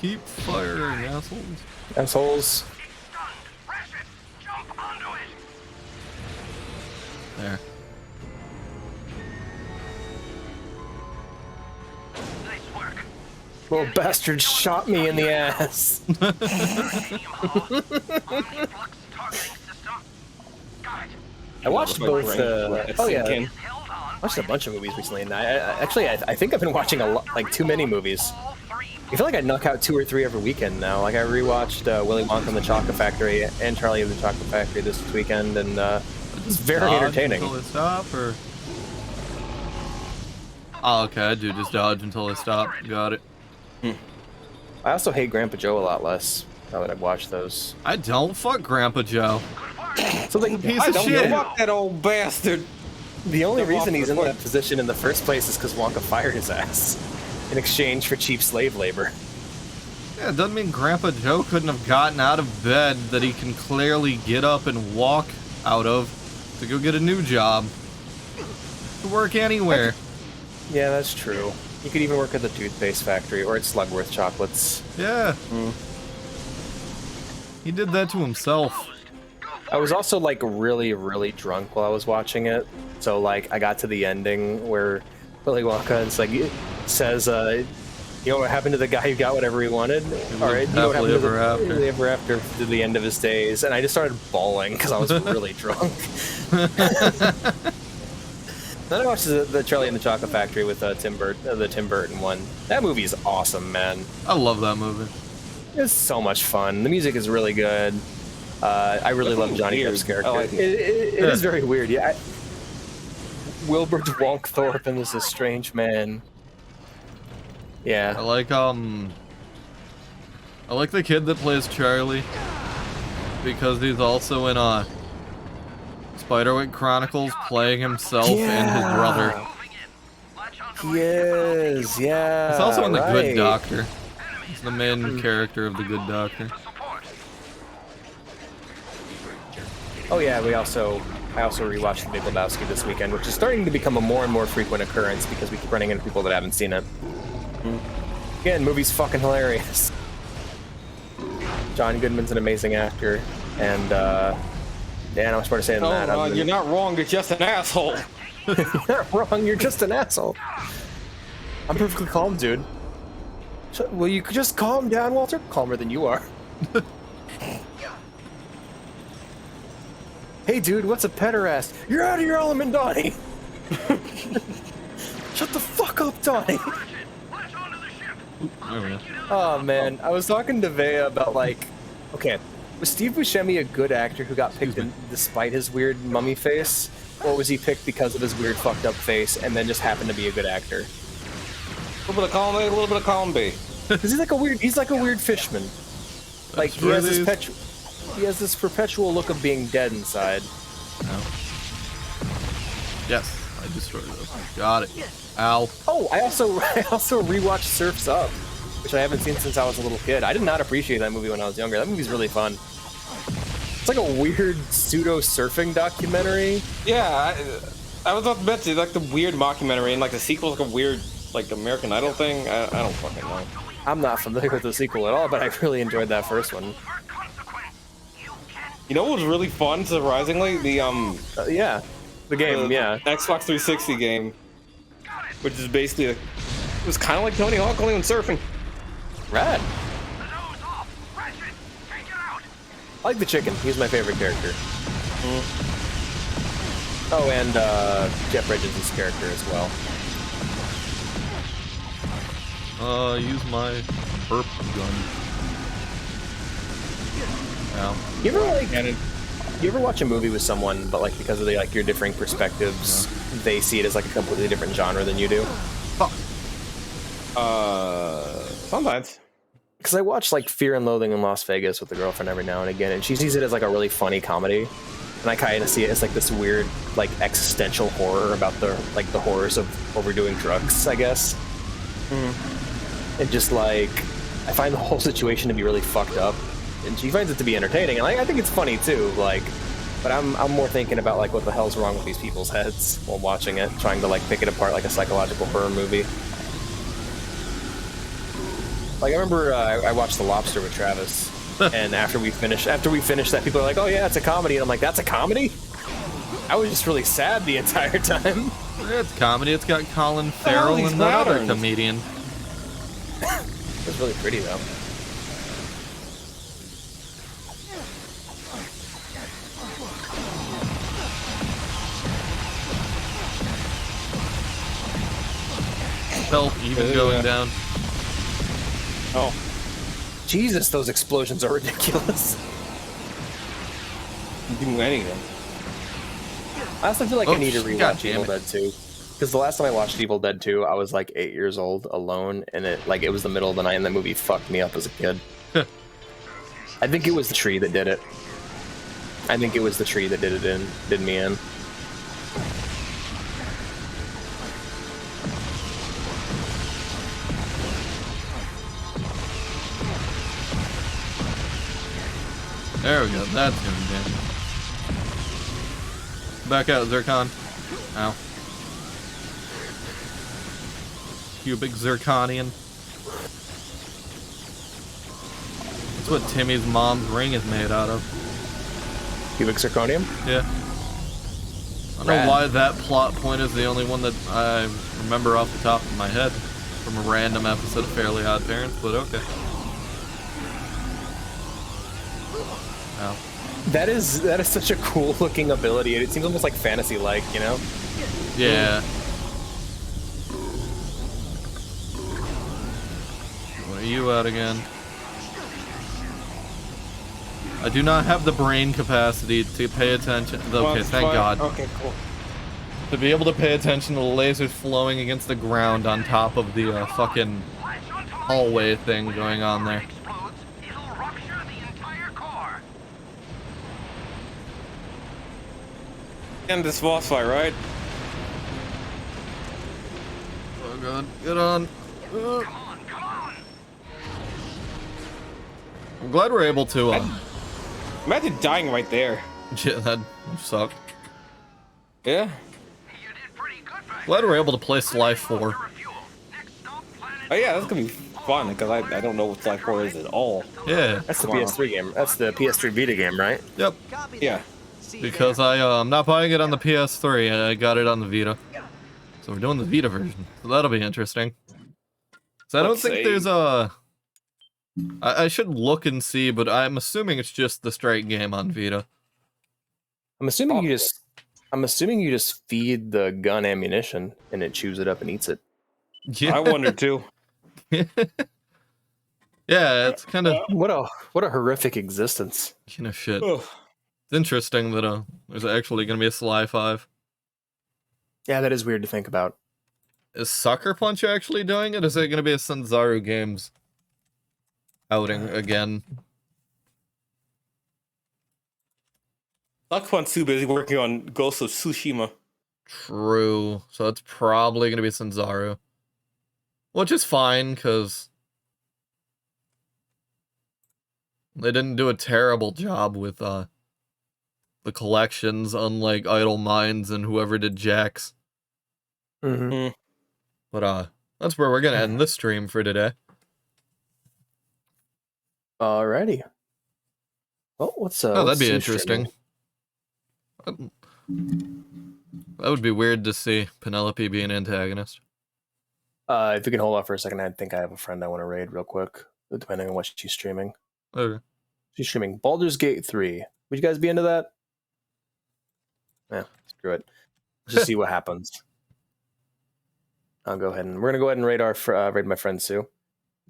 Keep firing, assholes. Assholes. Jump onto it. There. Nice work. Little bastard shot me in the ass. I watched both. I watched a bunch of movies recently, and I think I've been watching like too many movies. I feel like I knock out 2 or 3 every weekend now. Like I rewatched Willy Wonka and the Chocolate Factory and Charlie and the Chocolate Factory this weekend, and it's very entertaining. Until they stop, or... Oh, okay, I do just dodge until they stop. Got it. I also hate Grandpa Joe a lot less now that I've watched those. I don't fuck Grandpa Joe. So like, Piece I of don't shit. fuck that old bastard. The only They're reason off he's the in foot. that position in the first place is because Wonka fired his ass in exchange for cheap slave labor. Yeah, it doesn't mean Grandpa Joe couldn't have gotten out of bed that he can clearly get up and walk out of to go get a new job. To work anywhere. Yeah, that's true. You could even work at the toothpaste factory or at Slugworth Chocolates. Yeah. He did that to himself. I was also like really, really drunk while I was watching it. So like I got to the ending where Willy Wonka says, you know what happened to the guy who got whatever he wanted? All right, you know what happened to the happily ever after to the end of his days? And I just started bawling because I was really drunk. Then I watched the Charlie and the Chocolate Factory with the Tim Burton one. That movie is awesome, man. I love that movie. It's so much fun. The music is really good. I really love Johnny Depp's character. Like it is very weird. Yeah, Wilbur Wonkthorpe and this is a strange man. Yeah. I like the kid that plays Charlie because he's also in Spiderwick Chronicles playing himself and his brother. He is, yeah. He's also in The Good right. Doctor. He's the main character of The Good Doctor. Oh yeah, I also rewatched The Big Lebowski this weekend, which is starting to become a more and more frequent occurrence because we keep running into people that haven't seen it. Again, movie's fucking hilarious. John Goodman's an amazing actor, and yeah, not much more to say than that. You're not wrong. You're just an asshole. You're not wrong. You're just an asshole. I'm perfectly calm, dude. Will you just calm down, Walter? Calmer than you are. Hey, dude, what's a pederast? You're out of your element, Donnie. Shut the fuck up, Donnie. Oh man, I was talking to Vea about like, okay, was Steve Buscemi a good actor who got picked despite his weird mummy face, or was he picked because of his weird fucked up face and then just happened to be a good actor? A little bit of column A, a little bit of column B. Cause he's like a weird fishman. Like he has this perpetual look of being dead inside. No. Yes, I destroyed those. Got it. Ow. Oh, I also rewatched Surf's Up, which I haven't seen since I was a little kid. I did not appreciate that movie when I was younger. That movie's really fun. It's like a weird pseudo surfing documentary. Yeah, I was about to bet you like the weird mockumentary and like the sequel like a weird like American Idol thing. I don't fucking know. I'm not familiar with the sequel at all, but I really enjoyed that first one. You know what was really fun, surprisingly? The yeah, the game, yeah, Xbox 360 game, which is basically it was kind of like Tony Hawk only on surfing. Rad. I like the chicken. He's my favorite character. Oh, and Jeff Bridges' character as well. Use my burp gun. Ow. You ever watch a movie with someone, but like because of the, like your differing perspectives, they see it as like a completely different genre than you do? Sometimes. Because I watch like Fear and Loathing in Las Vegas with a girlfriend every now and again, and she sees it as like a really funny comedy, and I kind of see it as like this weird like existential horror about the horrors of overdoing drugs, I guess. And just like I find the whole situation to be really fucked up, and she finds it to be entertaining, and I think it's funny too. Like, but I'm more thinking about like what the hell's wrong with these people's heads while watching it, trying to like pick it apart like a psychological horror movie. Like I remember I watched The Lobster with Travis, and after we finished that, people are like, "Oh yeah, it's a comedy," and I'm like, "That's a comedy?" I was just really sad the entire time. It's comedy. It's got Colin Farrell and that other comedian. It was really pretty though. Stealth even going down. Oh. Jesus, those explosions are ridiculous. You can do anything. I also feel like I need to rewatch Evil Dead 2. Because the last time I watched Evil Dead 2, I was like 8 years old, alone, and it was the middle of the night, and that movie fucked me up as a kid. I think it was the tree that did it. I think it was the tree that did me in. There we go. That's doing damage. Back out, Zircon. Ow. Cubic Zirconian. That's what Timmy's mom's ring is made out of. Cubic zirconium? Yeah. I don't know why that plot point is the only one that I remember off the top of my head from a random episode of Fairly Odd Parents, but okay. Ow. That is such a cool looking ability. It seems almost like fantasy-like, you know? Yeah. What are you at again? I do not have the brain capacity to pay attention. Okay, thank God. Okay, cool. To be able to pay attention to the lasers flowing against the ground on top of the fucking hallway thing going on there. And this boss fight, right? Oh God, get on. I'm glad we're able to. Imagine dying right there. Yeah, that sucked. Yeah. Glad we're able to play Sly 4. Oh yeah, that's gonna be fun because I don't know what Sly 4 is at all. Yeah. That's the PS3 game. That's the PS3 Vita game, right? Yep. Yeah. Because I'm not buying it on the PS3. I got it on the Vita. So we're doing the Vita version. So that'll be interesting. So I don't think there's a... I should look and see, but I'm assuming it's just the straight game on Vita. I'm assuming you just feed the gun ammunition and it chews it up and eats it. Yeah. I wonder too. Yeah, it's kind of what a horrific existence. Kind of shit. It's interesting that there's actually going to be a Sly 5. Yeah, that is weird to think about. Is Sucker Punch actually doing it? Is it going to be a Sanzaru Games outing again? Sucker Punch too busy working on Ghost of Tsushima. True. So it's probably going to be Sanzaru. Which is fine, because they didn't do a terrible job with the collections, unlike Idle Minds and whoever did Jax. Mm-hmm. But that's where we're gonna end this stream for today. Alrighty. Well, what's that'd be interesting. That would be weird to see Penelope be an antagonist. If you can hold off for a second, I think I have a friend I want to raid real quick, depending on what she's streaming. Okay. She's streaming Baldur's Gate 3. Would you guys be into that? Yeah, screw it. Just see what happens. I'll go ahead and we're gonna go ahead and raid my friend Sue.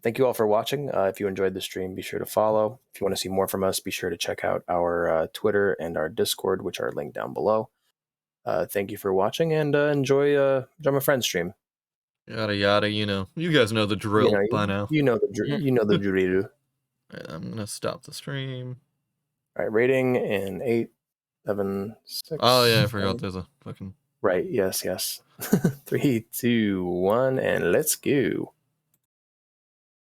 Thank you all for watching. If you enjoyed the stream, be sure to follow. If you want to see more from us, be sure to check out our Twitter and our Discord, which are linked down below. Thank you for watching and enjoy my friend's stream. Yada yada, you guys know the drill by now. You know the drill. Right, I'm gonna stop the stream. All right, rating in 8, 7, 6. Oh yeah, I forgot there's a fucking. Right. Yes. 3, 2, 1, and let's go.